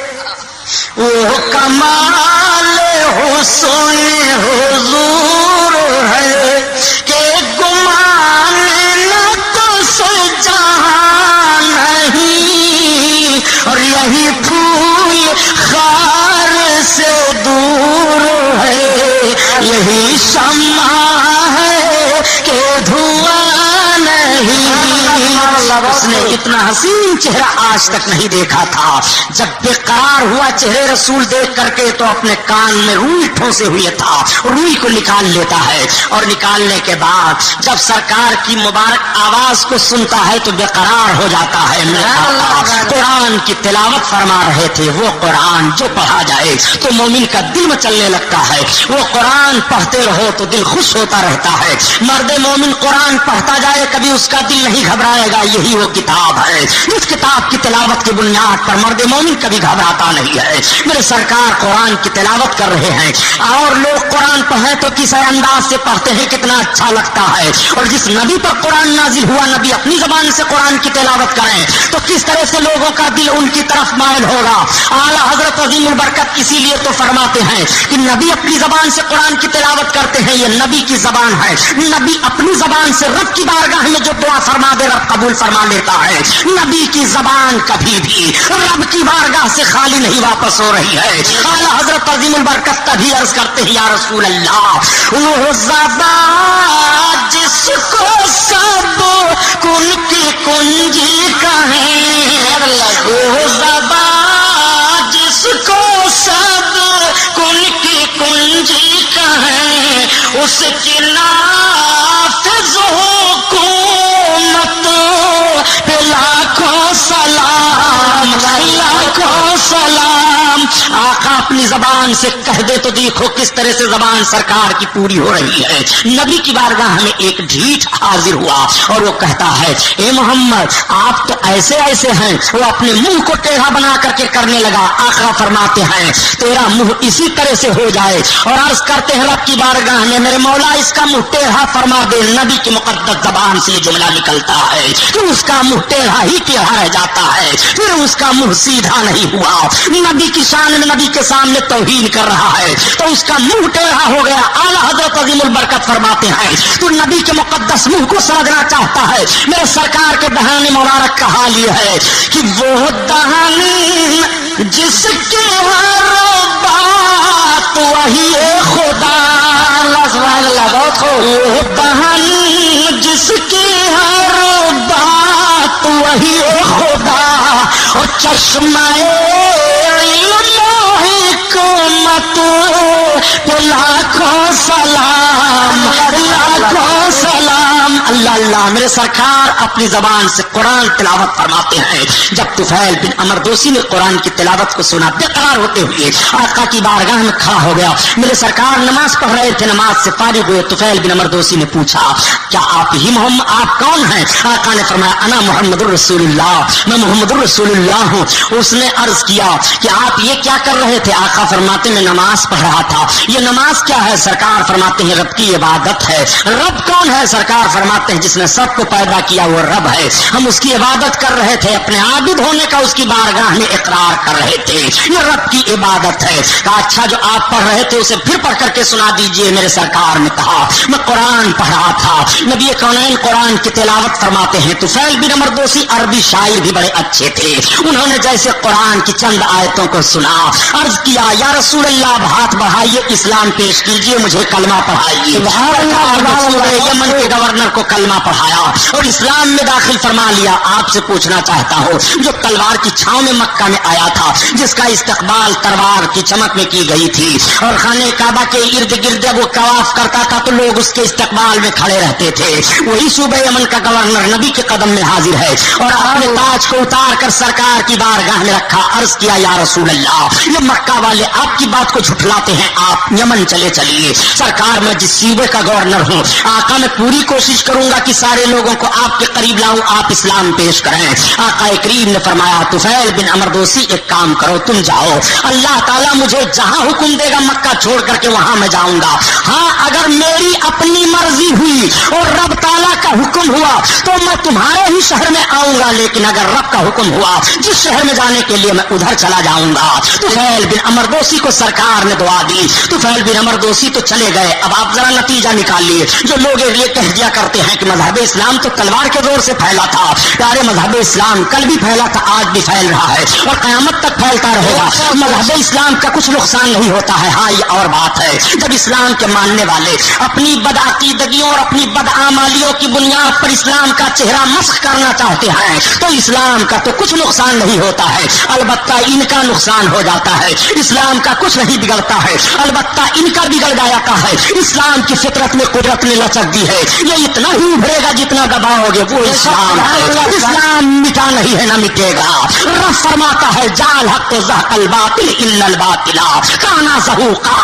وہ کمال حسن حضور ہے کہ گمان نہ تو جہاں نہیں، اور یہی پھول خار سے دور ہے، یہی شمع ہے کہ دھواں نہیں۔ اس نے اتنا حسین چہرہ آج تک نہیں دیکھا تھا۔ جب بے قرار ہوا چہرے رسول دیکھ کر کے تو اپنے کان میں روئی ٹھونسے ہوئے تھا، روئی کو نکال لیتا ہے اور نکالنے کے بعد جب سرکار کی مبارک آواز کو سنتا ہے تو بے قرار ہو جاتا ہے۔ قرآن کی تلاوت فرما رہے تھے، وہ قرآن جو پڑھا جائے تو مومن کا دل مچلنے لگتا ہے، وہ قرآن پڑھتے رہو تو دل خوش ہوتا رہتا ہے۔ مرد مومن قرآن پڑھتا جائے کبھی اس کا دل نہیں گھبرائے گا، یہی وہ کتاب ہے جس کتاب کی تلاوت کی بنیاد پر مرد مومن کبھی گھبراتا نہیں ہے۔ میرے سرکار قرآن کی تلاوت کر رہے ہیں اور لوگ قرآن پڑھیں تو کس انداز سے پڑھتے ہیں کتنا اچھا لگتا ہے، اور جس نبی پر قرآن نازل ہوا نبی اپنی زبان سے قرآن کی تلاوت کریں تو کس طرح سے لوگوں کا دل ان کی طرف مائل ہوگا۔ اعلیٰ حضرت عظیم البرکت اسی لیے تو فرماتے ہیں کہ نبی اپنی زبان سے قرآن کی تلاوت کرتے ہیں، یہ نبی کی زبان ہے، نبی اپنی زبان سے رب کی بارگاہ میں جو دعا فرما دے رب قبول فرما لیتا ہے۔ نبی کی زبان کبھی بھی رب کی بارگاہ سے خالی نہیں واپس ہو رہی ہے۔ اعلیٰ حضرت عظیم البرکت تبھی عرض کرتے ہیں یا رسول اللہ وہ زبان جس کو سب کن کی کنجی کہیں، وہ زبان جس کو سب کن کی کنجی کہیں، اس کی نافذ حکومت پہ لاکھوں سلام، لاکھوں سلام۔ آقا اپنی زبان سے کہہ دے تو دیکھو کس طرح سے زبان سرکار کی پوری ہو رہی ہے۔ نبی کی بارگاہ میں ایک ڈھیٹ حاضر ہوا اور وہ کہتا ہے اے محمد آپ تو ایسے ایسے ہیں، وہ اپنے منہ کو ٹیڑھا بنا کر کے کرنے لگا۔ آقا فرماتے ہیں تیرا منہ اسی طرح سے ہو جائے، اور عرض کرتے ہیں رب کی بارگاہ میں میرے مولا اس کا منہ ٹیڑھا فرما دے۔ نبی کی مقدس زبان سے یہ جملہ نکلتا ہے کہ اس کا منہ ٹیڑھا ہی ٹیڑھا رہ جاتا ہے، پھر اس کا منہ سیدھا نہیں ہوا۔ نبی کی شان میں نبی کے سامنے توہین کر رہا ہے تو اس کا منہ ٹیڑھا ہو گیا۔ اعلیٰ حضرت عظیم البرکت فرماتے ہیں تو نبی کے مقدس منہ کو سمجھنا چاہتا ہے، میرے سرکار کے دہان مبارک کا حال یہ ہے کہ وہ دہان جس کے ہر بات وہی خدا، بہت وہ دہان جس کی ہر بات وہی خدا، اور چشمہ حکمت لاکھوں سلام، لاکھوں سلام۔ اللہ اللہ میرے سرکار اپنی زبان سے قرآن تلاوت فرماتے ہیں۔ جب طفیل بن عمر دوسی نے قرآن کی تلاوت کو سنا بے قرار ہوتے ہوئے آقا کی بارگاہ میں کھڑا ہو گیا۔ میرے سرکار نماز پڑھ رہے تھے، نماز سے فارغ ہوئے طفیل بن عمر دوسی نے پوچھا کیا آپ ہی محمد، آپ کون ہیں؟ آقا نے فرمایا انا محمد الرسول اللہ، میں محمد الرسول اللہ ہوں۔ اس نے عرض کیا کہ آپ یہ کیا کر رہے تھے؟ آقا فرماتے میں نماز پڑھ رہا تھا۔ یہ نماز کیا ہے؟ سرکار فرماتے ہیں رب کی عبادت ہے۔ رب کون ہے؟ سرکار فرماتے ہیں जिस ने सबको पैदा किया वो रब है, हम उसकी इबादत कर रहे थे, अपने आबिद होने का उसकी बारगाह में इकरार कर रहे थे, ये रब की इबादत है। कहा अच्छा जो आप पढ़ रहे थे उसे फिर पढ़ करके सुना दीजिए। मेरे सरकार ने कहा मैं कुरान पढ़ रहा था, नबी कौनैन कुरान की तिलावत फरमाते हैं। तुफैल बिन अमर दोसी अरबी शायर भी बड़े अच्छे थे, उन्होंने जैसे कुरान की चंद आयतों को सुना, अर्ज किया या रसूल अल्लाह हाथ बढ़ाइए, इस्लाम पेश कीजिए, मुझे कलमा पढ़ाइए। यमन के गवर्नर को कलमा पढ़ाया और इस्लाम में दाखिल फरमा लिया। आपसे पूछना चाहता हूँ, जो तलवार की छांव में मक्का में आया था, जिसका इस्तकबाल तलवार की चमक में की गई थी और खाने काबा के इर्द गिर्द वो तवाफ करता था तो लोग उसके इस्तकबाल में खड़े रहते थे, वही सूबे यमन का गवर्नर नबी के कदम में हाजिर है और अपने ताज को उतार कर सरकार की बारगाह में रखा। अर्ज किया या रसूल अल्लाह, ये मक्का वाले आपकी बात को झुठलाते हैं, आप यमन चले चलिए। सरकार मैं जिस सूबे का गवर्नर हूँ, आका मैं पूरी कोशिश करूंगा कि सारे लोगों को आपके करीब लाऊं, आप इस्लाम पेश करें। आका करीम ने फरमाया तुफैल बिन अमर दोसी एक काम करो, तुम जाओ, अल्लाह ताला मुझे जहां हुक्म देगा मक्का छोड़ करके वहां मैं जाऊंगा। हाँ अगर मेरी अपनी मर्जी हुई और रब ताला का हुक्म हुआ तो मैं तुम्हारे ही शहर में आऊंगा, लेकिन अगर रब का हुक्म हुआ जिस शहर में जाने के लिए मैं उधर चला जाऊंगा। तुफैल बिन अमर दोसी को सरकार ने दुआ दी, तुफैल बिन अमर दोसी तो चले गए। अब आप जरा नतीजा निकालिए, जो लोग ये कह दिया करते हैं कि मजहब इस्लाम तो तलवार के जोर से फैला था, प्यारे मजहब इस्लाम कल भी फैला था, आज भी फैल रहा है और कयामत तक फैलता रहेगा। मजहब इस्लाम का कुछ नुकसान नहीं होता है। हाँ ये और बात है, जब इस्लाम के मानने वाले अपनी बदअकीदगियों और अपनी बदआमालियों की बुनियाद पर इस्लाम का चेहरा मस्ख करना चाहते हैं तो इस्लाम का तो कुछ नुकसान नहीं होता है, अलबत्ता इनका नुकसान हो जाता है। इस्लाम का कुछ नहीं बिगड़ता है, अलबत्ता इनका बिगड़ जाता है। इस्लाम की फितरत में कुदरत ने लचक दी है, ये इतना ही उभरेगा जितना दबाओगे वो इस्लाम है। इस्लाम मिटा नहीं है, ना मिटेगा। रब फरमाता है जाल हक ज़हकल बातिल इल्लल बातिला काना ज़हूका,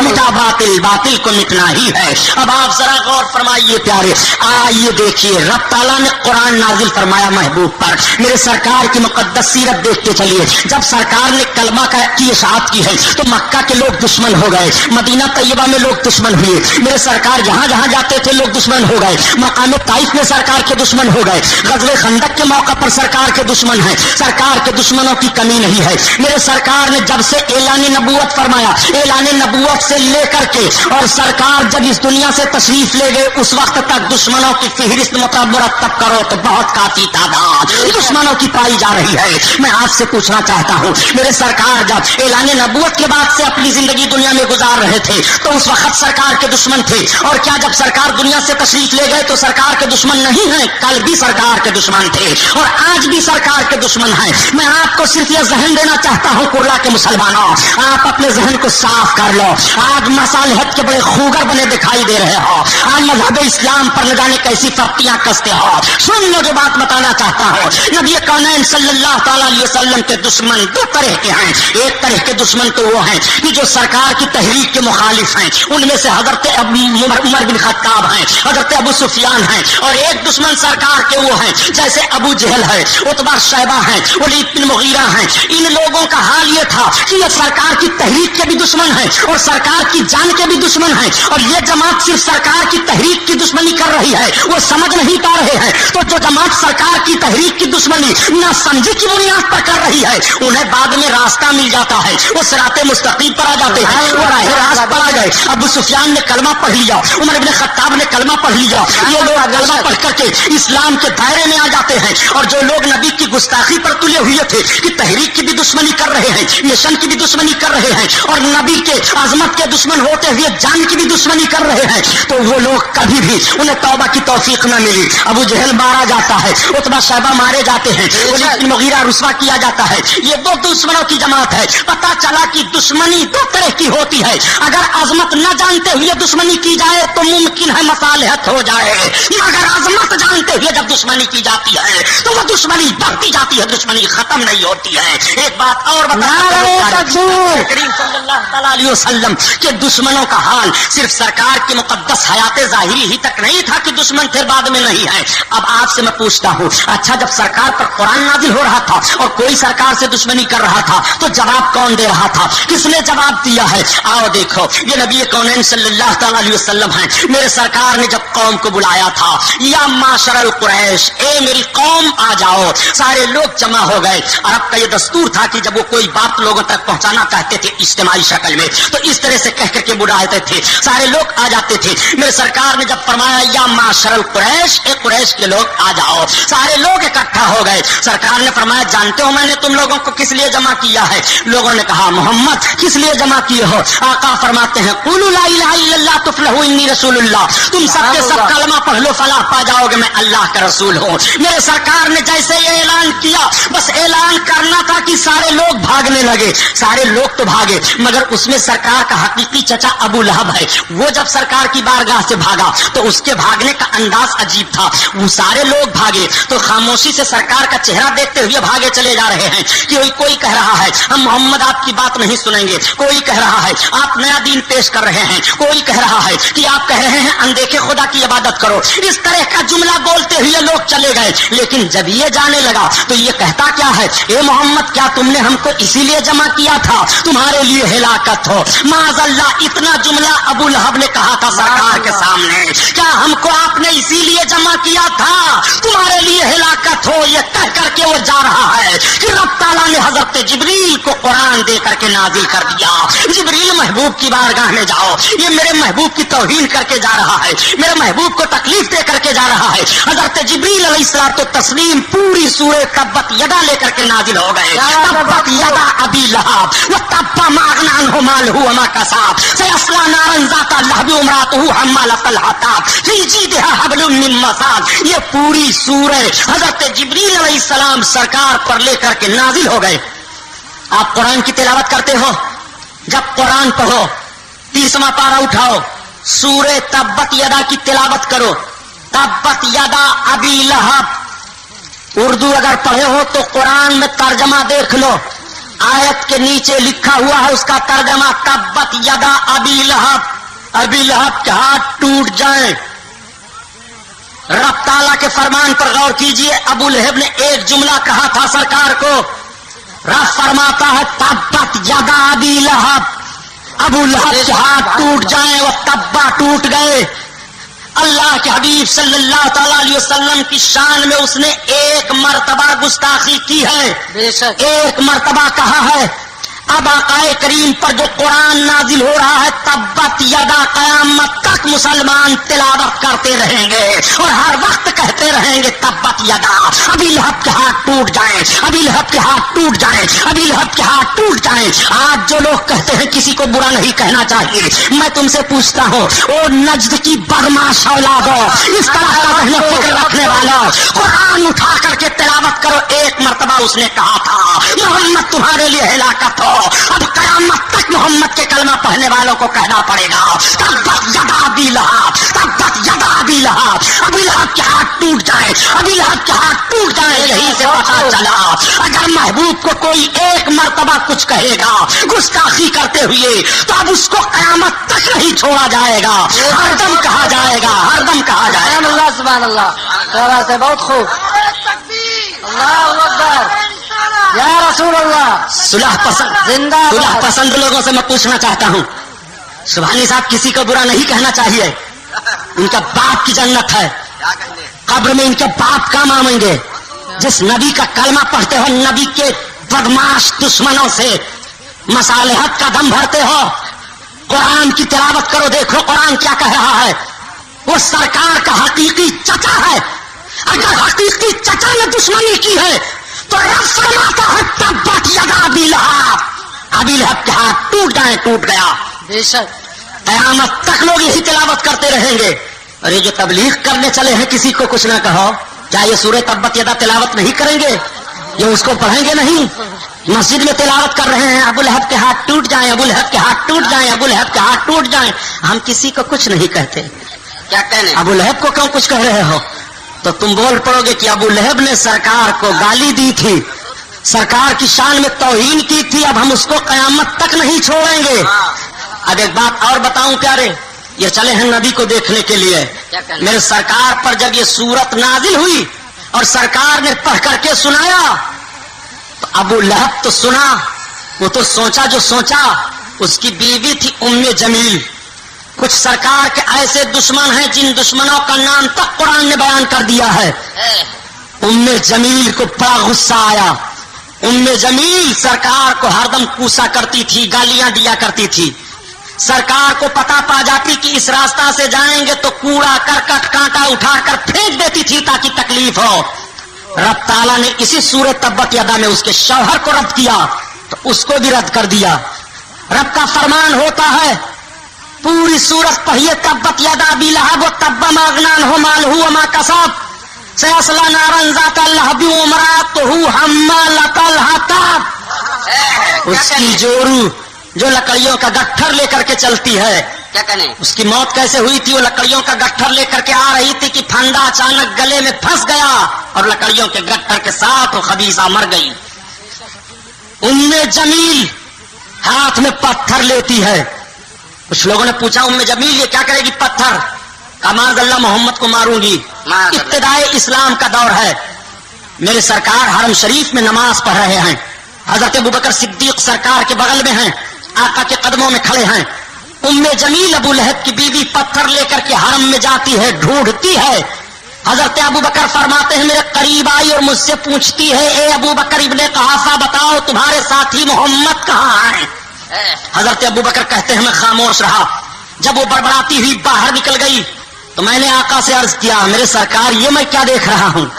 मिटा बातिल, बातिल को मिटना ही है। अब आप जरा गौर फरमाइए प्यारे, आइए देखिए रब ताला ने कुरान नाजिल फरमाया महबूब पर। मेरे सरकार की मुकद्दस सीरत देखते चलिए। जब सरकार ने कलमा की इशाअत की है तो मक्का के लोग दुश्मन हो गए, मदीना तैयबा में लोग दुश्मन हुए। मेरे सरकार जहां जहां जाते थे लोग दुश्मन हो गए, मकाम ताइफ में सरकार के दुश्मन हो गए, गज़वे खंदक के मौका पर सरकार के दुश्मन है। सरकार के दुश्मनों की कमी नहीं है। मेरे सरकार ने जब से ऐलान नबूवत फरमाया, ऐलान नबूवत से लेकर के और सरकार जब इस दुनिया से तशरीफ ले गए उस वक्त तक दुश्मनों की फहरिस्त मुरतब करो तो बहुत काफी तादाद दुश्मनों की पाई जा रही है। मैं आपसे पूछना चाहता हूँ, मेरे सरकार जब ऐलान नबूवत के बाद से अपनी जिंदगी दुनिया में गुजार रहे थे तो उस वक्त सरकार के दुश्मन थे, और क्या जब सरकार दुनिया से तशरीफ ले गए तो सरकार के दुश्मन नहीं है? कल भी सरकार के दुश्मन थे और आज भी सरकार के दुश्मन है। मैं आपको सिर्फ यह जहन देना चाहता हूँ कुर्ला के मुसलमानों, आप अपने जहन को साफ कर लो। आज मसालिहत के बड़े खूगर बने दिखाई दे रहे हो, आज मजहब इस्लाम पर न जाने कैसी फप्तियां कसते हो। सुन लो जो बात बताना चाहता हूँ, नबी कौनैन सल्लल्लाहु अलैहि वसल्लम के दुश्मन दो तरह के हैं। एक तरह के दुश्मन तो वो हैं कि जो सरकार की तहरीक के मुखालिफ हैं, उनमें से हजरत उमर बिन खत्ताब हैं, हजरत अबू सुफियान हैं, और एक दुश्मन सरकार के वो हैं जैसे अबू जहल है, उतबा शैबा है, वलीद बिन मुगीरा हैं। इन लोगों का हाल ये था कि ये सरकार की तहरीक के भी दुश्मन है और सरकार की जान के भी दुश्मन है, और ये जमात सिर्फ सरकार की तहरीक की दुश्मनी कर रही है, वो समझ नहीं पा रहे हैं। तो जो जमात सरकार की तहरीक की दुश्मनी ना समझी की बुनियाद पर कर रही है, उन्हें बाद में रास्ता मिल जाता है, वो सिराते मुस्तकीम पर आ जाते हैं, वो राह रास्त पर आ गए। अबू सुफियान ने कलमा पढ़ लिया, उमर बिन खत्ताब ने कलमा पढ़ लिया, ये लोग कलमा पढ़ करके इस्लाम के दायरे में आ जाते हैं। और जो लोग नबी की गुस्ताखी पर तुले हुए थे कि तहरीक की भी दुश्मनी कर रहे हैं, मिशन की भी दुश्मनी कर रहे हैं, और नबी के आजमत के दुश्मन होते हुए जान की भी दुश्मनी कर रहे हैं, तो वो लोग कभी भी उन्हें तौबा की तौफीक न मिली। अबू जहल मारा जाता है, उतबा शैबा मारे जाते हैं, वलीद बिन मुगीरा रुस्वा किया जाता है। ये दो दुश्मनों की जमात है। पता चला कि दुश्मनी दो तरह की होती है, अगर अजमत न जानते हुए दुश्मनी की जाए तो मुमकिन है मसालिहत हो जाए, मगर अजमत जानते हुए जब दुश्मनी की जाती है तो वो दुश्मनी बढ़ती जाती है, दुश्मनी खत्म नहीं होती है। एक बात और करीम सल्लल्लाहु अलैहि वसल्लम के दुश्मनों का हाल सिर्फ सरकार की मुकद्दस हयात ज़ाहिरी ही तक नहीं था कि दुश्मन फिर बाद में नहीं है। अब आपसे मैं पूछता हूँ, अच्छा जब सरकार पर कुरान नाजिल हो रहा था और कोई सरकार से दुश्मनी कर रहा था तो जवाब कौन दे रहा था? किसने जवाब दिया है? आओ देखो, ये नबी कौनैन सल्लल्लाहु अलैहि वसल्लम हैं। मेरे सरकार ने जब कौम को बुलाया था, या माशरल कुरैश, ए मेरी कौम आ जाओ, सारे लोग जमा हो गए। अरब का ये दस्तूर था कि जब वो कोई बात लोगों तक पहुंचाना चाहते थे इज्तिमाई शक्ल में तो इस तरह से कह करके बुलाते थे, सारे लोग आ जाते थे। मेरे सरकार ने जब फरमाया या माशरल कुरैश, ए कुरैश के लोग आ जाओ, सारे लोग इकट्ठा हो गए। सरकार ने फरमाया जानते हो मैंने तुम लोगों को किस लिए जमा किया है? लोगों ने कहा मोहम्मद किस लिए जमा किए हो? आका फरमाते हैं कुलू ला इलाहा इल्लल्लाह तुफलहू इन्नी रसूलुल्लाह, तुम सबके सब कलमा पढ़ लो फलाह पा जाओगे, मैं अल्लाह का रसूल हूँ। मेरे सरकार ने जैसे ये ऐलान किया, बस ऐलान करना था कि सारे लोग भागने लगे। सारे लोग तो भागे मगर उसमें सरकार का हकीकी चचा अबू लहब है, वो जब सरकार की बारगाह से भागा तो उसके भागने का अंदाज अजीब था। वो सारे लोग भागे तो खामोशी से सरकार का चेहरा देखते हुए भागे चले जा रहे हैं कि कोई कह रहा है हम मोहम्मद आपकी बात नहीं सुनेंगे, कोई कह रहा है आप नया दीन पेश कर रहे हैं, कोई कह रहा है कि आप कह रहे हैं अनदेखे खुदा की इबादत करो। इस तरह का जुमला बोलते हुए लोग चले गए। लेकिन जब ये जाने लगा तो ये कहता क्या है, ए मोहम्मद क्या तुमने हमको इसीलिए जमा किया था तुम्हारे लिए हिलाकत हो? माज़अल्लाह, इतना जुमला अबू लहब ने कहा था सरकार के सामने, क्या हमको आपने इसीलिए जमा किया था तुम्हारे लिए हिलाकत हो? ये कह करके वो जा रहा है कि रब ताला ने हजरत जिब्रील को कुरान दे करके नाजिल कर दिया। जिब्रील महबूब की बारगाह में जाओ, ये मेरे महबूब की तौहीन करके जा रहा है, मेरे महबूब को तकलीफ दे करके जा रहा है। हजरत जिब्रील अलैहिस्सलातु तस्लीम पूरी सूरह तब्बत यदा लेकर के नाजिल हो गए। तब्बत यदा अबी लहब व तब्बा मा अगना अन्हु मालुहु व मा कसब सयस्ला नारन ज़ाता लहब व इम्राअतुहु हम्मालतल हताब फी जीदिहा हब्लुम मिन मसाद। ये पूरी सूरह हजरत जिब्रील अलैहिस्सलाम सरकार पर लेकर के नाजिल हो गए। आप कुरान की तिलावत करते हो, जब कुरान पढ़ो 30वां पारा उठाओ, सूरह तब्बत यदा की तिलावत करो। तब्बत यदा अबी लहब उर्दू अगर पढ़े हो तो कुरान में तर्जमा देख लो, आयत के नीचे लिखा हुआ है उसका तर्जमा तब्बत यदा अबी लहब। अबी लहब के हाथ टूट जाए। रब ताला के फरमान पर गौर कीजिए, अबू लहब ने एक जुमला कहा था सरकार को, रब फरमाता है तब्बत यदा अबी लहब, अबू लहब के हाथ टूट जाए, वो तब्बा टूट गए। अल्लाह के हबीब सल्लल्लाहु अलैहि वसल्लम की शान में उसने एक मर्तबा गुस्ताखी की है, एक मर्तबा कहा है। अब आकाए करीम पर जो कुरान नाजिल हो रहा है तब्बत यदा कयामत तक मुसलमान तिलावत करते रहेंगे और हर वक्त कहते रहेंगे तब्बत यदा अबी लहब के हाथ टूट जाए, अबी लहब के हाथ टूट जाए, अबी लहब के हाथ टूट जाए। आज जो लोग कहते हैं किसी को बुरा नहीं कहना चाहिए, मैं तुमसे पूछता हूँ ओ नज्द की बदमाश औलादो, इस तरह का रहने फिक्र रखने वाला, कुरान उठा करके तिलावत करो। एक मर्तबा उसने कहा था मोहम्मद तुम्हारे लिए हिलाकत हो, अब कयामत तक मोहम्मद के कलमा पढ़ने वालों को कहना पड़ेगा तब्बत यदा अबी लहब, तब्बत यदा अबी लहब, अबी लहब के हाथ टूट जाए, अबी लहब के हाथ टूट जाए। यही से पता चला अगर महबूब को कोई एक मर्तबा कुछ कहेगा गुस्ताखी करते हुए तो अब उसको कयामत तक नहीं छोड़ा जाएगा, हरदम कहा जाएगा, हरदम कहा जाएगा। अल्लाह सुभान अल्लाह, से बहुत खूब, अल्लाहु अकबर, या रसूल अल्लाह। सुलह पसंद लोगों से मैं पूछना चाहता हूँ, सुभानी साहब किसी को बुरा नहीं कहना चाहिए, उनका बाप की जन्नत है, कब्र में इनके बाप काम आएंगे। जिस नबी का कलमा पढ़ते हो, नबी के बदमाश दुश्मनों से मसालेहत का दम भरते हो, कुरान की तिलावत करो, देखो कुरान क्या कह रहा है। वो सरकार का हकीकी चचा है, अगर हकीकी चचा ने दुश्मनी की है तो रब फरमाता है तब्बत यदा अबी लहब, अबी लहब के हाथ टूट जाए, टूट गया। बेशक कयामत तक लोग यही तिलावत करते रहेंगे। और ये जो तबलीग करने चले हैं किसी को कुछ ना कहो, क्या ये सूरह तब्बत यदा तिलावत नहीं करेंगे? ये उसको पढ़ेंगे नहीं? मस्जिद में तिलावत कर रहे हैं अबू लहब के हाथ टूट जाए, अबू लहब के हाथ टूट जाए, अबू लहब के हाथ टूट जाए। हम किसी को कुछ नहीं कहते, क्या कहने? अबू लहब को क्यों कुछ कह रहे हो? तो तुम बोल पड़ोगे कि अबू लहब ने सरकार को गाली दी थी, सरकार की शान में तौहीन की थी, अब हम उसको कयामत तक नहीं छोड़ेंगे। अब एक बात और बताऊं प्यारे, ये चले हैं नबी को देखने के लिए, मेरे सरकार पर जब ये सूरत नाजिल हुई और सरकार ने पढ़ करके सुनाया तो अबू लहब तो सुना, वो तो सोचा जो सोचा, उसकी बीवी थी उम्मे जमील। कुछ सरकार के ऐसे दुश्मन हैं जिन दुश्मनों का नाम तक कुरान ने बयान कर दिया है। उम्मे जमील को बड़ा गुस्सा आया। उम्मे जमील सरकार को हरदम कूसा करती थी, गालियां दिया करती थी। सरकार को पता पा जाती कि इस रास्ता से जाएंगे तो कूड़ा करकट कांटा उठाकर फेंक देती थी ताकि तकलीफ हो। रब ताला ने इसी सूरत तब्बत यदा में उसके शौहर को रद्द किया तो उसको भी रद्द कर दिया। रब का फरमान होता है, पूरी सूरत पढ़िए, तब्बत यदा बिलहब तब्बा मागनान हो मालहू वमा कसब सयस्ला नारन ज़ाता लहबी वमरातहु हम्मालतल हतब। उसकी जोरू जो लकड़ियों का गट्ठर लेकर के चलती है, क्या कहने, उसकी मौत कैसे हुई थी? वो लकड़ियों का गट्ठर लेकर के आ रही थी कि फंदा अचानक गले में फंस गया और लकड़ियों के गट्ठर के साथ वो खबीसा मर गई। उम्मे जमील हाथ में पत्थर लेती है। कुछ लोगों ने पूछा, उम्मे जमील ये क्या करेगी? पत्थर का माज़अल्लाह मोहम्मद को मारूंगी। इब्तिदाए इस्लाम का दौर है। मेरे सरकार हरम शरीफ में नमाज पढ़ रहे हैं, हजरत अबू बकर सिद्दीक सरकार के बगल में हैं, आका के कदमों में खड़े हैं। उम्मे जमील अबू लहब की बीवी पत्थर लेकर के हरम में जाती है, ढूंढती है। हजरत अबू बकर फरमाते हैं, मेरे करीब आई और मुझसे पूछती है, ए अबू बकर इब्ने कहाफा, बताओ तुम्हारे साथी मोहम्मद कहाँ है? हजरत अबू बकर कहते हैं, मैं खामोश रहा। जब वो बड़बड़ाती हुई बाहर निकल गई तो मैंने आका से अर्ज किया, मेरे सरकार ये मैं क्या देख रहा हूँ?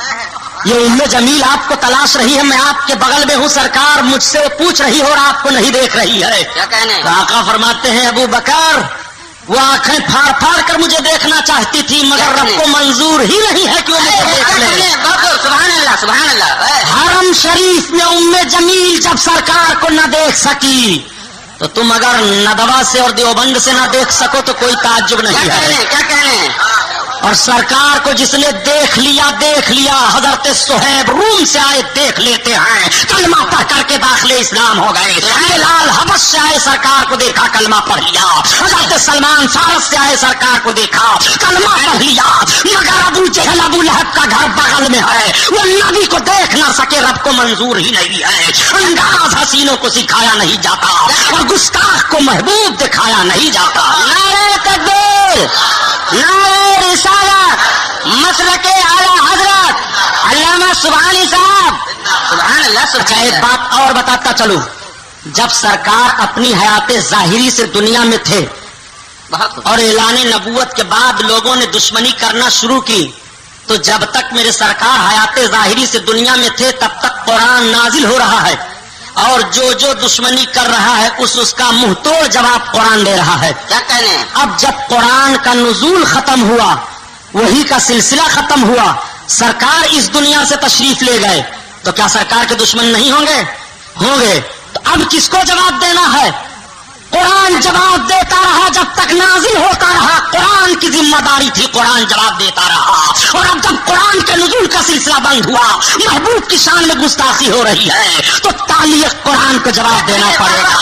ये उम्मे जमील आपको तलाश रही है, मैं आपके बगल में हूँ, सरकार मुझसे पूछ रही है और आपको नहीं देख रही है। क्या कहने, तो आका फरमाते हैं, अबू बकर वो आंखें फाड़ फाड़ कर मुझे देखना चाहती थी, मगर रब को मंजूर ही नहीं है कि वो मुझे देख ले। सुभान अल्लाह, सुभान अल्लाह। हरम शरीफ में उम्मे जमील जब सरकार को न देख सकी तो तुम अगर नदवा से और देवबंद से न देख सको तो कोई ताज्जुब नहीं है। क्या कहने, और सरकार को जिसने देख लिया, हजरत सुहैब रूम से आए, देख लेते हैं, कलमा पढ़ करके दाखिले इस्लाम हो गए। बिलाल हबश से आए, सरकार को देखा, कलमा पढ़ लिया। हजरत सलमान फारस से आए, सरकार को देखा, कलमा पढ़ लिया। मगर अबू जहल अबू लहब का घर बगल में है, वो नबी को देख ना सके, रब को मंजूर ही नहीं है। अंदाज हसीनों को सिखाया नहीं जाता और गुस्ताख को महबूब दिखाया नहीं जाता। नारे तकबीर, नारे रिसालत, मसलके आला हजरत अल्लामा सुभानी साहब, सुभान अल्लाह। अच्छा एक बात और बताता चलूं, जब सरकार अपनी हयात जाहिरी से दुनिया में थे और ऐलान नबूवत के बाद लोगों ने दुश्मनी करना शुरू की, तो जब तक मेरे सरकार हयात जाहिरी से दुनिया में थे तब तक कुरान नाजिल हो रहा है और जो जो दुश्मनी कर रहा है उसका मुंह तोड़ जवाब कुरान दे रहा है। क्या कहने, अब जब कुरान का नुज़ूल खत्म हुआ, वही का सिलसिला खत्म हुआ, सरकार इस दुनिया से तशरीफ ले गए, तो क्या सरकार के दुश्मन नहीं होंगे? होंगे। तो अब किसको जवाब देना है? कुरान जवाब देता रहा जब तक नाजिल होता रहा, कुरान की जिम्मेदारी थी, कुरान जवाब देता रहा। और अब जब कुरान के नुज़ूल का सिलसिला बंद हुआ, महबूब की शान में गुस्ताखी हो रही है, तो तालिए कुरान को जवाब देना पड़ेगा,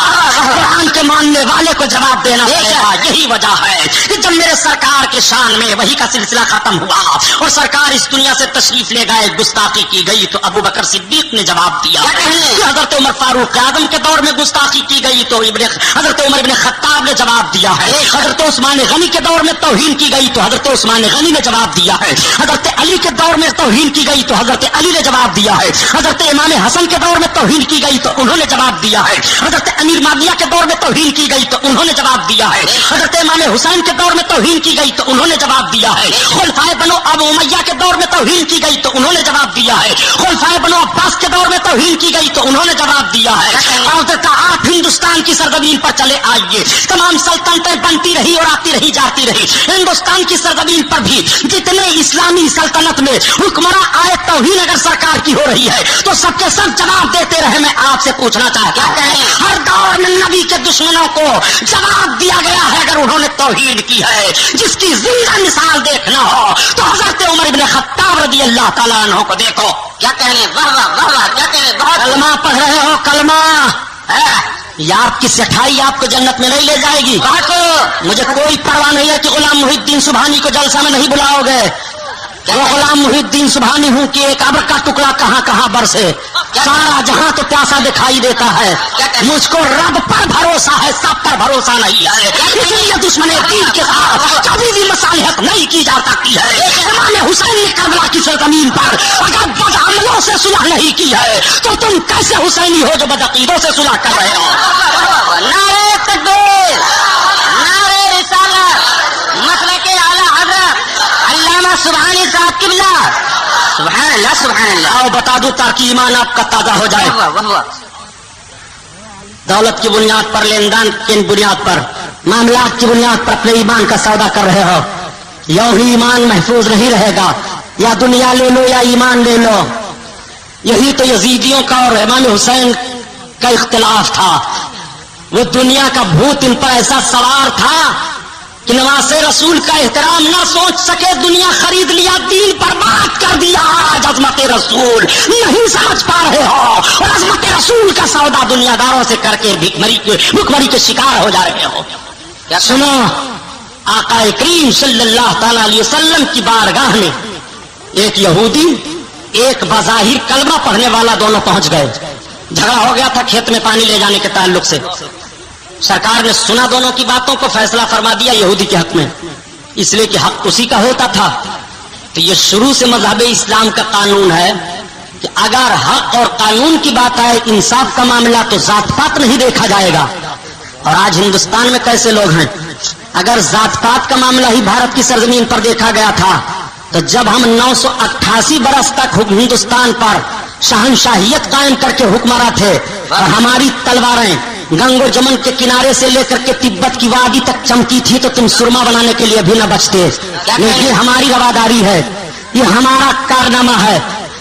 कुरान के मानने वाले को जवाब देना पड़ेगा। यही वजह है कि जब मेरे सरकार के शान में वही का सिलसिला खत्म हुआ और सरकार इस दुनिया से तशरीफ ले गए, गुस्ताखी की गई, तो अबू बकर सिद्दीक ने जवाब दिया। हजरत उमर फारूक आजम के दौर में गुस्ताखी की गई तो हजरत उमर इब्ने खत्ताब ने जवाब दिया है। हजरत उस्मान गनी के दौर में तौहीन की गई तो हजरत उस्मान गनी ने जवाब दिया है। हजरत अली के दौर में तौहीन की गई तो हजरत अली ने जवाब दिया है। हजरत इमाम हसन के दौर में तौहीन की गई तो उन्होंने जवाब दिया है। हजरत अमीर माविया के दौर में तौहीन की गई तो उन्होंने जवाब दिया है। हजरत इमाम हुसैन के दौर में तौहीन की गई तो उन्होंने जवाब दिया है। खुलफाए बनो अबू उमय्या के दौर में तौहीन की गई तो उन्होंने जवाब दिया है। खुलफाए बनो अब्बास के दौर में तौहीन की गई तो उन्होंने जवाब दिया है। और आप हिंदुस्तान की सरजमीन पर चले आइए, तमाम सल्तनतें बनती रही और आती रही जाती रही। हिंदुस्तान की सरजमीन पर भी जितने इस्लामी सल्तनत में हुक्मरान आए, तौहीन अगर सरकार की हो रही है तो सबके सब जवाब देते रहे। मैं आपसे पूछना चाहता हूं, हर दौर में नबी नबी के दुश्मनों को जवाब दिया गया है अगर उन्होंने तौहीद की है। जिसकी जिंदा मिसाल देखना हो तो हजरत उमर इब्न खत्ताब रज़ी अल्लाह ताला अन्हु को देखो। क्या कहने, वाह वाह वाह वाह, क्या कहने, बहुत कलमा पढ़ रहे हो, कलमा ये आपकी सेठाई आपको जन्नत में नहीं ले जाएगी। मुझे कोई परवाह नहीं है कि गुलाम मुहिद्दीन सुबहानी को जलसा में नहीं बुलाओगे। वो गुलाम मुहिद्दीन सुबहानी हूँ कि एक अब्र का टुकड़ा कहाँ कहाँ बरसे, सारा जहां तो प्यासा दिखाई देता है। मुझको रब पर भरोसा है, सब पर भरोसा नहीं है। इसलिए दुश्मन दीन के साथ कभी भी मसालिहत नहीं की जा सकती है। इमाम हुसैन ने करबला की सरजमीन पर अगर बदअमलों से सुलह नहीं की है तो तुम कैसे हुसैनी हो जो बदअकीदों से सुलह कर रहे हो। नारे तकबीर, नारे रिसालत, मसलके आला हज़रत अल्लामा सुबहानी साहब किबला, सुभान अल्लाह सुभान अल्लाह। आओ बता दूं ताकि ईमान आपका ताजा हो जाए। वाह वाह वाह, दौलत की बुनियाद पर, लेनदान की बुनियाद पर, मामलात की बुनियाद पर अपने ईमान का सौदा कर रहे हो। यूं ही ईमान महफूज नहीं रहेगा। या दुनिया ले लो या ईमान ले लो। यही तो यजीदियों का और इमाम हुसैन का इख्तिलाफ था। वो दुनिया का भूत इन पर ऐसा सवार था कि नवासे रसूल का एहतराम ना सोच सके, दुनिया खरीद लिया, दीन बर्बाद कर दिया। आज अजमत रसूल नहीं समझ पा रहे हो और अजमत रसूल का सौदा दुनियादारों से करके भुखमरी के शिकार हो जा रहे हो। क्या सुनो, आका करीम सल्लल्लाहु ताला अलैहि वसल्लम की बारगाह में एक यहूदी, एक बज़ाहिर कलमा पढ़ने वाला दोनों पहुंच गए। झगड़ा हो गया था खेत में पानी ले जाने के ताल्लुक से। सरकार ने सुना दोनों की बातों को, फैसला फरमा दिया यहूदी के हक में, इसलिए कि हक उसी का होता था। तो ये शुरू से मज़हब इस्लाम का कानून है कि अगर हक और कानून की बात आए, इंसाफ का मामला, तो जात पात नहीं देखा जाएगा। और आज हिंदुस्तान में कैसे लोग हैं, अगर जात पात का मामला ही भारत की सरजमीन पर देखा गया था तो जब हम 988 बरस तक हिंदुस्तान पर शहनशाहियत कायम करके हुक्मरान थे और हमारी तलवारें गंगो जमन के किनारे से लेकर के तिब्बत की वादी तक चमकी थी, तो तुम सुरमा बनाने के लिए भी न बचते। ये हमारी रवादारी है, ये हमारा कारनामा है,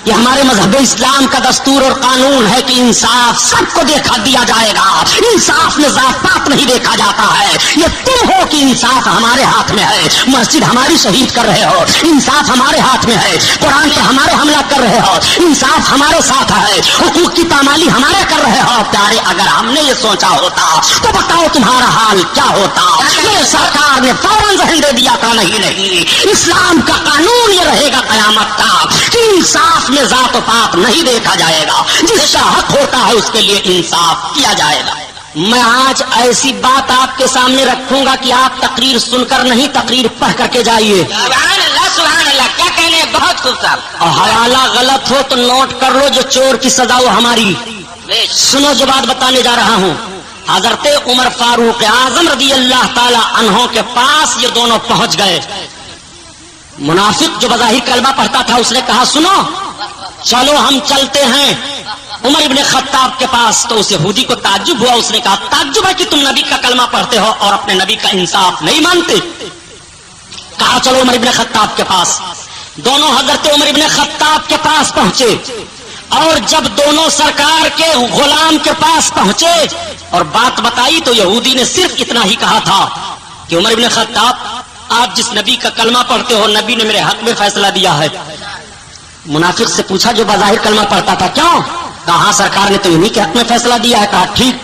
ये हमारे मजहब इस्लाम का दस्तूर और कानून है कि इंसाफ सबको देखा दिया जाएगा। इंसाफ में जात पात नहीं देखा जाता है। ये तुम हो कि इंसाफ हमारे हाथ में है, मस्जिद हमारी शहीद कर रहे हो, इंसाफ हमारे हाथ में है, कुरान पे हमारे हमला कर रहे हो, इंसाफ हमारे साथ है, हुकूक की पामाली हमारे कर रहे हो। प्यारे, अगर हमने ये सोचा होता तो बताओ तुम्हारा हाल क्या होता। ये सरकार ने फौरन जहन दे दिया था, नहीं, इस्लाम का कानून ये रहेगा कयामत तक कि इंसाफ में जात पात नहीं देखा जाएगा, जिसका हक होता है उसके लिए इंसाफ किया जाएगा। मैं आज ऐसी बात आपके सामने रखूंगा कि आप तकरीर सुनकर नहीं, तकरीर पढ़ करके जाइए। सुभान अल्लाह, क्या कहने, बहुत खूब साहब। और हवाला गलत हो तो नोट कर लो, जो चोर की सजा हो हमारी। सुनो जो बात बताने जा रहा हूँ। हजरत उमर फारूक आजम रज़ी अल्लाह ताला अन्हों के पास ये दोनों पहुंच गए। मुनाफिक जो बज़ाहिर कलमा पढ़ता था उसने कहा, सुनो चलो हम चलते हैं उमर इब्ने खत्ताब के पास। तो उस यहूदी को ताज्जुब हुआ, उसने कहा, ताज्जुब है कि तुम नबी का कलमा पढ़ते हो और अपने नबी का इंसाफ नहीं मानते। कहा चलो उमर इब्ने खत्ताब के पास। दोनों हजरत उमर इब्ने खत्ताब के पास पहुंचे और जब दोनों सरकार के गुलाम के पास पहुंचे और बात बताई तो यहूदी ने सिर्फ इतना ही कहा था कि उमर इब्ने खत्ताब, आप जिस नबी का कलमा पढ़ते हो, नबी ने मेरे हक में फैसला दिया है। मुनाफिक से पूछा जो बाज़ाहिर कलमा पढ़ता था, क्यों? कहा सरकार ने तो इन्हीं के हक में फैसला दिया है। कहा ठीक,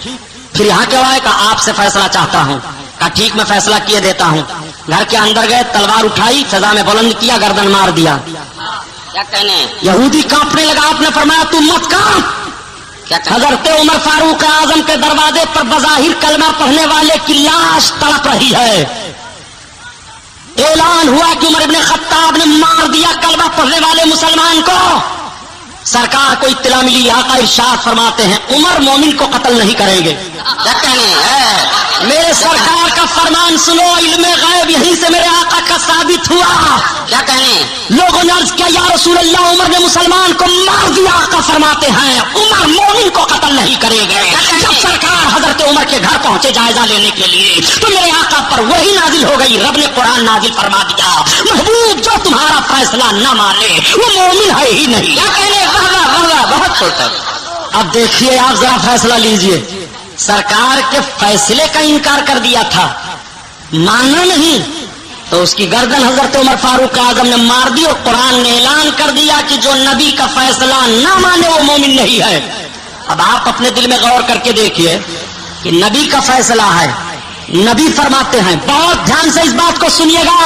फिर यहाँ क्यों आए? कहा आपसे फैसला चाहता हूँ। कहा ठीक, मैं फैसला किए देता हूँ। घर के अंदर गए, तलवार उठाई, सजा में बुलंद किया, गर्दन मार दिया। क्या कहने, यहूदी कांपने लगा। आपने फरमाया तू मत कांप। हजरत उमर फारूक आजम के दरवाजे पर बज़ाहिर कलमा पढ़ने वाले की लाश तड़प रही है। ऐलान हुआ कि उमर इब्ने खत्ताब ने मार दिया कलमा पढ़ने वाले मुसलमान को। सरकार को इत्तला मिली। आका इरशाद फरमाते हैं, उमर मोमिन को कत्ल नहीं करेंगे। क्या कहने है, मेरे सरकार का फरमान सुनो, इल्मे गैब यहीं से मेरे आका का साबित हुआ। क्या कहने, लोगों ने अर्ज किया, या रसूल अल्लाह, उमर ने मुसलमान को मार दिया। आका फरमाते हैं, उमर मोमिन को कत्ल नहीं करेंगे। जब सरकार हजरत उमर के घर पहुंचे जायजा लेने के लिए तो मेरे आका पर वही नाजिल हो गई। रब ने कुरान नाजिल फरमा दिया, महबूब जो तुम्हारा फैसला न माने वो मोमिन है ही नहीं। क्या कहने, वाह वाह वाह वाह, बहुत खूब साहब। अब देखिए, आप जरा फैसला लीजिए। सरकार के फैसले का इनकार कर दिया था, माना नहीं, तो उसकी गर्दन हजरत उमर फारूक आजम ने मार दी और कुरान ने ऐलान कर दिया कि जो नबी का फैसला ना माने वो मोमिन नहीं है। अब आप अपने दिल में गौर करके देखिए कि नबी का फैसला है, नबी फरमाते हैं, बहुत ध्यान से इस बात को सुनिएगा,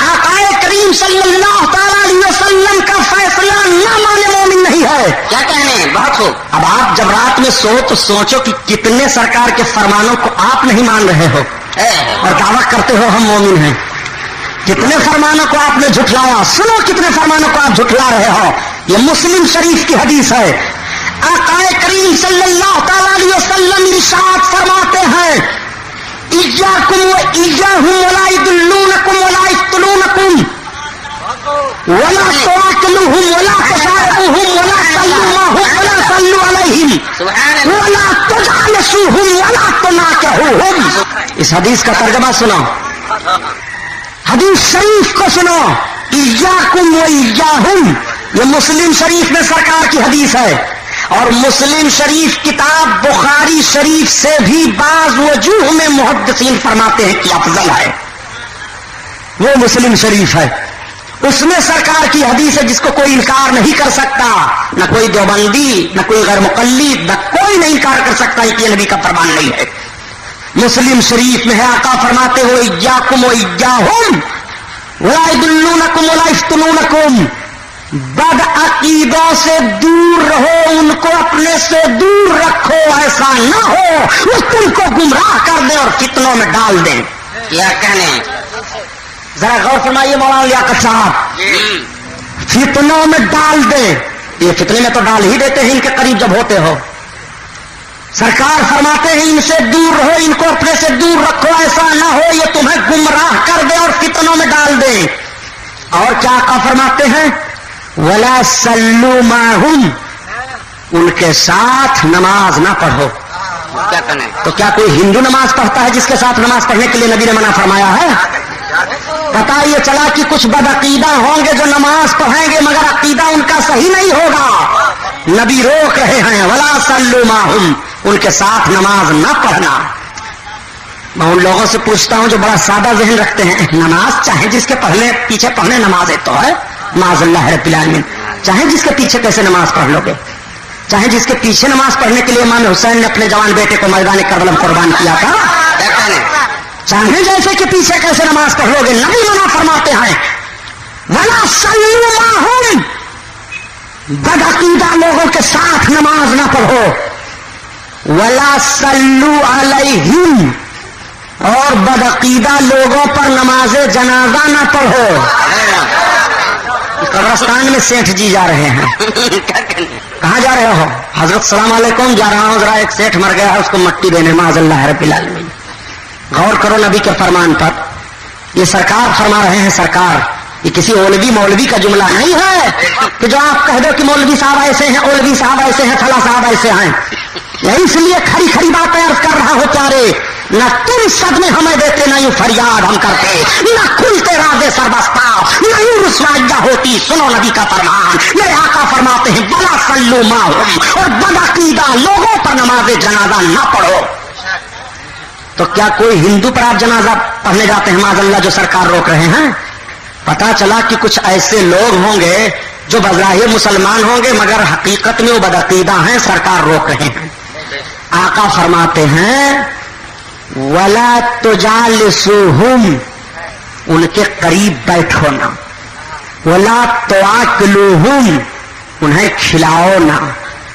आकाए करीम सल्लल्लाहु अलैहि वसल्लम का फैसला ना माने मोमिन नहीं है। क्या कहने, बहुत हो। अब आप जब रात में सो तो सोचो कि कितने सरकार के फरमानों को आप नहीं मान रहे हो और दावा करते हो हम मोमिन हैं। कितने फरमानों को आपने झुठलाया, सुनो कितने फरमानों को आप झुठला रहे हो। ये मुस्लिम शरीफ की हदीस है। आकाए करीम सल्लल्लाहु अलैहि वसल्लम इरशाद फरमाते हैं, इय्याकुम व इय्याहुम वला यदुल्लूनकुम वला यफ्तनूनकुम वला तुआकिलुहुम वला तशारुहुम वला तल्लुहुम वला सल्लु अलैहिम वला तुजालसुहुम वला तुनाकिहुहुम। इस हदीस का तर्जुमा सुनो, हदीस शरीफ को सुनो। इय्याकुम व इय्याहुम, ये मुस्लिम शरीफ में सरकार की हदीस है और मुस्लिम शरीफ किताब बुखारी शरीफ से भी बाज वजूह में मुहद्दिसीन फरमाते हैं कि अफजल है। वो मुस्लिम शरीफ है, उसमें सरकार की हदीस है जिसको कोई इनकार नहीं कर सकता, न कोई देवबंदी, न कोई गैर मुकल्लिद, न कोई नहीं इनकार कर सकता है कि ये नबी का फरमान नहीं है। मुस्लिम शरीफ में है, आका फरमाते हो, इय्याकुम व इय्याहुम वला यदुल्लूनकुम वला यफ्तनूनकुम, बद अकीदों से दूर रहो, उनको अपने से दूर रखो, ऐसा ना हो वो तुमको गुमराह कर दे और फितनों में डाल दे। क्या कहने, जरा गौर फरमाइए मौलाना लियाकत साहब, फितनों में डाल दे। ये फितने में तो डाल ही देते हैं इनके करीब जब होते हो। सरकार फरमाते हैं इनसे दूर रहो, इनको अपने से दूर रखो, ऐसा ना हो ये तुम्हें गुमराह कर दे और फितनों में डाल दे। और क्या का फरमाते हैं, वला सल्लू माहुम, उनके साथ नमाज ना पढ़ो। क्या करने, तो क्या कोई हिंदू नमाज पढ़ता है जिसके साथ नमाज पढ़ने के लिए नबी ने मना फरमाया है? पता ये चला कि कुछ बदअकीदा होंगे जो नमाज पढ़ेंगे मगर अकीदा उनका सही नहीं होगा। नबी रोक रहे हैं, वला सल्लू माहुम, उनके साथ नमाज ना पढ़ना। मैं उन लोगों से पूछता हूं जो बड़ा सादा जहन रखते हैं, नमाज चाहे जिसके पढ़ने पीछे पढ़ने, नमाज है तो है माज़अल्लाह रब्बिल आलमीन, चाहे जिसके पीछे कैसे नमाज पढ़ लोगे, चाहे जिसके पीछे नमाज पढ़ने के लिए इमाम हुसैन ने अपने जवान बेटे को मैदान करबला में कुर्बान किया था, चाहे जैसे कि पीछे कैसे नमाज पढ़ लोगे। नबी मना फरमाते हैं, वला सल्लू माहुम, बदअकीदा लोगों के साथ नमाज ना पढ़ो, वला सल्लू अलैहिम, और बदअकीदा लोगों पर नमाजे जनाजा ना पढ़ो। कब्रिस्तान में सेठ जी जा रहे हैं, कहाँ जा रहे हो? हजरत सलाम अलैकुम, जा रहा हूँ, जरा एक सेठ मर गया है उसको मट्टी देने, माज़अल्लाह रब्बिल आलमीन। गौर करो नबी के फरमान पर, ये सरकार फरमा रहे हैं, सरकार, ये किसी मौलवी का जुमला नहीं है कि जो आप कह दो कि मौलवी साहब ऐसे हैं, मौलवी साहब ऐसे हैं, फला साहब ऐसे हैं। यही इसलिए खरी खरी बातें अर्ज कर रहा हो प्यारे, न तुम सदमे हमें देते, न यूं फरियाद हम करते, न खुलते राज़े सरबस्ता, न यूं रुसवाइयां होती। सुनो नबी का फरमान, मेरे आका फरमाते हैं, बला सल्लू माहुम, और बदअकीदा लोगों पर नमाज जनाजा ना पढ़ो। तो क्या कोई हिंदू पर आप जनाजा पढ़ने जाते हैं माज़अल्लाह जो सरकार रोक रहे हैं? पता चला कि कुछ ऐसे लोग होंगे जो बज़ाहिर मुसलमान होंगे मगर हकीकत में वो बदअकीदा हैं, सरकार रोक रहे हैं। आका फरमाते हैं, वला तुजालिसुहुम, उनके करीब बैठो ना, वला तुआकिलुहुम, उन्हें खिलाओ ना,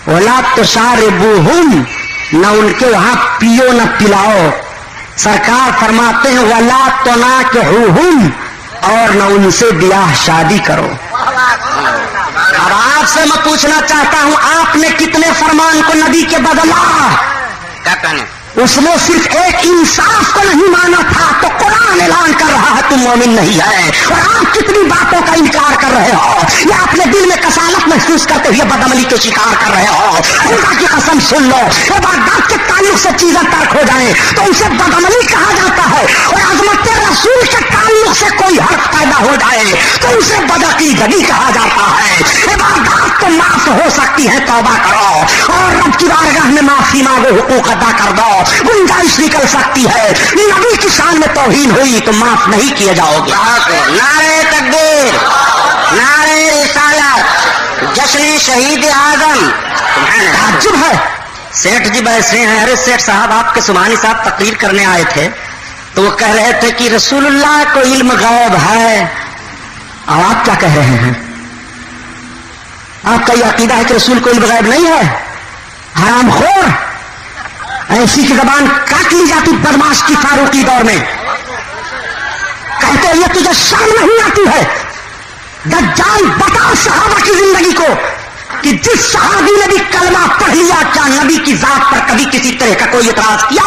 वला तुशारिबुहुम, न उनके वहां पियो न पिलाओ। सरकार फरमाते हैं, वला तुनाकिहुहुम, और न उनसे ब्याह शादी करो। अब आपसे मैं पूछना चाहता हूं, आपने कितने फरमान को नबी के बदला? क्या कहने, उसने सिर्फ एक इंसाफ को नहीं माना था तो कुरान ऐलान कर रहा है तुम मोमिन नहीं है, और आप कितनी बातों का इनकार कर रहे हो, या अपने दिल में कसालत महसूस करते हुए बदअमली के शिकार कर रहे हो। खुदा की कसम सुन लो, इबादत के ताल्लुक से चीजें तर्क हो जाए तो उसे बदअमली कहा जाता है, और अज़मत रसूल के ताल्लुक से कोई हर्फ पैदा हो जाए तो उसे बदअकीदगी कहा जाता है। इबादत तो माफ हो सकती है, तौबा करो और रब की बारगाह में माफी मांगो, हुकूक अदा कर दो, गुंजाइश निकल सकती है। नबी की शान में तौहीन हुई तो माफ नहीं किए जाओगे। नारे तकबीर, नारे रिसालत, जश्न शहीद आजम। ताज्जुब है, सेठ जी बैठे हैं। अरे सेठ साहब, आपके सुबहानी साहब तकरीर करने आए थे तो वो कह रहे थे कि रसूलुल्लाह को इल्म गैब है, और आप क्या कह रहे हैं? आपका ये अकीदा है कि रसूल को इल्म गैब नहीं है? हरामखोर, ऐसी की जबान काट ली जाती बदमाश की फारूकी दौर में। कहते ये तुझे शर्म नहीं आती है? दज्जाल, बता सहाबा की जिंदगी को कि जिस सहाबी ने भी कलमा पढ़ लिया, क्या नबी की जात पर कभी किसी तरह का कोई इतराज किया?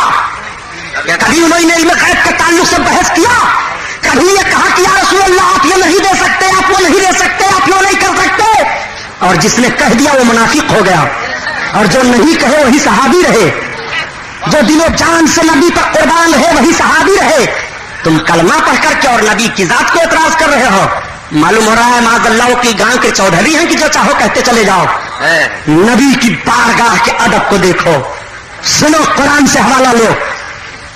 कभी उन्होंने इल्म गैब के ताल्लुक से बहस किया? कभी ये कहा कि या रसूल अल्लाह आप ये नहीं दे सकते, आप वो नहीं दे सकते, आप वो नहीं कर सकते? और जिसने कह दिया वो मुनाफिक हो गया, और जो नहीं कहे वही सहाबी रहे, जो दिलो जान से नबी पर कुर्बान रहे वही सहाबी रहे। तुम कलमा पढ़ करके और नबी की जात को एतराज कर रहे हो। मालूम हो रहा है माज़अल्लाह की गांव के चौधरी हैं कि जो चाहो कहते चले जाओ। नबी की बारगाह के अदब को देखो, सुनो, कुरान से हवाला लो,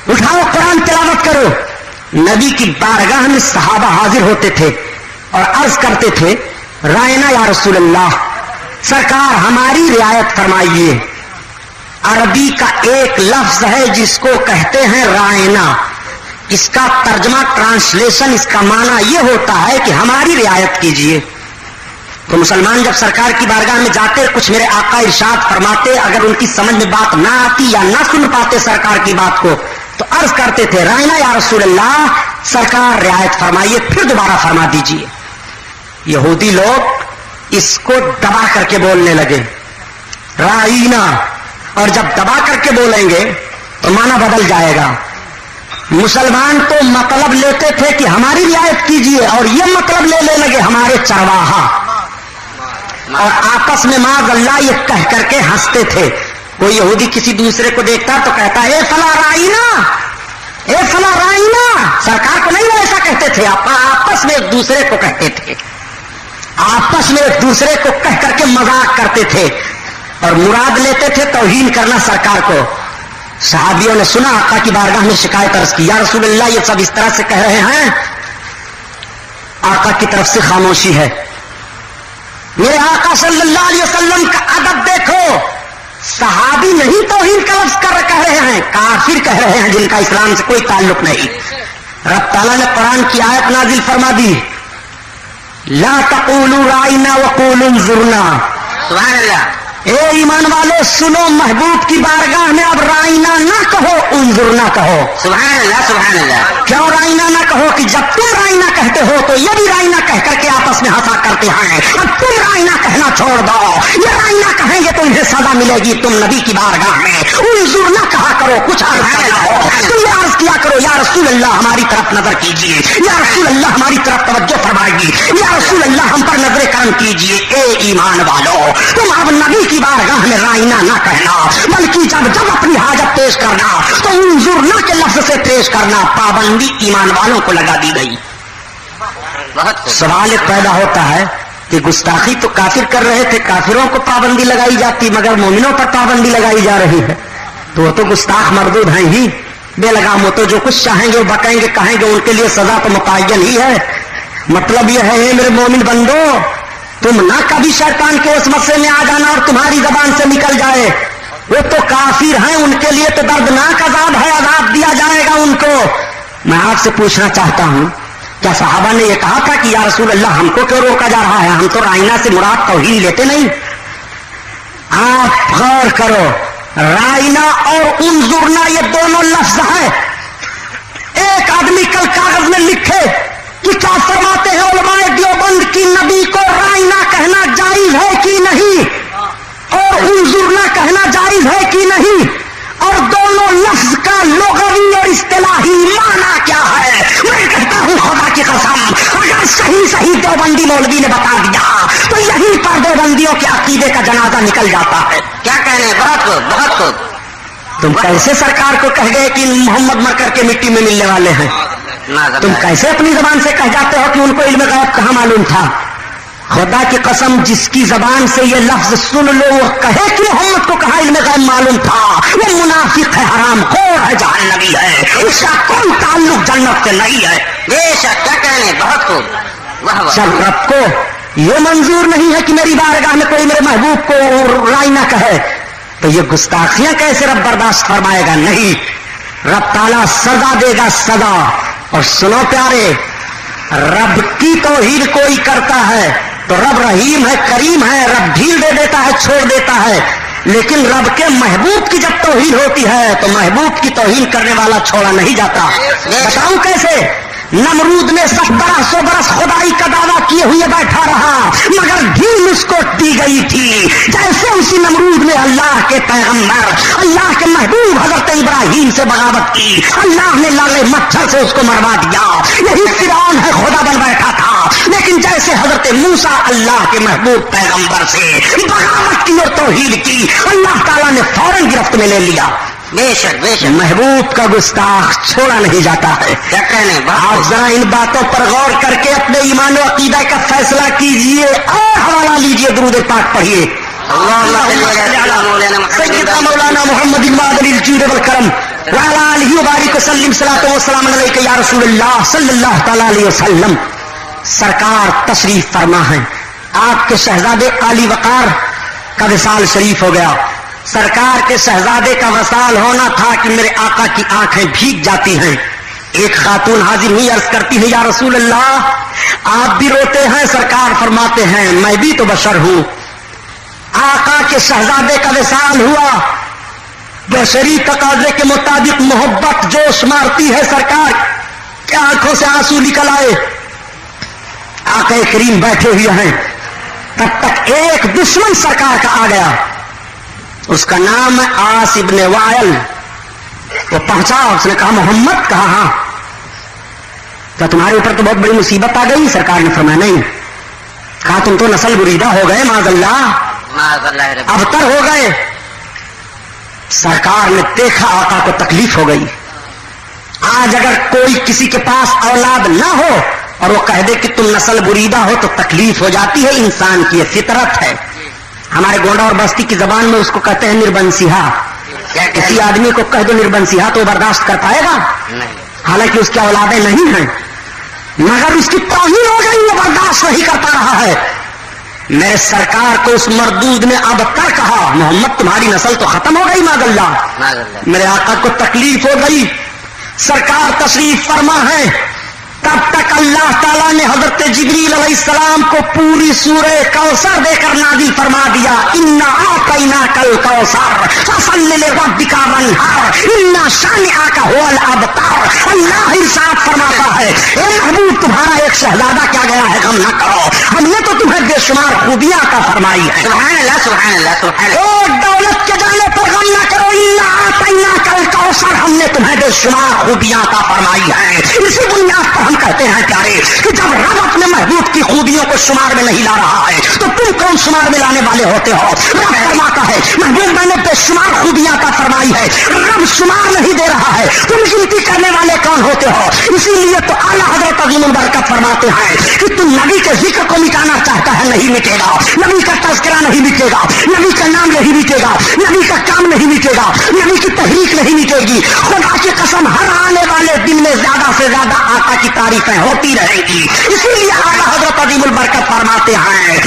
उठाओ कुरान तिलावत करो। नबी की बारगाह में सहाबा हाजिर होते थे और अर्ज करते थे, रायना या रसूल अल्लाह, सरकार हमारी रियायत फरमाइए। अरबी का एक लफ्ज है जिसको कहते हैं रायना, इसका तर्जमा, ट्रांसलेशन, इसका माना यह होता है कि हमारी रियायत कीजिए। तो मुसलमान जब सरकार की बारगाह में जाते, कुछ मेरे आका इरशाद फरमाते, अगर उनकी समझ में बात ना आती या ना सुन पाते सरकार की बात को, तो अर्ज करते थे, रायना या रसूल अल्लाह, सरकार रियायत फरमाइए, फिर दोबारा फरमा दीजिए। यहूदी लोग इसको दबा करके बोलने लगे, राइना, और जब दबा करके बोलेंगे तो माना बदल जाएगा। मुसलमान तो मतलब लेते थे कि हमारी रियायत कीजिए, और ये मतलब ले लगे हमारे चरवाहा, और आपस में माज़अल्लाह ये कह करके हंसते थे। कोई यहूदी किसी दूसरे को देखता तो कहता, ए फला राइना, ए फला राइना। सरकार को नहीं वो ऐसा कहते थे, आपस में एक दूसरे को कहते थे, आपस में एक दूसरे को कह करके मजाक करते थे और मुराद लेते थे तौहीन करना सरकार को। सहाबियों ने सुना, आका की बारगाह में शिकायत अर्ज की, या रसूल अल्लाह ये सब इस तरह से कह रहे हैं। आका की तरफ से खामोशी है। मेरे आका सल्लल्लाहु अलैहि वसल्लम का अदब देखो, सहाबी नहीं तौहीन का लफ्ज कह रहे हैं, काफिर कह रहे हैं जिनका इस्लाम से कोई ताल्लुक नहीं। रब ताला ने कुरान की आयत नाजिल फरमा दी, ला तक़ूलू राइना वक़ूलू ज़ुरना। सुभान अल्लाह। ए ईमान वालों सुनो, महबूब की बारगाह में अब राइना ना कहो, उन्जुरना कहो। सुभान अल्लाह, सुभान अल्लाह। क्यों राइना ना कहो? कि जब तुम राइना कहते हो तो ये भी राइना कह करके आपस में हंसा करते हैं। अब तुम राइना कहना छोड़ दो, ये राइना कहेंगे तो इन्हें सजा मिलेगी। तुम नबी की बारगाह में उन्जुरना कहा करो, कुछ अर्ज तुम अर्ज किया करो, या रसूल अल्लाह हमारी तरफ नजर कीजिए, या रसूल अल्लाह हमारी तरफ तवज्जो फरमाइए, या रसूल अल्लाह हम पर नजर करम कीजिए। ए ईमान वालों, तुम अब नबी की बारगाह में राइना ना कहना, बल्कि जब जब अपनी हाजत पेश करना तो उन्जुरना के लफ्ज से पेश करना। पाबंदी ईमान वालों को लगा दी गई। बहुत सवाल एक पैदा होता है कि गुस्ताखी तो काफिर कर रहे थे, काफिरों को पाबंदी लगाई जाती, मगर मोमिनों पर पाबंदी लगाई जा रही है, तो वो तो गुस्ताख मरदूद हैं ही, बेलगाम। वो तो जो कुछ चाहेंगे वो बकेंगे, कहेंगे, उनके लिए सजा तो मुतय्यन ही है। मतलब यह है मेरे मोमिन बंदो, तुम ना कभी शैतान के वसवसे में आ जाना और तुम्हारी जबान से निकल जाए। वो तो काफिर हैं, उनके लिए तो दर्दनाक अजाब है, अजाब दिया जाएगा उनको। मैं आपसे पूछना चाहता हूं, क्या सहाबा ने यह कहा था कि या रसूल अल्लाह हमको क्यों रोका जा रहा है, हम तो राइना से मुराद तौहीन लेते नहीं? आप गौर करो, राइना और उन्जुरना ये दोनों लफ्ज है। एक आदमी कल कागज में लिखे कि क्या फरमाते हैं उलमाए देवबंद की नबी को राइना कहना जायज है कि नहीं, और उन्जुरना कहना जायज है कि नहीं, और दोनों लफ्ज का लुग़वी और इस्तिलाही माना क्या है। मैं कहता हूं खुदा की कसम, अगर सही सही देवबंदी मौलवी ने बता दिया तो यहीं पर देवबंदियों के अकीदे का जनाजा निकल जाता है। क्या कहने, बहुत खूब, बहुत खूब। तुम कैसे सरकार को कह गए कि मोहम्मद मर करके मिट्टी में मिलने वाले हैं? तुम कैसे अपनी जबान से कह जाते हो कि उनको इल्म गैब कहां मालूम था? خدا کی قسم جس کی زبان سے یہ لفظ سن لو وہ کہے کہ محمد کو کہا علم غیب معلوم تھا، وہ منافق ہے، حرام خور ہے، جہنمی ہے، اس کا کوئی تعلق جنت سے نہیں ہے۔ بے شک، کیا کہنے، بہت خوب، واہ واہ۔ جب رب کو یہ منظور نہیں ہے کہ میری بارگاہ میں کوئی میرے محبوب کو رائی نہ کہے تو یہ گستاخیاں کیسے رب برداشت فرمائے گا؟ نہیں، رب تعالیٰ سزا دے گا، سزا۔ اور سنو پیارے، رب کی توہین کوئی کرتا ہے تو رب رحیم ہے، کریم ہے، رب ڈھیل دے دیتا ہے، چھوڑ دیتا ہے، لیکن رب کے محبوب کی جب توہین ہوتی ہے تو محبوب کی توہین کرنے والا چھوڑا نہیں جاتا۔ بتاؤں کیسے؟ نمرود نے 1700 برس خدائی کا دعویٰ کیے ہوئے بیٹھا رہا مگر ڈھیل اس کو دی گئی تھی، جیسے اسی نمرود نے اللہ کے پیغمبر، اللہ کے محبوب حضرت ابراہیم سے بغاوت کی، اللہ نے لالے مچھر سے اس کو مروا دیا۔ یہی فرعون ہے، خدا بن بیٹھا تھا، لیکن جیسے حضرت موسیٰ اللہ کے محبوب پیغمبر سے بغاوت کی اور توہین کی، اللہ تعالیٰ نے فوراً گرفت میں لے لیا۔ بے شک بے شک، محبوب کا گستاخ چھوڑا نہیں جاتا ہے۔ کیا کہنے، آپ ذرا ان باتوں پر غور کر کے اپنے ایمان و عقیدہ کا فیصلہ کیجئے اور حوالہ لیجئے، درود پاک پڑھیے۔ سیدنا مولانا محمد المادری الجود والکرم وعلی آلہ وبارک وسلم، صلاۃ و سلام علیک یا رسول اللہ صلی اللہ تعالی علیہ وسلم۔ سرکار تشریف فرما ہے، آپ کے شہزادے علی وقار کا وصال شریف ہو گیا۔ سرکار کے شہزادے کا وصال ہونا تھا کہ میرے آقا کی آنکھیں بھیگ جاتی ہیں۔ ایک خاتون حاضر ہوئی، عرض کرتی ہے یا رسول اللہ آپ بھی روتے ہیں؟ سرکار فرماتے ہیں میں بھی تو بشر ہوں۔ آقا کے شہزادے کا وصال ہوا، بشری تقاضے کے مطابق محبت جوش مارتی ہے، سرکار کی آنکھوں سے آنسو نکل آئے۔ آقا کریم بیٹھے ہوئے ہیں، تب تک ایک دشمن سرکار کا آ گیا، اس کا نام ہے عاص ابن وائل۔ وہ پہنچا، اس نے کہا محمد؟ کہا ہاں۔ کیا تمہارے اوپر تو بہت بڑی مصیبت آ گئی؟ سرکار نے فرمایا نہیں۔ کہا تم تو نسل بریدہ ہو گئے، معاذ اللہ، ابتر ہو گئے۔ سرکار نے دیکھا آقا کو تکلیف ہو گئی۔ آج اگر کوئی کسی کے پاس اولاد نہ ہو اور وہ کہہ دے کہ تم نسل بریدہ ہو تو تکلیف ہو جاتی ہے، انسان کی فطرت ہے۔ ہمارے گونڈا اور بستی کی زبان میں اس کو کہتے ہیں نربنسیہا۔ کسی آدمی کو کہہ دو نربنسیہا تو برداشت کر پائے گا؟ حالانکہ اس کی اولادیں نہیں ہیں، مگر اس کی توہین ہو گئی، وہ برداشت نہیں کرتا رہا ہے۔ میرے سرکار کو اس مردود نے اب تر کہا محمد تمہاری نسل تو ختم ہو گئی، معاذ اللہ۔ میرے آقا کو تکلیف ہو گئی، سرکار تشریف فرما ہے۔ تب تک اللہ تعالیٰ نے حضرت جبریل علیہ السلام کو پوری سورہ کوثر دے کر نازل فرما دیا، انا اعطیناک الکوثر فصل لربک وانحر ان شانئک هو الابتر۔ اللہ ارشاد فرماتا ہے اے محبوب تمہارا ایک شہزادہ کیا گیا ہے، غم نہ کرو، ہم نے تو تمہیں بے شمار خوبیاں عطا فرمائی ہے۔ سبحان اللہ سبحان اللہ سبحان اللہ۔ ایک دولت کے جانے پر غم نہ کرو، انا اعطیناک الکوثر، ہم نے تمہیں بے شمار خوبیاں عطا فرمائی ہیں۔ اسی بنیاد پر ہم کہتے ہیں پیارے کہ جب رب اپنے محبوب کی خوبیوں کو شمار میں نہیں لا رہا ہے تو تم کون شمار میں لانے والے ہوتے ہو؟ رب فرماتا ہے محبوب میں نے بے شمار خوبیاں عطا فرمائی ہے، رب شمار نہیں دے رہا ہے، تم گنتی کرنے والے کون ہوتے ہو؟ اسی لیے تو اعلیٰ حضرت عظیم البرکت فرماتے ہیں کہ تم نبی کے ذکر کو مٹانا چاہتا ہے، نہیں مٹے گا، نبی کا تذکرہ نہیں مٹے گا، نبی کا نام نہیں مٹے گا، نبی کا کام نہیں مٹے گا، نبی کی تحریک نہیں مٹے گی۔ خدا کی قسم ہر آنے والے دن میں زیادہ سے زیادہ آقا کی تعریفیں ہوتی رہیں گی۔ اسی لیے اعلیٰ حضرت عظیم البرکت فرماتے ہیں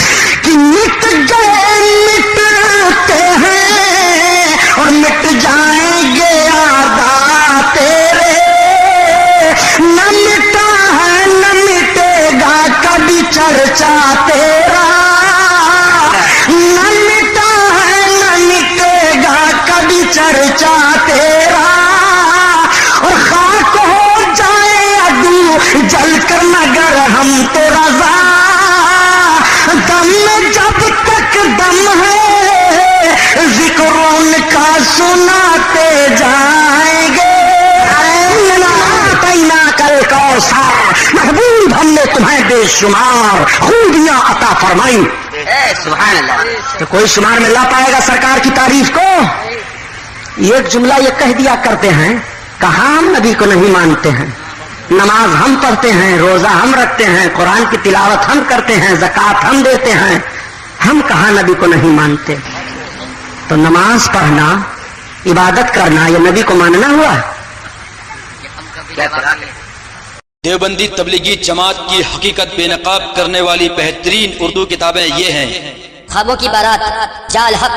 کہ مٹ گئے مٹتے ہیں اور مٹ جائیں گے یاداں تیرے، نہ مٹا ہے نہ مٹے گا کبھی چرچا تیرا، نہ مٹا ہے نہ مٹے گا کبھی چرچا تیرا، اور خاک ہو جائے عدو جل کر مگر ہم تو رضا، دم جب تک دم ہے ذکر ان کا سناتے جائیں گے۔ محبوب ہم نے تمہیں بے شمار خوبیاں عطا فرمائی، سبحان اللہ۔ تو کوئی شمار میں لا پائے گا سرکار کی تعریف کو؟ ایک جملہ یہ کہہ دیا کرتے ہیں کہاں ہم نبی کو نہیں مانتے ہیں، नमाज हम पढ़ते हैं, रोजा हम रखते हैं, कुरान की तिलावत हम करते हैं, ज़कात हम देते हैं, हम कहाँ नबी को नहीं मानते? तो नमाज पढ़ना, इबादत करना, ये नबी को मानना हुआ? देवबंदी तबलीगी जमात की हकीकत बेनकाब करने वाली बेहतरीन उर्दू किताबें ये हैं: ख्वाबों की बारात, जाल हक,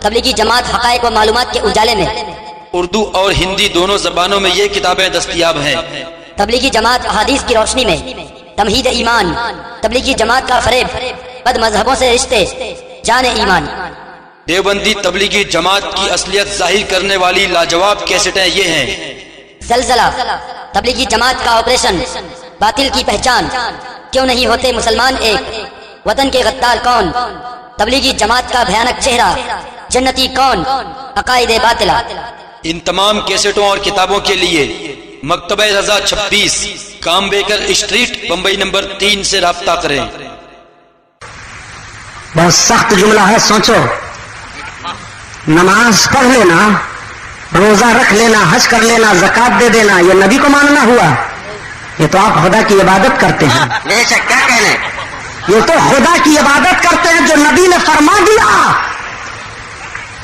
तबलीगी जमात हक़ाइक़ व मालूमात के उजाले में। उर्दू और हिंदी दोनों जबानों में ये किताबें दस्तयाब हैं। तबलीगी जमात अहादीस की रोशनी में, तमहीद ईमान, तबलीगी जमात का फरेब, बद मजहबों से रिश्ते, जाने ईमान। देवबंदी तबलीगी जमात की असलियत जाहिर करने वाली लाजवाब कैसेटें ये हैं: जलजला, तबलीगी जमात का ऑपरेशन, बातिल की पहचान, क्यों नहीं होते मुसलमान एक, वतन के गद्दार कौन, तबलीगी जमात का भयानक चेहरा, जन्नती कौन, अकायदे बातिला। इन तमाम कैसेटों और किताबों के लिए मकतबे रजा 26, कामबेकर स्ट्रीट, बम्बई नंबर 3 से राब्ता करें। बहुत सख्त जुमला है, सोचो। नमाज पढ़ लेना, रोजा रख लेना, हज कर लेना, ज़कात दे देना, ये नबी को मानना हुआ? ये तो आप खुदा की इबादत करते हैं। बेशक, क्या कहने, ये तो खुदा की इबादत करते हैं जो नबी ने फरमा दिया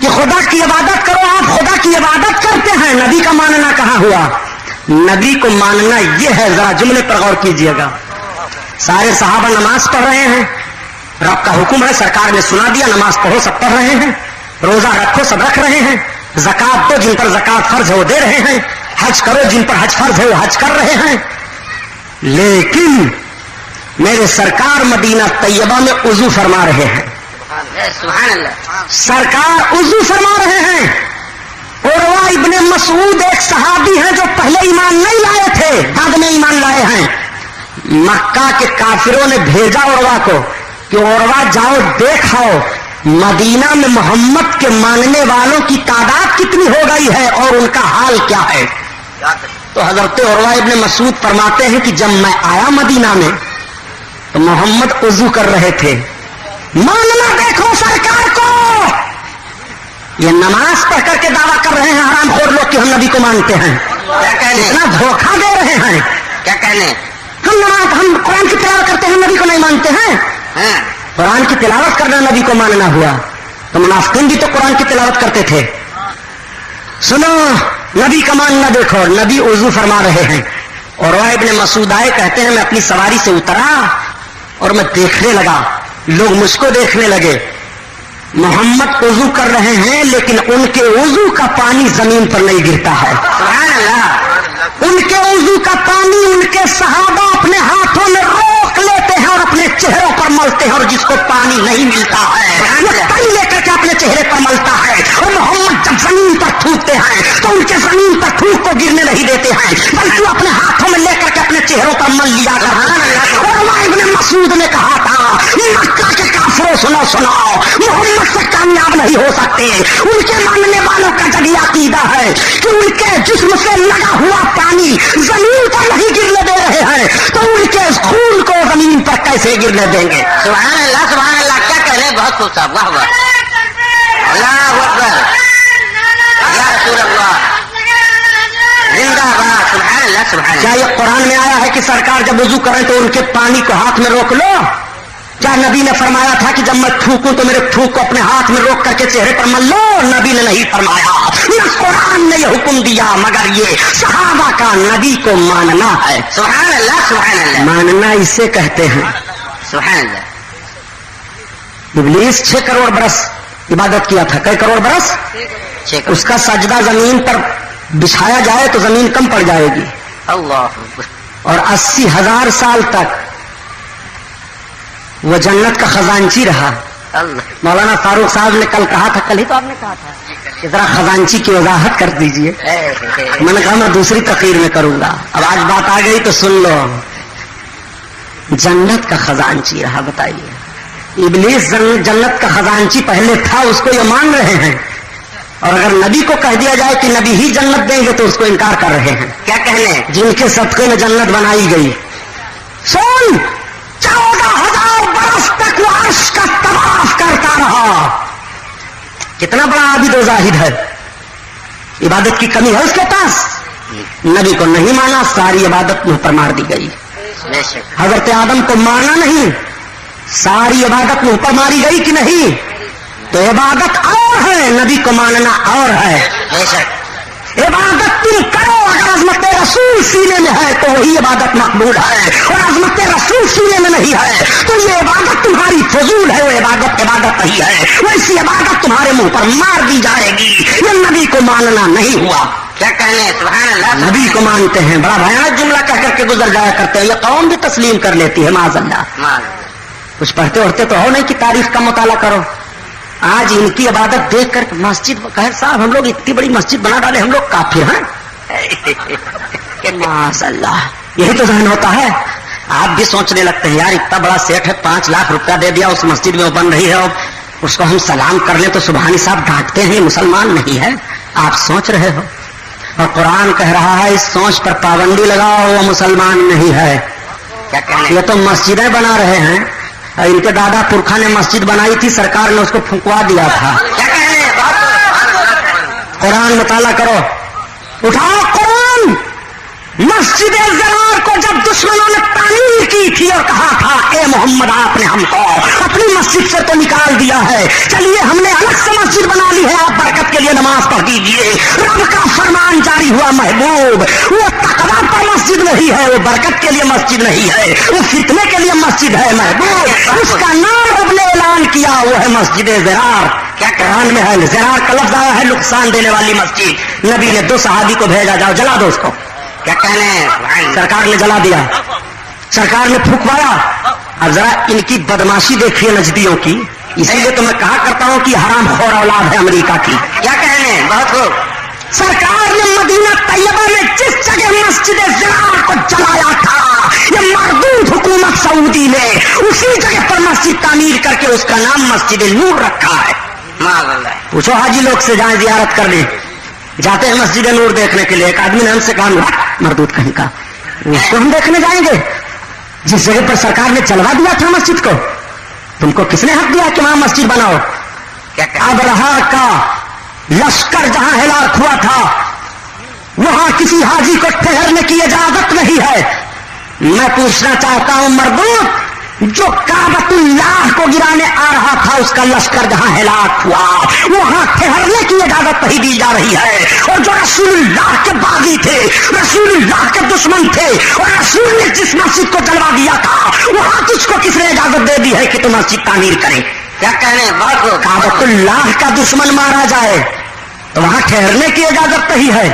कि खुदा की इबादत करो, आप खुदा की इबादत करते हैं। नबी का मानना कहाँ हुआ? नबी को मानना ये है, जरा जुमले पर गौर कीजिएगा। सारे सहाबा नमाज पढ़ रहे हैं, रब का हुक्म है, सरकार ने सुना दिया, नमाज पढ़ो, सब पढ़ रहे हैं, रोजा रखो, सब रख रहे हैं, ज़कात दो, जिन पर ज़कात फर्ज है वो दे रहे हैं, हज करो, जिन पर हज फर्ज है वो हज कर रहे हैं। लेकिन मेरे सरकार मदीना तैयबा में उजू फरमा रहे हैं। सुभान अल्लाह। सरकार उजू फरमा रहे हैं। उरवा इब्ने मसूद एक सहाबी हैं जो पहले ईमान नहीं लाए थे, बाद में ईमान लाए हैं। मक्का के काफिरों ने भेजा उरवा को कि उरवा जाओ देखाओ मदीना में मोहम्मद के मानने वालों की तादाद कितनी हो गई है और उनका हाल क्या है। तो हजरत उरवा इब्ने मसूद फरमाते हैं कि जब मैं आया मदीना में तो मोहम्मद उजू कर रहे थे। मानना देखो सरकार को, ये नमाज पढ़ करके दावा कर रहे हैं हरामखोर लोग कि हम नबी को मानते हैं। क्या कहने, इतना धोखा दे रहे हैं। क्या कहने, हम कुरान की तिलावत करते हैं, नबी को नहीं मानते हैं। हाँ। कुरान की तिलावत करना नबी को मानना हुआ? तो मुनाफिकीन भी तो कुरान की तिलावत करते थे। सुनो, नबी का मानना देखो, नबी उजू फरमा रहे हैं। और उरवा इब्ने मसूद आए, कहते हैं मैं अपनी सवारी से उतरा और मैं देखने लगा, लोग मुझको देखने लगे। मोहम्मद उजू कर रहे हैं लेकिन उनके उजू का पानी जमीन पर नहीं गिरता है। सुभान अल्लाह। उनके उजू का पानी उनके सहाबा अपने हाथों में रोक लेते हैं और अपने चेहरों पर मलते हैं, और जिसको पानी नहीं मिलता है वो पानी लेकर के अपने चेहरे पर मलता है। और मोहम्मद जब जमीन पर थूकते हैं तो उनके जमीन पर थूक को गिरने नहीं देते हैं, बल्कि अपने हाथों में लेकर के अपने चेहरों पर मल लिया करते हैं। और इब्ने मसूद ने कहा था, मक्का के काफिरों सुनो सुनाओ, मोहम्मद से कामयाब नहीं हो सकते। उनके मानने वालों का जब अकीदा है कि उनके जिस्म से लगा हुआ पानी जमीन पर नहीं गिरने दे रहे हैं, तो उनके खून को जमीन पर कैसे गिरने देंगे? सुभान अल्लाह, सुभान अल्लाह। क्या कहने, बहुत खूब साहब, वाह वाह, अल्लाह अकबर, या रसूल अल्लाह, जिंदाबाद, सुभान अल्लाह, सुभान अल्लाह। क्या ये कुरान में आया है कि सरकार जब वुजू करें तो उनके पानी को हाथ में रोक लो? क्या नबी ने फरमाया था कि जब मैं थूकूं तो मेरे थूक को अपने हाथ में रोक करके चेहरे पर मल लो? नबी ने नहीं फरमाया, न कुरान ने यह हुक्म दिया, मगर ये सहाबा का नबी को मानना है। सुभान अल्लाह, सुभान अल्लाह, मानना इसे कहते हैं। सुभान अल्लाह। इब्लीस 6 करोड़ बरस इबादत किया था। कई करोड़ बरस? उसका सजदा जमीन पर बिछाया जाए तो जमीन कम पड़ जाएगी। अल्लाह। और 80,000 साल तक वो जन्नत का खजांची रहा। मौलाना फारूक साहब ने कल कहा था, कल ही तो आपने कहा था कि जरा खजांची की वजाहत कर दीजिए। मैंने कहा मैं दूसरी तकरीर में करूंगा, अब आज बात आ गई तो सुन लो। जन्नत का खजांची रहा, बताइए। इब्लीस जन्नत का खजांची पहले था, उसको ये मान रहे हैं, और अगर नबी को कह दिया जाए कि नबी ही जन्नत देंगे तो उसको इनकार कर रहे हैं। क्या कहने, जिनके सदके में जन्नत बनाई गई। सुन, 14,000 बरस तक वो अर्श का तवाफ करता रहा। कितना बड़ा आबिद व जाहिद है, इबादत की कमी है उसके पास? नबी को नहीं माना, सारी इबादत मुंह पर मार दी गई। हजरत आदम को माना नहीं, सारी इबादत मुंह पर मारी गई कि नहीं? तो इबादत और है, नबी को मानना और है। इबादत तुम करो, अगर अज़मत रसूल सीने में है तो वही इबादत मकबूल है, और अज़मत रसूल सीने में नहीं है तो ये इबादत तुम्हारी फजूल है, वो इबादत नहीं है। वैसी इबादत तुम्हारे मुंह पर मार दी जाएगी। ये नबी को मानना नहीं हुआ। क्या कहने, सुभान अल्लाह। नबी को मानते हैं, बड़ा भयानक जुमला कह करके गुजर जाया करते हैं, ये कौम भी तस्लीम कर लेती है माज़अल्लाह। कुछ पढ़ते उड़ते तो हो नहीं कि तारीख का मुताला करो। आज इनकी इबादत देख कर मस्जिद कहे साहब हम लोग इतनी बड़ी मस्जिद बना डाले, हम लोग काफिर हैं। माशाअल्लाह, यही तो जहन होता है। आप भी सोचने लगते हैं यार इतना बड़ा सेठ है, 5 लाख रुपया दे दिया उस मस्जिद में वो बन रही है, उसको हम सलाम कर ले तो सुबहानी साहब डांटते हैं, मुसलमान नहीं है। आप सोच रहे हो, और कुरान कह रहा है इस सोच पर पाबंदी लगाओ, वो मुसलमान नहीं है। क्या कहने, ये तो मस्जिदें बना रहे हैं, इनके दादा पुरखा ने मस्जिद बनाई थी, सरकार ने उसको फुंकवा दिया था। क्या कहने, कुरान मुताला करो, उठाओ कुरान। मस्जिद ज़रार को जब दुश्मनों ने तामीर की थी और कहा था ए मोहम्मद आपने हमको अपनी मस्जिद से तो निकाल दिया है, चलिए हमने अलग से मस्जिद बना ली है, आप बरकत के लिए नमाज पढ़ दीजिए। रब का फरमान जारी हुआ महबूब, वो तकवा पर मस्जिद नहीं है, वो बरकत के लिए मस्जिद नहीं है, वो फितने के लिए मस्जिद है महबूब। उसका नाम रब ने ऐलान किया, वो है मस्जिद ज़रार। क्या कुरान में है, ज़रार का लफ्ज़ आया है नुकसान देने वाली मस्जिद। नबी ने 2 सहाबी को भेजा, जाओ जला दो उसको। क्या कहने, सरकार ने जला दिया, सरकार ने फूंकवाया। अब जरा इनकी बदमाशी देखिए नजदियों की, इसीलिए तो मैं कहा करता हूं कि हराम खोर औलाद है अमेरिका की। क्या कहने, बहुत खूब। सरकार ने मदीना तैयबा में जिस जगह मस्जिद ज़रार को जलाया था, ये मरदूद हुकूमत सऊदी ने उसी जगह पर मस्जिद तामीर करके उसका नाम मस्जिद नूर रखा है। पूछो हाजी लोग से, जाए जियारत करने जाते हैं मस्जिद नूर देखने के लिए। एक आदमी ने हमसे कहा मरदूद कहीं का, उसको हम देखने जाएंगे जिस जगह पर सरकार ने चलवा दिया था मस्जिद को? तुमको किसने हक दिया कि वहां मस्जिद बनाओ? अब रहा का लश्कर जहां हिलाक हुआ था, वहां किसी हाजी को ठहरने की इजाजत नहीं है। मैं पूछना चाहता हूं मरदूद, जो काबतुल्लाह को गिराने आ रहा था उसका लश्कर जहां हिलाक हुआ, वहां ठहरने की इजाजत नहीं दी जा रही है। और जो रसूलुल्लाह के बागी थे, रसूलुल्लाह के दुश्मन थे, और रसूल ने जिस मस्जिद को जलवा दिया था, वहां तुझको किसने इजाजत दे दी है कि तुम मस्जिद तामीर करें? क्या कहने, बहुत काबतुल्लाह का दुश्मन मारा जाए तो वहां ठहरने की इजाजत नहीं है,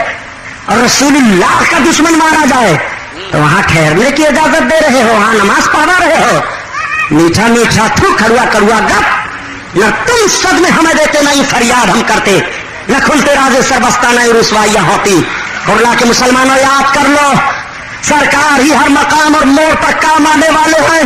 और रसूलुल्लाह का दुश्मन मारा जाए तो वहां ठहरने की इजाजत दे रहे हो, वहां नमाज पढ़ा रहे हो। मीठा मीठा थू, कड़ुआ कड़ुआ गप। न तुम सद में हमें देते, नहीं फरियाद हम करते, न खुलते राजे सरबस्ता, नहीं रुसवाइयां होती। कुरला के मुसलमानों याद कर लो, सरकार ही हर मकाम और मोड़ पर काम आने वाले हैं।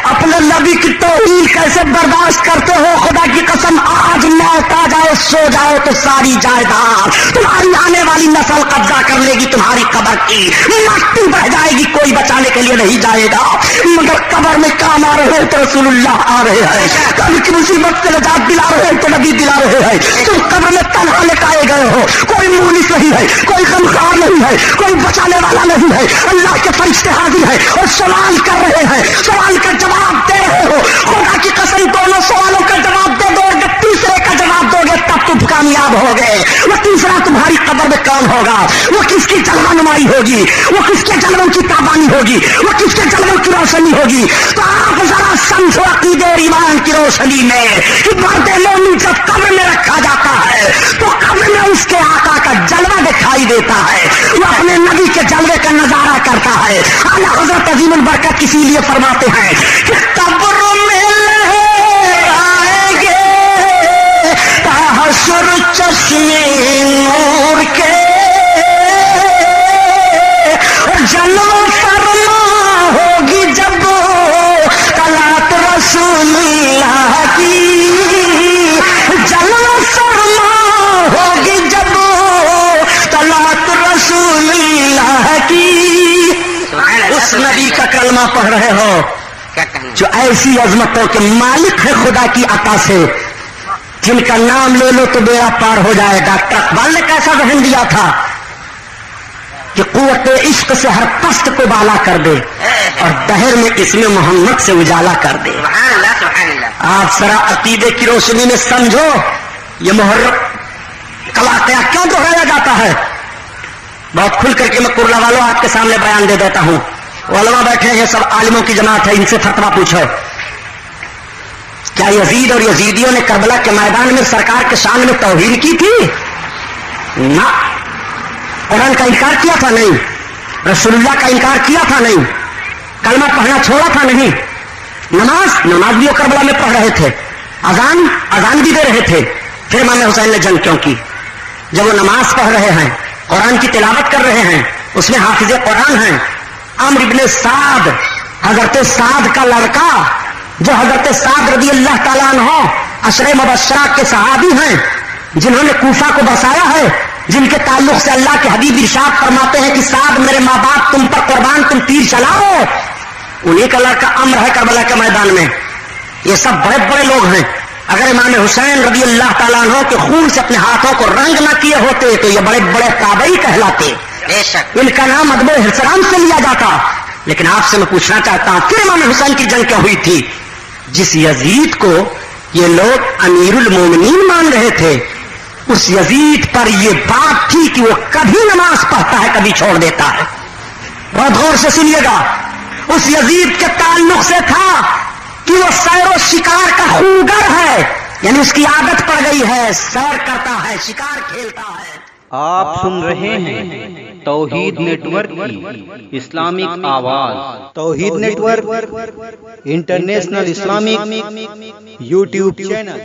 अपने नबी की तौहीद कैसे बर्दाश्त करते हो? खुदा की कसम, आज मौत आ जाए, सो जाओ तो सारी जायदाद तुम्हारी आने वाली नस्ल कब्जा कर लेगी, तुम्हारी कब्र की मट्टी बह जाएगी, कोई बचाने के लिए नहीं जाएगा। मगर कब्र में काम आ रहे हैं तो रसूलुल्लाह आ रहे हैं, कब्र की मुसीबत से निजात दिला रहे हैं तो नबी दिला रहे हैं। तुम कब्र में तन्हा लेटाए गए हो, कोई मुनिस नहीं है, कोई गमखार नहीं है, कोई बचाने वाला नहीं है। अल्लाह के फरिश्ते हाजिर है और सवाल कर रहे हैं, सवाल का जवाब दे रहे हो। खुदा की कसम, दोनों सवालों का जवाब दे दोगे, तीसरे का जवाब दोगे तब तुम कामयाब हो गए। वो तीसरा तुम्हारी कब्र में कौन होगा? वो किसकी जलवा नुमाई होगी? वो किसके जलवों की ताबानी होगी? वो किसके जलवों की रोशनी होगी? तो आप जरा समझो अकीदे और ईमान की रोशनी में कि मर्दे मोमिन जब कब्र में रखा जाता है तो कब्र में उसके आका का जलवा दिखाई देता है, वो अपने नबी के जलवे का नजारा करता है। आला हज़रत अज़ीमुल बरकत इसीलिए फरमाते हैं कि कब्र में लहराएंगे ताहशुर चश्मे नूर के, जन्म फरमा होगी जब तलात रसूलुल्लाह की, जन्म फरमा होगी जब तलात रसूलुल्लाह की। उस नबी का कलमा पढ़ रहे हो जो ऐसी अजमतों के मालिक है खुदा की अता से, जिनका नाम ले लो तो बेड़ा पार हो जाए। डॉक्टर इकबाल ने कैसा जहन दिया था? कि कुव्वत इश्क से हर पस्त को बाला कर दे और दहर में इसमें मोहम्मद से उजाला कर दे। आप जरा अकीदे की रोशनी में समझो ये मुहर्रम का वाकया क्यों दोहराया जाता है। बहुत खुल करके मैं कुर्ला वालों आपके सामने बयान दे देता हूं। उलमा बैठे हैं, सब आलिमों की जमात है, इनसे फतवा पूछो। क्या यजीद और यजीदियों ने करबला के मैदान में सरकार के शान में तौहीन की थी? ना। कुरान का इनकार किया था? नहीं। रसूलुल्लाह का इनकार किया था? नहीं। कलमा पढ़ना छोड़ा था? नहीं। नमाज भी वो करबला में पढ़ रहे थे, अजान भी दे रहे थे। फिर इमाम हुसैन ने जंग क्यों की? जब वो नमाज पढ़ रहे हैं, कुरान की तिलावत कर रहे हैं, उसमें हाफिज कुरान हैं, अम्र इब्ने साद, हजरत साद का लड़का, जो हजरत साद रज़ी अल्लाह ताला अन्हु अशरे मुबश्शरा के सहाबी हैं, जिन्होंने कूफा को बसाया है, जिनके ताल्लुक से अल्लाह के हबीब इरशाद फरमाते हैं कि साद मेरे माँ बाप तुम पर कुर्बान, तुम तीर चलाओ। उन्हीं का लड़का अम्र है करबला के मैदान में। ये सब बड़े बड़े लोग हैं। अगर इमाम हुसैन रज़ी अल्लाह ताला अन्हु के खून से अपने हाथों को रंग न किए होते तो ये बड़े बड़े ताबई कहलाते। इनका नाम अदब इहतराम से लिया जाता। लेकिन आपसे मैं पूछना चाहता हूं, फिर इमाम हुसैन की जंग क्या हुई थी? जिस यजीद को ये लोग अमीरुल मोमिनीन मान रहे थे, उस यजीद पर ये बात थी कि वो कभी नमाज पढ़ता है, कभी छोड़ देता है। बहुत गौर से सुनिएगा। उस यजीद के ताल्लुक से था कि वो सैर शिकार का खूगर है, यानी उसकी आदत पड़ गई है, सैर करता है, शिकार खेलता है। आप सुन रहे हैं तौहीद नेटवर्क की इस्लामिक आवाज। Tauheed network international Islamic YouTube channel.